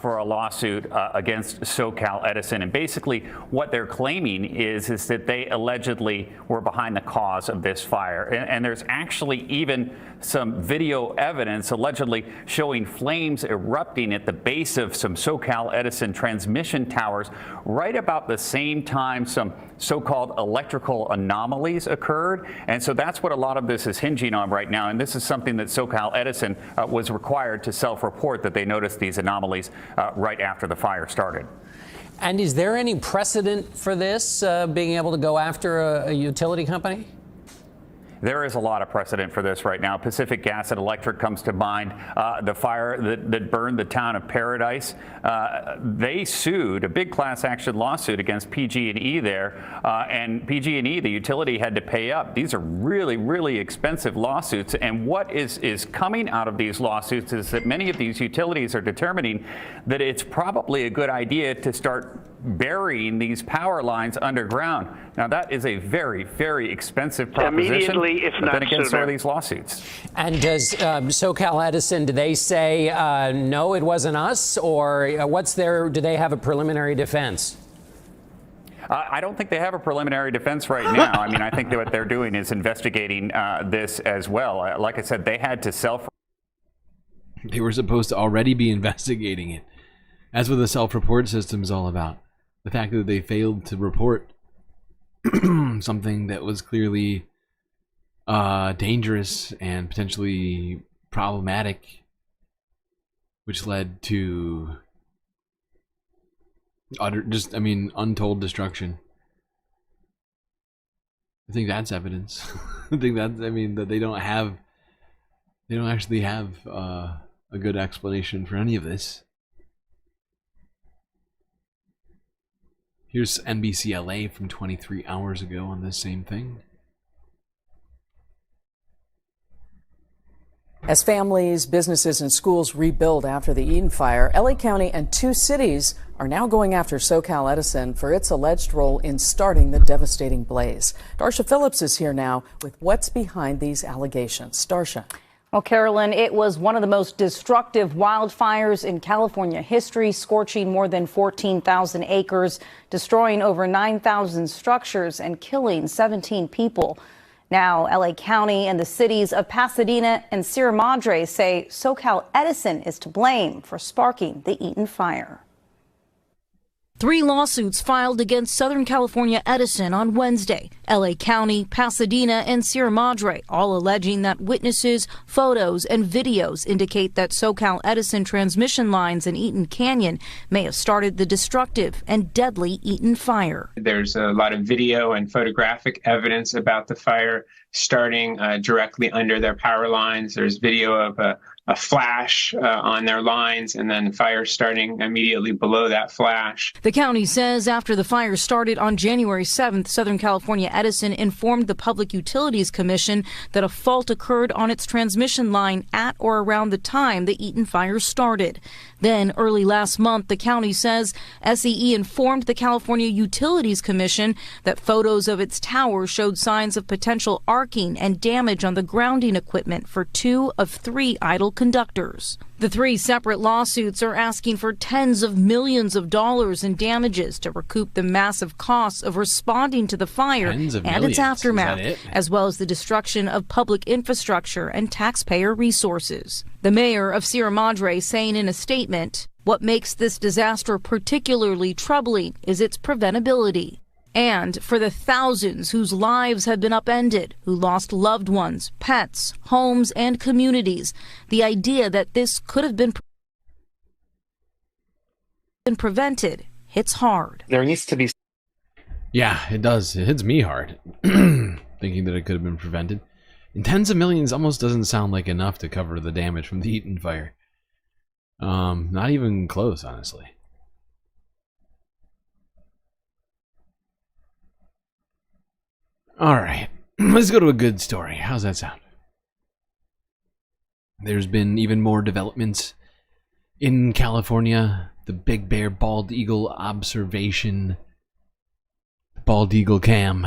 for a lawsuit against SoCal Edison. And basically what they're claiming is that they allegedly were behind the cause of this fire. And there's actually even some video evidence allegedly showing flames erupting at the base of some SoCal Edison transmission towers right about the same time some so-called electrical anomalies occurred. And so that's what a lot of this is hinging on right now. And this is something that SoCal Edison was required to self-report, that they noticed these anomalies right after the fire started. And is there any precedent for this, being able to go after a utility company? There is a lot of precedent for this right now. Pacific Gas and Electric comes to mind. The fire that burned the town of Paradise. They sued a big class action lawsuit against PG&E there, and PG&E, the utility, had to pay up. These are really, really expensive lawsuits. And what is coming out of these lawsuits is that many of these utilities are determining that it's probably a good idea to start burying these power lines underground. Now, that is a very, very expensive proposition. Immediately, if not then again, so sooner. are these lawsuits. And does SoCal Edison, do they say, no, it wasn't us? Or do they have a preliminary defense? I don't think they have a preliminary defense right now. I mean, I think that what they're doing is investigating this as well. Like I said, they had to They were supposed to already be investigating it. That's what the self-report system is all about. The fact that they failed to report something that was clearly dangerous and potentially problematic, which led to untold destruction. I think that's evidence. I think that they don't actually have a good explanation for any of this. Here's NBC LA from 23 hours ago on this same thing. As families, businesses, and schools rebuild after the Eaton fire, LA County and 2 cities are now going after SoCal Edison for its alleged role in starting the devastating blaze. Darsha Phillips is here now with what's behind these allegations. Darsha. Well, Carolyn, it was one of the most destructive wildfires in California history, scorching more than 14,000 acres, destroying over 9,000 structures, and killing 17 people. Now, LA County and the cities of Pasadena and Sierra Madre say SoCal Edison is to blame for sparking the Eaton fire. 3 lawsuits filed against Southern California Edison on Wednesday. LA County, Pasadena, and Sierra Madre, all alleging that witnesses, photos, and videos indicate that SoCal Edison transmission lines in Eaton Canyon may have started the destructive and deadly Eaton fire. There's a lot of video and photographic evidence about the fire starting directly under their power lines. There's video of a flash on their lines and then fire starting immediately below that flash. The county says after the fire started on January 7th, Southern California Edison informed the Public Utilities Commission that a fault occurred on its transmission line at or around the time the Eaton fire started. Then, early last month, the county says SEE informed the California Utilities Commission that photos of its tower showed signs of potential arcing and damage on the grounding equipment for 2 of 3 idle conductors. The 3 separate lawsuits are asking for tens of millions of dollars in damages to recoup the massive costs of responding to the fire and its aftermath, as well as the destruction of public infrastructure and taxpayer resources. The mayor of Sierra Madre saying in a statement, "What makes this disaster particularly troubling is its preventability." And for the thousands whose lives have been upended, who lost loved ones, pets, homes, and communities, the idea that this could have been prevented hits hard. There needs to be... Yeah, it does. It hits me hard. Thinking that it could have been prevented. And tens of millions almost doesn't sound like enough to cover the damage from the Eaton fire. Not even close, honestly. Alright, let's go to a good story. How's that sound? There's been even more developments in California. The Big Bear Bald Eagle observation. Bald Eagle cam.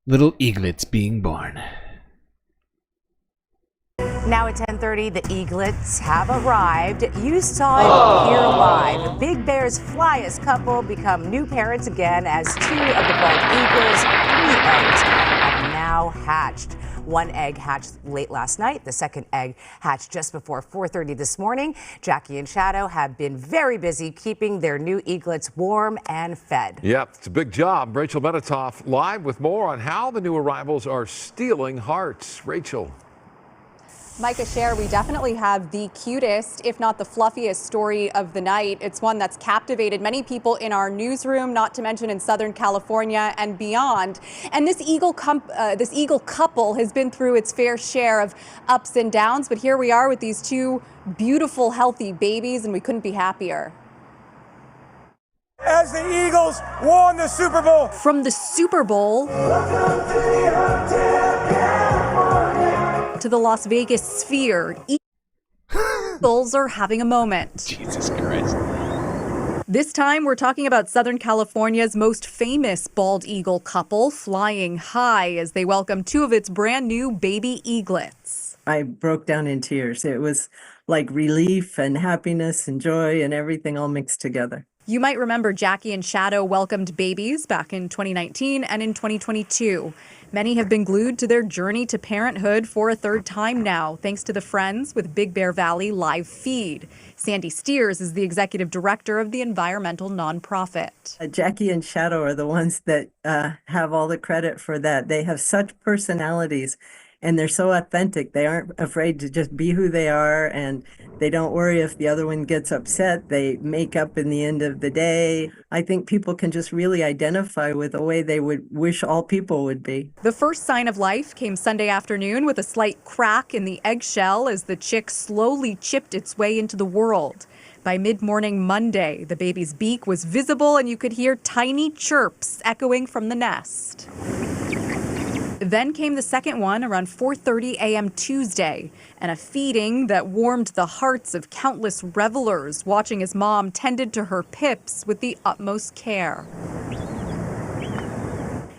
Little eaglets being born. Now at 10:30, the eaglets have arrived. You saw it here live. Big Bear's flyest couple become new parents again as 2 of the bald eagles' 3 eggs have now hatched. 1 egg hatched late last night. The second egg hatched just before 4:30 this morning. Jackie and Shadow have been very busy keeping their new eaglets warm and fed. Yep, it's a big job. Rachel Medetoff live with more on how the new arrivals are stealing hearts. Rachel. Micah Share, we definitely have the cutest, if not the fluffiest story of the night. It's one that's captivated many people in our newsroom, not to mention in Southern California and beyond. And this eagle couple has been through its fair share of ups and downs, but here we are with these 2 beautiful, healthy babies, and we couldn't be happier. As the Eagles won the Super Bowl. From the Super Bowl to the Las Vegas Sphere, Eagles are having a moment. Jesus Christ. This time, we're talking about Southern California's most famous bald eagle couple flying high as they welcome 2 of its brand new baby eaglets. I broke down in tears. It was like relief and happiness and joy and everything all mixed together. You might remember Jackie and Shadow welcomed babies back in 2019 and in 2022. Many have been glued to their journey to parenthood for a 3rd time now, thanks to the Friends with Big Bear Valley live feed. Sandy Steers is the executive director of the environmental nonprofit. Jackie and Shadow are the ones that have all the credit for that. They have such personalities. And they're so authentic. They aren't afraid to just be who they are, and they don't worry if the other one gets upset. They make up in the end of the day. I think people can just really identify with the way they would wish all people would be. The first sign of life came Sunday afternoon with a slight crack in the eggshell as the chick slowly chipped its way into the world. By mid-morning Monday, the baby's beak was visible and you could hear tiny chirps echoing from the nest. Then came the second one around 4:30 a.m. Tuesday, and a feeding that warmed the hearts of countless revelers watching as mom tended to her pips with the utmost care.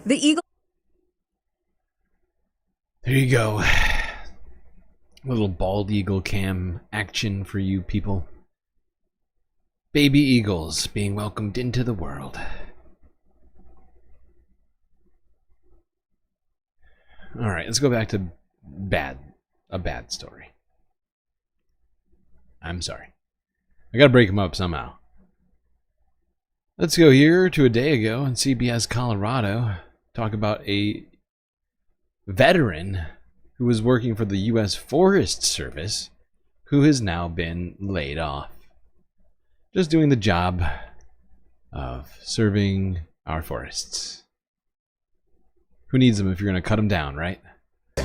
The eagle. There you go. A little bald eagle cam action for you people. Baby eagles being welcomed into the world. All right, let's go back to a bad story. I'm sorry. I gotta break them up somehow. Let's go here to a day ago in CBS Colorado. Talk about a veteran who was working for the U.S. Forest Service who has now been laid off. Just doing the job of serving our forests. Who needs them if you're going to cut them down, right?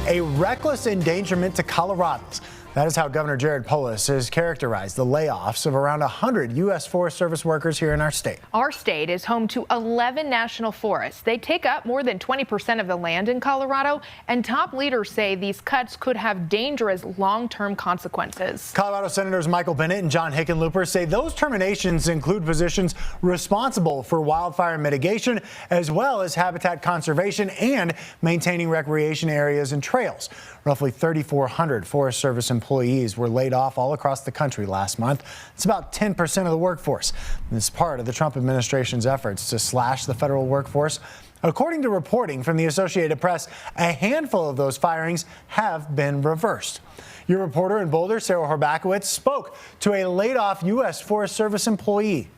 A reckless endangerment to Coloradans. That is how Governor Jared Polis has characterized the layoffs of around 100 U.S. Forest Service workers here in our state. Our state is home to 11 national forests. They take up more than 20% of the land in Colorado, and top leaders say these cuts could have dangerous long-term consequences. Colorado Senators Michael Bennet and John Hickenlooper say those terminations include positions responsible for wildfire mitigation, as well as habitat conservation and maintaining recreation areas and trails. Roughly 3,400 Forest Service employees were laid off all across the country last month. It's about 10% of the workforce. This is part of the Trump administration's efforts to slash the federal workforce. According to reporting from the Associated Press, a handful of those firings have been reversed. Your reporter in Boulder, Sarah Horbakowitz, spoke to a laid-off U.S. Forest Service employee.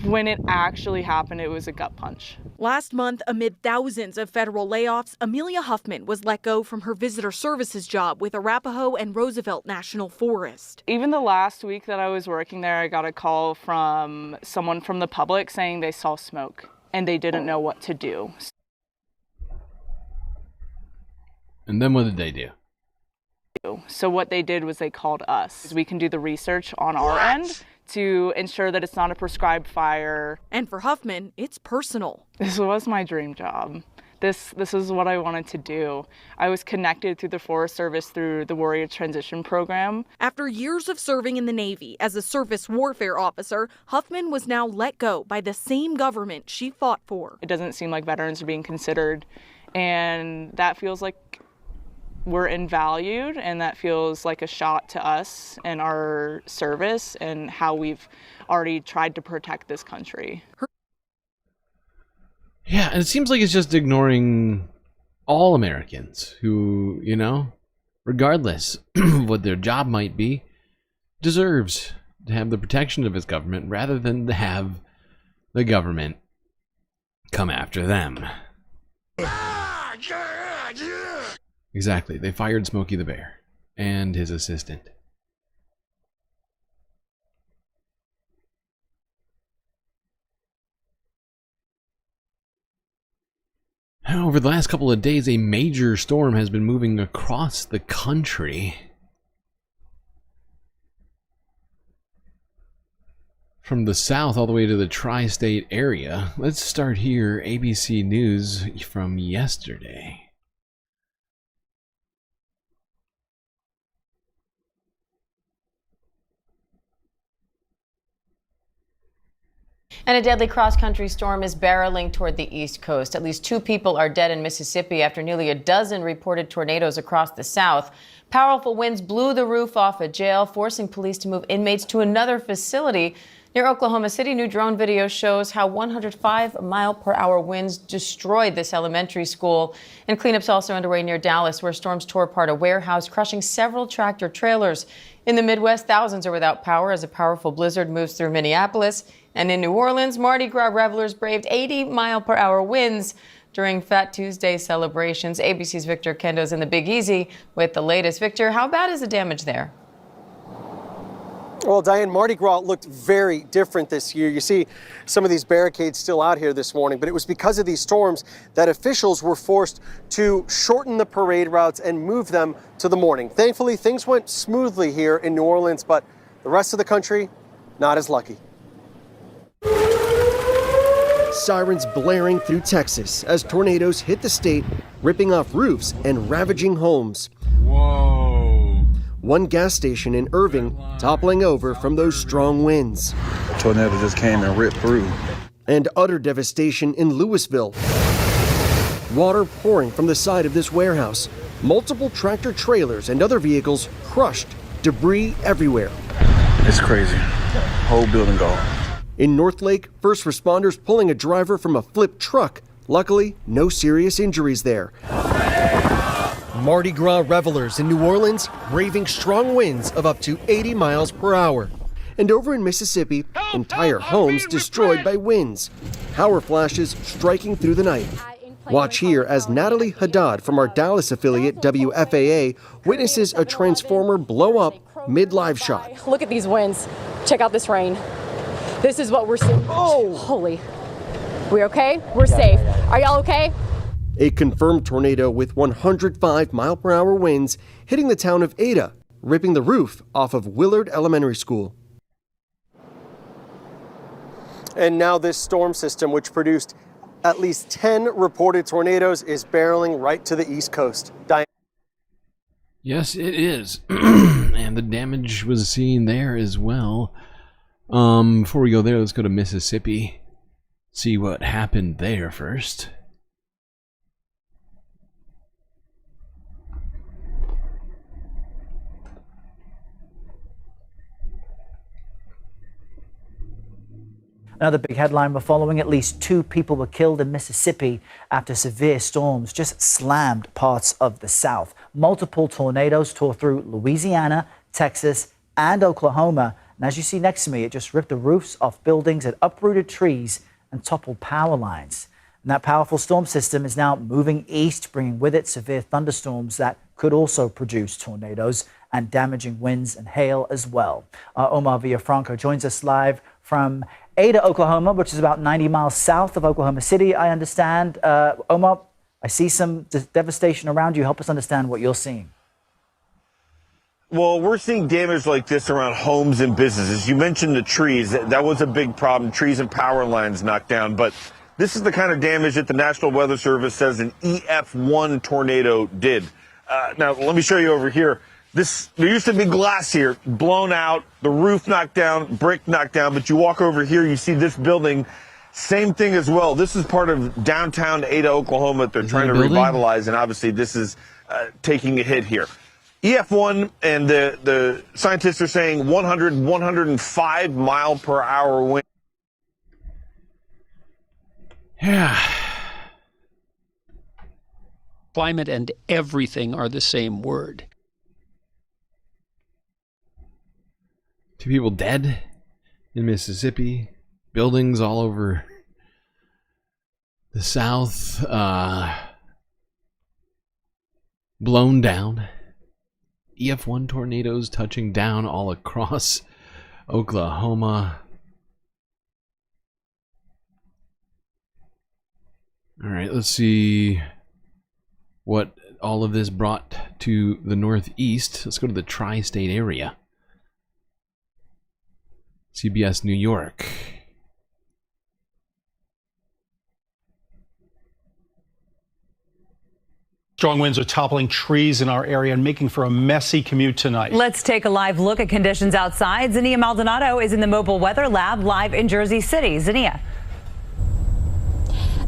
When it actually happened, it was a gut punch. Last month, amid thousands of federal layoffs, Amelia Huffman was let go from her visitor services job with Arapahoe and Roosevelt National Forest. Even the last week that I was working there, I got a call from someone from the public saying they saw smoke and they didn't know what to do. And then what did they do? So what they did was they called us. We can do the research on our end to ensure that it's not a prescribed fire. And for Huffman, it's personal. This was my dream job. This is what I wanted to do. I was connected through the Forest Service through the Warrior Transition Program. After years of serving in the Navy as a surface warfare officer, Huffman was now let go by the same government she fought for. It doesn't seem like veterans are being considered, and that feels like we're invalued, and that feels like a shot to us and our service and how we've already tried to protect this country. Yeah, and it seems like it's just ignoring all Americans who, you know, regardless of what their job might be, deserves to have the protection of his government rather than to have the government come after them. Exactly. They fired Smokey the Bear and his assistant. Over the last couple of days, a major storm has been moving across the country. From the south all the way to the tri-state area. Let's start here. ABC News from yesterday. And a deadly cross-country storm is barreling toward the East Coast. At least 2 people are dead in Mississippi after nearly a dozen reported tornadoes across the South. Powerful winds blew the roof off a jail, forcing police to move inmates to another facility. Near Oklahoma City, new drone video shows how 105-mile-per-hour winds destroyed this elementary school. And cleanups also underway near Dallas, where storms tore apart a warehouse, crushing several tractor trailers. In the Midwest, thousands are without power as a powerful blizzard moves through Minneapolis. And in New Orleans, Mardi Gras revelers braved 80-mile-per-hour winds during Fat Tuesday celebrations. ABC's Victor Kendo's in the Big Easy with the latest. Victor, how bad is the damage there? Well, Diane, Mardi Gras looked very different this year. You see some of these barricades still out here this morning, but it was because of these storms that officials were forced to shorten the parade routes and move them to the morning. Thankfully, things went smoothly here in New Orleans, but the rest of the country, not as lucky. Sirens blaring through Texas as tornadoes hit the state, ripping off roofs and ravaging homes. Whoa. One gas station in Irving toppling over from those strong winds. A tornado just came and ripped through. And utter devastation in Louisville. Water pouring from the side of this warehouse. Multiple tractor trailers and other vehicles crushed. Debris everywhere. It's crazy. Whole building gone. In Northlake, first responders pulling a driver from a flipped truck. Luckily, no serious injuries there. Mardi Gras revelers in New Orleans braving strong winds of up to 80 miles per hour. And over in Mississippi, entire homes destroyed by winds. Power flashes striking through the night. Watch here as Natalie Haddad from our Dallas affiliate WFAA witnesses a transformer blow up mid-live shot. Look at these winds. Check out this rain. This is what we're seeing. Oh, holy. We okay? We're safe. Are y'all okay? A confirmed tornado with 105-mile-per-hour winds hitting the town of Ada, ripping the roof off of Willard Elementary School. And now this storm system, which produced at least 10 reported tornadoes, is barreling right to the East Coast. Yes, it is. And the damage was seen there as well. Before we go there, let's go to Mississippi. See what happened there first. Another big headline we're following: at least 2 people were killed in Mississippi after severe storms just slammed parts of the South. Multiple tornadoes tore through Louisiana, Texas, and Oklahoma. And as you see next to me, it just ripped the roofs off buildings, it uprooted trees and toppled power lines. And that powerful storm system is now moving east, bringing with it severe thunderstorms that could also produce tornadoes and damaging winds and hail as well. Omar Villafranco joins us live from Ada, Oklahoma, which is about 90 miles south of Oklahoma City, I understand. Omar, I see some devastation around you. Help us understand what you're seeing. Well, we're seeing damage like this around homes and businesses. You mentioned the trees. That was a big problem. Trees and power lines knocked down. But this is the kind of damage that the National Weather Service says an EF1 tornado did. Now, let me show you over here. There used to be glass here, blown out, the roof knocked down, brick knocked down, but you walk over here, you see this building, same thing as well. This is part of downtown Ada, Oklahoma that they're trying to revitalize, and obviously this is taking a hit here. EF1, and the scientists are saying 105 mile per hour wind. Yeah. Climate and everything are the same word. 2 people dead in Mississippi. Buildings all over the South blown down. EF1 tornadoes touching down all across Oklahoma. All right, let's see what all of this brought to the Northeast. Let's go to the tri-state area. CBS New York. Strong winds are toppling trees in our area and making for a messy commute tonight. Let's take a live look at conditions outside. Zinnia Maldonado is in the Mobile Weather Lab live in Jersey City. Zinnia.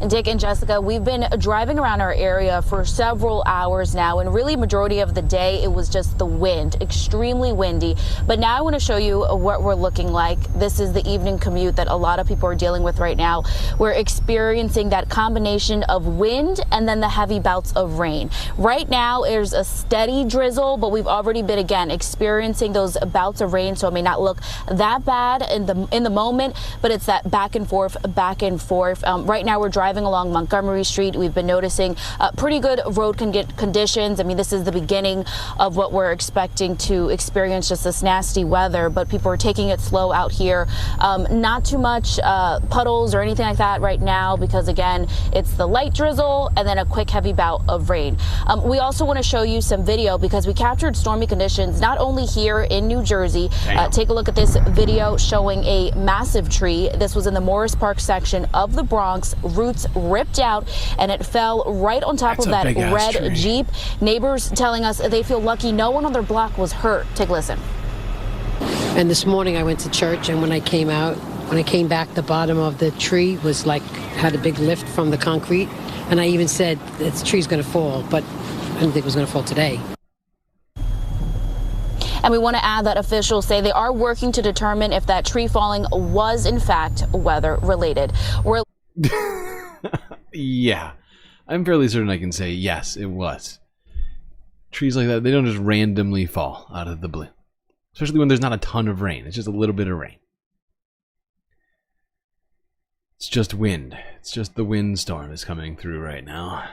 Dick and Jessica, we've been driving around our area for several hours now, and really majority of the day it was just the wind, extremely windy. But now I want to show you what we're looking like. This is the evening commute that a lot of people are dealing with right now. We're experiencing that combination of wind and then the heavy bouts of rain. Right now there's a steady drizzle, but we've already been again experiencing those bouts of rain, so it may not look that bad in the moment, but it's that back and forth. Right now we're driving along Montgomery Street. We've been noticing pretty good road conditions. I mean, this is the beginning of what we're expecting to experience, just this nasty weather, but people are taking it slow out here. Not too much puddles or anything like that right now, because again, it's the light drizzle and then a quick heavy bout of rain. We also want to show you some video because we captured stormy conditions not only here in New Jersey. Take a look at this video showing a massive tree. This was in the Morris Park section of the Bronx. Roots ripped out and it fell right on top of that red Jeep. Neighbors telling us they feel lucky no one on their block was hurt. Take a listen. And this morning I went to church, and when I came back, the bottom of the tree was like, had a big lift from the concrete. And I even said, this tree's going to fall, but I didn't think it was going to fall today. And we want to add that officials say they are working to determine if that tree falling was in fact weather related. Yeah, I'm fairly certain I can say yes, it was. Trees like that, they don't just randomly fall out of the blue. Especially when there's not a ton of rain. It's just a little bit of rain. It's just wind. It's just the windstorm is coming through right now.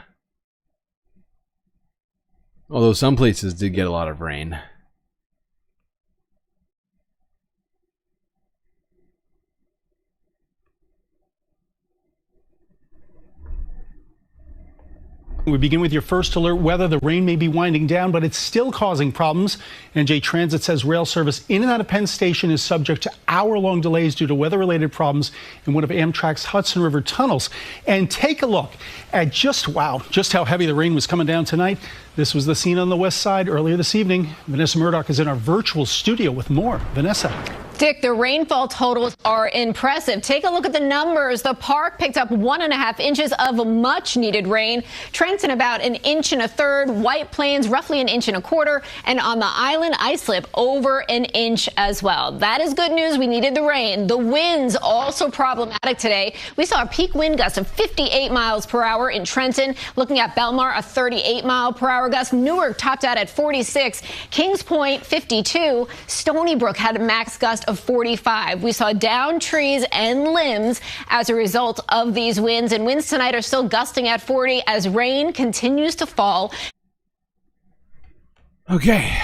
Although some places did get a lot of rain. We begin with your first alert weather. The rain may be winding down, but it's still causing problems. NJ Transit says rail service in and out of Penn Station is subject to hour-long delays due to weather-related problems in one of Amtrak's Hudson River tunnels. And take a look at just how heavy the rain was coming down tonight. This was the scene on the west side earlier this evening. Vanessa Murdoch is in our virtual studio with more. Vanessa. Dick, the rainfall totals are impressive. Take a look at the numbers. The park picked up 1.5 inches of much needed rain. Trenton about 1 1/3 inches. White Plains roughly 1.25 inches. And on the island, Islip over 1 inch as well. That is good news. We needed the rain. The winds also problematic today. We saw a peak wind gust of 58 miles per hour in Trenton. Looking at Belmar, a 38 mile per hour gust. Newark topped out at 46. Kings Point, 52. Stony Brook had a max gust of 45. We saw downed trees and limbs as a result of these winds, and winds tonight are still gusting at 40 as rain continues to fall. Okay.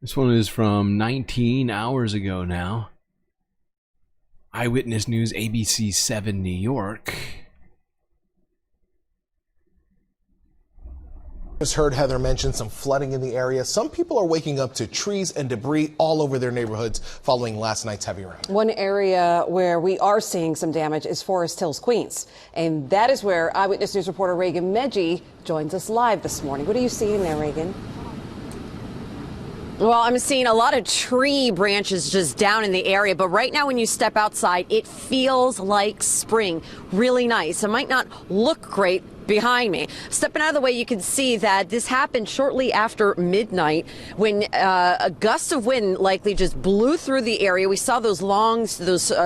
This one is from 19 hours ago now. Eyewitness News, ABC 7 New York. Just heard Heather mention some flooding in the area. Some people are waking up to trees and debris all over their neighborhoods following last night's heavy rain. One area where we are seeing some damage is Forest Hills, Queens. And that is where Eyewitness News reporter Reagan Medji joins us live this morning. What are you seeing there, Reagan? Well, I'm seeing a lot of tree branches just down in the area, but right now when you step outside, it feels like spring. Really nice. It might not look great behind me. Stepping out of the way, you can see that this happened shortly after midnight when a gust of wind likely just blew through the area. We saw those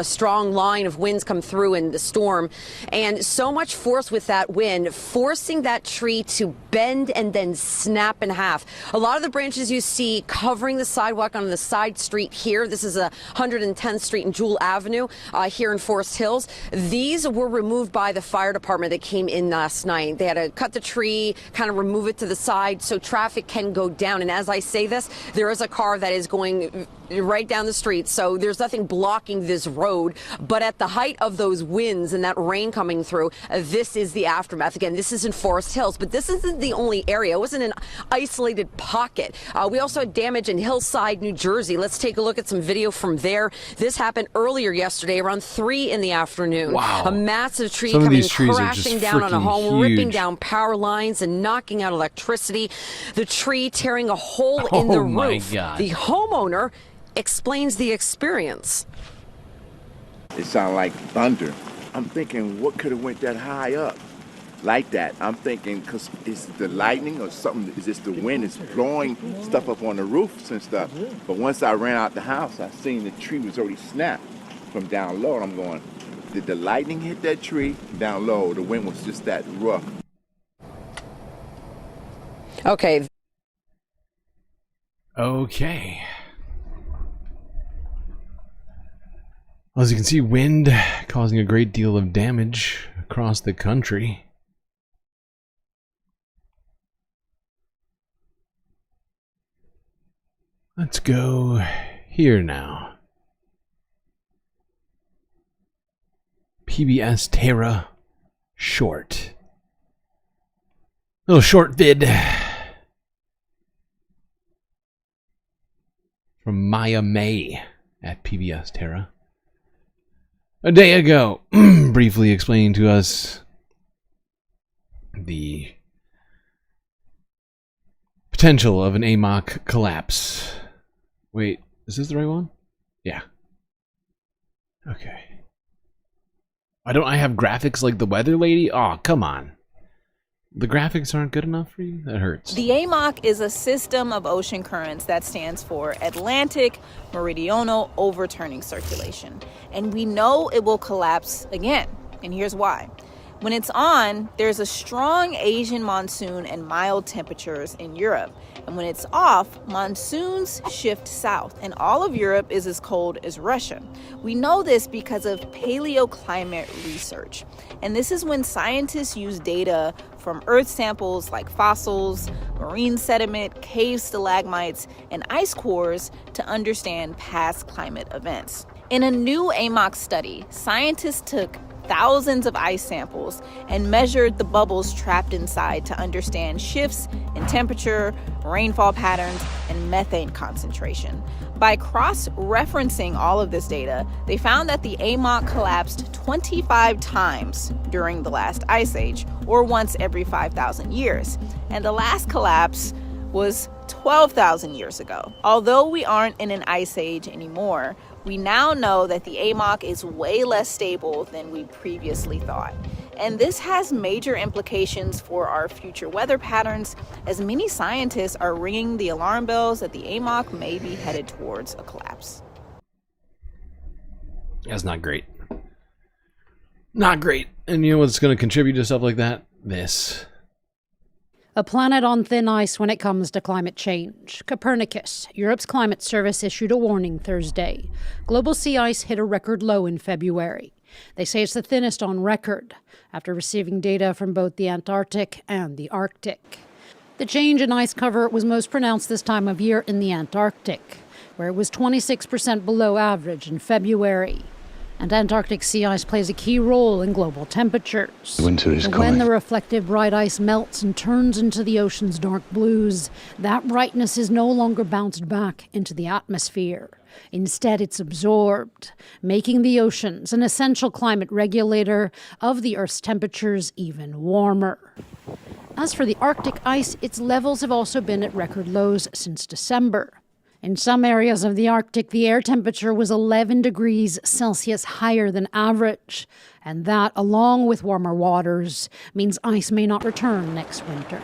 strong line of winds come through in the storm, and so much force with that wind, forcing that tree to bend and then snap in half. A lot of the branches you see covering the sidewalk on the side street here. This is 110th Street and Jewel Avenue here in Forest Hills. These were removed by the fire department that came in last night. They had to cut the tree, kind of remove it to the side so traffic can go down. And as I say this, there is a car that is going right down the street, so there's nothing blocking this road. But at the height of those winds and that rain coming through, this is the aftermath. Again, this is in Forest Hills, but this isn't the only area. It wasn't an isolated pocket. We also had damage in Hillside, New Jersey. Let's take a look at some video from there. This happened earlier yesterday around 3 in the afternoon. Wow. A massive tree Some of coming these trees crashing are just down on a home, huge. ripping down power lines and knocking out electricity. The tree tearing a hole in the Oh my roof. God. The homeowner explains the experience. It sounded like thunder. I'm thinking, what could have went that high up like that? I'm thinking, because is it the lightning or something? Is this the wind? It's blowing stuff up on the roofs and stuff. But once I ran out the house, I seen the tree was already snapped from down low. And I'm going, did the lightning hit that tree down low? The wind was just that rough. Okay. Okay. Well, as you can see, wind causing a great deal of damage across the country. Let's go here now. PBS Terra short. Little short vid from Maya May at PBS Terra. A day ago, briefly explaining to us the potential of an AMOC collapse. Wait, is this the right one? Yeah. Okay. Why don't I have graphics like the weather lady? Oh, come on. The graphics aren't good enough for you? That hurts. The AMOC is a system of ocean currents that stands for Atlantic Meridional Overturning Circulation. And we know it will collapse again. And here's why. When it's on, there's a strong Asian monsoon and mild temperatures in Europe. And when it's off, monsoons shift south, and all of Europe is as cold as Russia. We know this because of paleoclimate research. And this is when scientists use data from Earth samples like fossils, marine sediment, cave stalagmites, and ice cores to understand past climate events. In a new AMOC study, scientists took thousands of ice samples and measured the bubbles trapped inside to understand shifts in temperature, rainfall patterns, and methane concentration. By cross-referencing all of this data, they found that the AMOC collapsed 25 times during the last ice age, or once every 5,000 years. And the last collapse was 12,000 years ago. Although we aren't in an ice age anymore, we now know that the AMOC is way less stable than we previously thought. And this has major implications for our future weather patterns, as many scientists are ringing the alarm bells that the AMOC may be headed towards a collapse. That's not great. Not great. And you know what's going to contribute to stuff like that? This. A planet on thin ice when it comes to climate change. Copernicus, Europe's climate service, issued a warning Thursday. Global sea ice hit a record low in February. They say it's the thinnest on record, after receiving data from both the Antarctic and the Arctic. The change in ice cover was most pronounced this time of year in the Antarctic, where it was 26% below average in February. And Antarctic sea ice plays a key role in global temperatures. Winter is coming. When the reflective bright ice melts and turns into the ocean's dark blues, that brightness is no longer bounced back into the atmosphere. Instead, it's absorbed, making the oceans an essential climate regulator of the Earth's temperatures even warmer. As for the Arctic ice, its levels have also been at record lows since December. In some areas of the Arctic, the air temperature was 11 degrees Celsius higher than average. And that, along with warmer waters, means ice may not return next winter.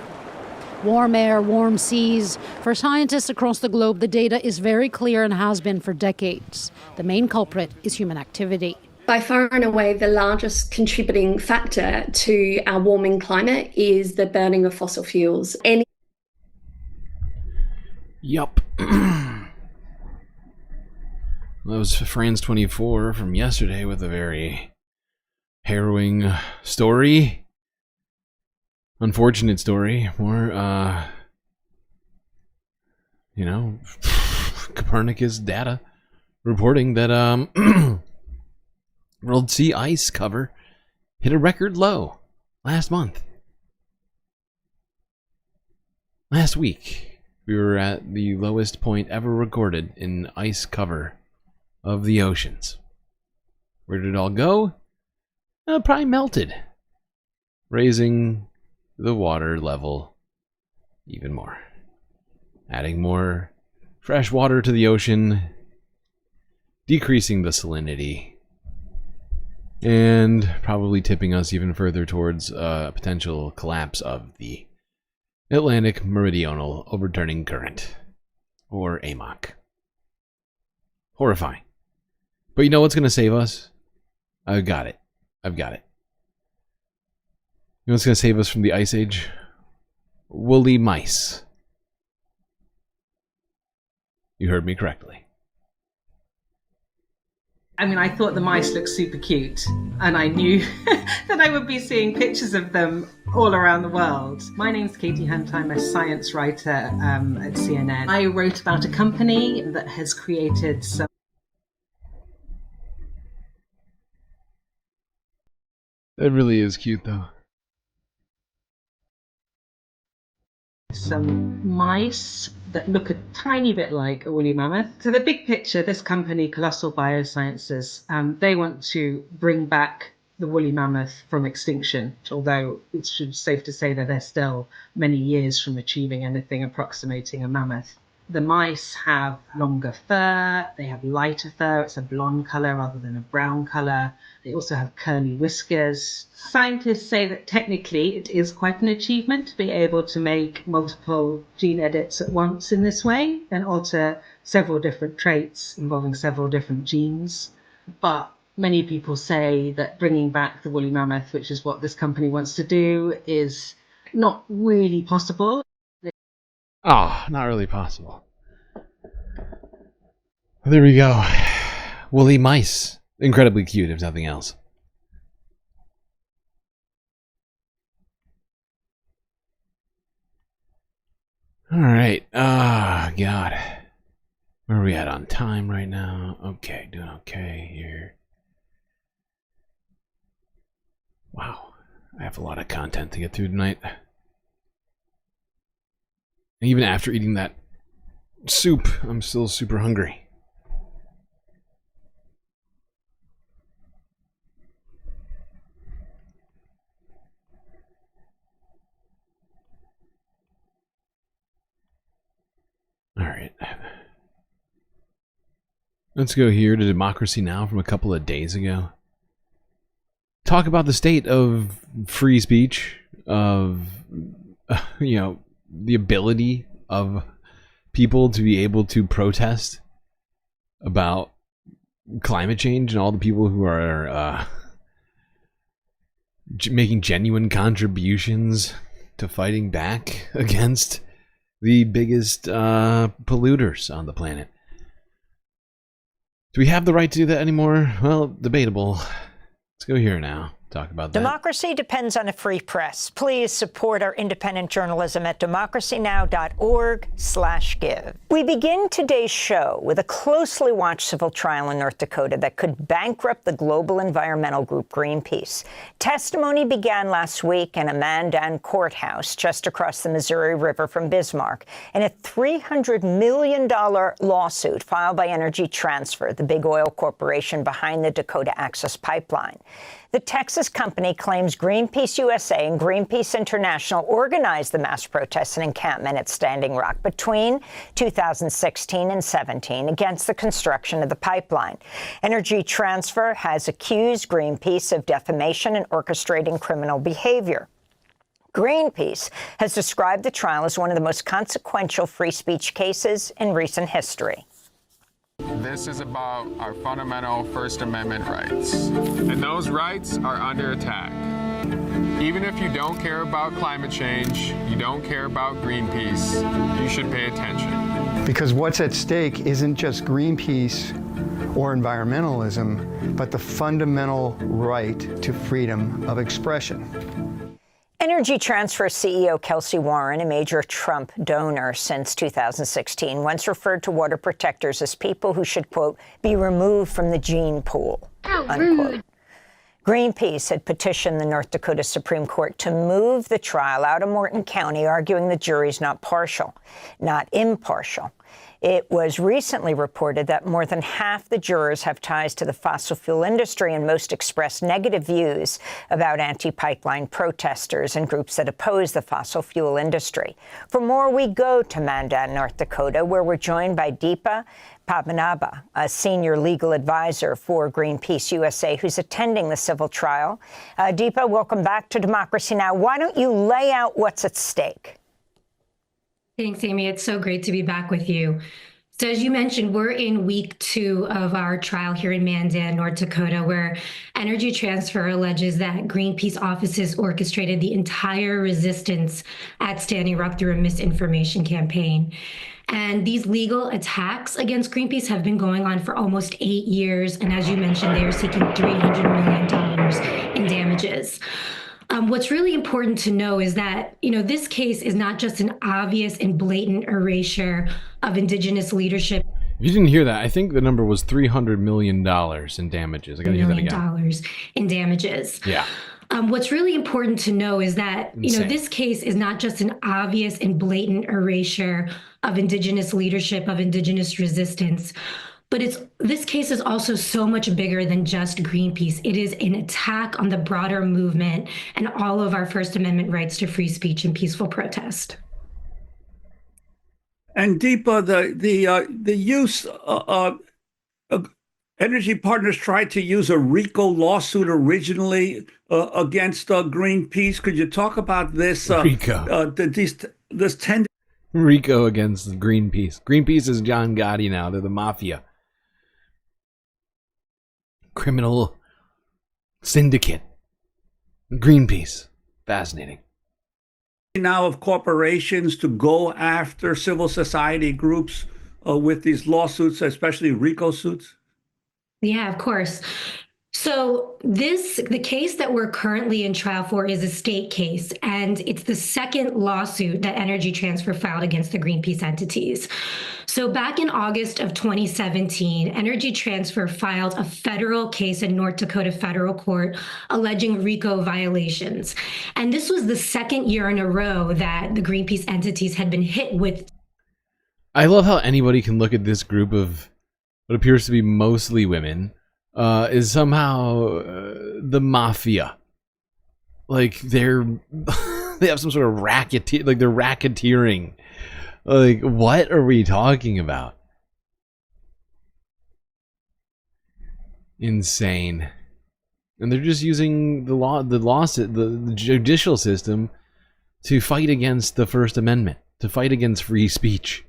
Warm air, warm seas. For scientists across the globe, the data is very clear and has been for decades. The main culprit is human activity. By far and away, the largest contributing factor to our warming climate is the burning of fossil fuels. Yup. That was France 24 from yesterday with a very harrowing story. Unfortunate story. More, Copernicus data reporting that, world sea ice cover hit a record low last month. Last week, we were at the lowest point ever recorded in ice cover of the oceans. Where did it all go? Probably melted, raising the water level even more, adding more fresh water to the ocean, decreasing the salinity, and probably tipping us even further towards a potential collapse of the Atlantic Meridional Overturning Current, or AMOC. Horrifying. But you know what's going to save us? I've got it. You know what's going to save us from the Ice Age? Woolly mice. You heard me correctly. I mean, I thought the mice looked super cute, and I knew that I would be seeing pictures of them all around the world. My name's Katie Hunt. I'm a science writer at CNN. I wrote about a company that has created That really is cute, though. some mice that look a tiny bit like a woolly mammoth. So the big picture, this company, Colossal Biosciences, they want to bring back the woolly mammoth from extinction, although it's safe to say that they're still many years from achieving anything approximating a mammoth. The mice have longer fur, they have lighter fur, it's a blonde colour rather than a brown colour. They also have curly whiskers. Scientists say that technically it is quite an achievement to be able to make multiple gene edits at once in this way and alter several different traits involving several different genes. But many people say that bringing back the woolly mammoth, which is what this company wants to do, is not really possible. Oh, not really possible. There we go. Woolly mice. Incredibly cute, if nothing else. Alright. Ah, God. Where are we at on time right now? Okay, doing okay here. Wow. I have a lot of content to get through tonight. Even after eating that soup, I'm still super hungry. All right. Let's go here to Democracy Now! From a couple of days ago. Talk about the state of free speech, of, the ability of people to be able to protest about climate change and all the people who are making genuine contributions to fighting back against the biggest polluters on the planet. Do we have the right to do that anymore? Well, debatable. Let's go here now. Talk about that. Democracy depends on a free press. Please support our independent journalism at democracynow.org/give. We begin today's show with a closely watched civil trial in North Dakota that could bankrupt the global environmental group Greenpeace. Testimony began last week in a Mandan courthouse just across the Missouri River from Bismarck in a $300 million lawsuit filed by Energy Transfer, the big oil corporation behind the Dakota Access Pipeline. The Texas company claims Greenpeace USA and Greenpeace International organized the mass protests and encampment at Standing Rock between 2016 and 17 against the construction of the pipeline. Energy Transfer has accused Greenpeace of defamation and orchestrating criminal behavior. Greenpeace has described the trial as one of the most consequential free speech cases in recent history. This is about our fundamental First Amendment rights, and those rights are under attack. Even if you don't care about climate change, you don't care about Greenpeace, you should pay attention. Because what's at stake isn't just Greenpeace or environmentalism, but the fundamental right to freedom of expression. Energy Transfer CEO Kelsey Warren, a major Trump donor since 2016, once referred to water protectors as people who should, quote, be removed from the gene pool, unquote. Greenpeace had petitioned the North Dakota Supreme Court to move the trial out of Morton County, arguing the jury's not partial, not impartial. It was recently reported that more than half the jurors have ties to the fossil fuel industry, and most express negative views about anti-pipeline protesters and groups that oppose the fossil fuel industry. For more, we go to Mandan, North Dakota, where we're joined by Deepa Padmanabha, a senior legal advisor for Greenpeace USA, who's attending the civil trial. Deepa, welcome back to Democracy Now! Why don't you lay out what's at stake? Thanks, Amy. It's so great to be back with you. So as you mentioned, we're in week 2 of our trial here in Mandan, North Dakota, where Energy Transfer alleges that Greenpeace offices orchestrated the entire resistance at Standing Rock through a misinformation campaign. And these legal attacks against Greenpeace have been going on for almost 8 years. And as you mentioned, they are seeking $300 million in damages. What's really important to know is that, this case is not just an obvious and blatant erasure of Indigenous leadership. If you didn't hear that, I think the number was $300 million in damages. I gotta hear that again. $1 million in damages. Yeah. What's really important to know is that, this case is not just an obvious and blatant erasure of Indigenous leadership, of Indigenous resistance. But this case is also so much bigger than just Greenpeace. It is an attack on the broader movement and all of our First Amendment rights to free speech and peaceful protest. And Deepa, the use Energy Partners tried to use a RICO lawsuit originally against Greenpeace. Could you talk about this? RICO. This 10. RICO against Greenpeace. Greenpeace is John Gotti now. They're the mafia. criminal syndicate. Greenpeace. Fascinating. Now of corporations to go after civil society groups with these lawsuits, especially RICO suits? Yeah, of course. So the case that we're currently in trial for is a state case, and it's the second lawsuit that Energy Transfer filed against the Greenpeace entities. So back in August of 2017, Energy Transfer filed a federal case in North Dakota federal court alleging RICO violations. And this was the second year in a row that the Greenpeace entities had been hit with. I love how anybody can look at this group of what appears to be mostly women is somehow the mafia. Like they're they have some sort of like they're racketeering. Like, what are we talking about? Insane. And they're just using the judicial system to fight against the First Amendment, to fight against free speech.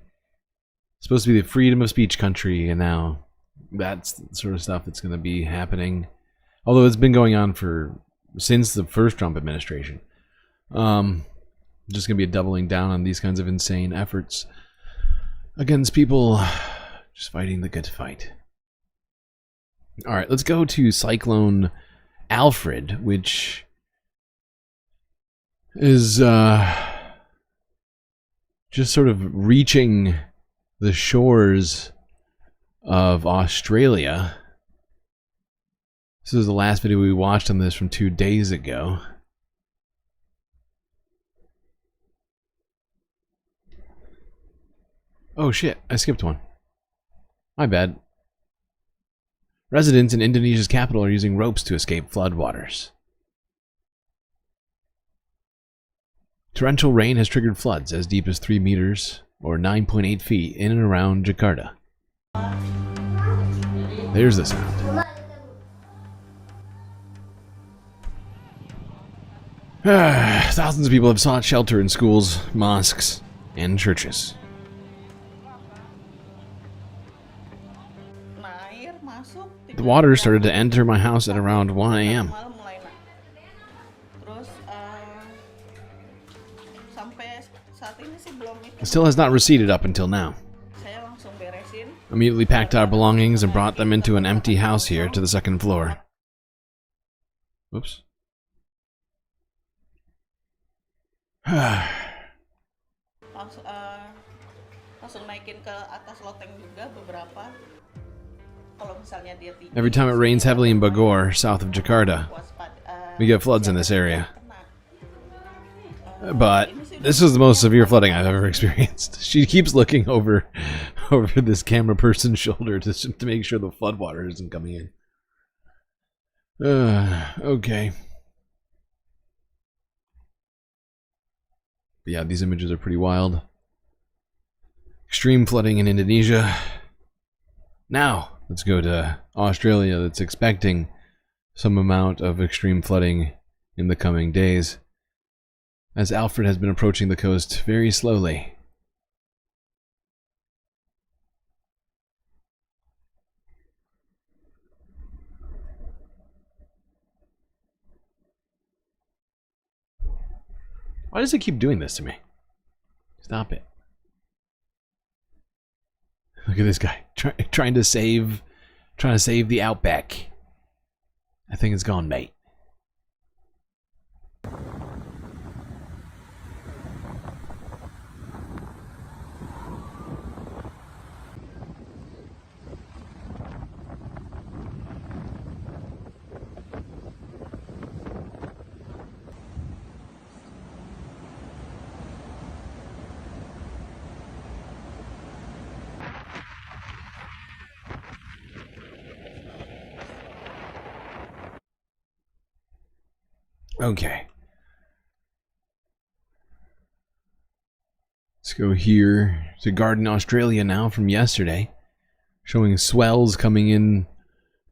It's supposed to be the freedom of speech country, and now that's the sort of stuff that's going to be happening. Although it's been going on since the first Trump administration. Just going to be a doubling down on these kinds of insane efforts against people just fighting the good fight. All right, let's go to Cyclone Alfred, which is just sort of reaching the shores of Australia. This is the last video we watched on this from 2 days ago. Oh shit, I skipped one. My bad. Residents in Indonesia's capital are using ropes to escape floodwaters. Torrential rain has triggered floods as deep as 3 meters, or 9.8 feet, in and around Jakarta. There's the sound. Thousands of people have sought shelter in schools, mosques, and churches. The water started to enter my house at around 1 a.m. It still has not receded up until now. Immediately packed our belongings and brought them into an empty house here to the second floor. Whoops. Every time it rains heavily in Bogor, south of Jakarta, we get floods in this area. But this is the most severe flooding I've ever experienced. She keeps looking over this camera person's shoulder to make sure the floodwater isn't coming in. Okay. But yeah, these images are pretty wild. Extreme flooding in Indonesia. Now, let's go to Australia that's expecting some amount of extreme flooding in the coming days, as Alfred has been approaching the coast very slowly. Why does it keep doing this to me? Stop it. Look at this guy trying to save the outback. I think it's gone, mate. Okay. Let's go here to Garden, Australia now from yesterday, showing swells coming in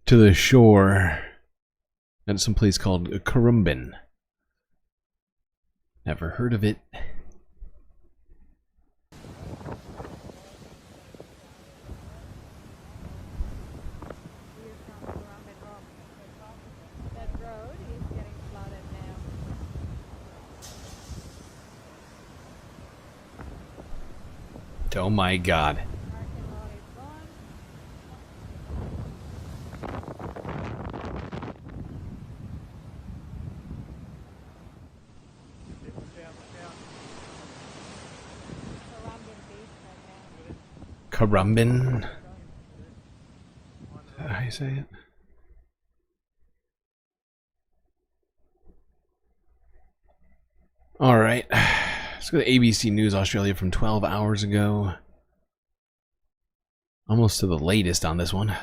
to the shore at some place called Currumbin. Never heard of it. Oh my God. Currumbin. Is that how you say it? All right. Let's go to ABC News Australia from 12 hours ago. Almost to the latest on this one.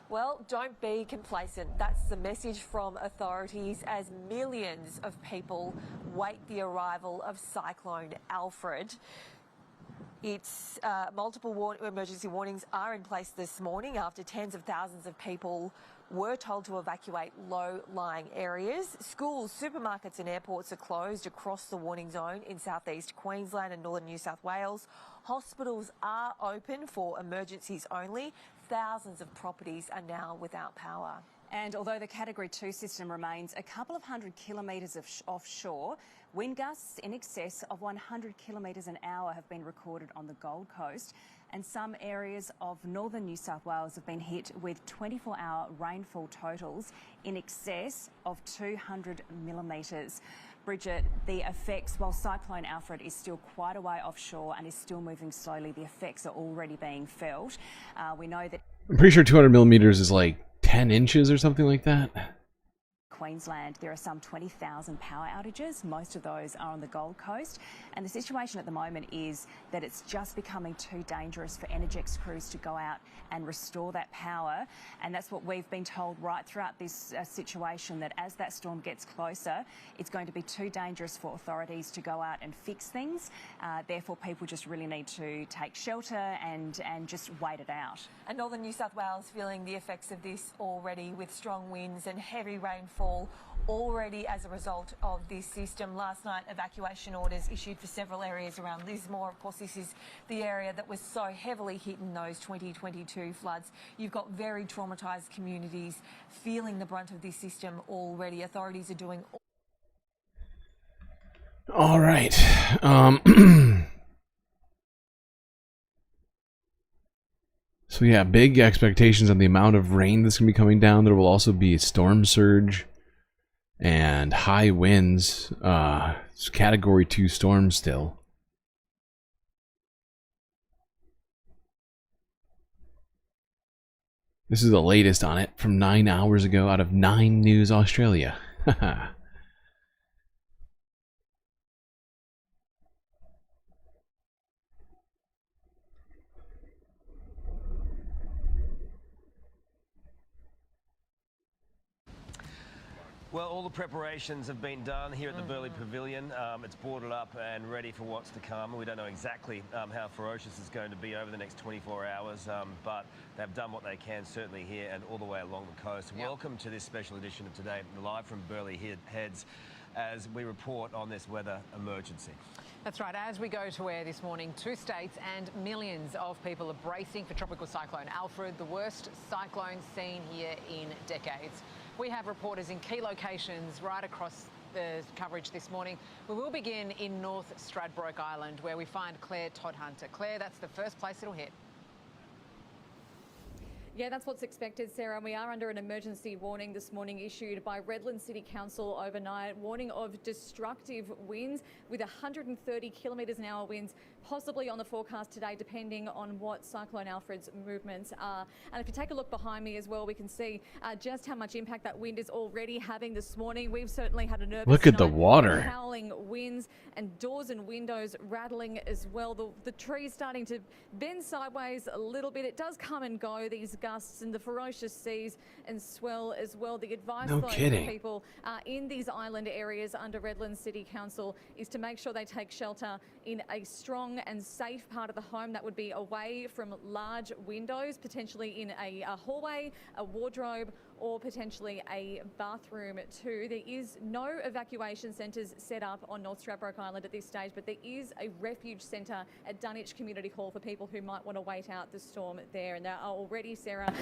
Well, don't be complacent. That's the message from authorities as millions of people wait the arrival of Cyclone Alfred. It's multiple emergency warnings are in place this morning after tens of thousands of people were told to evacuate low-lying areas. Schools, supermarkets and airports are closed across the warning zone in southeast Queensland and northern New South Wales. Hospitals are open for emergencies only. Thousands of properties are now without power. And although the Category 2 system remains a couple of hundred kilometres offshore, wind gusts in excess of 100 kilometres an hour have been recorded on the Gold Coast, and some areas of northern New South Wales have been hit with 24-hour rainfall totals in excess of 200 millimetres. Bridget, the effects, while Cyclone Alfred is still quite a way offshore and is still moving slowly, the effects are already being felt. We know that... I'm pretty sure 200 millimeters is like 10 inches or something like that. Queensland, there are some 20,000 power outages. Most of those are on the Gold Coast. And the situation at the moment is that it's just becoming too dangerous for Energex crews to go out and restore that power. And that's what we've been told right throughout this situation, that as that storm gets closer, it's going to be too dangerous for authorities to go out and fix things. Therefore, people just really need to take shelter and just wait it out. And northern New South Wales feeling the effects of this already, with strong winds and heavy rainfall already as a result of this system. Last night, evacuation orders issued for several areas around Lismore. Of course, this is the area that was so heavily hit in those 2022 floods. You've got very traumatised communities feeling the brunt of this system already. Authorities are doing... All right. So yeah, big expectations on the amount of rain that's going to be coming down. There will also be a storm surge and high winds. It's Category 2 storm still. This is the latest on it from 9 hours ago out of 9 News Australia. Well, all the preparations have been done here at the Burleigh Pavilion. It's boarded up and ready for what's to come. We don't know exactly how ferocious it's going to be over the next 24 hours, but they've done what they can, certainly here and all the way along the coast. Yep. Welcome to this special edition of Today, live from Burleigh Heads, as we report on this weather emergency. That's right. As we go to air this morning, 2 states and millions of people are bracing for Tropical Cyclone Alfred, the worst cyclone seen here in decades. We have reporters in key locations right across the coverage this morning. We will begin in North Stradbroke Island, where we find Claire Todd-Hunter. Claire, that's the first place it'll hit. Yeah, that's what's expected, Sarah. And we are under an emergency warning this morning issued by Redland City Council overnight. Warning of destructive winds with 130 kilometres an hour winds possibly on the forecast today, depending on what Cyclone Alfred's movements are. And if you take a look behind me as well, we can see just how much impact that wind is already having this morning. We've certainly had a nervous Look at the night, water. howling winds and doors and windows rattling as well. The trees starting to bend sideways a little bit. It does come and go, these gusts and the ferocious seas and swell as well. The advice No though kidding. for people in these island areas under Redland City Council is to make sure they take shelter in a strong and safe part of the home that would be away from large windows, potentially in a hallway, a wardrobe, or potentially a bathroom too. There is no evacuation centres set up on North Stradbroke Island at this stage, but there is a refuge centre at Dunwich Community Hall for people who might want to wait out the storm there. And there are already, Sarah,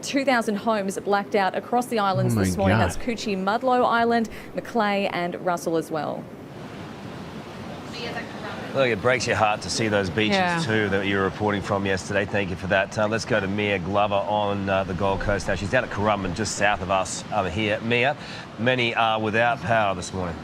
2,000 homes blacked out across the islands this morning. God. That's Coochie, Mudlow Island, Macleay and Russell as well. Look, it breaks your heart to see those beaches too that you were reporting from yesterday. Thank you for that. Let's go to Mia Glover on the Gold Coast now. She's down at Currumbin, just south of us here. Mia, many are without power this morning.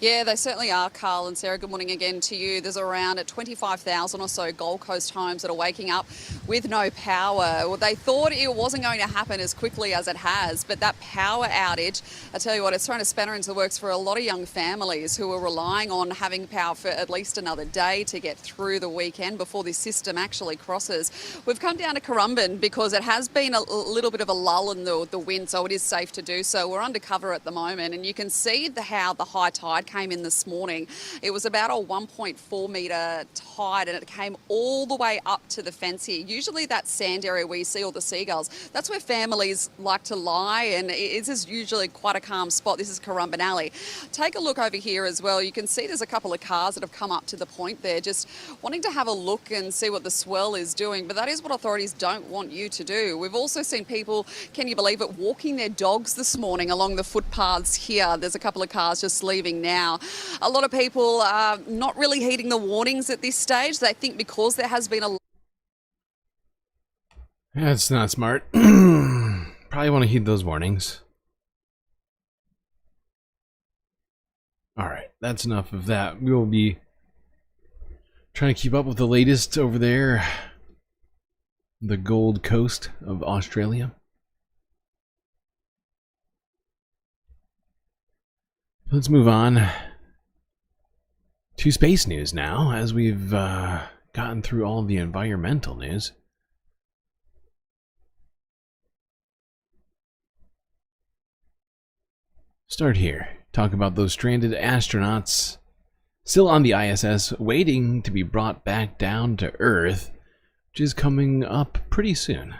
Yeah, they certainly are, Carl and Sarah. Good morning again to you. There's around 25,000 or so Gold Coast homes that are waking up with no power. Well, they thought it wasn't going to happen as quickly as it has, but that power outage, I tell you what, it's thrown a spanner into the works for a lot of young families who are relying on having power for at least another day to get through the weekend before this system actually crosses. We've come down to Currumbin because it has been a little bit of a lull in the wind, so it is safe to do so. We're undercover at the moment, and you can see how the high tide came in this morning. It was about a 1.4 metre tide, and it came all the way up to the fence here. Usually that sand area where you see all the seagulls, that's where families like to lie, and it is usually quite a calm spot. This is Currumbin Alley. Take a look over here as well. You can see there's a couple of cars that have come up to the point there, just wanting to have a look and see what the swell is doing, but that is what authorities don't want you to do. We've also seen people, can you believe it, walking their dogs this morning along the footpaths here. There's a couple of cars just leaving now. A lot of people are not really heeding the warnings at this stage. They think because there has been a... That's not smart. Probably want to heed those warnings. Alright, that's enough of that. We will be trying to keep up with the latest over there. The Gold Coast of Australia. Let's move on to space news now, as we've gotten through all of the environmental news. Start here. Talk about those stranded astronauts still on the ISS, waiting to be brought back down to Earth, which is coming up pretty soon.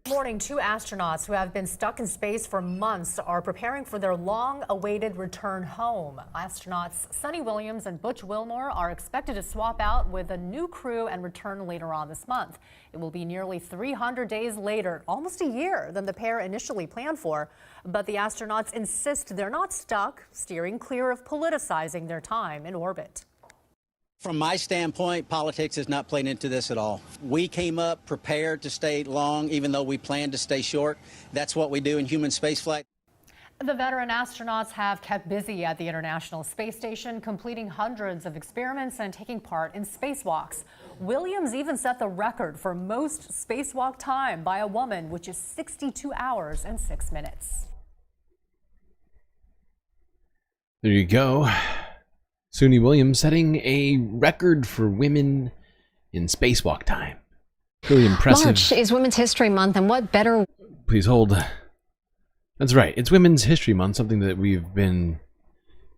Morning, 2 astronauts who have been stuck in space for months are preparing for their long-awaited return home. Astronauts Sunny Williams and Butch Wilmore are expected to swap out with a new crew and return later on this month. It will be nearly 300 days later, almost a year, than the pair initially planned for. But the astronauts insist they're not stuck, steering clear of politicizing their time in orbit. From my standpoint, politics is not playing into this at all. We came up prepared to stay long, even though we planned to stay short. That's what we do in human spaceflight. The veteran astronauts have kept busy at the International Space Station, completing hundreds of experiments and taking part in spacewalks. Williams even set the record for most spacewalk time by a woman, which is 62 hours and 6 minutes. There you go. Sunny Williams setting a record for women in spacewalk time. Really impressive. March is Women's History Month, and what better... Please hold. That's right. It's Women's History Month, something that we've been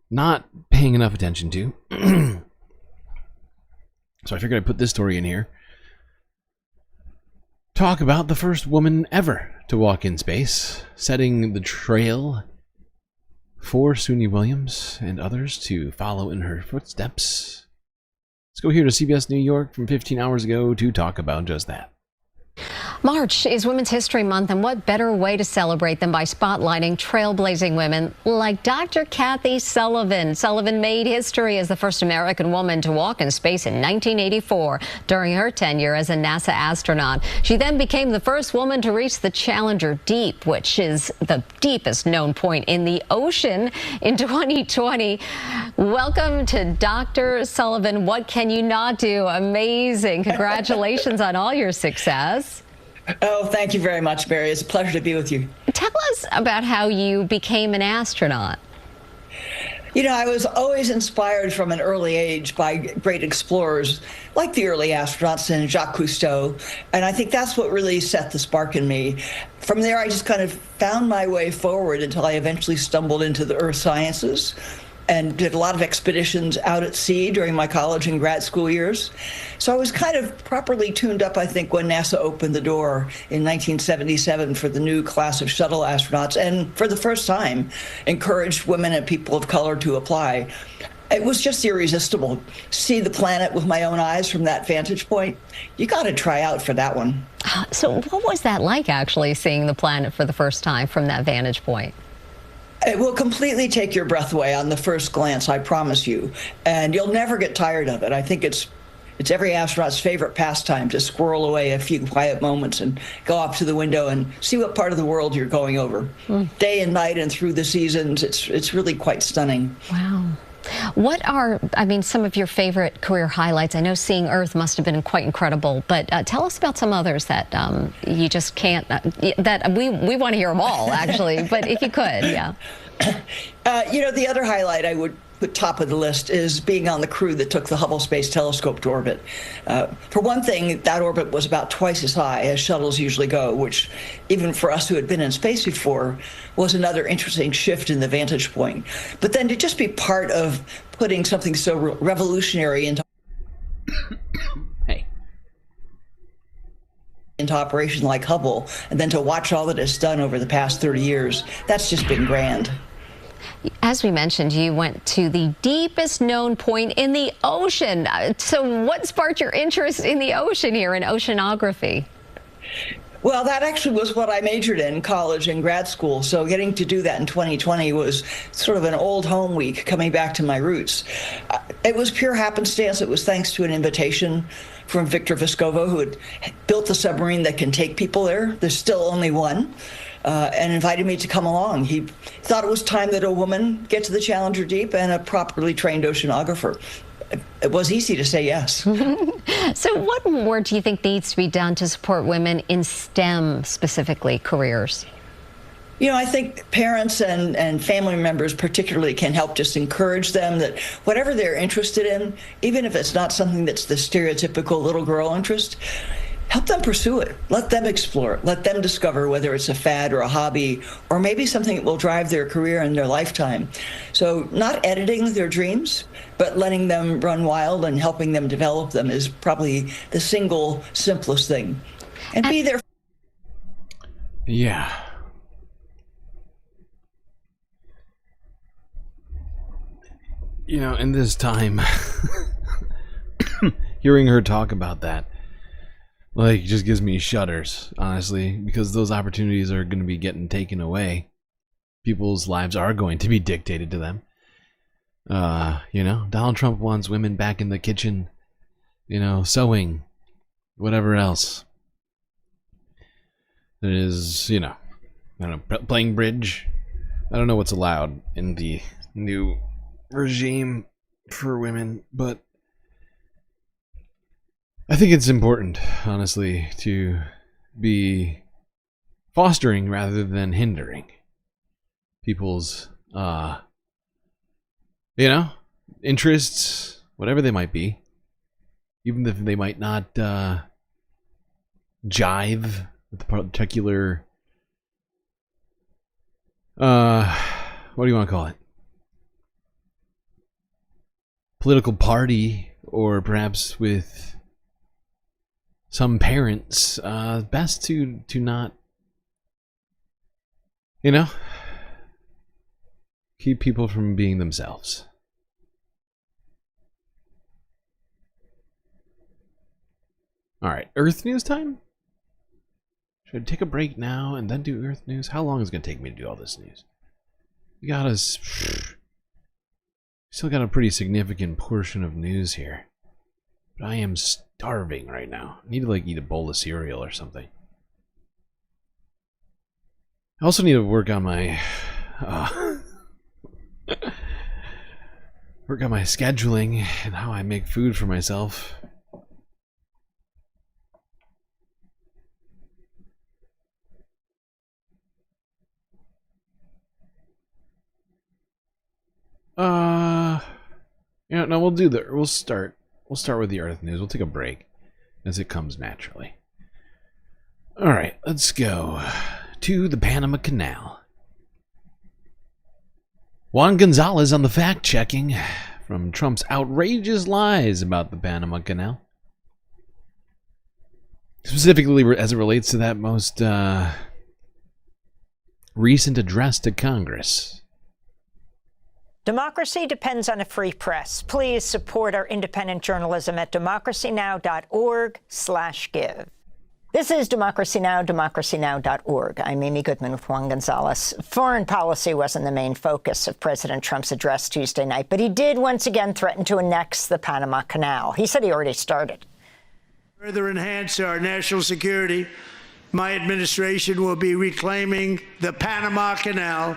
not paying enough attention to. So I figured I'd put this story in here. Talk about the first woman ever to walk in space, setting the trail for Sunny Williams and others to follow in her footsteps. Let's go here to CBS New York from 15 hours ago to talk about just that. March is Women's History Month, and what better way to celebrate than by spotlighting trailblazing women like Dr. Kathy Sullivan. Sullivan made history as the first American woman to walk in space in 1984 during her tenure as a NASA astronaut. She then became the first woman to reach the Challenger Deep, which is the deepest known point in the ocean, in 2020. Welcome to Dr. Sullivan. What can you not do? Amazing. Congratulations on all your success. Oh, thank you very much, Mary. It's a pleasure to be with you. Tell us about how you became an astronaut. You know, I was always inspired from an early age by great explorers like the early astronauts and Jacques Cousteau, and I think that's what really set the spark in me. From there, I just kind of found my way forward until I eventually stumbled into the earth sciences and did a lot of expeditions out at sea during my college and grad school years. So I was kind of properly tuned up, I think, when NASA opened the door in 1977 for the new class of shuttle astronauts, and for the first time encouraged women and people of color to apply. It was just irresistible. See the planet with my own eyes from that vantage point. You got to try out for that one. So what was that like, actually, seeing the planet for the first time from that vantage point? It will completely take your breath away on the first glance, I promise you. And you'll never get tired of it. I think it's every astronaut's favorite pastime to squirrel away a few quiet moments and go up to the window and see what part of the world you're going over. Day and night and through the seasons, it's really quite stunning. Wow. What are, some of your favorite career highlights? I know seeing Earth must have been quite incredible, but tell us about some others that you just can't, that we want to hear them all, actually, but if you could, yeah. The other highlight I would put top of the list is being on the crew that took the Hubble Space Telescope to orbit. For one thing, that orbit was about twice as high as shuttles usually go, which even for us who had been in space before was another interesting shift in the vantage point. But then to just be part of putting something so revolutionary into into operation like Hubble, and then to watch all that it's done over the past 30 years, that's just been grand. As we mentioned, you went to the deepest known point in the ocean. So what sparked your interest in the ocean here, in oceanography? Well, that actually was what I majored in college and grad school. So getting to do that in 2020 was sort of an old home week, coming back to my roots. It was pure happenstance. It was thanks to an invitation from Victor Vescovo, who had built the submarine that can take people there. There's still only one. And invited me to come along. He thought it was time that a woman get to the Challenger Deep and a properly trained oceanographer. It was easy to say yes. So what more do you think needs to be done to support women in STEM, specifically, careers? I think parents and family members particularly can help just encourage them that whatever they're interested in, even if it's not something that's the stereotypical little girl interest, help them pursue it. Let them explore it. Let them discover whether it's a fad or a hobby, or maybe something that will drive their career in their lifetime. So not editing their dreams, but letting them run wild and helping them develop them is probably the single simplest thing. And be there. Yeah. In this time, hearing her talk about that, just gives me shudders, honestly, because those opportunities are going to be getting taken away. People's lives are going to be dictated to them. Donald Trump wants women back in the kitchen, sewing, whatever else. It is, playing bridge. I don't know what's allowed in the new regime for women, but I think it's important, honestly, to be fostering rather than hindering people's, interests, whatever they might be, even if they might not jive with the particular, what do you want to call it? Political party, or perhaps with some parents, best to not, keep people from being themselves. All right, Earth news time? Should I take a break now and then do Earth news? How long is it going to take me to do all this news? We got us. Still got a pretty significant portion of news here. But I am starving right now. I need to eat a bowl of cereal or something. I also need to work on my scheduling and how I make food for myself. No, we'll start with the Earth news. We'll take a break as it comes naturally. All right, let's go to the Panama Canal. Juan Gonzalez on the fact-checking from Trump's outrageous lies about the Panama Canal. Specifically as it relates to that most recent address to Congress. Democracy depends on a free press. Please support our independent journalism at democracynow.org/give. This is Democracy Now!, democracynow.org. I'm Amy Goodman with Juan Gonzalez. Foreign policy wasn't the main focus of President Trump's address Tuesday night, but he did once again threaten to annex the Panama Canal. He said he already started. Further enhance our national security, my administration will be reclaiming the Panama Canal,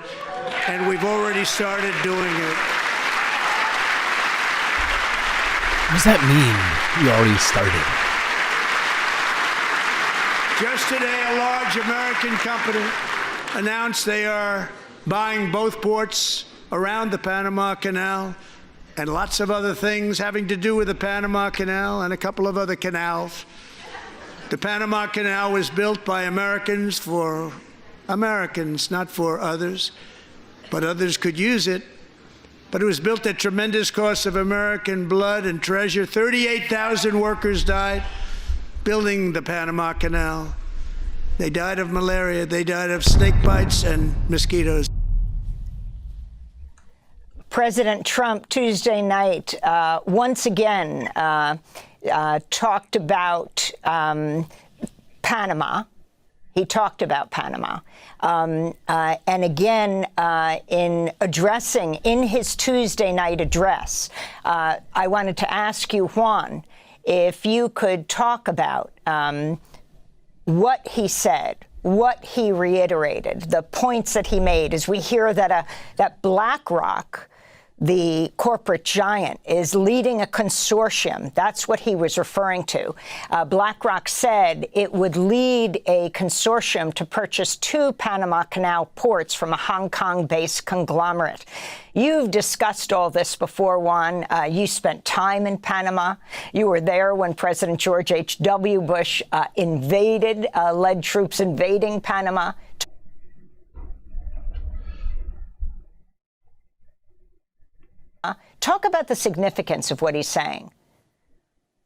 and we've already started doing it. What does that mean, you already started? Just today, a large American company announced they are buying both ports around the Panama Canal and lots of other things having to do with the Panama Canal and a couple of other canals. The Panama Canal was built by Americans for Americans, not for others, but others could use it. But it was built at tremendous cost of American blood and treasure. 38,000 workers died building the Panama Canal. They died of malaria, they died of snake bites and mosquitoes. President Trump Tuesday night once again talked about Panama. He talked about Panama. And again, in his Tuesday night address, I wanted to ask you, Juan, if you could talk about what he said, what he reiterated, the points that he made, as we hear that that BlackRock, the corporate giant, is leading a consortium. That's what he was referring to. BlackRock said it would lead a consortium to purchase 2 Panama Canal ports from a Hong Kong-based conglomerate. You've discussed all this before, Juan. You spent time in Panama. You were there when President George H.W. Bush led troops invading Panama. Talk about the significance of what he's saying.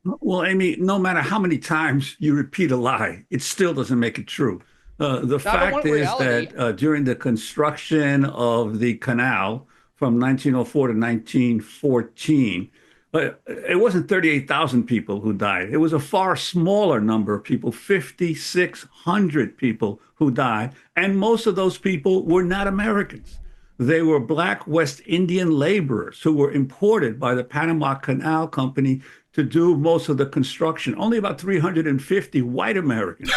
Well, Amy, no matter how many times you repeat a lie, it still doesn't make it true. The fact is that during the construction of the canal from 1904 to 1914, it wasn't 38,000 people who died. It was a far smaller number of people, 5,600 people who died. And most of those people were not Americans. They were Black West Indian laborers who were imported by the Panama Canal Company to do most of the construction. Only about 350 white Americans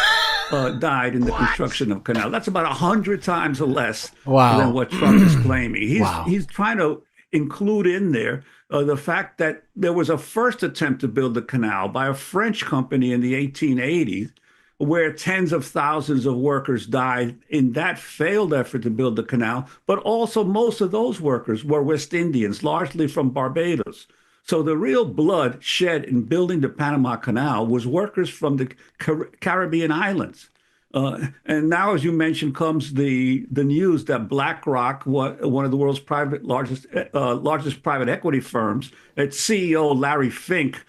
died in the construction of canal. That's about 100 times less than what Trump is claiming. He's trying to include in there the fact that there was a first attempt to build the canal by a French company in the 1880s, where tens of thousands of workers died in that failed effort to build the canal. But also most of those workers were West Indians, largely from Barbados. So the real blood shed in building the Panama Canal was workers from the Caribbean islands. And now, as you mentioned, comes the news that BlackRock, one of the world's largest private equity firms, its CEO Larry Fink,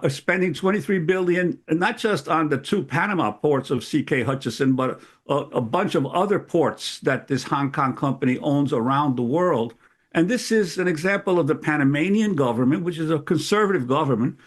spending $23 billion, not just on the 2 Panama ports of C.K. Hutchison, but a bunch of other ports that this Hong Kong company owns around the world. And this is an example of the Panamanian government, which is a conservative government,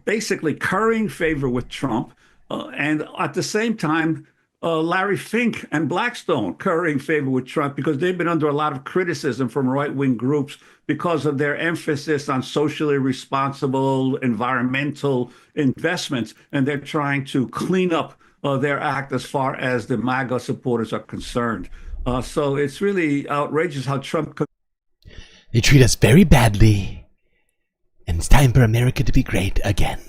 basically currying favor with Trump. And at the same time, Larry Fink and Blackstone currying favor with Trump because they've been under a lot of criticism from right-wing groups because of their emphasis on socially responsible environmental investments. And they're trying to clean up their act as far as the Maga supporters are concerned. So it's really outrageous how Trump... They treat us very badly. And it's time for America to be great again.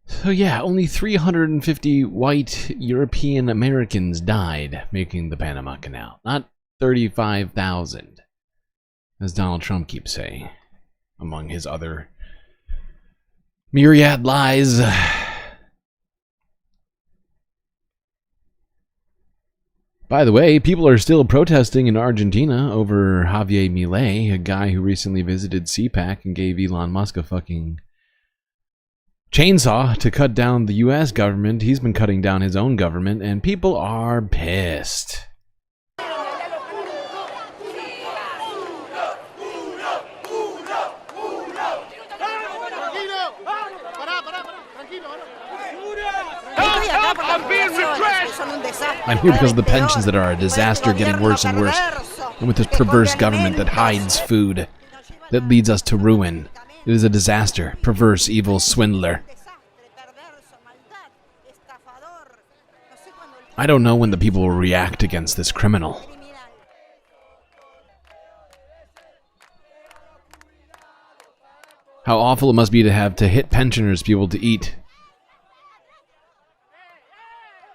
So yeah, only 350 white European Americans died making the Panama Canal. Not 35,000, as Donald Trump keeps saying, among his other myriad lies. By the way, people are still protesting in Argentina over Javier Milei, a guy who recently visited CPAC and gave Elon Musk a fucking chainsaw to cut down the US government. He's been cutting down his own government, and people are pissed. I'm being repressed! I'm here because of the pensions that are a disaster, getting worse and worse. And with this perverse government that hides food, that leads us to ruin. It is a disaster. Perverse, evil swindler. I don't know when the people will react against this criminal. How awful it must be to have to hit pensioners be able to eat.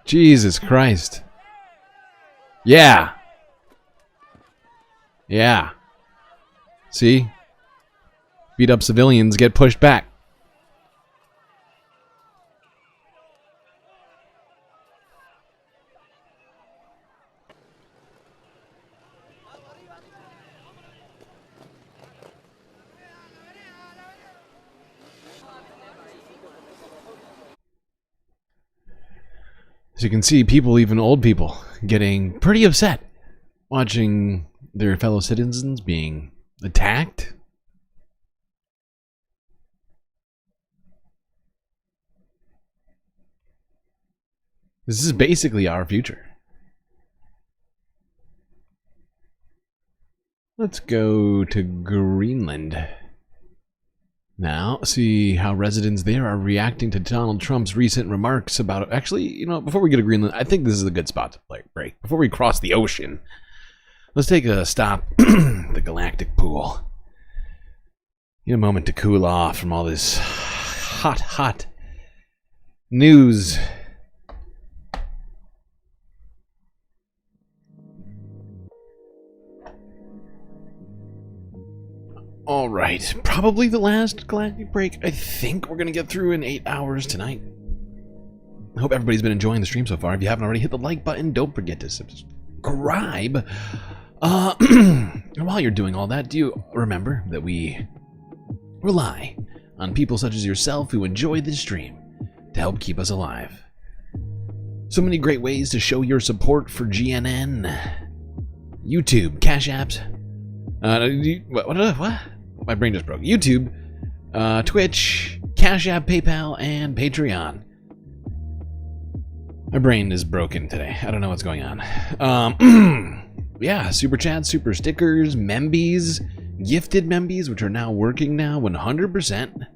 Jesus Christ. Yeah. Yeah. See? Beat up civilians get pushed back. As you can see, people, even old people, getting pretty upset watching their fellow citizens being attacked. This is basically our future. Let's go to Greenland. Now, see how residents there are reacting to Donald Trump's recent remarks about... Actually, you know, before we get to Greenland, I think this is a good spot to break. Before we cross the ocean, let's take a stop at the Galactic pool. Get a moment to cool off from all this hot news. Alright, probably the last Galactic break I think we're going to get through in 8 hours tonight. I hope everybody's been enjoying the stream so far. If you haven't already, hit the like button. Don't forget to subscribe. And while you're doing all that, do you remember that we rely on people such as yourself who enjoy this stream to help keep us alive? So many great ways to show your support for GNN. YouTube, Cash Apps. What? My brain just broke. YouTube, Twitch, Cash App, PayPal, and Patreon. My brain is broken today. I don't know what's going on. Yeah, super chats, super stickers, membies, gifted membies, which are now working now 100%.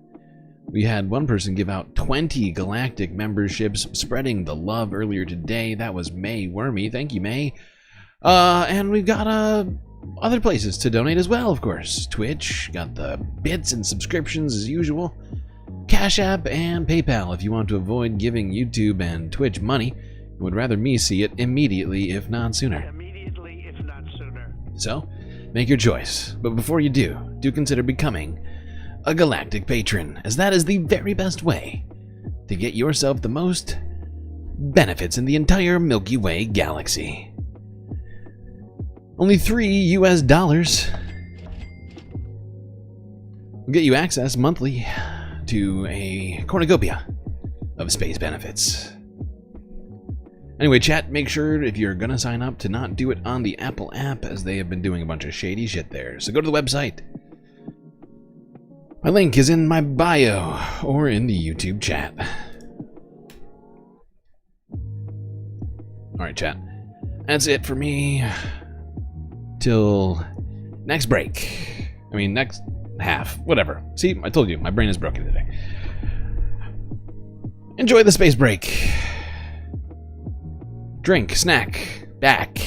We had one person give out 20 Galactic memberships, spreading the love earlier today. That was May Wormy. Thank you, May. And we've got other places to donate as well, of course. Twitch, got the bits and subscriptions as usual. Cash App and PayPal if you want to avoid giving YouTube and Twitch money. You would rather me see it immediately, if not sooner. So, make your choice. But before you do consider becoming a Galactic patron, as that is the very best way to get yourself the most benefits in the entire Milky Way galaxy. Only $3 US will get you access monthly to a cornucopia of space benefits. Anyway, chat, make sure if you're gonna sign up to not do it on the Apple app, as they have been doing a bunch of shady shit there. So go to the website. My link is in my bio or in the YouTube chat. Alright, chat. That's it for me. Till next break. I mean, next half. Whatever. See, I told you, my brain is broken today. Enjoy the space break. Drink, snack, back.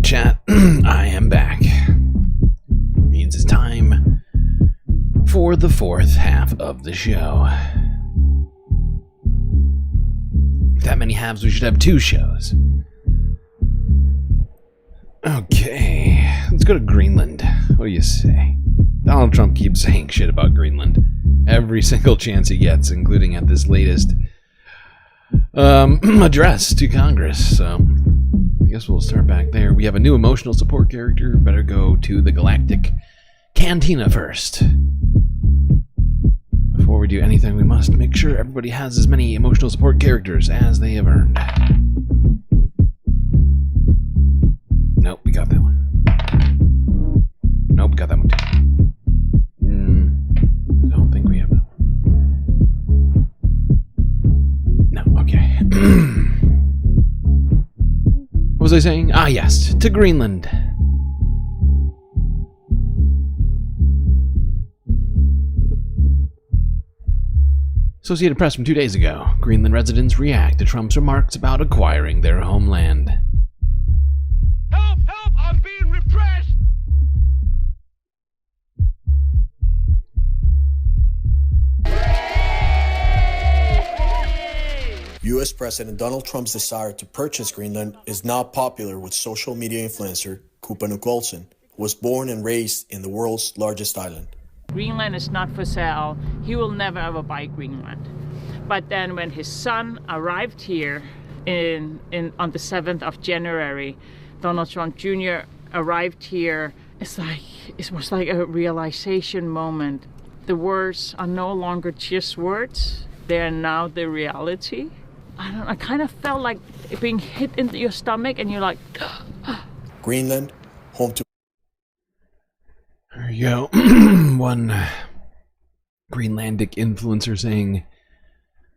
chat. I am back. Means it's time for the fourth half of the show. With that many halves, we should have 2 shows. Okay, let's go to Greenland. What do you say? Donald Trump keeps saying shit about Greenland every single chance he gets, including at this latest address to Congress. So I guess we'll start back there. We have a new emotional support character. Better go to the Galactic Cantina first. Before we do anything, we must make sure everybody has as many emotional support characters as they have earned. Nope, we got that one. Nope, got that one too. I don't think we have that one. No, okay. What was I saying? Ah, yes, to Greenland. Associated Press from 2 days ago. Greenland residents react to Trump's remarks about acquiring their homeland. Help! Help! I'm being repressed! U.S. President Donald Trump's desire to purchase Greenland is now popular with social media influencer Koopa Olsen, who was born and raised in the world's largest island. Greenland is not for sale. He will never ever buy Greenland. But then when his son arrived here on the 7th of January, Donald Trump Jr. arrived here, it was like a realization moment. The words are no longer just words. They are now the reality. I kind of felt like being hit into your stomach and you're like... Greenland, home to... There you go. One Greenlandic influencer saying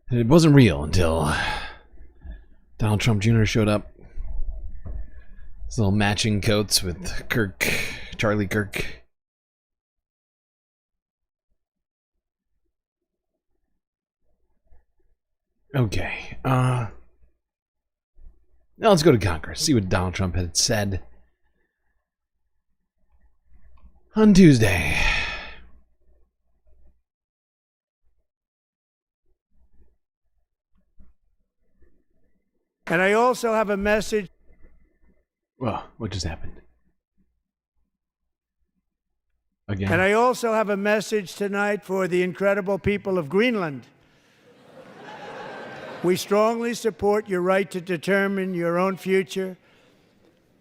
that it wasn't real until Donald Trump Jr. showed up. His little matching coats with Charlie Kirk. Okay. Now let's go to Congress. See what Donald Trump had said on Tuesday. And I also have a message. Well, what just happened? Again. And I also have a message tonight for the incredible people of Greenland. We strongly support your right to determine your own future.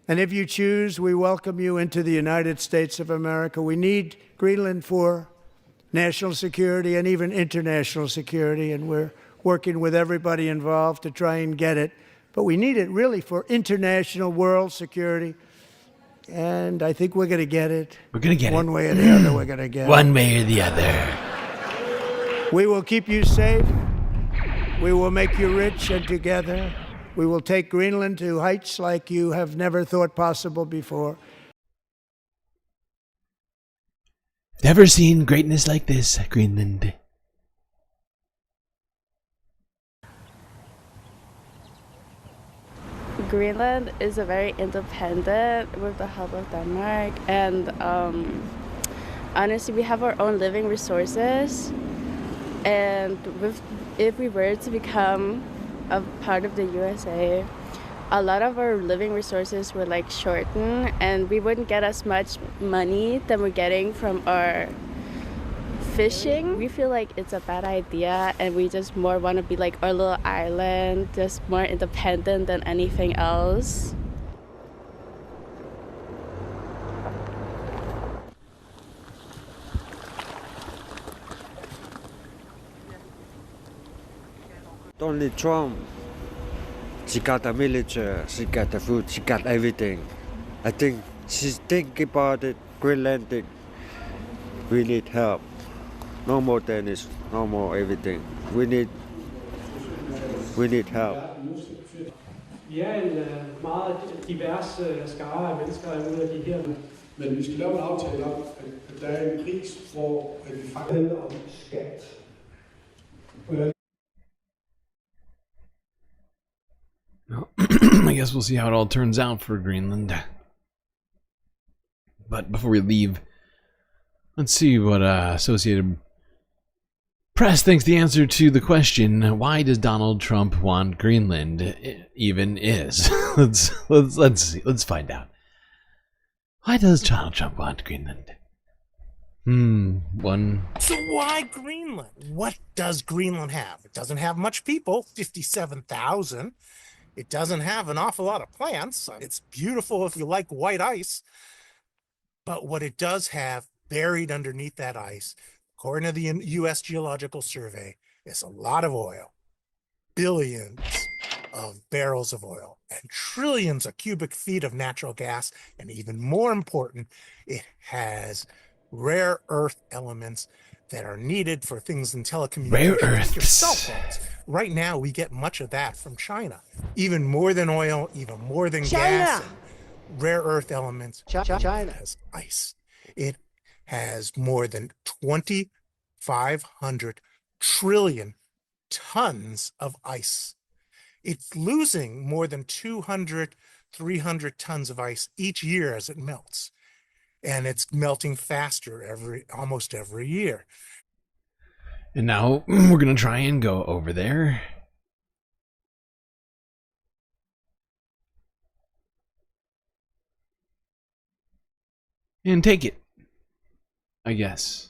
And if you choose, we welcome you into the United States of America. We need Greenland for national security and even international security, and we're working with everybody involved to try and get it. But we need it really for international world security. And I think we're going to get it. We're going to get it. One way or the other, we're going to get it. One way or the other. We will keep you safe. We will make you rich, and together we will take Greenland to heights like you have never thought possible before. Never seen greatness like this, Greenland. Greenland is a very independent with the help of Denmark, and honestly, we have our own living resources, and if we were to become a part of the USA, a lot of our living resources would like shorten, and we wouldn't get as much money than we're getting from our fishing. We feel like it's a bad idea, and we just more want to be like our little island, just more independent than anything else. Donald Trump, she got the military, she got the food, she got everything. I think she's thinking about it, Greenlandic. We need help. No more tennis, no more everything. We need help. Vi er en meget divers skare af mennesker ud af de her. Men vi skal lave en aftale om, at der er en pris, hvor vi faktisk handler om skat. I guess we'll see how it all turns out for Greenland. But before we leave, let's see what Associated Press thinks the answer to the question, why does Donald Trump want Greenland, even is. Let's see. Let's find out. Why does Donald Trump want Greenland? So why Greenland? What does Greenland have? It doesn't have much people, 57,000. It doesn't have an awful lot of plants. It's beautiful if you like white ice. But what it does have buried underneath that ice, according to the U.S. Geological Survey, is a lot of oil. Billions of barrels of oil and trillions of cubic feet of natural gas. And even more important, it has rare earth elements that are needed for things in telecommunications. Rare like your earths. cell phones. Right now, we get much of that from China. Even more than oil, even more than gas. And rare earth elements. China has ice. It has more than 2,500 trillion tons of ice. It's losing more than 200, 300 tons of ice each year as it melts. And it's melting faster almost every year. And now we're going to try and go over there. And take it, I guess.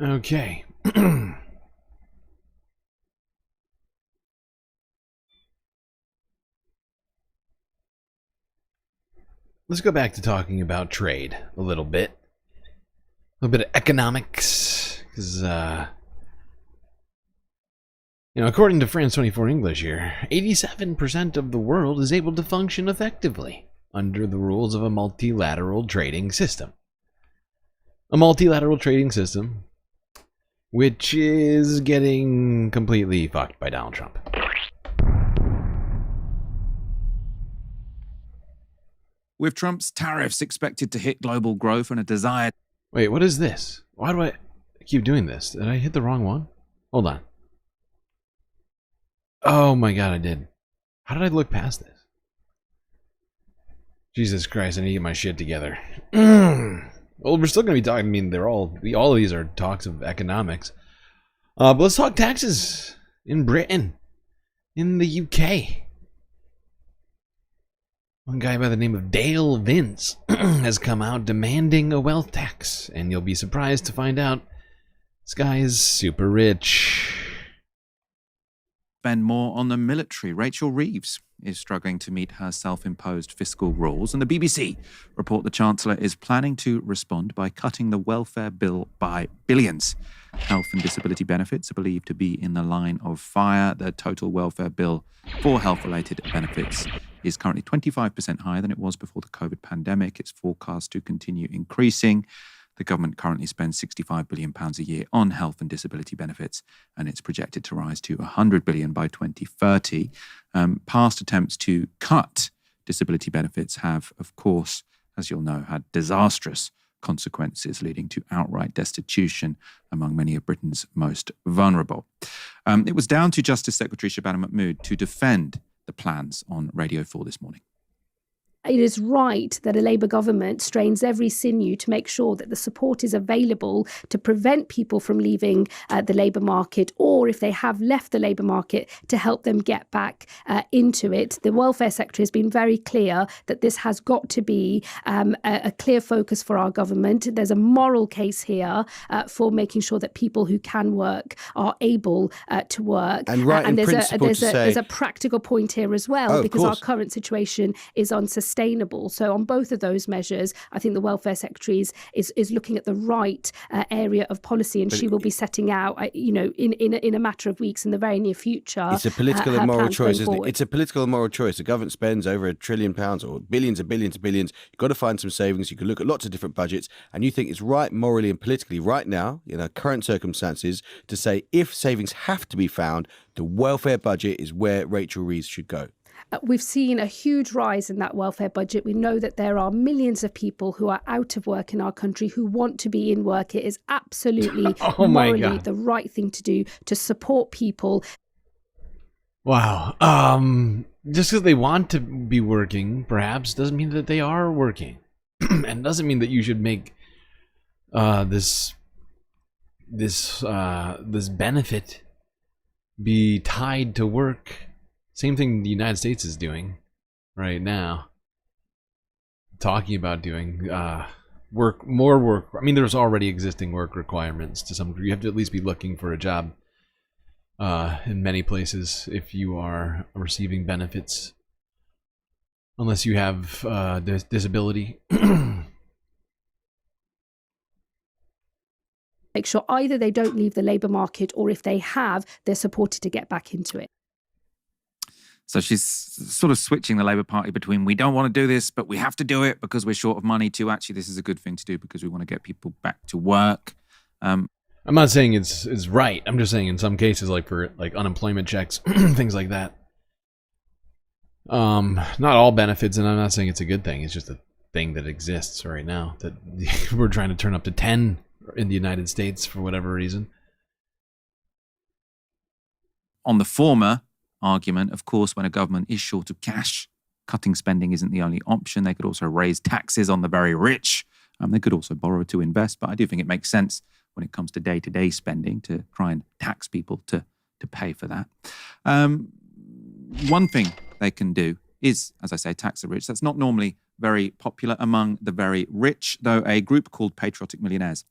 Okay. Let's go back to talking about trade a little bit. A little bit of economics. Because, according to France 24 English here, 87% of the world is able to function effectively under the rules of a multilateral trading system. A multilateral trading system which is getting completely fucked by Donald Trump. With Trump's tariffs expected to hit global growth and a desire... Wait, what is this? Why do I keep doing this? Did I hit the wrong one? Hold on. Oh my god, I did. How did I look past this? Jesus Christ, I need to get my shit together. Well, we're still going to be talking, I mean, all of these are talks of economics. But let's talk taxes in Britain, in the UK. One guy by the name of Dale Vince has come out demanding a wealth tax, and you'll be surprised to find out this guy is super rich. Spend more on the military. Rachel Reeves is struggling to meet her self-imposed fiscal rules, and the BBC report the Chancellor is planning to respond by cutting the welfare bill by billions. Health and disability benefits are believed to be in the line of fire. The total welfare bill for health-related benefits is currently 25% higher than it was before the COVID pandemic. It's forecast to continue increasing. The government currently spends £65 billion a year on health and disability benefits, and it's projected to rise to £100 billion by 2030. Past attempts to cut disability benefits have, of course, as you'll know, had disastrous consequences, leading to outright destitution among many of Britain's most vulnerable. It was down to Justice Secretary Shabana Mahmood to defend the plans on Radio 4 this morning. It is right that a Labour government strains every sinew to make sure that the support is available to prevent people from leaving the labour market, or if they have left the labour market, to help them get back into it. The welfare sector has been very clear that this has got to be a clear focus for our government. There's a moral case here for making sure that people who can work are able to work. And right, and there's a practical point here as well, because our current situation is unsustainable. So on both of those measures, I think the Welfare Secretary is looking at the right area of policy, and she will be setting out, in a matter of weeks in the very near future. It's a political and moral choice, isn't it? It's a political and moral choice. The government spends over £1 trillion or billions and billions and billions. You've got to find some savings. You can look at lots of different budgets, and you think it's right morally and politically right now, in our current circumstances, to say if savings have to be found, the welfare budget is where Rachel Reeves should go. We've seen a huge rise in that welfare budget. We know that there are millions of people who are out of work in our country who want to be in work. It is absolutely morally the right thing to do to support people. Wow. just because they want to be working, perhaps, doesn't mean that they are working. And doesn't mean that you should make this benefit be tied to work. Same thing the United States is doing right now. Talking about doing more work. I mean, there's already existing work requirements to some degree. You have to at least be looking for a job in many places if you are receiving benefits, unless you have disability. Make sure either they don't leave the labour market, or if they have, they're supported to get back into it. So she's sort of switching the Labour Party between we don't want to do this, but we have to do it because we're short of money, to actually this is a good thing to do because we want to get people back to work. I'm not saying it's right. I'm just saying in some cases, like for like unemployment checks, things like that. Not all benefits, and I'm not saying it's a good thing. It's just a thing that exists right now that we're trying to turn up to 10 in the United States for whatever reason. On the former argument, of course, when a government is short of cash, cutting spending isn't the only option. They could also raise taxes on the very rich. They could also borrow to invest. But I do think it makes sense when it comes to day-to-day spending to try and tax people to pay for that. One thing they can do is, as I say, tax the rich. That's not normally very popular among the very rich, though a group called Patriotic Millionaires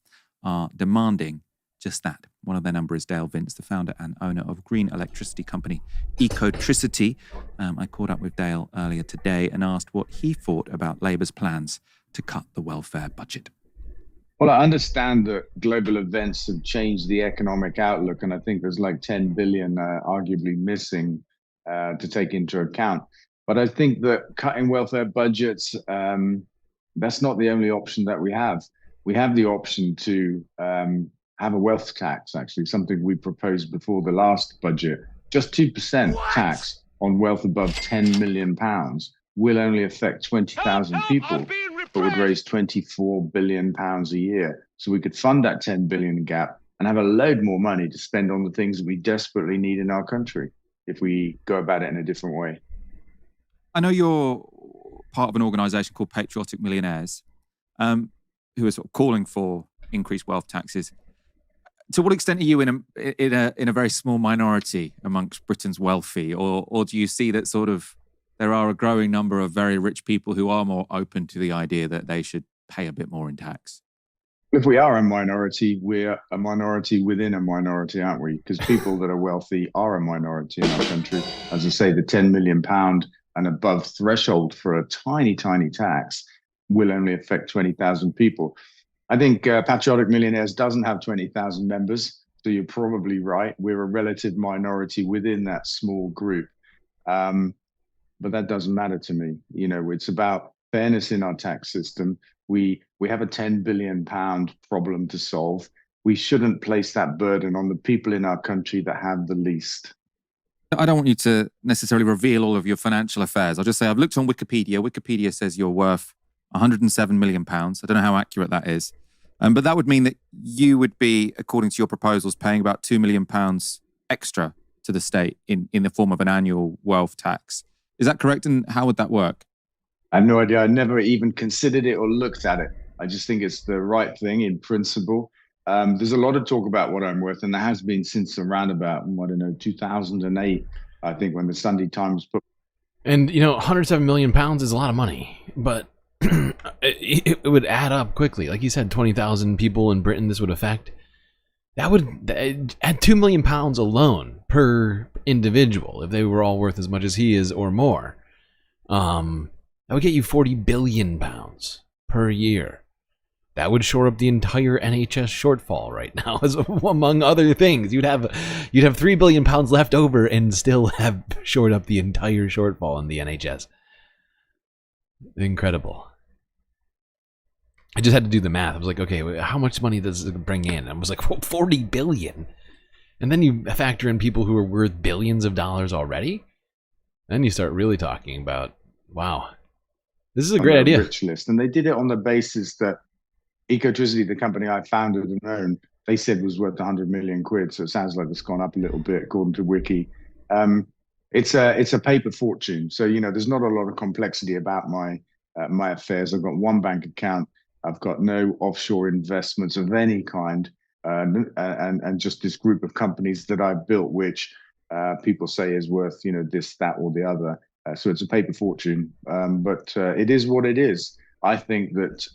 are demanding just that. One of their number is Dale Vince, the founder and owner of green electricity company Ecotricity. I caught up with Dale earlier today and asked what he thought about Labour's plans to cut the welfare budget. Well, I understand that global events have changed the economic outlook, and I think there's like 10 billion arguably missing to take into account. But I think that cutting welfare budgets, that's not the only option that we have. We have the option to have a wealth tax, actually, something we proposed before the last budget. Just 2% tax on wealth above £10 million will only affect 20,000 people, but would raise £24 billion a year. So we could fund that 10 billion gap and have a load more money to spend on the things that we desperately need in our country if we go about it in a different way. I know you're part of an organisation called Patriotic Millionaires, who are sort of calling for increased wealth taxes. To what extent are you in a very small minority amongst Britain's wealthy, or do you see that sort of there are a growing number of very rich people who are more open to the idea that they should pay a bit more in tax? If we are a minority, we're a minority within a minority, aren't we? Because people that are wealthy are a minority in our country. As I say, the £10 million and above threshold for a tiny, tiny tax will only affect 20,000 people. I think Patriotic Millionaires doesn't have 20,000 members, so you're probably right. We're a relative minority within that small group. But that doesn't matter to me. You know, it's about fairness in our tax system. We have a £10 billion problem to solve. We shouldn't place that burden on the people in our country that have the least. I don't want you to necessarily reveal all of your financial affairs. I'll just say I've looked on Wikipedia. Wikipedia says you're worth £107 million. I don't know how accurate that is. But that would mean that you would be, according to your proposals, paying about £2 million extra to the state in the form of an annual wealth tax. Is that correct? And how would that work? I have no idea. I never even considered it or looked at it. I just think it's the right thing in principle. There's a lot of talk about what I'm worth, and there has been since around about, 2008, I think, when the Sunday Times put. And, £107 million is a lot of money, but it would add up quickly. Like you said, 20,000 people in Britain this would affect. That would add £2 million alone per individual if they were all worth as much as he is or more. That would get you £40 billion per year. That would shore up the entire NHS shortfall right now, among other things. You'd have £3 billion left over and still have shored up the entire shortfall in the NHS. Incredible. I just had to do the math. I was like, okay, how much money does it bring in? I was like, 40 billion. And then you factor in people who are worth billions of dollars already. Then you start really talking about, wow, this is a great idea. Rich list. And they did it on the basis that Ecotricity, the company I founded and owned, they said was worth 100 million quid. So it sounds like it's gone up a little bit according to Wiki. it's a paper fortune. So there's not a lot of complexity about my affairs. I've got one bank account. I've got no offshore investments of any kind, and just this group of companies that I've built, which people say is worth this, that, or the other. So it's a paper fortune, but it is what it is. I think that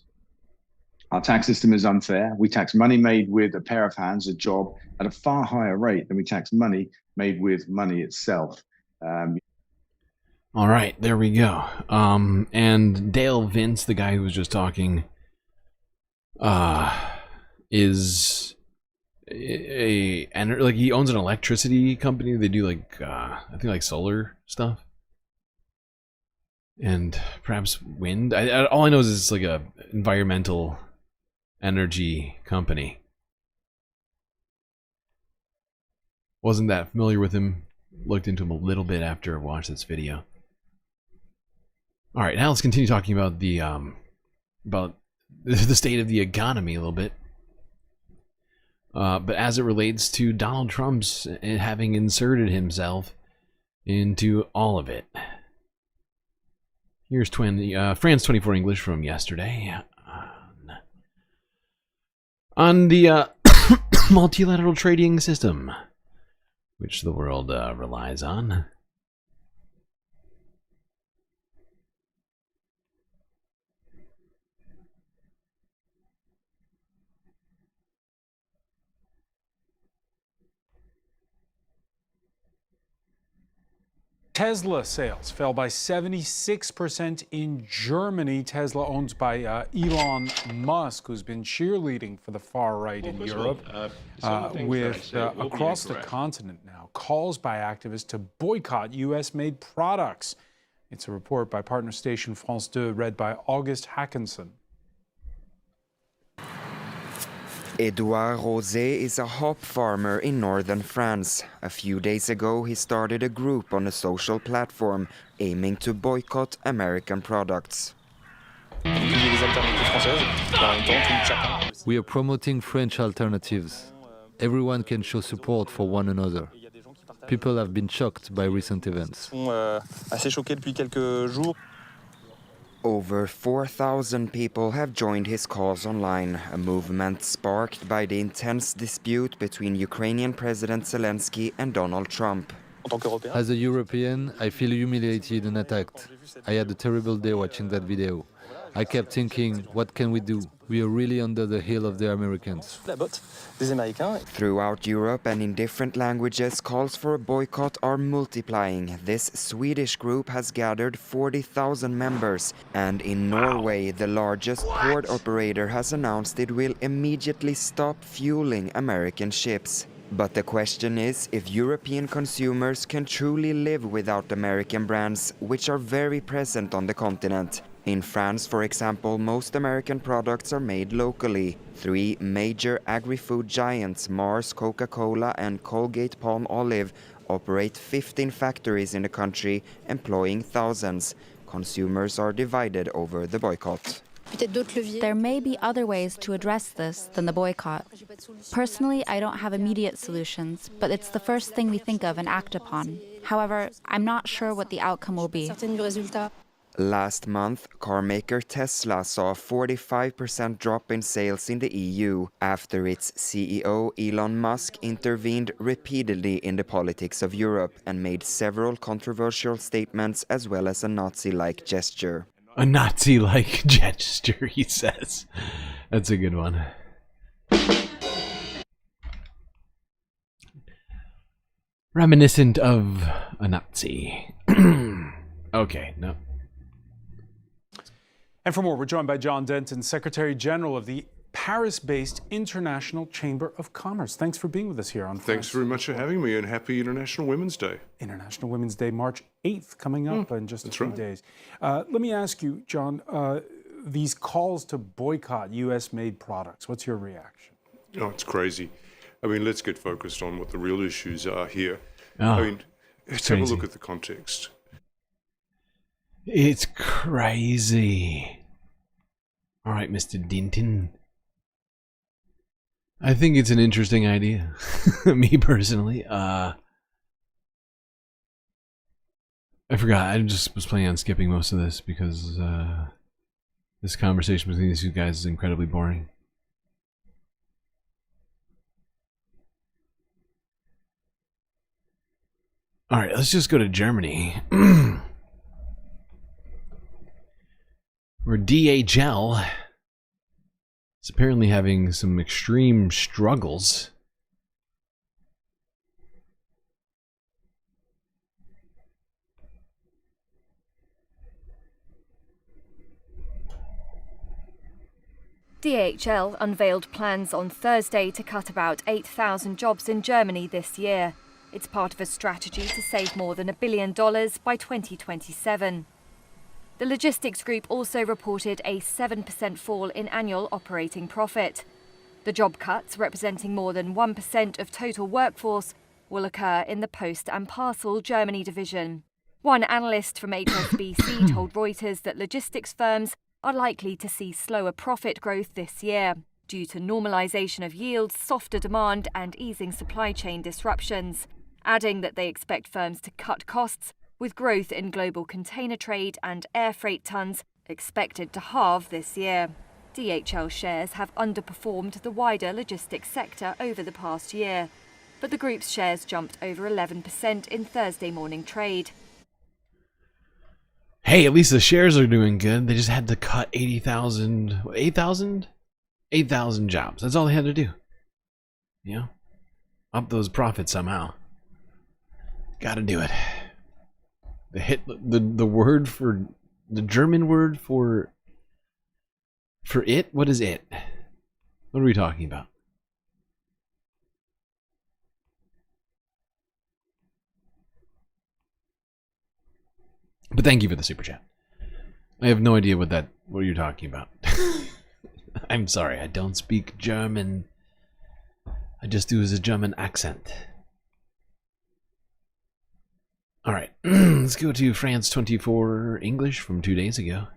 our tax system is unfair. We tax money made with a pair of hands, a job, at a far higher rate than we tax money made with money itself. All right, there we go. And Dale Vince, the guy who was just talking, is like he owns an electricity company. They do like I think like solar stuff and perhaps wind. All I know is it's like a environmental energy company. Wasn't that familiar with him. Looked into him a little bit after I watched this video. All right, now let's continue talking about the state of the economy a little bit. But as it relates to Donald Trump's having inserted himself into all of it. Here's France 24 English from yesterday on the multilateral trading system, which the world relies on. Tesla sales fell by 76% in Germany. Tesla, owned by Elon Musk, who's been cheerleading for the far right in Europe, with across the continent now calls by activists to boycott U.S.-made products. It's a report by partner station France 2, read by August Hackinson. Edouard Rosé is a hop farmer in northern France. A few days ago, he started a group on a social platform aiming to boycott American products. We are promoting French alternatives. Everyone can show support for one another. People have been shocked by recent events. Over 4,000 people have joined his cause online, a movement sparked by the intense dispute between Ukrainian President Zelensky and Donald Trump. As a European, I feel humiliated and attacked. I had a terrible day watching that video. I kept thinking, what can we do? We are really under the heel of the Americans. Throughout Europe and in different languages, calls for a boycott are multiplying. This Swedish group has gathered 40,000 members. And in Norway, the largest port operator has announced it will immediately stop fueling American ships. But the question is if European consumers can truly live without American brands, which are very present on the continent. In France, for example, most American products are made locally. 3 major agri-food giants, Mars, Coca-Cola and Colgate-Palmolive, operate 15 factories in the country, employing thousands. Consumers are divided over the boycott. There may be other ways to address this than the boycott. Personally, I don't have immediate solutions, but it's the first thing we think of and act upon. However, I'm not sure what the outcome will be. Last month, carmaker Tesla saw a 45% drop in sales in the EU after its CEO Elon Musk intervened repeatedly in the politics of Europe and made several controversial statements as well as a Nazi-like gesture. A Nazi-like gesture, he says. That's a good one. Reminiscent of a Nazi. Okay, no. And for more, we're joined by John Denton, Secretary General of the Paris-based International Chamber of Commerce. Thanks for being with us here on Thanks very much for having me, and happy International Women's Day. International Women's Day, March 8th, coming up in just a few days. Let me ask you, John, these calls to boycott U.S.-made products, what's your reaction? Oh, it's crazy. I mean, let's get focused on what the real issues are here. Oh, I mean, let's have a look at the context. It's crazy. All right, Mr. Denton. I think it's an interesting idea. Me personally. I forgot. I just was planning on skipping most of this because this conversation between these two guys is incredibly boring. All right, let's just go to Germany. Where DHL is apparently having some extreme struggles. DHL unveiled plans on Thursday to cut about 8,000 jobs in Germany this year. It's part of a strategy to save more than $1 billion by 2027. The logistics group also reported a 7% fall in annual operating profit. The job cuts, representing more than 1% of total workforce, will occur in the Post and Parcel Germany division. One analyst from HSBC told Reuters that logistics firms are likely to see slower profit growth this year due to normalization of yields, softer demand and easing supply chain disruptions, adding that they expect firms to cut costs with growth in global container trade and air freight tons expected to halve this year. DHL shares have underperformed the wider logistics sector over the past year, but the group's shares jumped over 11% in Thursday morning trade. Hey, at least the shares are doing good. They just had to cut 8,000 jobs. That's all they had to do. You know, up those profits somehow. Gotta do it. The word for the German word for it. What is it? What are we talking about? But thank you for the super chat. I have no idea what you're talking about. I'm sorry, I don't speak German. I just do a German accent. All right, let's go to France 24 English from 2 days ago.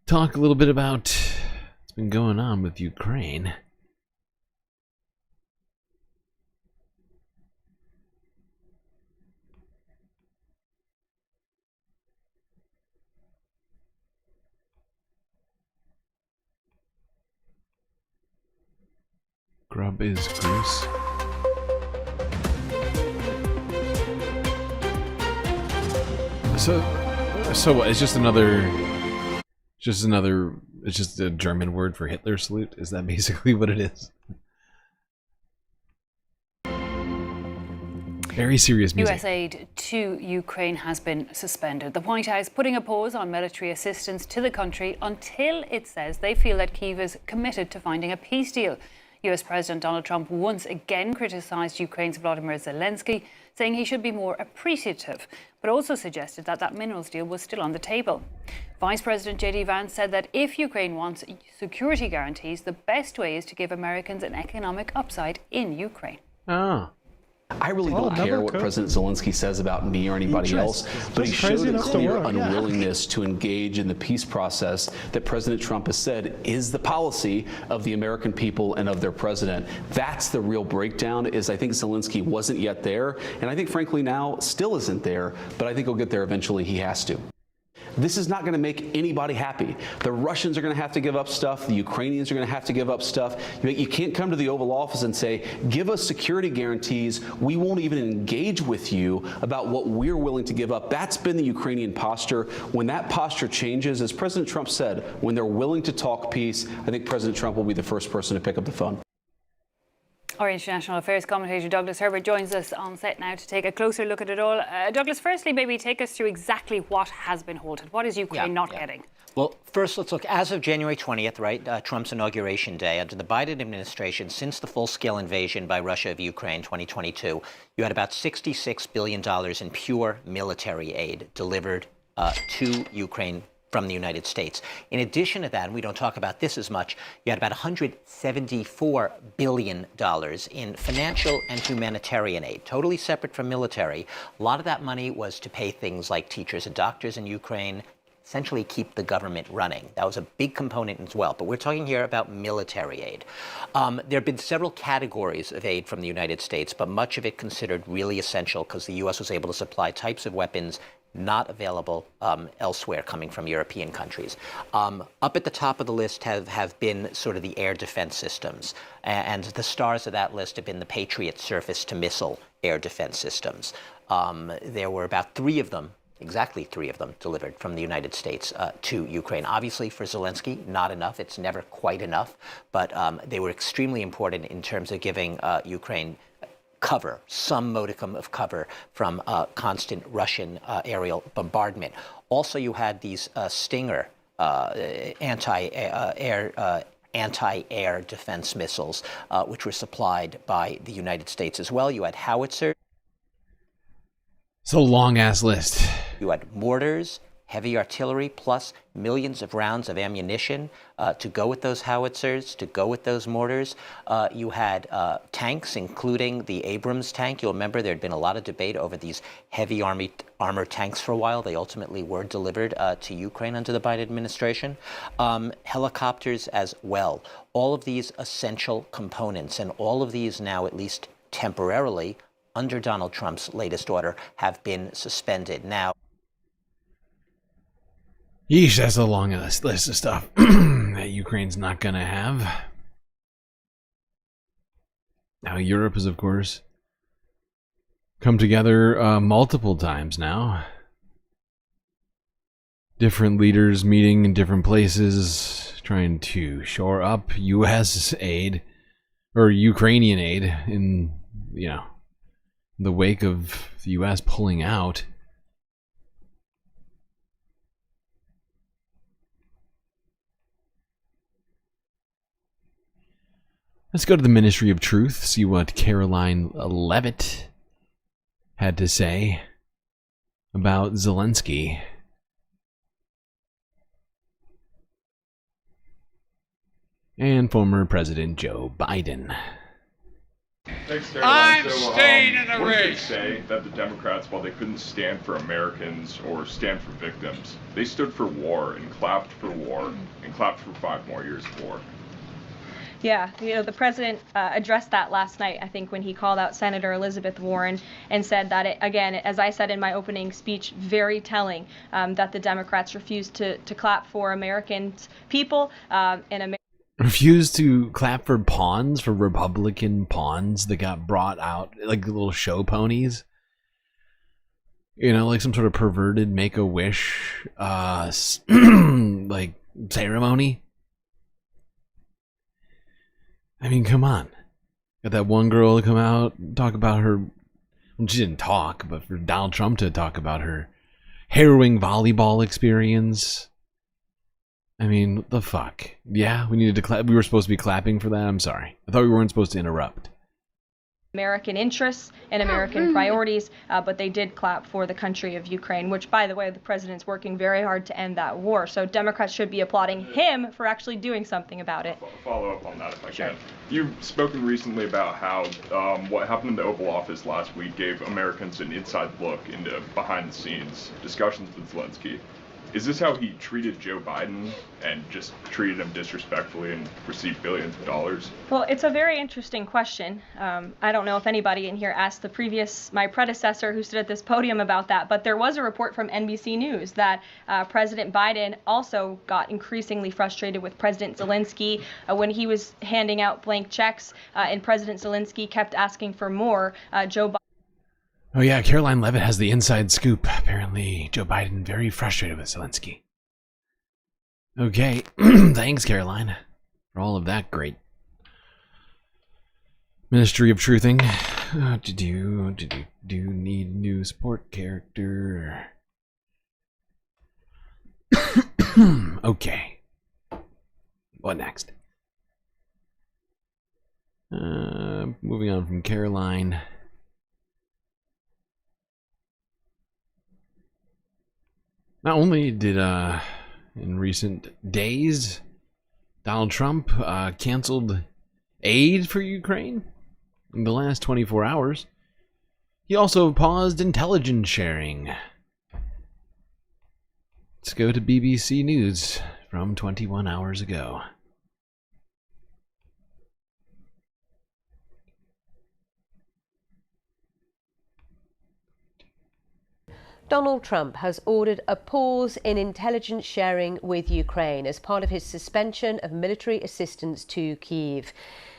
Talk a little bit about what's been going on with Ukraine. Grub is Greece. So what? It's just a German word for Hitler salute? Is that basically what it is? Very serious music. US aid to Ukraine has been suspended. The White House putting a pause on military assistance to the country until it says they feel that Kyiv is committed to finding a peace deal. US President Donald Trump once again criticized Ukraine's Volodymyr Zelensky, saying he should be more appreciative, but also suggested that that minerals deal was still on the table. Vice President J.D. Vance said that if Ukraine wants security guarantees, the best way is to give Americans an economic upside in Ukraine. Oh. I really don't care what President Zelensky says about me or anybody else, but he showed a clear unwillingness to engage in the peace process that President Trump has said is the policy of the American people and of their president. That's the real breakdown, is I think Zelensky wasn't yet there, and I think frankly now still isn't there, but I think he'll get there eventually. He has to. This is not going to make anybody happy. The Russians are going to have to give up stuff. The Ukrainians are going to have to give up stuff. You can't come to the Oval Office and say, give us security guarantees. We won't even engage with you about what we're willing to give up. That's been the Ukrainian posture. When that posture changes, as President Trump said, when they're willing to talk peace, I think President Trump will be the first person to pick up the phone. Our international affairs commentator Douglas Herbert joins us on set now to take a closer look at it all. Douglas, firstly, maybe take us through exactly what has been halted. What is Ukraine not getting? Well, first, let's look. As of January 20th, right, Trump's inauguration day, under the Biden administration, since the full-scale invasion by Russia of Ukraine 2022, you had about $66 billion in pure military aid delivered to Ukraine from the United States. In addition to that, and we don't talk about this as much, you had about $174 billion in financial and humanitarian aid, totally separate from military. A lot of that money was to pay things like teachers and doctors in Ukraine, essentially keep the government running. That was a big component as well. But we're talking here about military aid. There have been several categories of aid from the United States, but much of it considered really essential because the U.S. was able to supply types of weapons not available elsewhere coming from European countries. Up at the top of the list have been sort of the air defense systems. And the stars of that list have been the Patriot surface-to-missile air defense systems. There were about 3 of them, exactly 3 of them, delivered from the United States to Ukraine. Obviously, for Zelensky, not enough. It's never quite enough. But they were extremely important in terms of giving Ukraine cover, some modicum of cover from constant Russian aerial bombardment. Also, you had these Stinger anti-air defense missiles, which were supplied by the United States as well. You had howitzers. So long-ass list. You had mortars, heavy artillery, plus millions of rounds of ammunition to go with those howitzers, to go with those mortars. You had tanks, including the Abrams tank. You'll remember there had been a lot of debate over these heavy armor tanks for a while. They ultimately were delivered to Ukraine under the Biden administration. Helicopters as well. All of these essential components, and all of these now, at least temporarily, under Donald Trump's latest order, have been suspended. Now, yeesh, that's a long list of stuff that Ukraine's not going to have. Now, Europe has, of course, come together multiple times now. Different leaders meeting in different places, trying to shore up U.S. aid, or Ukrainian aid, in, the wake of the U.S. pulling out. Let's go to the Ministry of Truth, see what Caroline Levitt had to say about Zelensky. And former President Joe Biden. Thanks, I'm staying in the race. What did they say that the Democrats, while they couldn't stand for Americans or stand for victims, they stood for war and clapped for war and clapped for 5 more years of war? Yeah, the president addressed that last night, I think, when he called out Senator Elizabeth Warren and said that, again, as I said in my opening speech, very telling that the Democrats refused to clap for American people and American. Refused to clap for pawns, for Republican pawns that got brought out, like little show ponies. Like some sort of perverted Make-A-Wish, like, ceremony. I mean, come on. Got that one girl to come out and talk about her. Well, she didn't talk, but for Donald Trump to talk about her harrowing volleyball experience. I mean, what the fuck? Yeah, we needed to clap. We were supposed to be clapping for that. I'm sorry. I thought we weren't supposed to interrupt. American interests and American priorities, but they did clap for the country of Ukraine, which, by the way, the president's working very hard to end that war. So Democrats should be applauding him for actually doing something about it. Follow up on that if I can. You've spoken recently about how what happened in the Oval Office last week gave Americans an inside look into behind-the-scenes discussions with Zelensky. Is this how he treated Joe Biden and just treated him disrespectfully and received billions of dollars? Well, it's a very interesting question. I don't know if anybody in here asked my predecessor who stood at this podium about that, but there was a report from NBC News that President Biden also got increasingly frustrated with President Zelensky when he was handing out blank checks and President Zelensky kept asking for more. Joe Biden. Oh yeah, Caroline Levitt has the inside scoop. Apparently, Joe Biden very frustrated with Zelensky. Okay, thanks, Caroline, for all of that great Ministry of Truthing. Do need new support character? Okay. What next? Moving on from Caroline. Not only did, in recent days, Donald Trump canceled aid for Ukraine in the last 24 hours, he also paused intelligence sharing. Let's go to BBC News from 21 hours ago. Donald Trump has ordered a pause in intelligence sharing with Ukraine as part of his suspension of military assistance to Kyiv.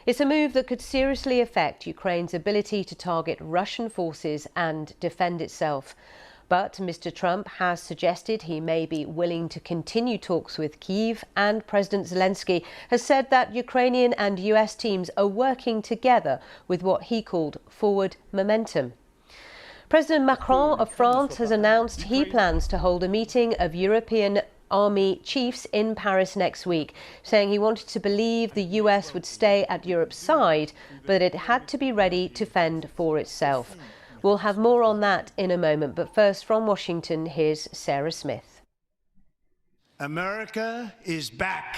It's a move that could seriously affect Ukraine's ability to target Russian forces and defend itself. But Mr. Trump has suggested he may be willing to continue talks with Kyiv, and President Zelensky has said that Ukrainian and US teams are working together with what he called forward momentum. President Macron of France has announced he plans to hold a meeting of European army chiefs in Paris next week, saying he wanted to believe the US would stay at Europe's side, but it had to be ready to fend for itself. We'll have more on that in a moment, but first from Washington, here's Sarah Smith. America is back.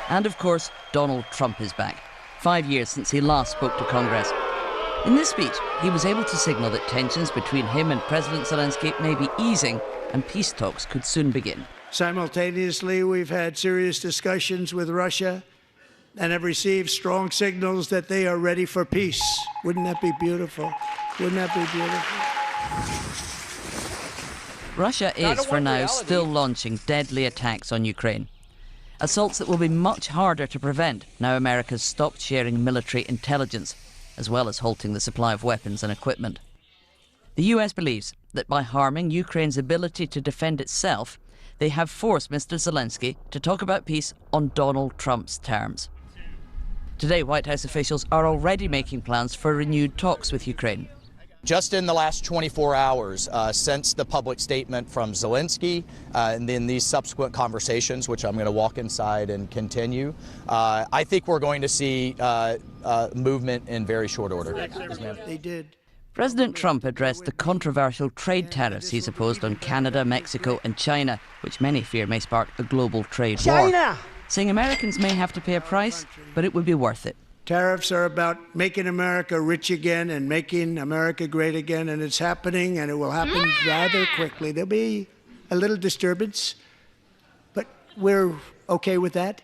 And of course, Donald Trump is back, 5 years since he last spoke to Congress. In this speech, he was able to signal that tensions between him and President Zelensky may be easing and peace talks could soon begin. Simultaneously, we've had serious discussions with Russia and have received strong signals that they are ready for peace. Wouldn't that be beautiful? Wouldn't that be beautiful? Russia is, for now, still launching deadly attacks on Ukraine. Assaults that will be much harder to prevent now America's stopped sharing military intelligence, as well as halting the supply of weapons and equipment. The US believes that by harming Ukraine's ability to defend itself, they have forced Mr. Zelensky to talk about peace on Donald Trump's terms. Today, White House officials are already making plans for renewed talks with Ukraine. Just in the last 24 hours, since the public statement from Zelensky, and then these subsequent conversations, which I'm going to walk inside and continue, I think we're going to see movement in very short order. They did. President Trump addressed the controversial trade tariffs he's imposed on Canada, Mexico and China, which many fear may spark a global trade war, saying Americans may have to pay a price, but it would be worth it. Tariffs are about making America rich again and making America great again, and it's happening, and it will happen rather quickly. There'll be a little disturbance, but we're okay with that.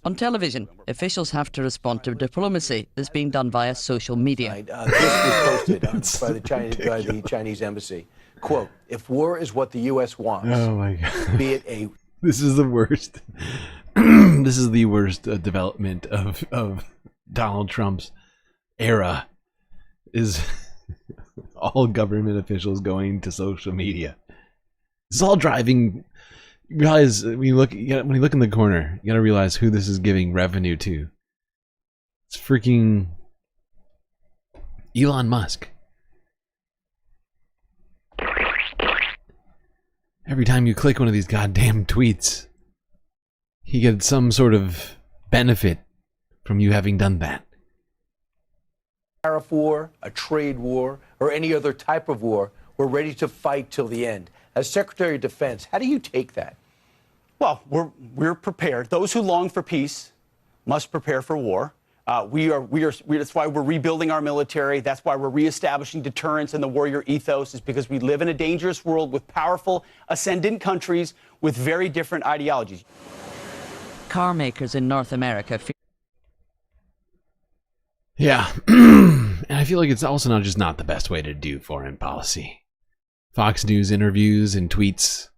On television, officials have to respond to diplomacy that's being done via social media. This was posted by the Chinese embassy. Quote, if war is what the U.S. wants, oh my God. Be it a... This is the worst. This is the worst development of Donald Trump's era, is all government officials going to social media. It's all driving. You realize when you look in the corner, you gotta realize who this is giving revenue to. It's freaking Elon Musk. Every time you click one of these goddamn tweets, he gets some sort of benefit from you having done that. Tariff war, a trade war, or any other type of war, we're ready to fight till the end. As Secretary of Defense, how do you take that? Well, we're prepared. Those who long for peace must prepare for war. That's why we're rebuilding our military. That's why we're reestablishing deterrence and the warrior ethos, is because we live in a dangerous world with powerful ascendant countries with very different ideologies. Car makers in North America fear. Yeah, and I feel like it's also not the best way to do foreign policy. Fox News interviews and tweets.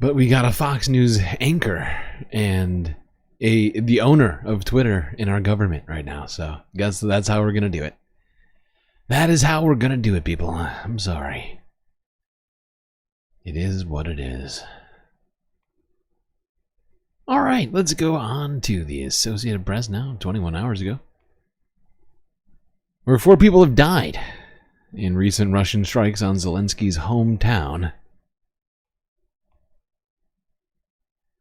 But we got a Fox News anchor and the owner of Twitter in our government right now, so I guess that's how we're gonna do it. That is how we're gonna do it, people. I'm sorry. It is what it is. All right, let's go on to the Associated Press now, 21 hours ago, where 4 people have died in recent Russian strikes on Zelensky's hometown,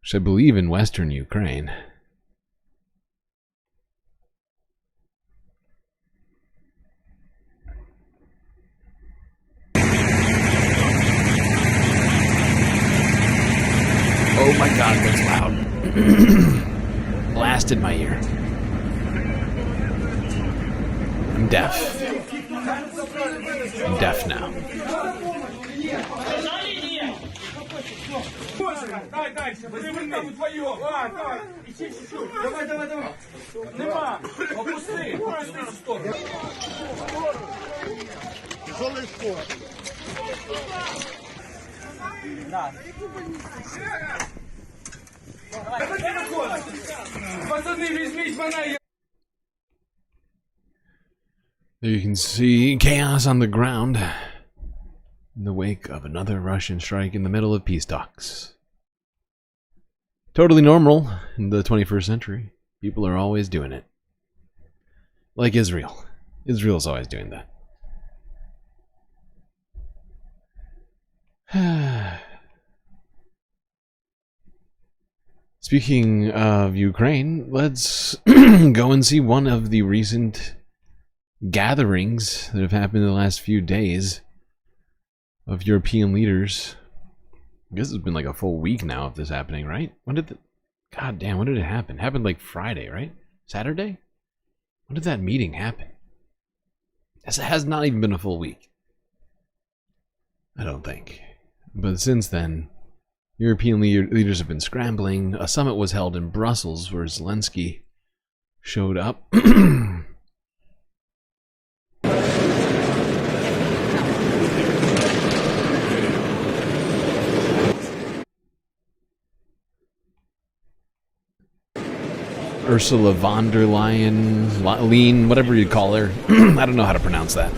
which I believe in western Ukraine. Oh my God, that's loud. blasted my ear. I'm deaf. I'm deaf now. There you can see chaos on the ground in the wake of another Russian strike in the middle of peace talks. Totally normal in the 21st century. People are always doing it. Like Israel. Israel's always doing that. Speaking of Ukraine, let's go and see one of the recent gatherings that have happened in the last few days of European leaders. I guess it's been like a full week now of this happening, right? When did God damn, when did it happen? It happened like Friday, right? Saturday? When did that meeting happen? It has not even been a full week. I don't think. But since then, European leaders have been scrambling. A summit was held in Brussels where Zelensky showed up. Ursula von der Leyen, whatever you call her. I don't know how to pronounce that.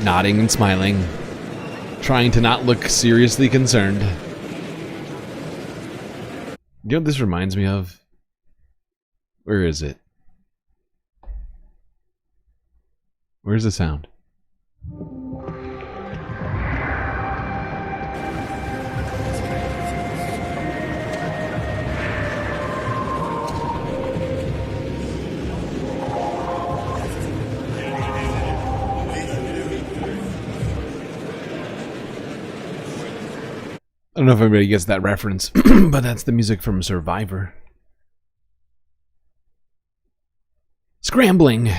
Nodding and smiling, trying to not look seriously concerned. You know what this reminds me of? Where is it? Where's the sound? I don't know if everybody gets that reference, but that's the music from Survivor. Scrambling,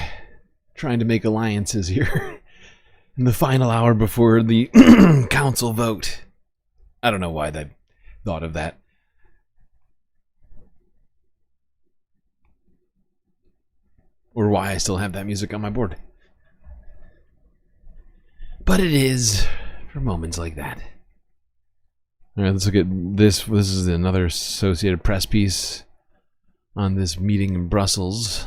trying to make alliances here in the final hour before the council vote. I don't know why they thought of that. Or why I still have that music on my board. But it is for moments like that. All right, let's look at this. This is another Associated Press piece on this meeting in Brussels.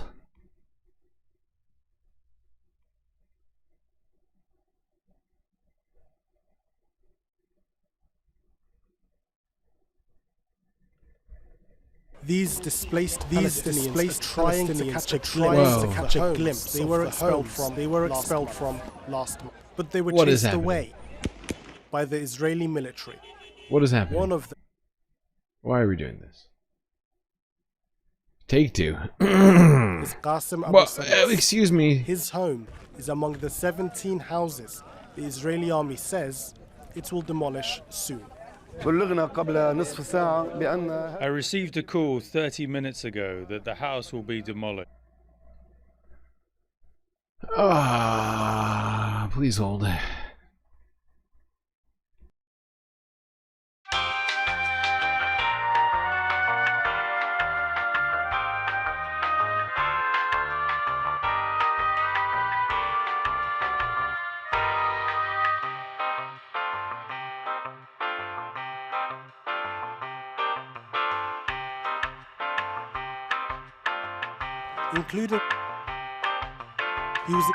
These displaced Palestinians trying to catch a glimpse. They were expelled from last month, but they were chased away by the Israeli military. What is happening? Why are we doing this? Take two. Excuse me. His home is among the 17 houses the Israeli army says it will demolish soon. I received a call 30 minutes ago that the house will be demolished. Please hold. Including using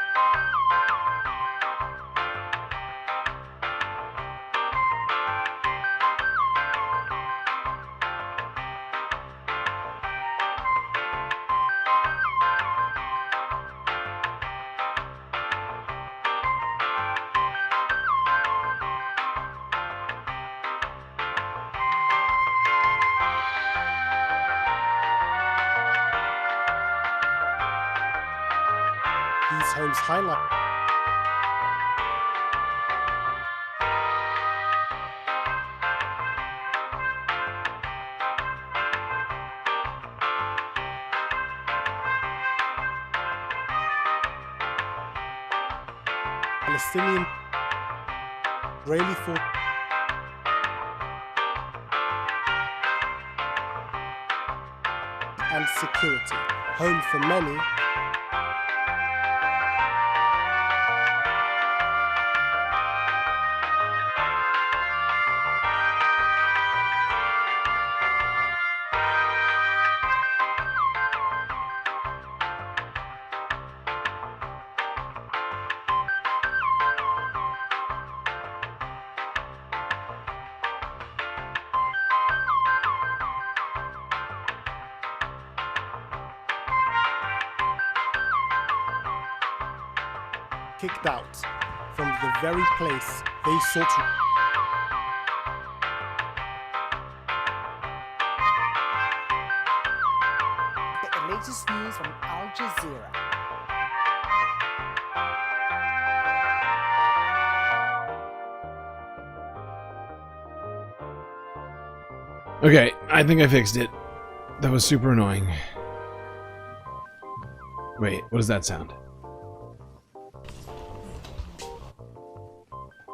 these homes highlight. Palestinian, Israeli forces, and security, home for many. Kicked out from the very place they sought to. Get the latest news from Al Jazeera. Okay, I think I fixed it. That was super annoying. Wait, what does that sound?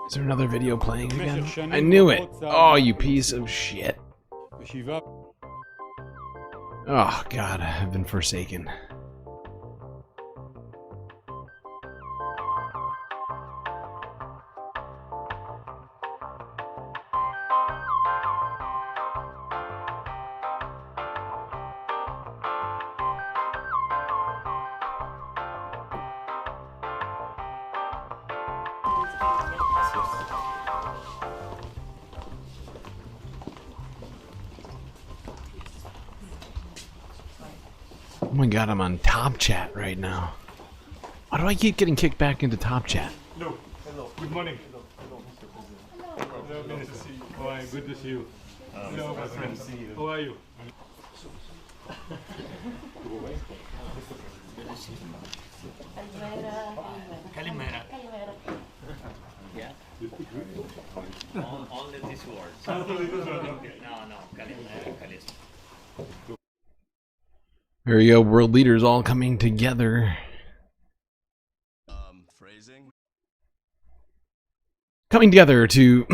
Is there another video playing again? I knew it! Oh, you piece of shit. Oh god, I've been forsaken. Oh my god, I'm on Top Chat right now. Why do I keep getting kicked back into Top Chat? Hello. Hello. Good morning. Hello. Hello, Mr. President. Hello, good to see you. Hi, good to see you. Hello, my friend. How are you? Kalimera. Yeah. Only this word. Only this word, okay. No, Kalimera, Kalis. There you go, world leaders all coming together. Phrasing. Coming together to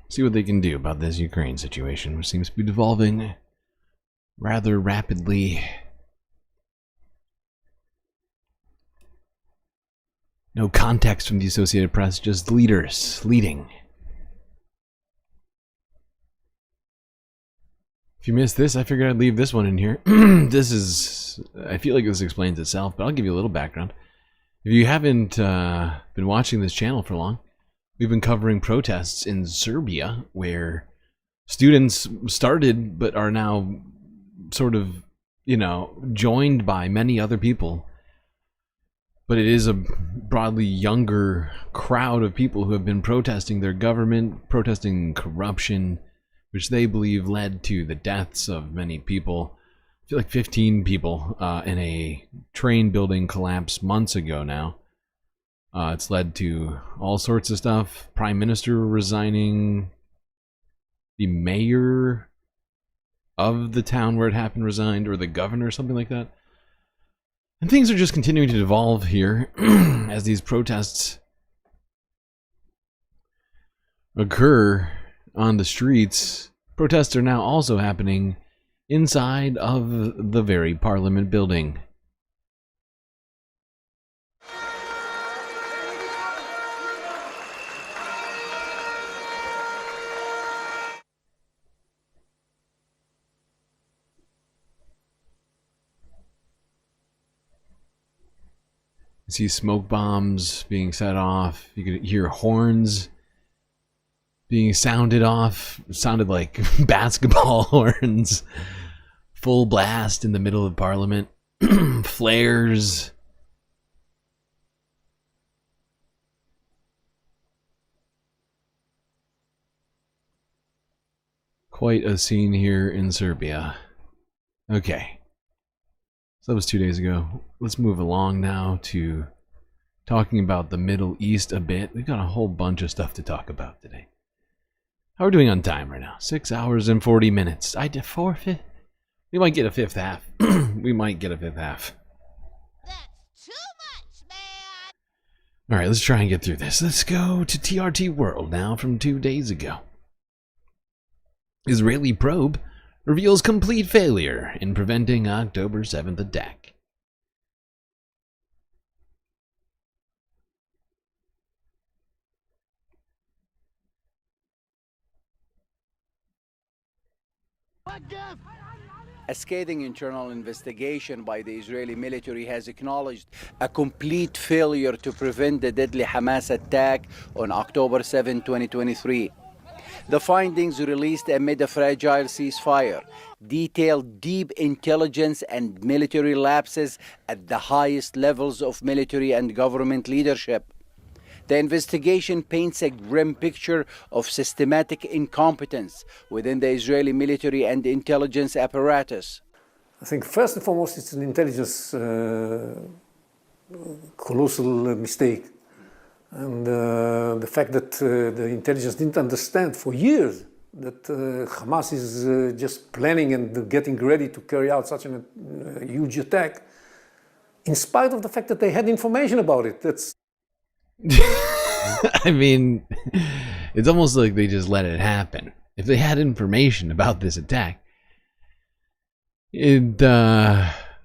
see what they can do about this Ukraine situation, which seems to be devolving rather rapidly. No context from the Associated Press, just leaders leading. If you missed this, I figured I'd leave this one in here. This is... I feel like this explains itself, but I'll give you a little background. If you haven't been watching this channel for long, we've been covering protests in Serbia, where students started, but are now sort of, you know, joined by many other people. But it is a broadly younger crowd of people who have been protesting their government, protesting corruption, which they believe led to the deaths of many people. I feel like 15 people in a train building collapse months ago now. It's led to all sorts of stuff. Prime Minister resigning. The mayor of the town where it happened resigned, or the governor, or something like that. And things are just continuing to devolve here as these protests occur on the streets. Protests are now also happening inside of the very parliament building. You see smoke bombs being set off. You could hear horns being sounded off. It sounded like basketball horns. Full blast in the middle of Parliament. Flares. Quite a scene here in Serbia. Okay. So that was 2 days ago. Let's move along now to talking about the Middle East a bit. We've got a whole bunch of stuff to talk about today. How are we doing on time right now? 6 hours and 40 minutes. I did 4/5. We might get a fifth half. We might get a fifth half. That's too much, man. All right, let's try and get through this. Let's go to TRT World now from 2 days ago. Israeli probe reveals complete failure in preventing October 7th attack. A scathing internal investigation by the Israeli military has acknowledged a complete failure to prevent the deadly Hamas attack on October 7, 2023. The findings released amid a fragile ceasefire detail deep intelligence and military lapses at the highest levels of military and government leadership. The investigation paints a grim picture of systematic incompetence within the Israeli military and intelligence apparatus. I think first and foremost it's an intelligence colossal mistake. And the fact that the intelligence didn't understand for years that Hamas is just planning and getting ready to carry out such a huge attack, in spite of the fact that they had information about it. That's I mean, it's almost like they just let it happen. If they had information about this attack, it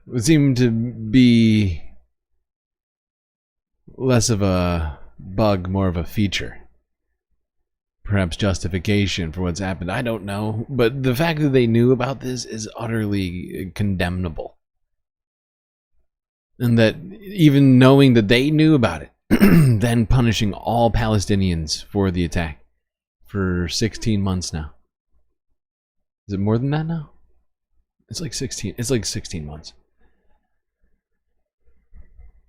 would seem to be less of a bug, more of a feature. Perhaps justification for what's happened. I don't know. But the fact that they knew about this is utterly condemnable. And that even knowing that they knew about it, then punishing all Palestinians for the attack for 16 months now. Is it more than that now? It's like 16. It's like 16 months.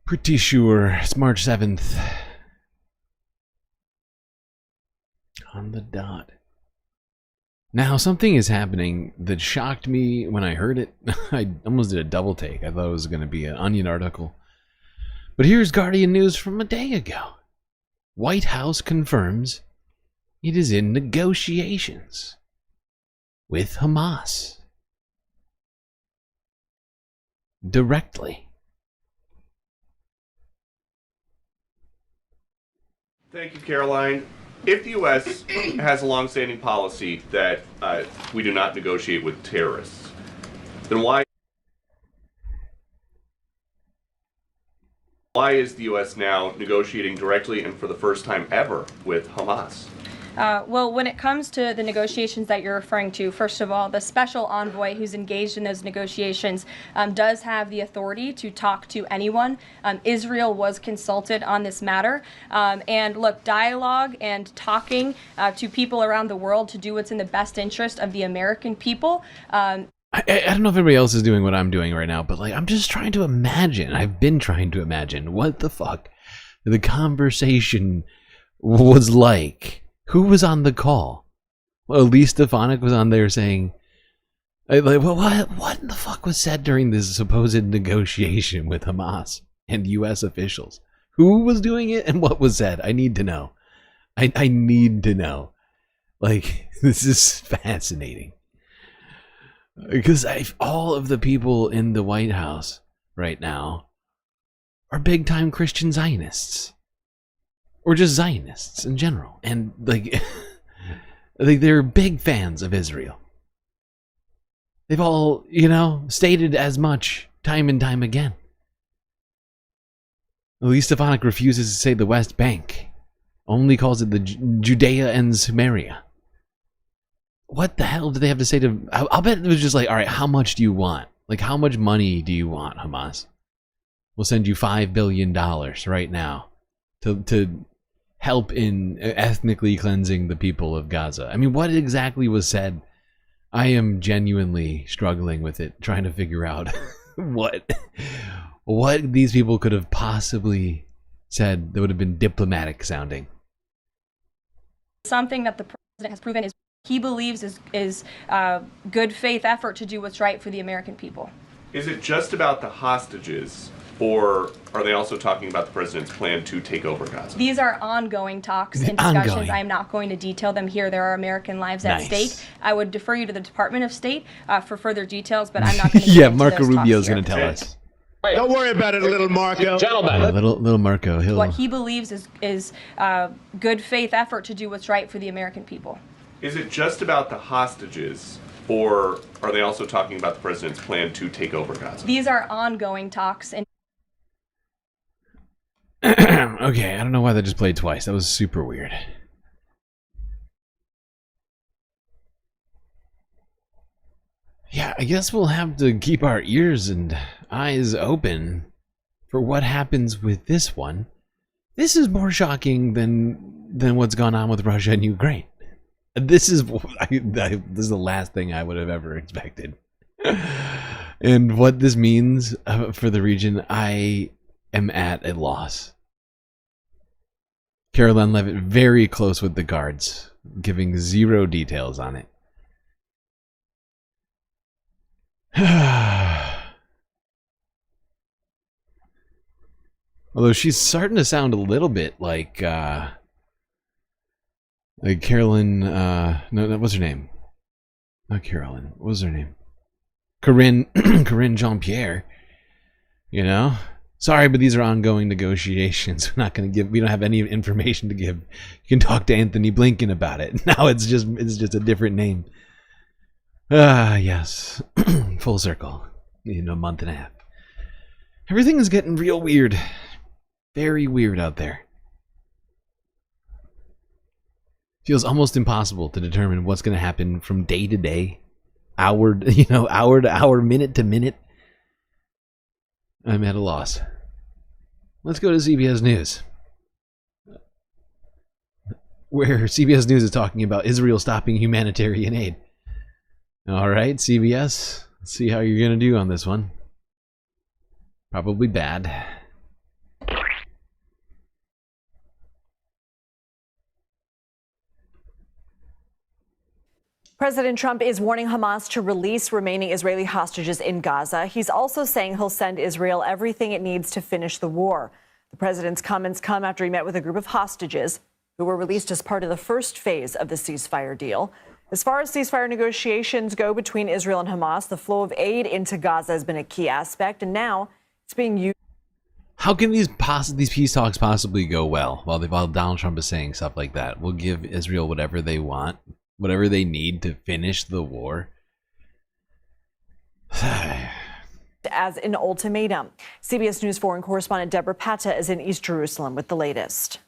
Pretty sure it's March 7th. On the dot. Now, something is happening that shocked me when I heard it. I almost did a double take. I thought it was going to be an Onion article. But here's Guardian news from a day ago. White House confirms it is in negotiations with Hamas. Directly. Thank you, Caroline. If the U.S. has a long-standing policy that we do not negotiate with terrorists, then why is the U.S. now negotiating directly and for the first time ever with Hamas? Well, when it comes to the negotiations that you're referring to, first of all, the special envoy who's engaged in those negotiations does have the authority to talk to anyone. Israel was consulted on this matter. And look, dialogue and talking to people around the world to do what's in the best interest of the American people. I don't know if everybody else is doing what I'm doing right now, but like I'm just trying to imagine. I've been trying to imagine what the fuck the conversation was like. Who was on the call? Well, Elise Stefanik was on there saying, like, well, what in the fuck was said during this supposed negotiation with Hamas and U.S. officials? Who was doing it and what was said? I need to know. I need to know. Like, this is fascinating. Because all of the people in the White House right now are big-time Christian Zionists. Or just Zionists in general. And, like, they're big fans of Israel. They've all, stated as much time and time again. Elise Stefanik refuses to say the West Bank. Only calls it the Judea and Samaria. What the hell did they have to say to... I'll bet it was just like, all right, how much do you want? Like, how much money do you want, Hamas? We'll send you $5 billion right now to help in ethnically cleansing the people of Gaza. I mean, what exactly was said? I am genuinely struggling with it, trying to figure out what these people could have possibly said that would have been diplomatic sounding. Something that the president has proven is he believes is good faith effort to do what's right for the American people. Is it just about the hostages, or are they also talking about the president's plan to take over Gaza? These are ongoing talks and discussions. I am not going to detail them here. There are American lives at stake. I would defer you to the Department of State for further details, but I'm not going to yeah, Marco Rubio is going to tell us. Don't worry about it, little Marco. Gentlemen. Little Marco. What he believes is good faith effort to do what's right for the American people. Is it just about the hostages, or are they also talking about the president's plan to take over Gaza? These are ongoing talks. And Okay, I don't know why that just played twice. That was super weird. Yeah, I guess we'll have to keep our ears and eyes open for what happens with this one. This is more shocking than what's gone on with Russia and Ukraine. This is this is the last thing I would have ever expected. And what this means for the region, I am at a loss. Caroline Levitt very close with the guards, giving zero details on it. Although she's starting to sound a little bit like Carolyn, no, what's her name? Not Carolyn, what was her name? Corinne Jean-Pierre. You know? Sorry, but these are ongoing negotiations. We're not going to give, we don't have any information to give. You can talk to Anthony Blinken about it. Now it's just a different name. Yes. Full circle. In a month and a half. Everything is getting real weird. Very weird out there. Feels almost impossible to determine what's going to happen from day to day, hour to hour, minute to minute. I'm at a loss. Let's go to CBS News, where CBS News is talking about Israel stopping humanitarian aid. All right, CBS, let's see how you're going to do on this one. Probably bad. President Trump is warning Hamas to release remaining Israeli hostages in Gaza. He's also saying he'll send Israel everything it needs to finish the war. The president's comments come after he met with a group of hostages who were released as part of the first phase of the ceasefire deal. As far as ceasefire negotiations go between Israel and Hamas, the flow of aid into Gaza has been a key aspect, and now it's being used. How can these peace talks possibly go well while Donald Trump is saying stuff like that? We'll give Israel whatever they want, whatever they need to finish the war. As an ultimatum. CBS News foreign correspondent Deborah Patta is in East Jerusalem with the latest.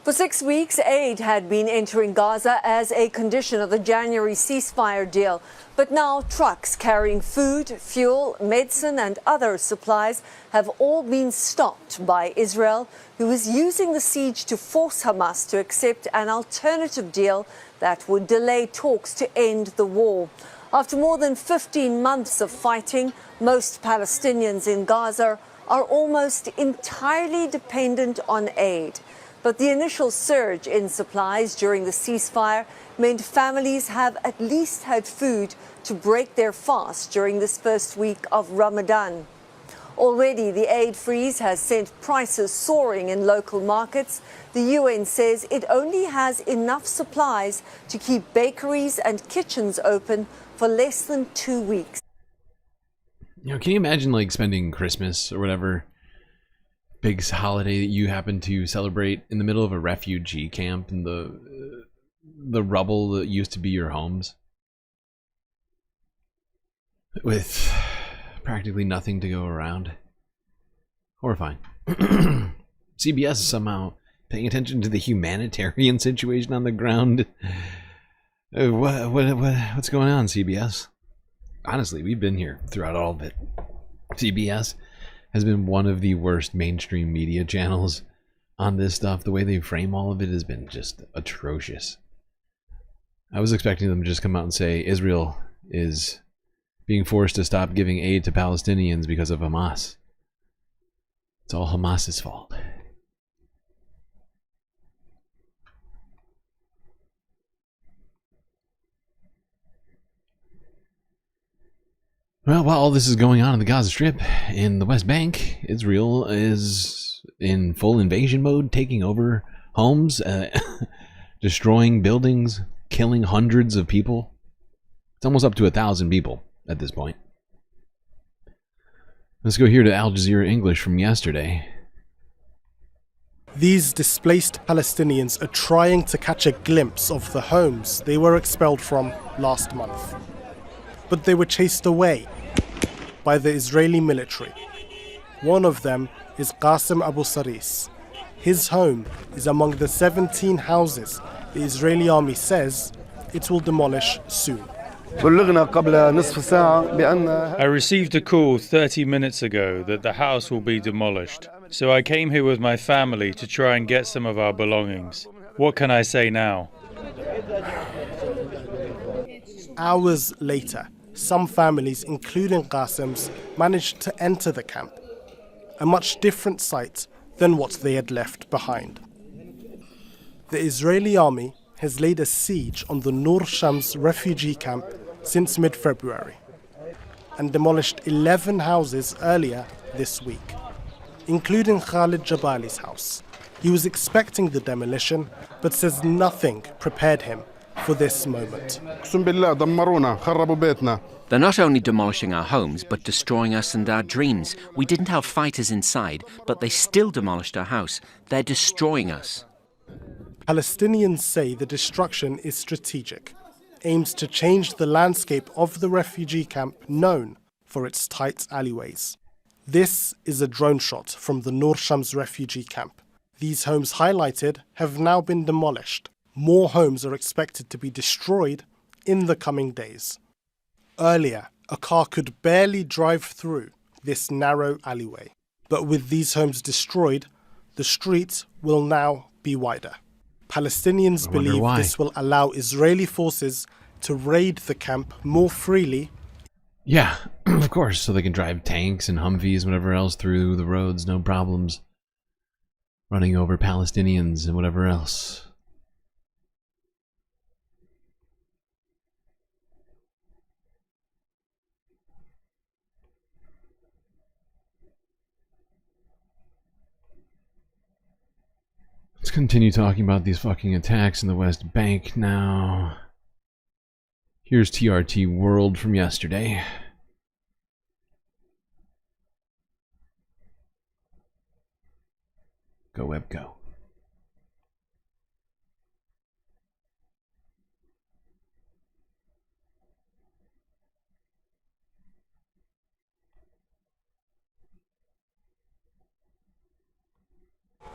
For 6 weeks, aid had been entering Gaza as a condition of the January ceasefire deal. But now trucks carrying food, fuel, medicine and other supplies have all been stopped by Israel, who is using the siege to force Hamas to accept an alternative deal that would delay talks to end the war. After more than 15 months of fighting, most Palestinians in Gaza are almost entirely dependent on aid. But the initial surge in supplies during the ceasefire meant families have at least had food to break their fast during this first week of Ramadan. Already, the aid freeze has sent prices soaring in local markets. The UN says it only has enough supplies to keep bakeries and kitchens open for less than 2 weeks. You know, can you imagine like spending Christmas or whatever big holiday that you happen to celebrate in the middle of a refugee camp in the rubble that used to be your homes, with practically nothing to go around? Horrifying. CBS is somehow paying attention to the humanitarian situation on the ground. What's going on, CBS? Honestly, we've been here throughout all of it. CBS has been one of the worst mainstream media channels on this stuff. The way they frame all of it has been just atrocious. I was expecting them to just come out and say Israel is being forced to stop giving aid to Palestinians because of Hamas. It's all Hamas's fault. Well, while all this is going on in the Gaza Strip, in the West Bank, Israel is in full invasion mode, taking over homes, destroying buildings, killing hundreds of people. It's almost up to 1,000 people at this point. Let's go here to Al Jazeera English from yesterday. These displaced Palestinians are trying to catch a glimpse of the homes they were expelled from last month. But they were chased away by the Israeli military. One of them is Qasim Abu Saris. His home is among the 17 houses the Israeli army says it will demolish soon. I received a call 30 minutes ago that the house will be demolished. So I came here with my family to try and get some of our belongings. What can I say now? Hours later, some families, including Qasim's, managed to enter the camp. A much different sight than what they had left behind. The Israeli army has laid a siege on the Nur Shams refugee camp since mid-February and demolished 11 houses earlier this week, including Khalid Jabali's house. He was expecting the demolition, but says nothing prepared him for this moment. They're not only demolishing our homes, but destroying us and our dreams. We didn't have fighters inside, but they still demolished our house. They're destroying us. Palestinians say the destruction is strategic, aims to change the landscape of the refugee camp known for its tight alleyways. This is a drone shot from the Nur Shams refugee camp. These homes highlighted have now been demolished. More homes are expected to be destroyed in the coming days. Earlier, a car could barely drive through this narrow alleyway. But with these homes destroyed, the street will now be wider. Palestinians believe this will allow Israeli forces to raid the camp more freely. Yeah, of course, so they can drive tanks and Humvees, whatever else, through the roads, no problems. Running over Palestinians and whatever else. Let's continue talking about these fucking attacks in the West Bank now. Here's TRT World from yesterday. Go web go.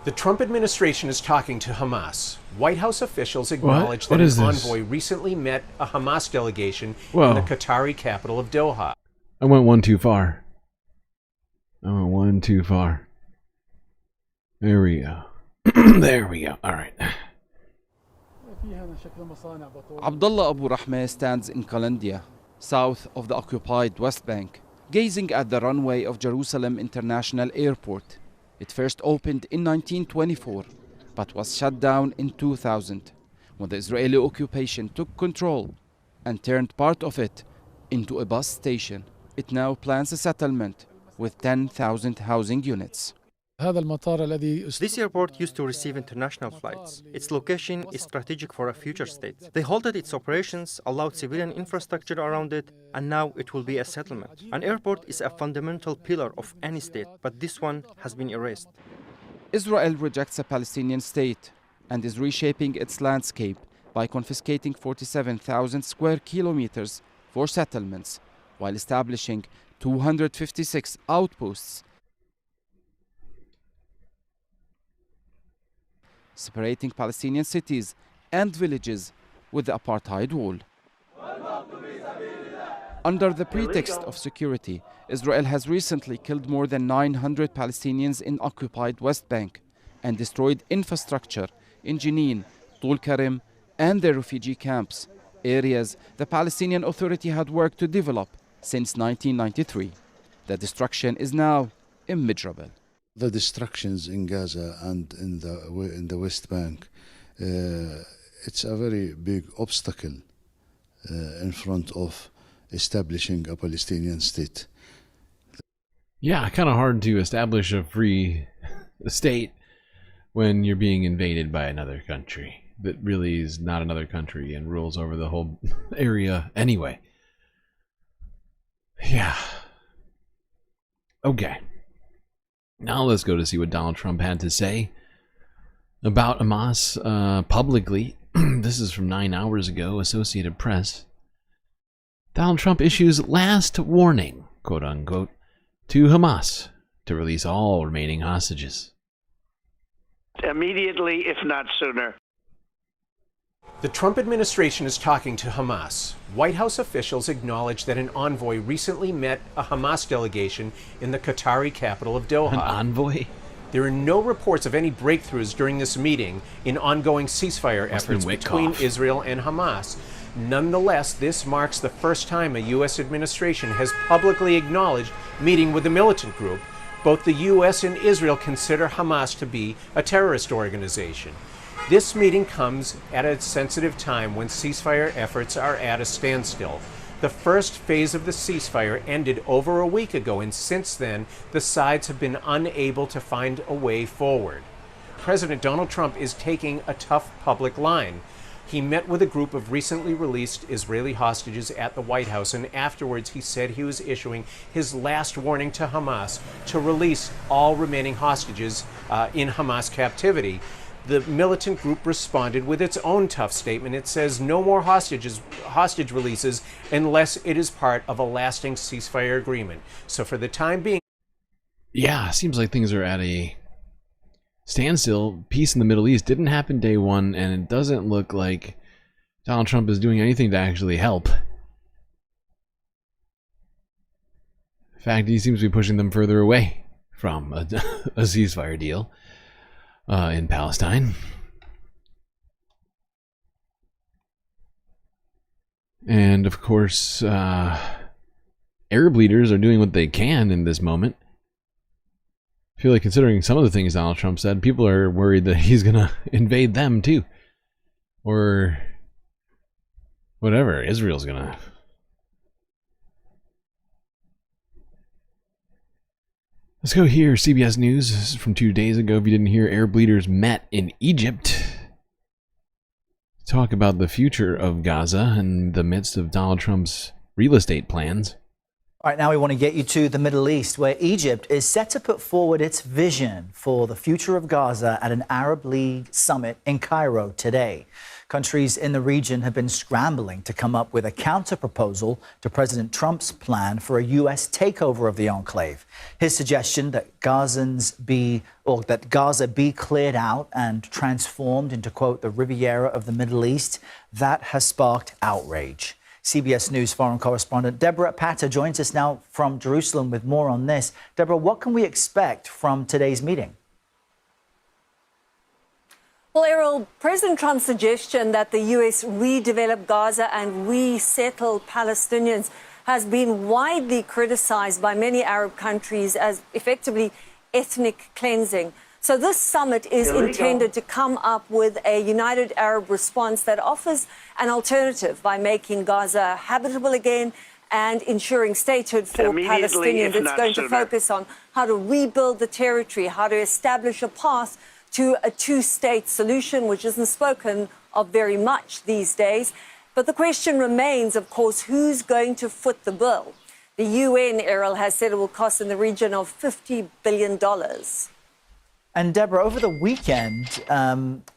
The Trump administration is talking to Hamas. White House officials acknowledged that an envoy recently met a Hamas delegation in the Qatari capital of Doha. I went one too far. There we go. There we go. All right. Abdullah Abu Rahmeh stands in Qalandia, south of the occupied West Bank, gazing at the runway of Jerusalem International Airport. It first opened in 1924, but was shut down in 2000, when the Israeli occupation took control and turned part of it into a bus station. It now plans a settlement with 10,000 housing units. This airport used to receive international flights. Its location is strategic for a future state. They halted its operations, allowed civilian infrastructure around it, and now it will be a settlement. An airport is a fundamental pillar of any state, but this one has been erased. Israel rejects a Palestinian state and is reshaping its landscape by confiscating 47,000 square kilometers for settlements, while establishing 256 outposts, separating Palestinian cities and villages with the apartheid wall. Under the pretext of security, Israel has recently killed more than 900 Palestinians in occupied West Bank and destroyed infrastructure in Jenin, Tul Karim, and the refugee camps, areas the Palestinian Authority had worked to develop since 1993. The destruction is now immeasurable. The destructions in Gaza and in the West Bank, it's a very big obstacle in front of establishing a Palestinian state. Yeah, kind of hard to establish a free state when you're being invaded by another country that really is not another country and rules over the whole area anyway. Yeah. Okay. Now let's go to see what Donald Trump had to say about Hamas publicly. This is from 9 hours ago, Associated Press. Donald Trump issues last warning, quote unquote, to Hamas to release all remaining hostages. Immediately, if not sooner. The Trump administration is talking to Hamas. White House officials acknowledge that an envoy recently met a Hamas delegation in the Qatari capital of Doha. An envoy? There are no reports of any breakthroughs during this meeting in ongoing ceasefire efforts between Israel and Hamas. Nonetheless, this marks the first time a U.S. administration has publicly acknowledged meeting with the militant group. Both the U.S. and Israel consider Hamas to be a terrorist organization. This meeting comes at a sensitive time when ceasefire efforts are at a standstill. The first phase of the ceasefire ended over a week ago, and since then, the sides have been unable to find a way forward. President Donald Trump is taking a tough public line. He met with a group of recently released Israeli hostages at the White House, and afterwards he said he was issuing his last warning to Hamas to release all remaining hostages in Hamas captivity. The militant group responded with its own tough statement. It says no more hostage releases unless it is part of a lasting ceasefire agreement. So for the time being... Yeah, seems like things are at a standstill. Peace in the Middle East didn't happen day one, and it doesn't look like Donald Trump is doing anything to actually help. In fact, he seems to be pushing them further away from a ceasefire deal in Palestine. And of course, Arab leaders are doing what they can in this moment. I feel like, considering some of the things Donald Trump said, people are worried that he's gonna invade them too, or whatever. Israel's gonna. Let's go here. CBS News. This is from 2 days ago. If you didn't hear, Arab leaders met in Egypt to talk about the future of Gaza in the midst of Donald Trump's real estate plans. All right, now we want to get you to the Middle East, where Egypt is set to put forward its vision for the future of Gaza at an Arab League summit in Cairo today. Countries in the region have been scrambling to come up with a counter-proposal to President Trump's plan for a U.S. takeover of the enclave. His suggestion that Gaza be cleared out and transformed into, quote, the Riviera of the Middle East, that has sparked outrage. CBS News foreign correspondent Deborah Patta joins us now from Jerusalem with more on this. Deborah, what can we expect from today's meeting? Well, Errol, President Trump's suggestion that the U.S. redevelop Gaza and resettle Palestinians has been widely criticized by many Arab countries as effectively ethnic cleansing. So this summit is intended to come up with a united Arab response that offers an alternative by making Gaza habitable again and ensuring statehood for Palestinians. It's going to focus on how to rebuild the territory, how to establish a path to a two-state solution, which isn't spoken of very much these days. But the question remains, of course, who's going to foot the bill? The UN, Errol, has said it will cost in the region of $50 billion. And Deborah, over the weekend,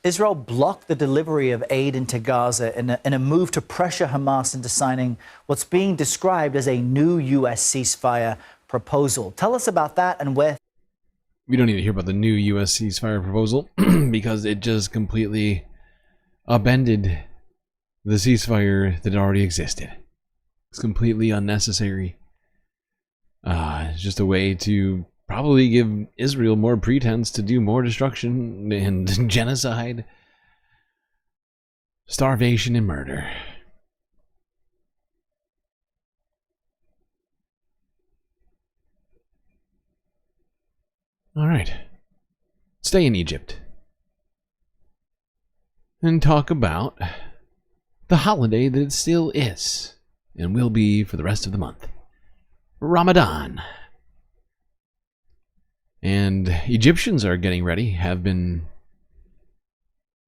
Israel blocked the delivery of aid into Gaza in a move to pressure Hamas into signing what's being described as a new U.S. ceasefire proposal. Tell us about that and where... We don't need to hear about the new U.S. ceasefire proposal because it just completely upended the ceasefire that already existed. It's completely unnecessary. It's just a way to probably give Israel more pretense to do more destruction and genocide, starvation, and murder. All right, stay in Egypt and talk about the holiday that it still is and will be for the rest of the month, Ramadan. And Egyptians are getting ready, have been,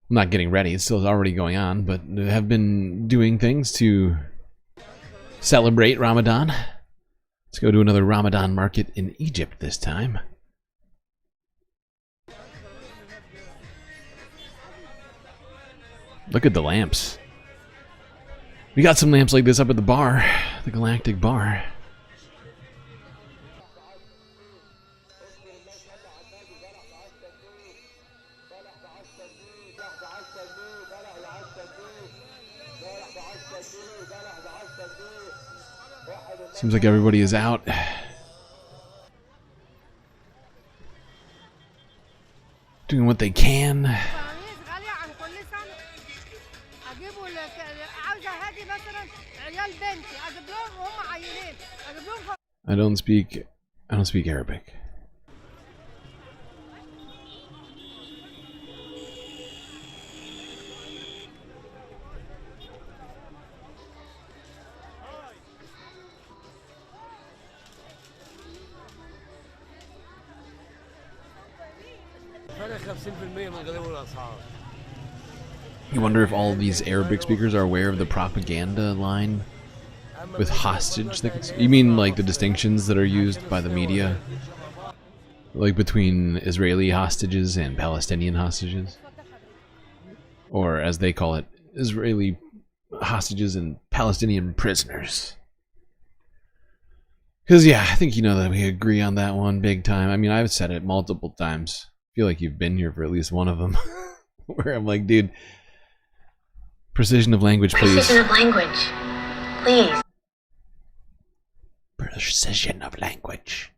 not getting ready, it's still already going on, but have been doing things to celebrate Ramadan. Let's go to another Ramadan market in Egypt this time. Look at the lamps. We got some lamps like this up at the bar, the Galactic bar. Seems like everybody is out. Doing what they can. I don't speak Arabic. You wonder if all of these Arabic speakers are aware of the propaganda line with hostage things? You mean like the distinctions that are used by the media? Like between Israeli hostages and Palestinian hostages? Or as they call it, Israeli hostages and Palestinian prisoners. Because yeah, I think you know that we agree on that one big time. I mean, I've said it multiple times. I feel like you've been here for at least one of them. Where I'm like, dude, precision of language, please. Precision of language, please. Precision of language.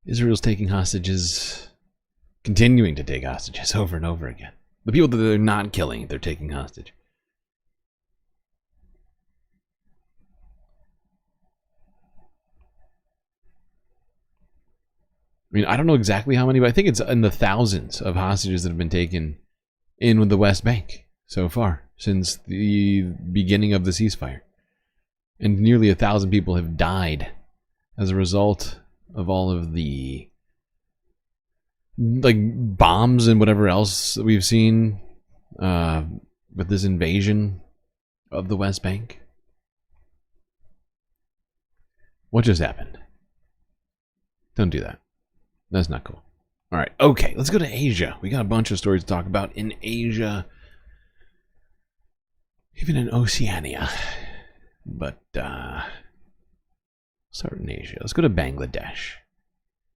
Israel's taking hostages, continuing to take hostages over and over again. The people that they're not killing, they're taking hostage. I mean, I don't know exactly how many, but I think it's in the thousands of hostages that have been taken in the West Bank so far since the beginning of the ceasefire. And nearly 1,000 people have died as a result of all of the like bombs and whatever else that we've seen with this invasion of the West Bank. What just happened? Don't do that. That's not cool. All right, okay, let's go to Asia. We got a bunch of stories to talk about in Asia, even in Oceania. But start in Asia. Let's go to Bangladesh.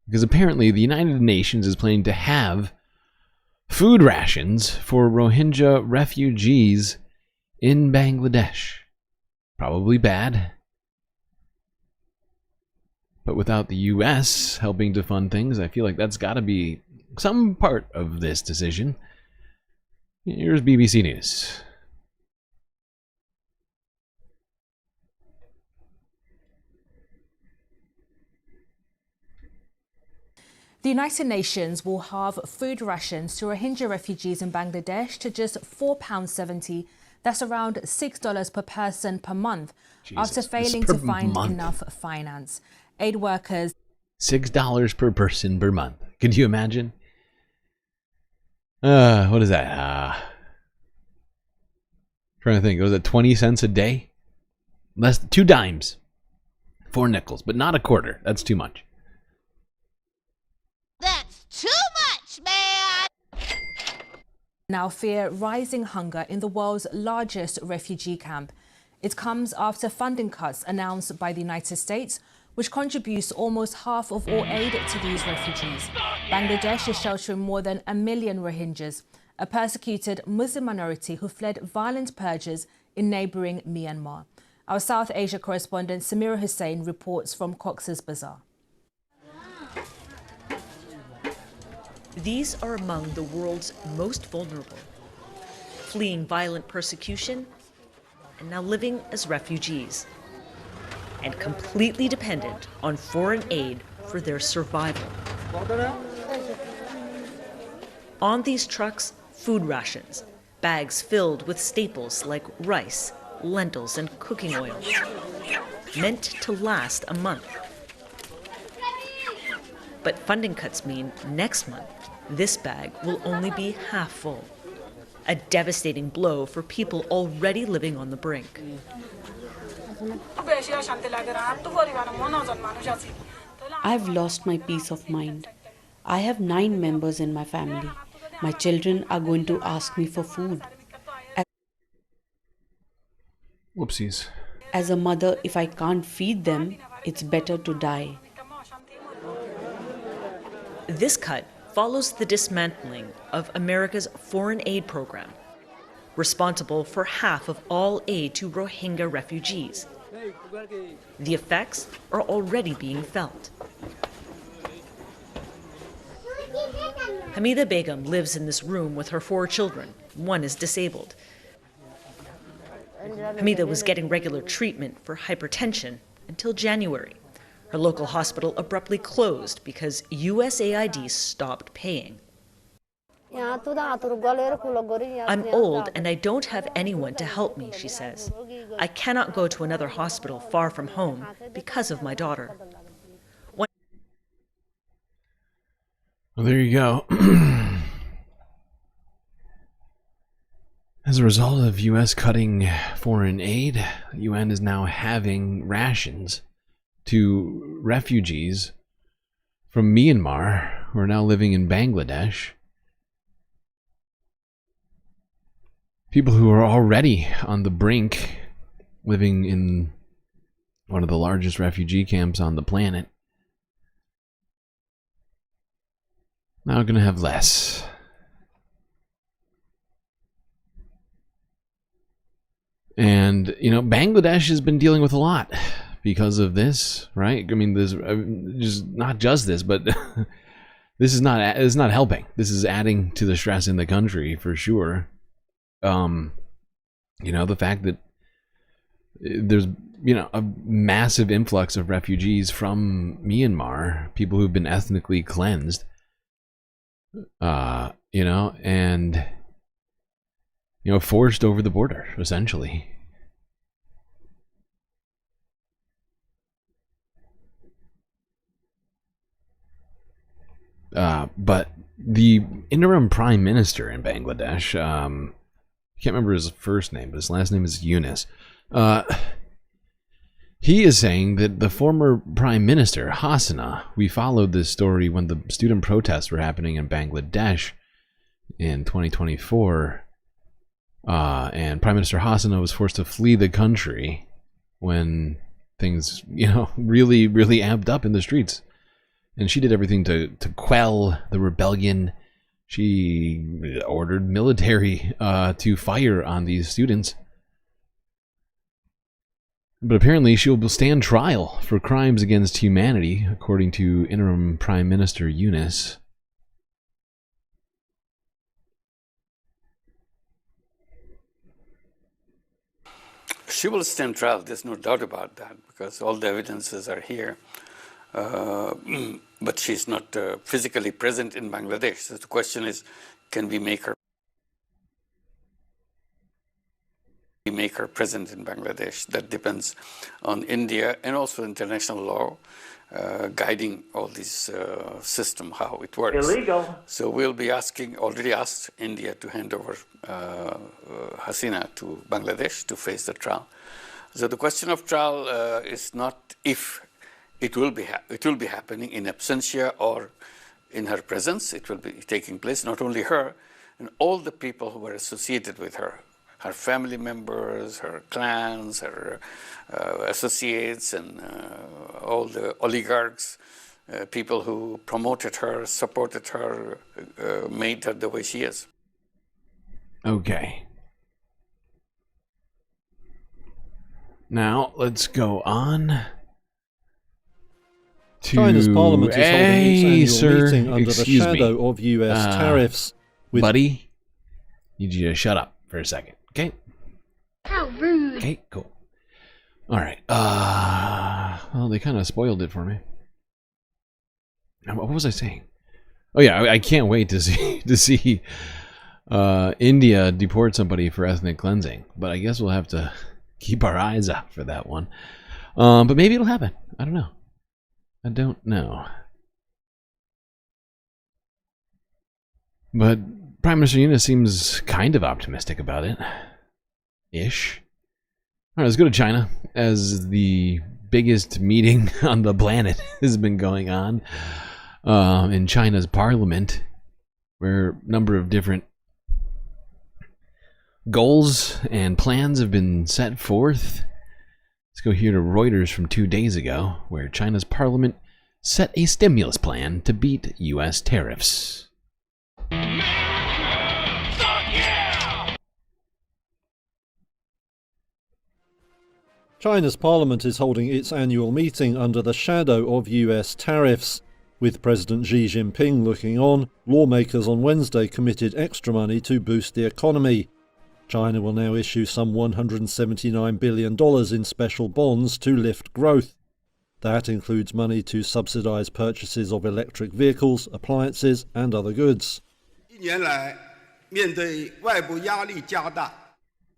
Because apparently the United Nations is planning to have food rations for Rohingya refugees in Bangladesh. Probably bad. But without the US helping to fund things, I feel like that's got to be some part of this decision. Here's BBC News. The United Nations will halve food rations to Rohingya refugees in Bangladesh to just £4.70. That's around $6 per person per month, after failing to find enough finance. Aid workers... $6 per person per month. Can you imagine? What is that? Trying to think. Was it 20 cents a day? Less 2 dimes. 4 nickels, but not a quarter. That's too much. That's too much, man! Now fear rising hunger in the world's largest refugee camp. It comes after funding cuts announced by the United States, which contributes almost half of all aid to these refugees. Bangladesh is sheltering more than 1 million Rohingyas, a persecuted Muslim minority who fled violent purges in neighbouring Myanmar. Our South Asia correspondent Samira Hussain reports from Cox's Bazar. These are among the world's most vulnerable, fleeing violent persecution and now living as refugees, and completely dependent on foreign aid for their survival. On these trucks, food rations, bags filled with staples like rice, lentils, and cooking oil, meant to last a month. But funding cuts mean next month, this bag will only be half full. A devastating blow for people already living on the brink. I've lost my peace of mind. I have 9 members in my family. My children are going to ask me for food. Whoopsies. As a mother, if I can't feed them, it's better to die. This cut follows the dismantling of America's foreign aid program, responsible for half of all aid to Rohingya refugees. The effects are already being felt. Hamida Begum lives in this room with her 4 children. One is disabled. Hamida was getting regular treatment for hypertension until January. Her local hospital abruptly closed because USAID stopped paying. I'm old and I don't have anyone to help me, she says. I cannot go to another hospital far from home because of my daughter. Well, there you go. As a result of U.S. cutting foreign aid, the UN is now having rations to refugees from Myanmar who are now living in Bangladesh. People who are already on the brink, living in one of the largest refugee camps on the planet, now going to have less. And, you know, Bangladesh has been dealing with a lot because of this, right? I mean, there's just not just this, but this is not helping. This is adding to the stress in the country for sure. You know, the fact that there's, you know, a massive influx of refugees from Myanmar, people who've been ethnically cleansed, you know, and, you know, forced over the border, essentially. But the interim prime minister in Bangladesh, I can't remember his first name, but his last name is Yunus. He is saying that the former prime minister, Hasina, we followed this story when the student protests were happening in Bangladesh in 2024, and Prime Minister Hasina was forced to flee the country when things, you know, really, really amped up in the streets. And she did everything to quell the rebellion. She ordered military to fire on these students. But apparently she will stand trial for crimes against humanity, according to interim Prime Minister Yunus. She will stand trial, there's no doubt about that, because all the evidences are here. But she's not physically present in Bangladesh. So the question is, can we make her present in Bangladesh? That depends on India and also international law guiding all this system, how it works. Illegal. So we'll be already asked India to hand over Hasina to Bangladesh to face the trial. So the question of trial is not if it will be happening in absentia or in her presence. It will be taking place, not only her, and all the people who were associated with her family members, her clans, her associates, and all the oligarchs, people who promoted her, supported her, made her the way she is. Okay. Now, let's go on to China's parliament is holding its annual meeting under the excuse shadow me. of US tariffs. Buddy, need you to shut up for a second, okay? How rude. Okay, cool. All right. Well, they kind of spoiled it for me. What was I saying? Oh yeah, I can't wait to see India deport somebody for ethnic cleansing. But I guess we'll have to keep our eyes out for that one. But maybe it'll happen. I don't know. I don't know. But Prime Minister Yunus seems kind of optimistic about it. Ish. right, let's go to China, as the biggest meeting on the planet has been going on in China's parliament, where a number of different goals and plans have been set forth. Let's go here to Reuters from 2 days ago, where China's parliament set a stimulus plan to beat U.S. tariffs. China's parliament is holding its annual meeting under the shadow of US tariffs. With President Xi Jinping looking on, lawmakers on Wednesday committed extra money to boost the economy. China will now issue some $179 billion in special bonds to lift growth. That includes money to subsidize purchases of electric vehicles, appliances, and other goods.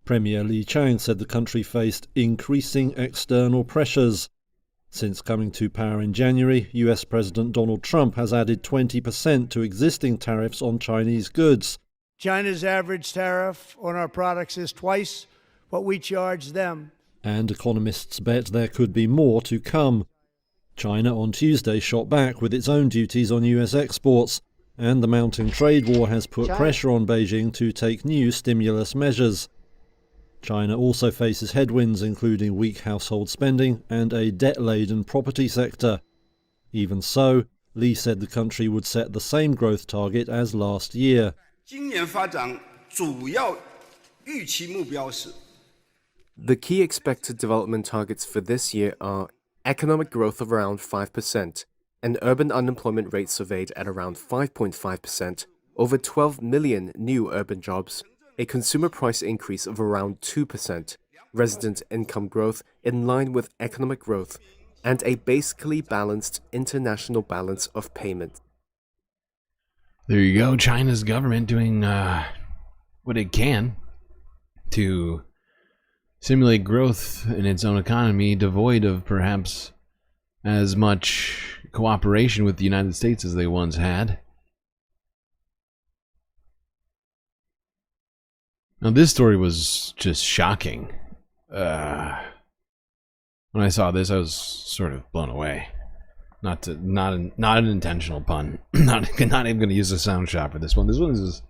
Premier Li Qiang said the country faced increasing external pressures. Since coming to power in January, US President Donald Trump has added 20% to existing tariffs on Chinese goods. China's average tariff on our products is twice what we charge them. And economists bet there could be more to come. China on Tuesday shot back with its own duties on US exports, and the mounting trade war has put pressure on Beijing to take new stimulus measures. China also faces headwinds, including weak household spending and a debt-laden property sector. Even so, Li said the country would set the same growth target as last year. The key expected development targets for this year are economic growth of around 5%, and urban unemployment rate surveyed at around 5.5%, over 12 million new urban jobs, a consumer price increase of around 2%, resident income growth in line with economic growth, and a basically balanced international balance of payment. There you go, China's government doing what it can to simulate growth in its own economy, devoid of perhaps as much cooperation with the United States as they once had. Now, this story was just shocking. When I saw this, I was sort of blown away. Not an intentional pun. not even going to use a sound shot for this one. This one is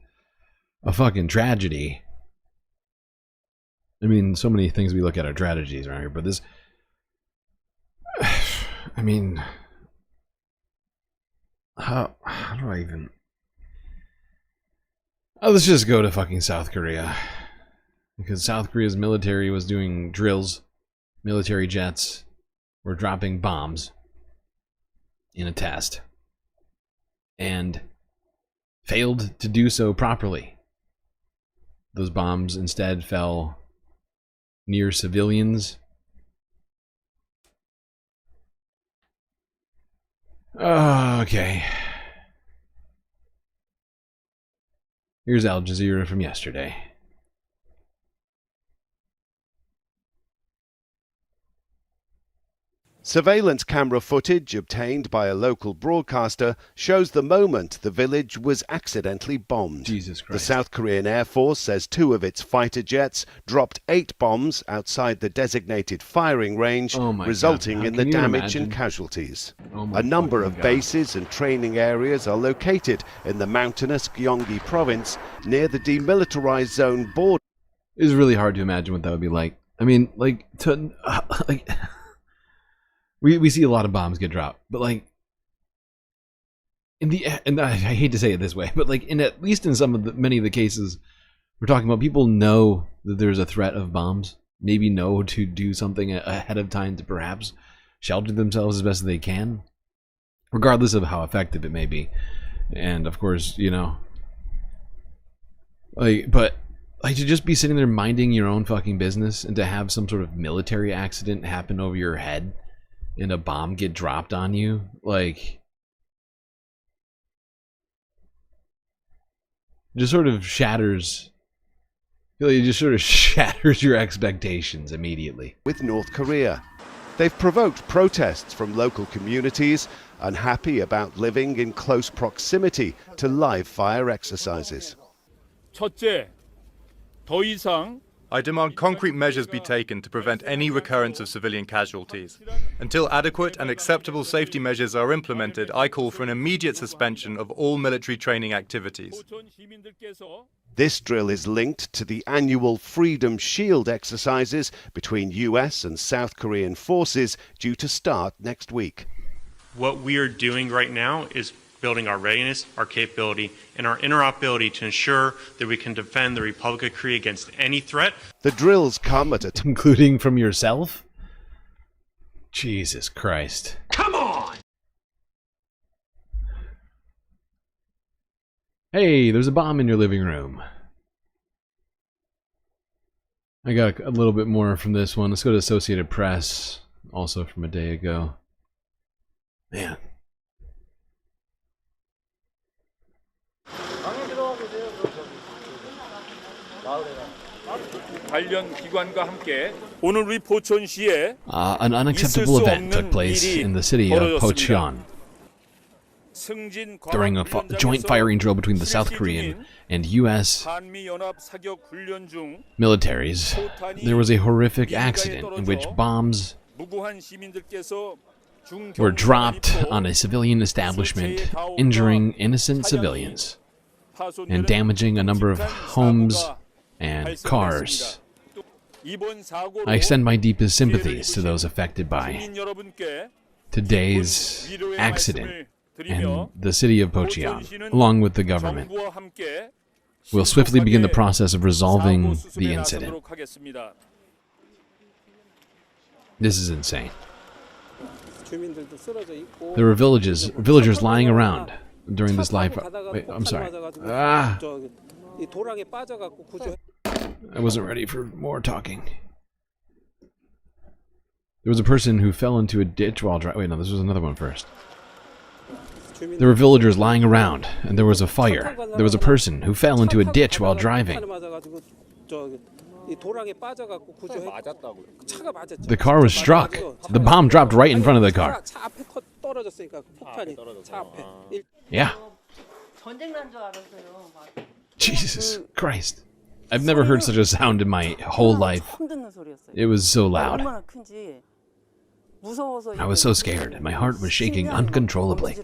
a fucking tragedy. I mean, so many things we look at are tragedies around here, but this... I mean... How do I even... Oh, let's just go to fucking South Korea. Because South Korea's military was doing drills. Military jets were dropping bombs in a test. And failed to do so properly. Those bombs instead fell near civilians. Okay. Here's Al Jazeera from yesterday. Surveillance camera footage obtained by a local broadcaster shows the moment the village was accidentally bombed. Jesus Christ. The South Korean Air Force says 2 of its fighter jets dropped 8 bombs outside the designated firing range, resulting in the damage and casualties. A number of bases and training areas are located in the mountainous Gyeonggi province near the demilitarized zone border. It's really hard to imagine what that would be like. I mean, like, We see a lot of bombs get dropped, but like and I hate to say it this way, but like at least in many of the cases we're talking about, people know that there's a threat of bombs, maybe know to do something ahead of time to perhaps shelter themselves as best as they can, regardless of how effective it may be. And of course, you know, but to just be sitting there minding your own fucking business and to have some sort of military accident happen over your head and a bomb get dropped on you, like, just sort of shatters your expectations immediately. With North Korea, they've provoked protests from local communities unhappy about living in close proximity to live fire exercises. 첫째, 더 이상 I demand concrete measures be taken to prevent any recurrence of civilian casualties. Until adequate and acceptable safety measures are implemented, I call for an immediate suspension of all military training activities. This drill is linked to the annual Freedom Shield exercises between US and South Korean forces due to start next week. What we are doing right now is building our readiness, our capability, and our interoperability to ensure that we can defend the Republic of Korea against any threat. The drills come at a time. Including from yourself? Jesus Christ. Come on! Hey, there's a bomb in your living room. I got a little bit more from this one. Let's go to Associated Press, also from a day ago. Man. An unacceptable event took place in the city of Pocheon during a joint firing drill between the South Korean and U.S. militaries. There was a horrific accident in which bombs were dropped on a civilian establishment, injuring innocent civilians and damaging a number of homes and cars. I extend my deepest sympathies to those affected by today's accident, and the city of Pocheon, along with the government, will swiftly begin the process of resolving the incident. This is insane. There were villagers lying around during this live... Wait, I'm sorry. I wasn't ready for more talking. There was a person who fell into a ditch while driving... Wait, no, this was another one first. There were villagers lying around, and there was a fire. There was a person who fell into a ditch while driving. The car was struck. The bomb dropped right in front of the car. Yeah. Jesus Christ. I've never heard such a sound in my whole life. It was so loud. I was so scared. My heart was shaking uncontrollably.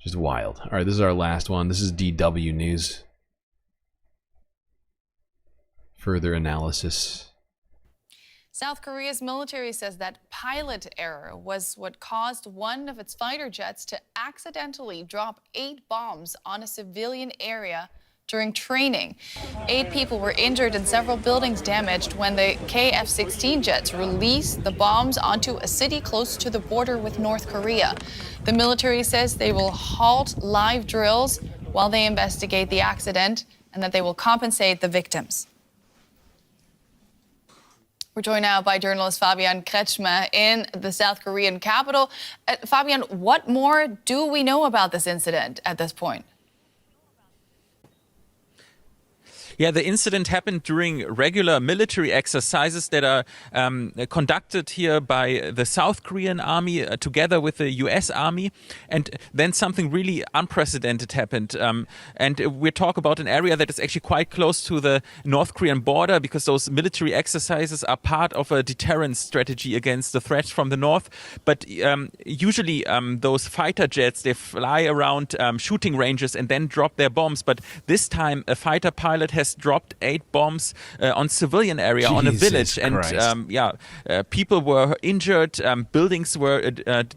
Just wild. All right, this is our last one. This is DW News. Further analysis. South Korea's military says that pilot error was what caused one of its fighter jets to accidentally drop 8 bombs on a civilian area during training. 8 people were injured and several buildings damaged when the KF-16 jets released the bombs onto a city close to the border with North Korea. The military says they will halt live drills while they investigate the accident and that they will compensate the victims. We're joined now by journalist Fabian Kretschmer in the South Korean capital. Fabian, what more do we know about this incident at this point? Yeah, the incident happened during regular military exercises that are conducted here by the South Korean army together with the US army. And then something really unprecedented happened. And we talk about an area that is actually quite close to the North Korean border because those military exercises are part of a deterrence strategy against the threats from the north. But usually those fighter jets, they fly around shooting ranges and then drop their bombs. But this time a fighter pilot has dropped 8 bombs on civilian area on a village, and people were injured, buildings were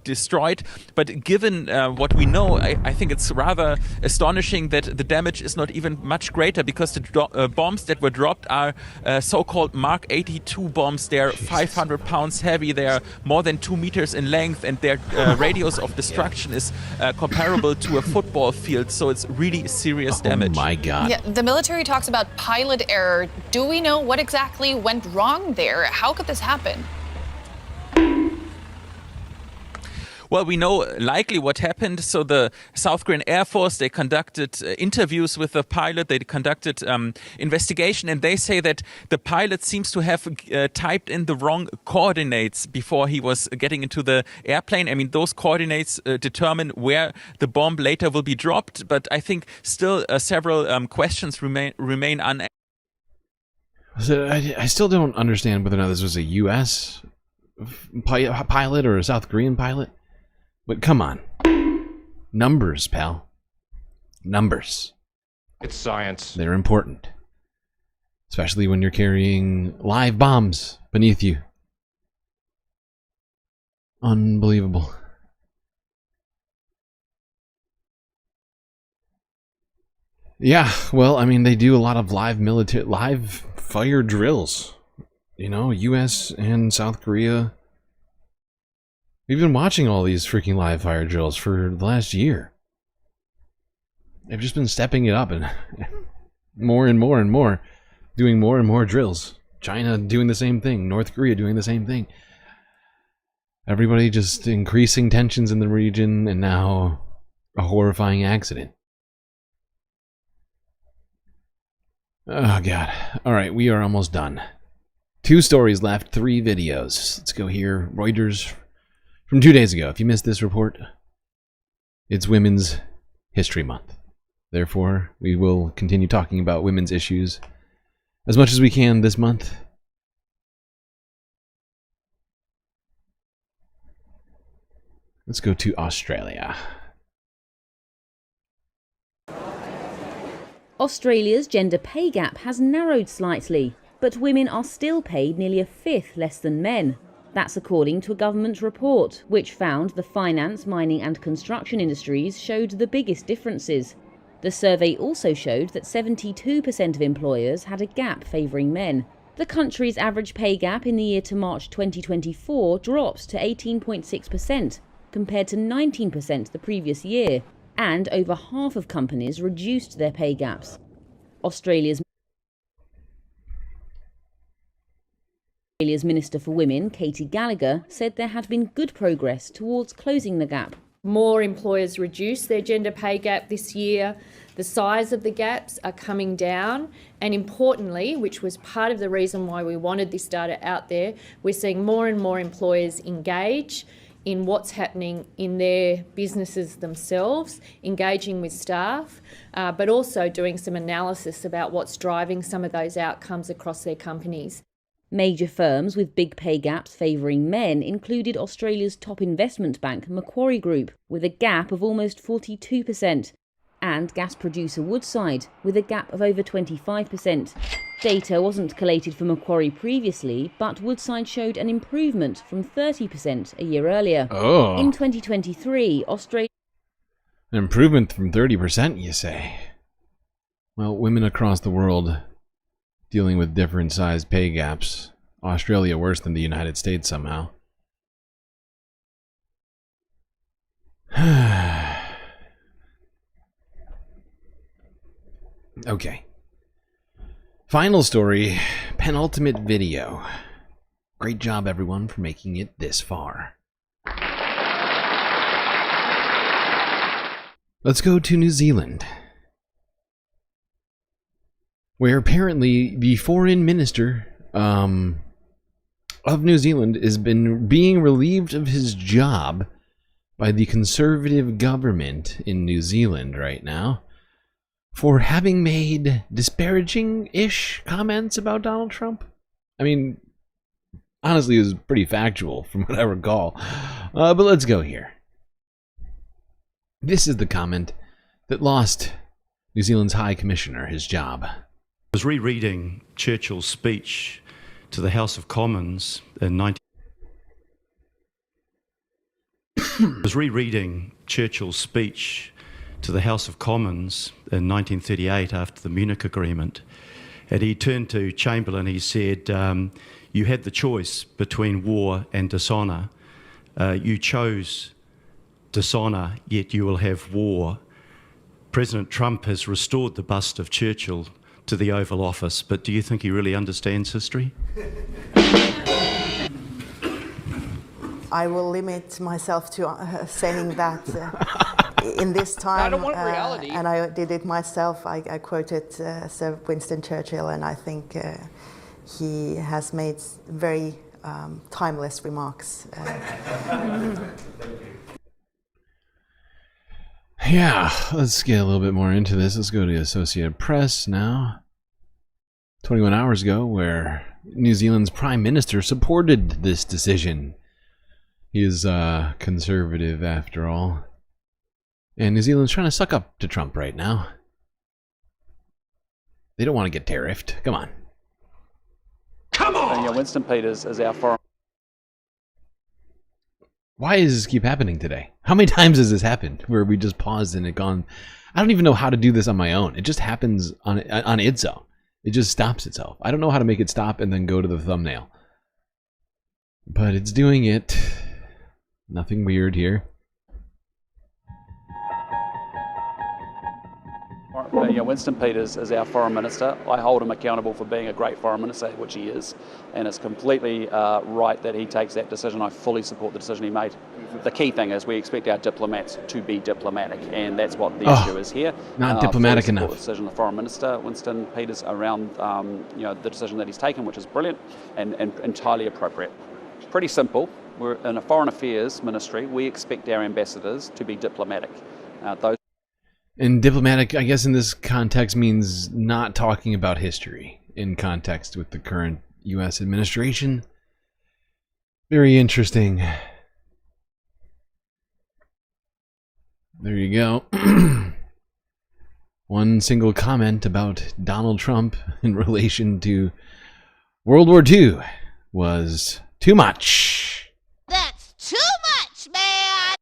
destroyed. But given what we know, I think it's rather astonishing that the damage is not even much greater because the bombs that were dropped are so-called Mark 82 bombs. They're 500 pounds heavy, they're more than 2 meters in length, and their radius of destruction is comparable to a football field, so it's really serious damage. Oh my God. Yeah, the military talks about pilot error. Do we know what exactly went wrong there? How could this happen? Well, we know likely what happened. So the South Korean Air Force, they conducted interviews with the pilot. They conducted investigation, and they say that the pilot seems to have typed in the wrong coordinates before he was getting into the airplane. I mean, those coordinates determine where the bomb later will be dropped. But I think still several questions remain unanswered. So I still don't understand whether or not this was a U.S. pilot or a South Korean pilot. But come on. Numbers, pal. Numbers. It's science. They're important. Especially when you're carrying live bombs beneath you. Unbelievable. Yeah, well, I mean, they do a lot of live fire drills. You know, US and South Korea. We've been watching all these freaking live fire drills for the last year. They've just been stepping it up and more and more and more, doing more and more drills. China doing the same thing, North Korea doing the same thing. Everybody just increasing tensions in the region, and now a horrifying accident. Oh god. Alright, we are almost done. 2 stories left, 3 videos. Let's go here. Reuters from 2 days ago. If you missed this report, it's Women's History Month. Therefore, we will continue talking about women's issues as much as we can this month. Let's go to Australia. Australia's gender pay gap has narrowed slightly, but women are still paid nearly a fifth less than men. That's according to a government report, which found the finance, mining and construction industries showed the biggest differences. The survey also showed that 72% of employers had a gap favouring men. The country's average pay gap in the year to March 2024 dropped to 18.6%, compared to 19% the previous year, and over half of companies reduced their pay gaps. Australia's Minister for Women, Katie Gallagher, said there had been good progress towards closing the gap. More employers reduced their gender pay gap this year. The size of the gaps are coming down. And importantly, which was part of the reason why we wanted this data out there, we're seeing more and more employers engage in what's happening in their businesses themselves, engaging with staff, but also doing some analysis about what's driving some of those outcomes across their companies. Major firms with big pay gaps favouring men included Australia's top investment bank, Macquarie Group, with a gap of almost 42%, and gas producer Woodside, with a gap of over 25%. Data wasn't collated for Macquarie previously, but Woodside showed an improvement from 30% a year earlier. Oh. In 2023, Australia... An improvement from 30%, you say? Well, women across the world dealing with different sized pay gaps. Australia worse than the United States somehow. Okay. Final story, penultimate video. Great job, everyone, for making it this far. Let's go to New Zealand, where apparently the foreign minister of New Zealand has been being relieved of his job by the Conservative government in New Zealand right now for having made disparaging-ish comments about Donald Trump. I mean, honestly, it was pretty factual from what I recall. But let's go here. This is the comment that lost New Zealand's High Commissioner his job. I was rereading Churchill's speech to the House of Commons in 1938 after the Munich Agreement, and he turned to Chamberlain. He said, "You had the choice between war and dishonour. You chose dishonour, yet you will have war." President Trump has restored the bust of Churchill to the Oval Office, but do you think he really understands history? I will limit myself to saying that in this time, I don't want reality. and I did it myself. I quoted Sir Winston Churchill, and I think he has made very timeless remarks. Yeah, let's get a little bit more into this. Let's go to Associated Press now. 21 hours ago, where New Zealand's Prime Minister supported this decision. He is conservative, after all. And New Zealand's trying to suck up to Trump right now. They don't want to get tariffed. Come on. Come on! Yeah, Winston Peters is our foreign... Why does this keep happening today? How many times has this happened where we just paused and it gone? I don't even know how to do this on my own. It just happens on its own. It just stops itself. I don't know how to make it stop and then go to the thumbnail. But it's doing it. Nothing weird here. Yeah, Winston Peters is our foreign minister. I hold him accountable for being a great foreign minister, which he is, and it's completely right that he takes that decision. I fully support the decision he made. The key thing is we expect our diplomats to be diplomatic, and that's what the issue is here. Not diplomatic enough. The decision of the foreign minister, Winston Peters, around the decision that he's taken, which is brilliant and entirely appropriate. Pretty simple. We're in a foreign affairs ministry. We expect our ambassadors to be diplomatic. And diplomatic, I guess in this context, means not talking about history in context with the current U.S. administration. Very interesting. There you go. One single comment about Donald Trump in relation to World War II was too much. That's too much, man!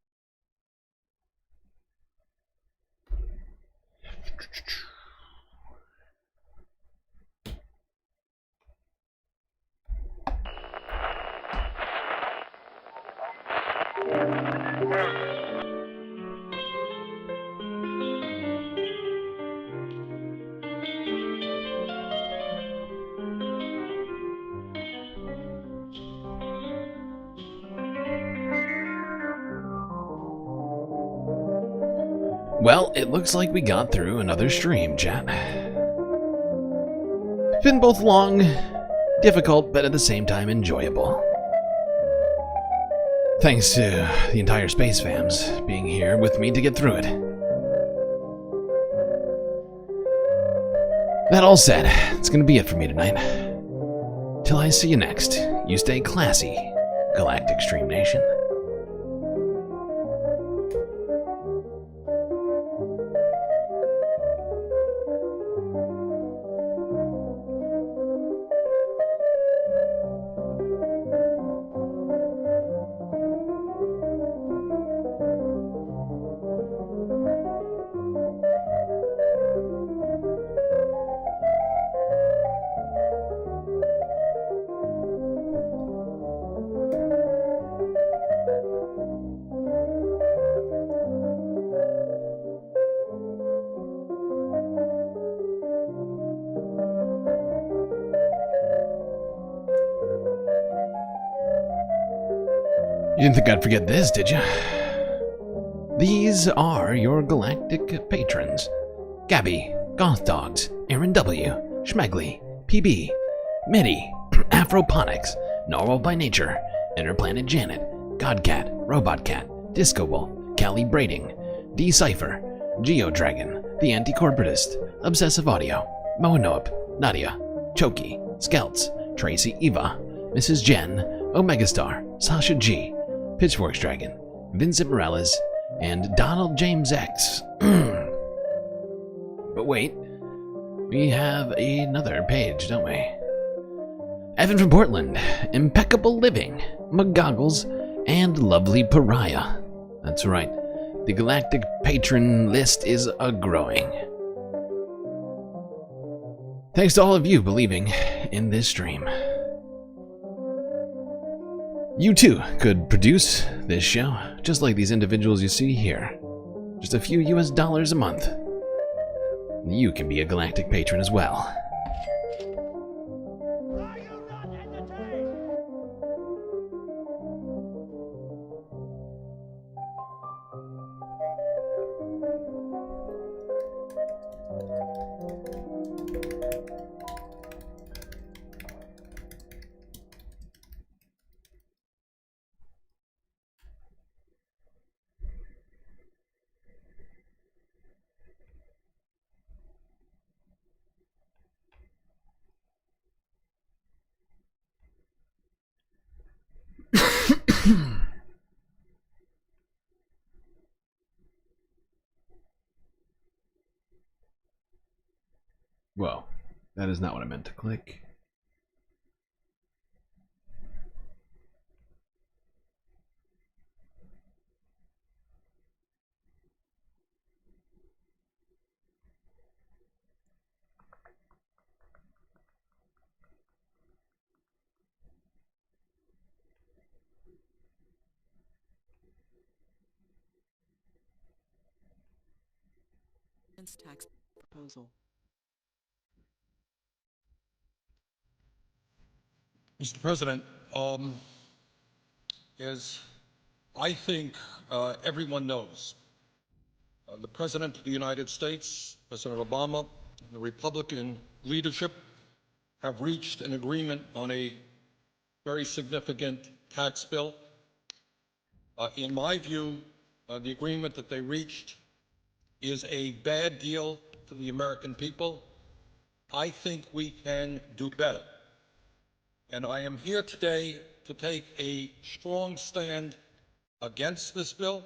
Well, it looks like we got through another stream, chat. It's been both long, difficult, but at the same time enjoyable. Thanks to the entire Space Fams being here with me to get through it. That all said, it's gonna be it for me tonight. Till I see you next, you stay classy, Galactic Stream Nation. You didn't think I'd forget this, did you? These are your galactic patrons. Gabby, Goth Dogs, Aaron W., Schmegley, PB, Mitty, Afroponics, Normal by Nature, Interplanet Janet, Godcat, Robot Cat, Disco Wolf, Cali Braiding, D-Cypher, Geodragon, The Anti-Corporatist, Obsessive Audio, Moanoap, Nadia, Choki, Skelts, Tracy Eva, Mrs. Jen, Omegastar, Sasha G, Pitchforks Dragon, Vincent Morales, and Donald James X. But wait, we have another page, don't we? Evan from Portland, Impeccable Living, McGoggles, and Lovely Pariah. That's right, the Galactic patron list is a-growing. Thanks to all of you believing in this stream. You too could produce this show, just like these individuals you see here. Just a few US dollars a month. You can be a Galactic patron as well. Whoa, that is not what I meant to click. Tax proposal. Mr. President, as I think everyone knows, the President of the United States, President Obama, and the Republican leadership have reached an agreement on a very significant tax bill. In my view, the agreement that they reached is a bad deal for the American people. I think we can do better. And I am here today to take a strong stand against this bill,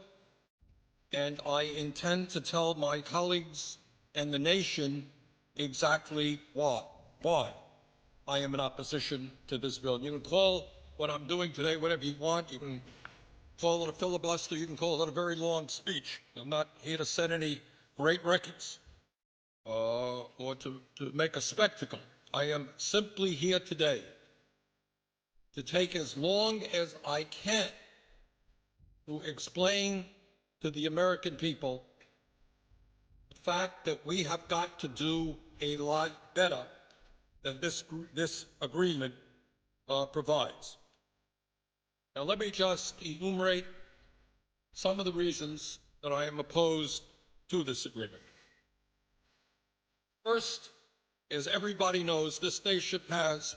and I intend to tell my colleagues and the nation exactly why I am in opposition to this bill. You can call what I'm doing today whatever you want. You can call it a filibuster. You can call it a very long speech. I'm not here to set any great records or to make a spectacle. I am simply here today to take as long as I can to explain to the American people the fact that we have got to do a lot better than this agreement provides. Now, let me just enumerate some of the reasons that I am opposed to this agreement. First, as everybody knows, this nation has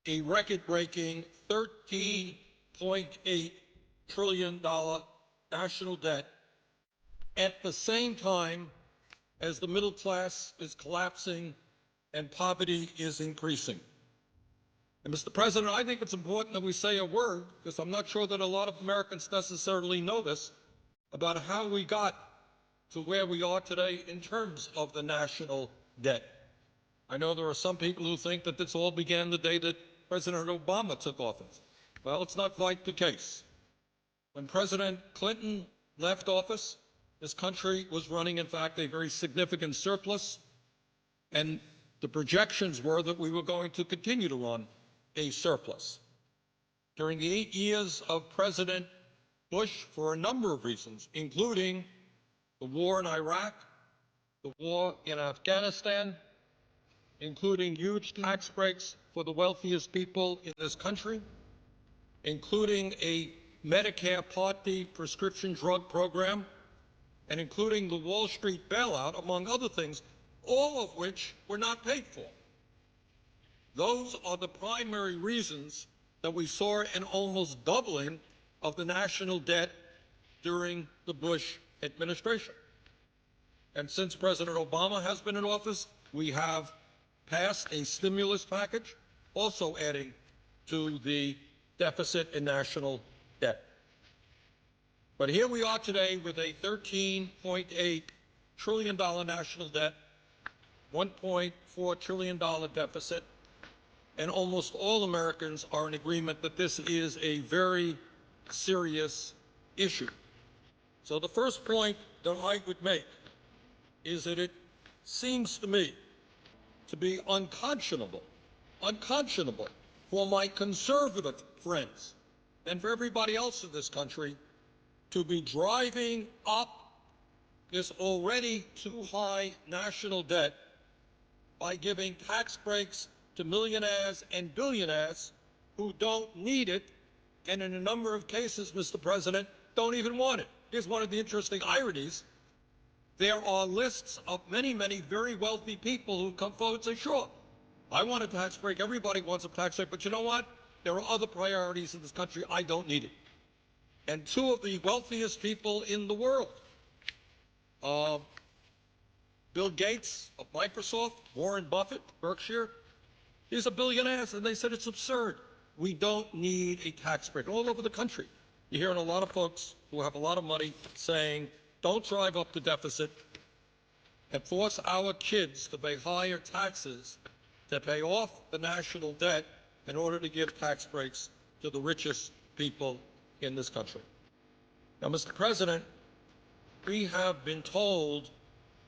a record-breaking $13.8 trillion national debt at the same time as the middle class is collapsing and poverty is increasing. And Mr. President, I think it's important that we say a word, because I'm not sure that a lot of Americans necessarily know this, about how we got to where we are today in terms of the national debt. I know there are some people who think that this all began the day that President Obama took office. Well, it's not quite the case. When President Clinton left office, this country was running, in fact, a very significant surplus, and the projections were that we were going to continue to run a surplus. During the 8 years of President Bush, for a number of reasons, including the war in Iraq, the war in Afghanistan, including huge tax breaks for the wealthiest people in this country, including a Medicare Part D prescription drug program, and including the Wall Street bailout, among other things, all of which were not paid for. Those are the primary reasons that we saw an almost doubling of the national debt during the Bush administration. And since President Obama has been in office, we have passed a stimulus package, also adding to the deficit in national debt. But here we are today with a $13.8 trillion national debt, $1.4 trillion deficit, and almost all Americans are in agreement that this is a very serious issue. So the first point that I would make is that it seems to me to be unconscionable for my conservative friends and for everybody else in this country to be driving up this already too high national debt by giving tax breaks to millionaires and billionaires who don't need it, and in a number of cases, Mr. President, don't even want it. Here's one of the interesting ironies. There are lists of many, many very wealthy people who come forward and say, sure, I want a tax break. Everybody wants a tax break. But you know what? There are other priorities in this country. I don't need it. And two of the wealthiest people in the world, Bill Gates of Microsoft, Warren Buffett, Berkshire, these are billionaires, and they said it's absurd. We don't need a tax break. All over the country, You're hearing a lot of folks who have a lot of money saying, don't drive up the deficit and force our kids to pay higher taxes to pay off the national debt in order to give tax breaks to the richest people in this country. Now, Mr. President, we have been told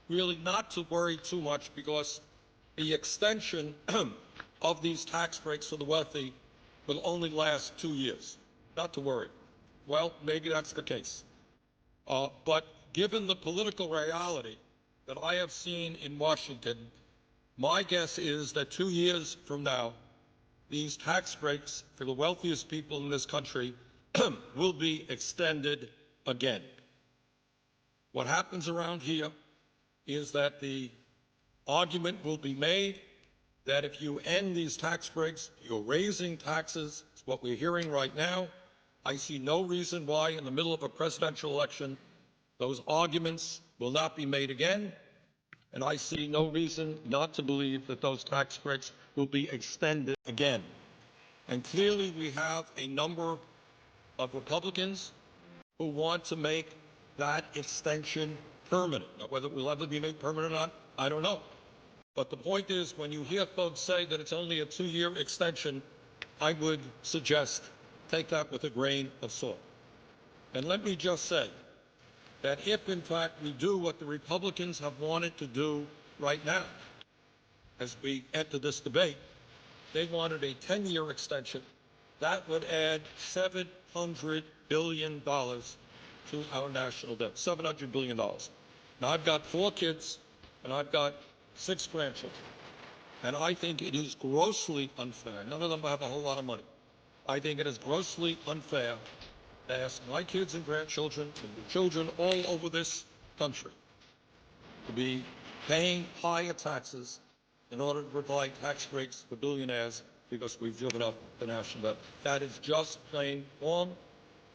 really not to worry too much because the extension of these tax breaks for the wealthy will only last 2 years. Not to worry. Well, maybe that's the case. But given the political reality that I have seen in Washington, my guess is that 2 years from now, these tax breaks for the wealthiest people in this country will be extended again. What happens around here is that the argument will be made that if you end these tax breaks, you're raising taxes. It's what we're hearing right now. I see no reason why in the middle of a presidential election, those arguments will not be made again. And I see no reason not to believe that those tax breaks will be extended again. And clearly we have a number of Republicans who want to make that extension permanent. Now, whether it will ever be made permanent or not, I don't know. But the point is, when you hear folks say that it's only a 2-year extension, I would suggest take that with a grain of salt. And let me just say that if, in fact, we do what the Republicans have wanted to do right now, as we enter this debate, they wanted a 10-year extension. That would add $700 billion to our national debt, $700 billion. Now, I've got 4 kids, and I've got 6 grandchildren. And I think it is grossly unfair. None of them have a whole lot of money. I think it is grossly unfair to ask my kids and grandchildren and children all over this country to be paying higher taxes in order to provide tax breaks for billionaires because we've driven up the national debt. That is just plain wrong.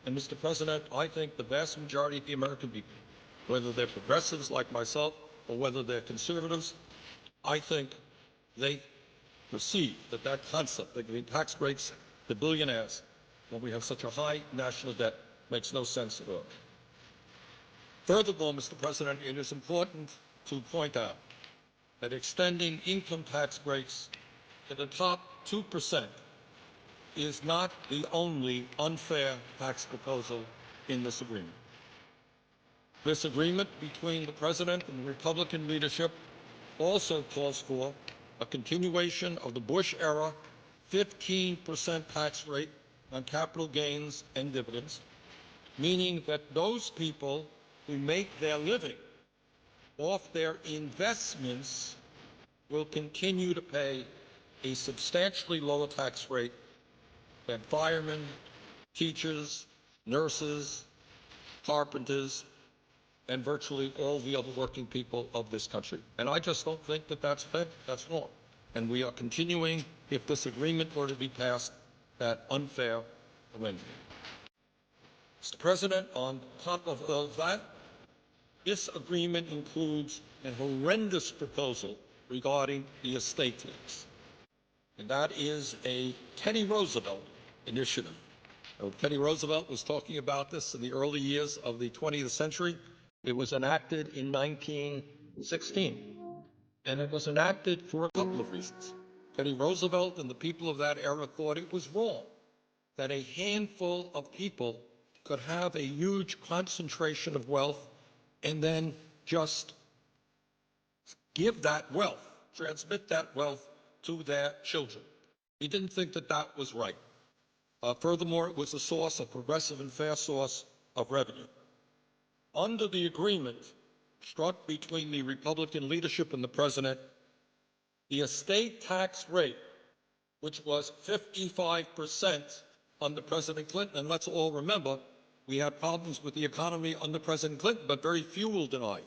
And Mr. President, I think the vast majority of the American people, whether they're progressives like myself or whether they're conservatives, I think they perceive that that concept of giving tax breaks to billionaires when we have such a high national debt makes no sense at all. Furthermore, Mr. President, it is important to point out that extending income tax breaks to the top 2% is not the only unfair tax proposal in this agreement. This agreement between the President and the Republican leadership also calls for a continuation of the Bush-era 15% tax rate on capital gains and dividends, meaning that those people who make their living off their investments will continue to pay a substantially lower tax rate than firemen, teachers, nurses, carpenters, and virtually all the other working people of this country. And I just don't think that that's fair. That's wrong. And we are continuing, if this agreement were to be passed, that unfair arrangement. Mr. President, on top of all that, this agreement includes a horrendous proposal regarding the estate tax. And that is a Teddy Roosevelt initiative. Teddy Roosevelt was talking about this in the early years of the 20th century. It was enacted in 1916. And it was enacted for a couple of reasons. Teddy Roosevelt and the people of that era thought it was wrong that a handful of people could have a huge concentration of wealth and then just give that wealth, transmit that wealth to their children. He didn't think that that was right. Furthermore, it was a source, a progressive and fair source of revenue. Under the agreement struck between the Republican leadership and the President, the estate tax rate, which was 55% under President Clinton, and let's all remember, we had problems with the economy under President Clinton, but very few will deny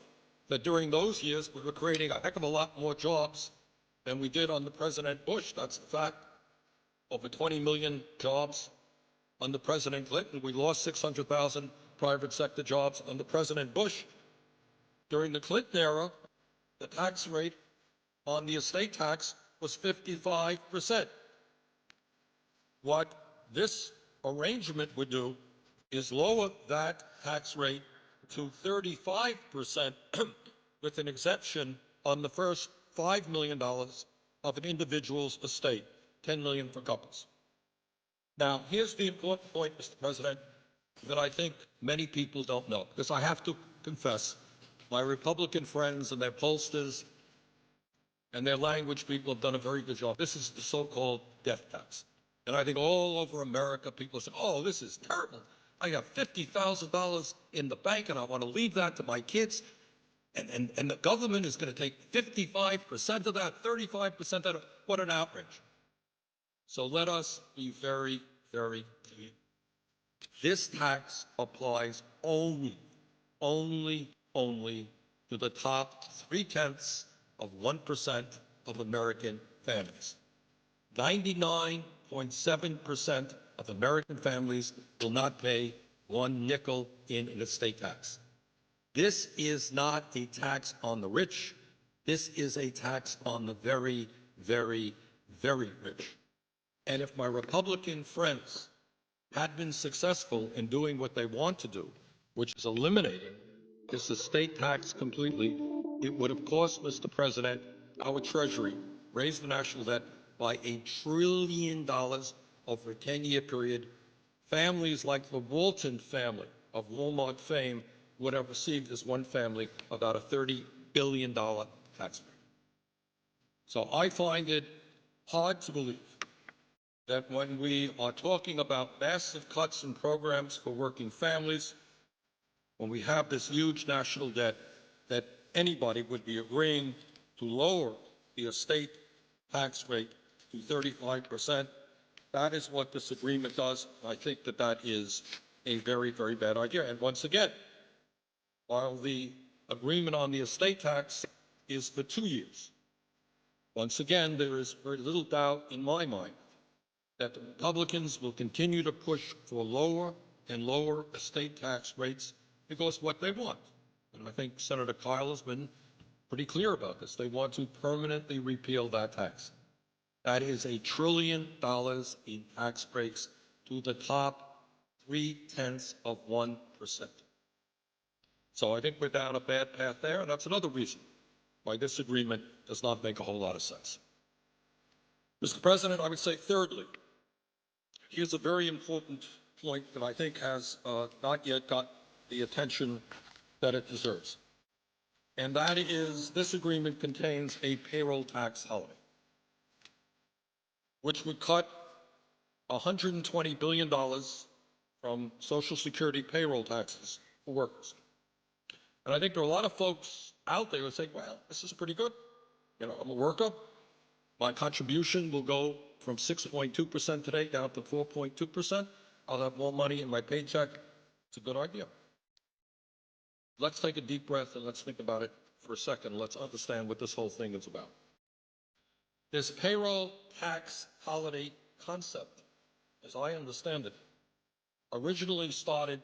that during those years we were creating a heck of a lot more jobs than we did under President Bush. That's a fact. Over 20 million jobs under President Clinton. We lost 600,000 private sector jobs under President Bush. During the Clinton era, the tax rate on the estate tax was 55%. What this arrangement would do is lower that tax rate to 35% with an exemption on the first $5 million of an individual's estate, $10 million for couples. Now, here's the important point, Mr. President, that I think many people don't know, because I have to confess, my Republican friends and their pollsters and their language people have done a very good job. This is the so-called death tax. And I think all over America, people say, oh, this is terrible. I have $50,000 in the bank and I want to leave that to my kids. And the government is going to take 55% of that, 35% of that. What an outrage. So let us be very, very clear. This tax applies only to the top 0.3% of American families. 99.7% of American families will not pay one nickel in an estate tax. This is not a tax on the rich. This is a tax on the very, very, very rich. And if my Republican friends had been successful in doing what they want to do, which is eliminating this estate tax completely, it would have cost, Mr. President, our Treasury, raised the national debt by $1 trillion over a 10-year period. Families like the Walton family of Walmart fame would have received, as one family, about a $30 billion tax break. So I find it hard to believe that when we are talking about massive cuts in programs for working families, when we have this huge national debt, that anybody would be agreeing to lower the estate tax rate to 35%. That is what this agreement does. I think that that is a very, very bad idea. And once again, while the agreement on the estate tax is for 2 years, once again, there is very little doubt in my mind that the Republicans will continue to push for lower and lower estate tax rates because what they want, and I think Senator Kyle has been pretty clear about this, they want to permanently repeal that tax. That is $1 trillion in tax breaks to the top 0.3%. So I think we're down a bad path there, and that's another reason why this agreement does not make a whole lot of sense. Mr. President, I would say thirdly, here's a very important point that I think has not yet got the attention that it deserves. And that is, this agreement contains a payroll tax holiday, which would cut $120 billion from Social Security payroll taxes for workers. And I think there are a lot of folks out there who say, well, this is pretty good. You know, I'm a worker. My contribution will go from 6.2% today down to 4.2%. I'll have more money in my paycheck. It's a good idea. Let's take a deep breath and let's think about it for a second. Let's understand what this whole thing is about. This payroll tax holiday concept, as I understand it, originally started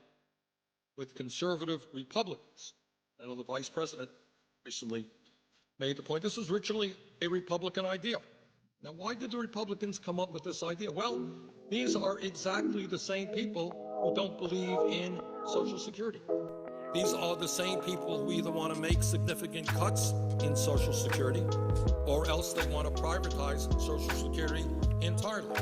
with conservative Republicans. I know the Vice President recently made the point this was originally a Republican idea. Now, why did the Republicans come up with this idea? Well, these are exactly the same people who don't believe in Social Security. These are the same people who either want to make significant cuts in Social Security or else they want to privatize Social Security entirely.